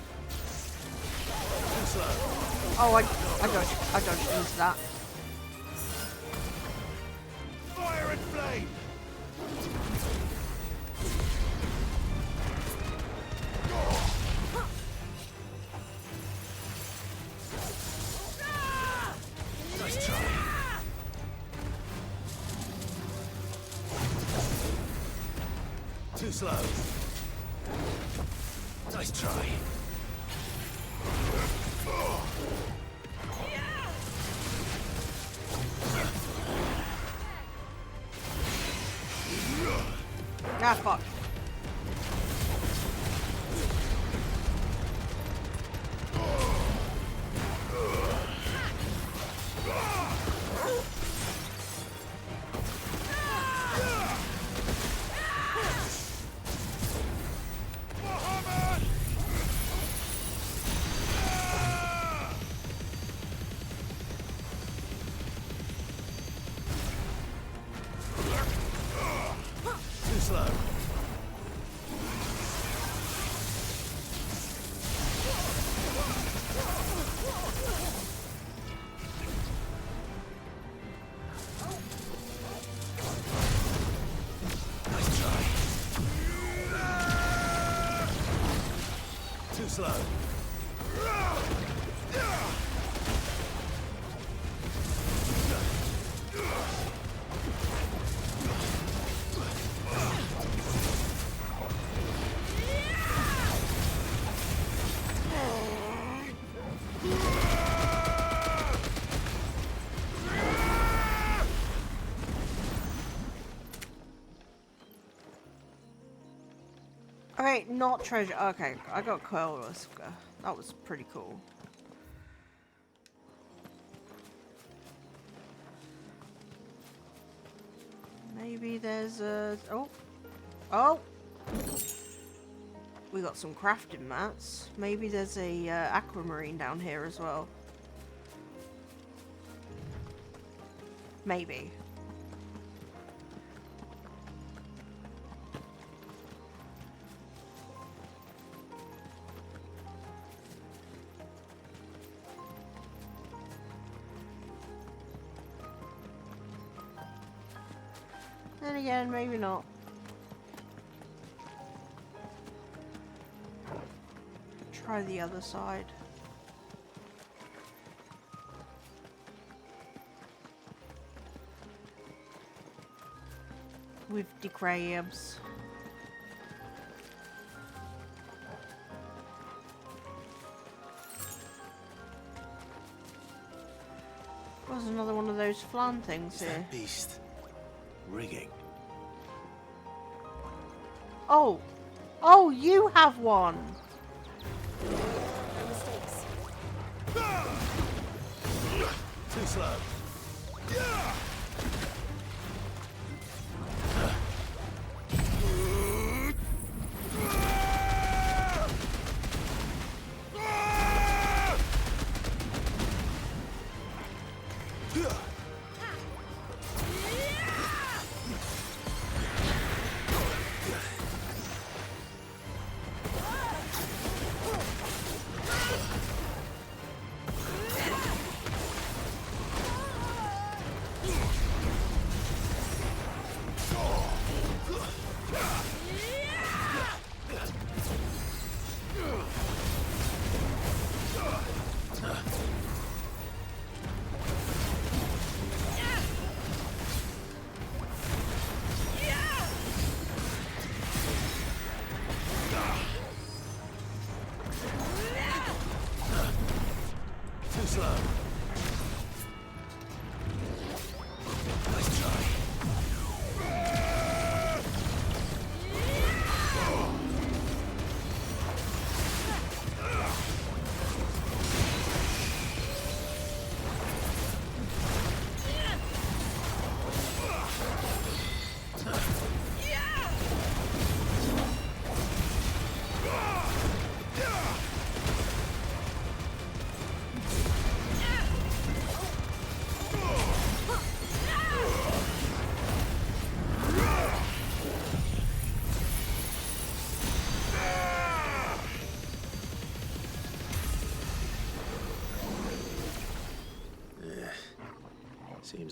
Oh, I dodged into that. Fire and flame! Nice try. Too slow. Nice try. Ah, fuck. Too slow. Nice try. Too slow. Okay, not treasure. Okay, I got Coil Whisker. That was pretty cool. Maybe there's a... Oh! Oh! We got some crafting mats. Maybe there's a aquamarine down here as well. Maybe. Then again, maybe not. Try the other side. With the crabs. There's another one of those flan things here. That beast rigging. Oh! Oh, you have one! Too slow.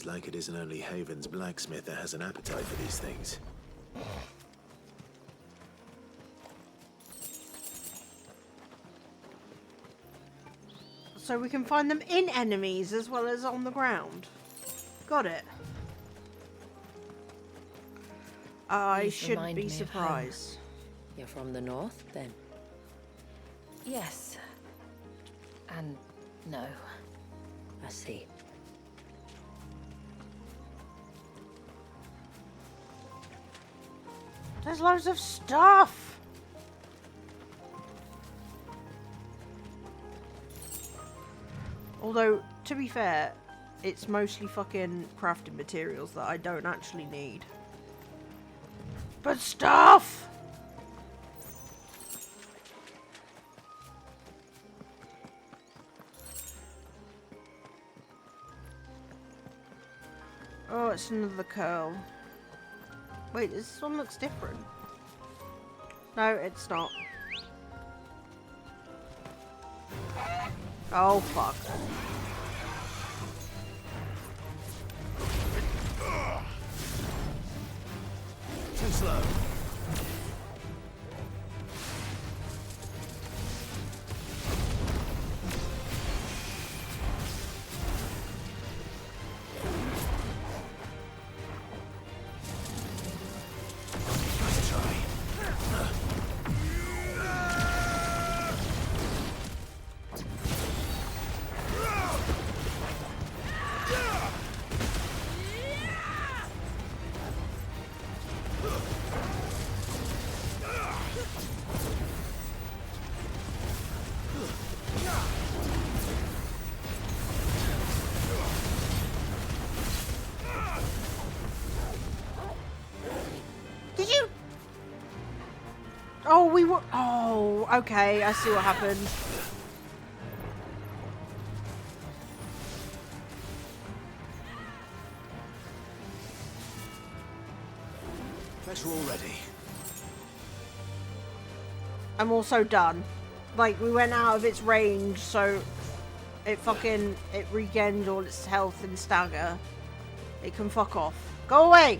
Seems like it isn't only Haven's blacksmith that has an appetite for these things. So we can find them in enemies as well as on the ground. Got it. I These shouldn't remind be me of surprised. You're from the north, then? Yes. And no. I see. There's loads of stuff. Although, to be fair, it's mostly fucking crafting materials that I don't actually need. But stuff! Oh, it's another curl. Wait, this one looks different. No, it's not. Oh, fuck. Too slow. Nice try. Did you? Oh, we were. Oh, okay. I see what happened. Better already. I'm also done. Like, we went out of its range, so it regained all its health and stagger. It can fuck off. Go away!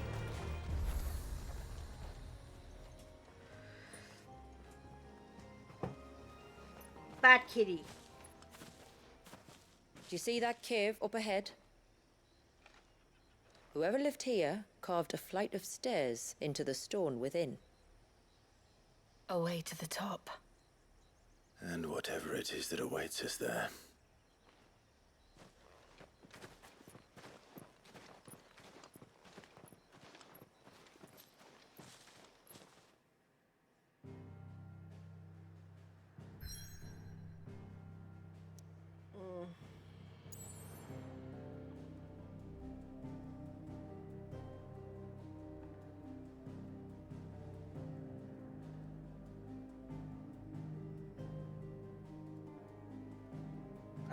Bad kitty. Do you see that cave up ahead? Whoever lived here carved a flight of stairs into the stone within. A way to the top. And whatever it is that awaits us there.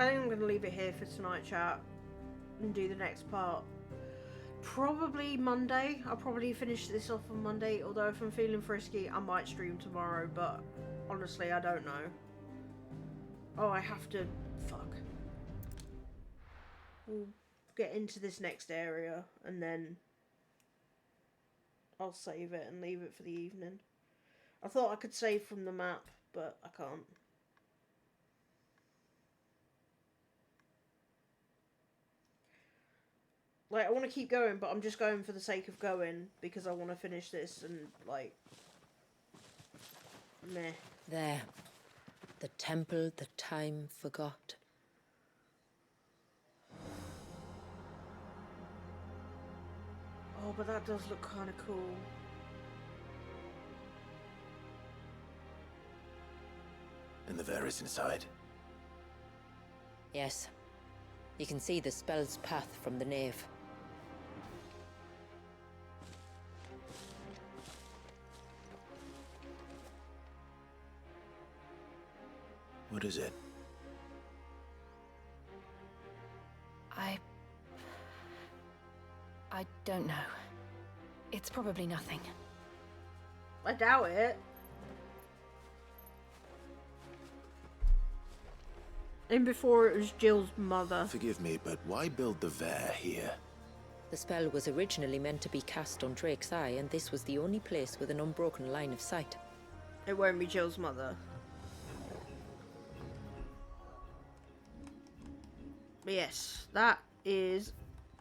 I think I'm going to leave it here for tonight, chat, and do the next part. Probably Monday. I'll probably finish this off on Monday, although if I'm feeling frisky, I might stream tomorrow, but honestly, I don't know. Oh, I have to... Fuck. We'll get into this next area, and then I'll save it and leave it for the evening. I thought I could save from the map, but I can't. Like, I want to keep going, but I'm just going for the sake of going, because I want to finish this and, like, meh. There. The temple the time forgot. Oh, but that does look kind of cool. And the Varys inside. Yes. You can see the spell's path from the nave. What is it? I don't know. It's probably nothing. I doubt it. And before it was Jill's mother. Forgive me, but why build the Vare here? The spell was originally meant to be cast on Drake's eye, and this was the only place with an unbroken line of sight. It won't be Jill's mother. But yes, that is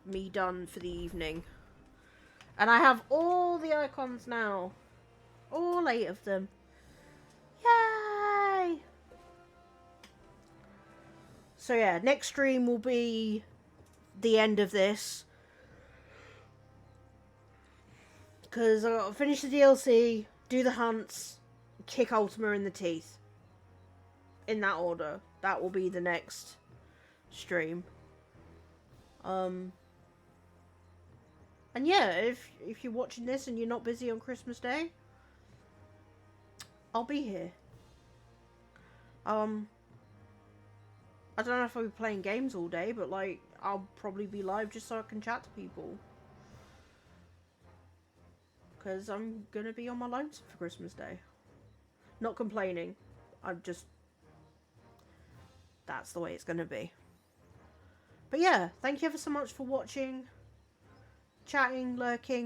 me done for the evening. And I have all the icons now. All 8 of them. Yay! So yeah, next stream will be the end of this. Because I gotta finish the DLC, do the hunts, kick Ultima in the teeth. In that order. That will be the next stream. And yeah, if you're watching this and you're not busy on Christmas Day, I'll be here. I don't know if I'll be playing games all day, but like I'll probably be live just so I can chat to people. Because I'm gonna be on my lonesome for Christmas Day. Not complaining. I'm just... That's the way it's gonna be. But yeah, thank you ever so much for watching, chatting, lurking.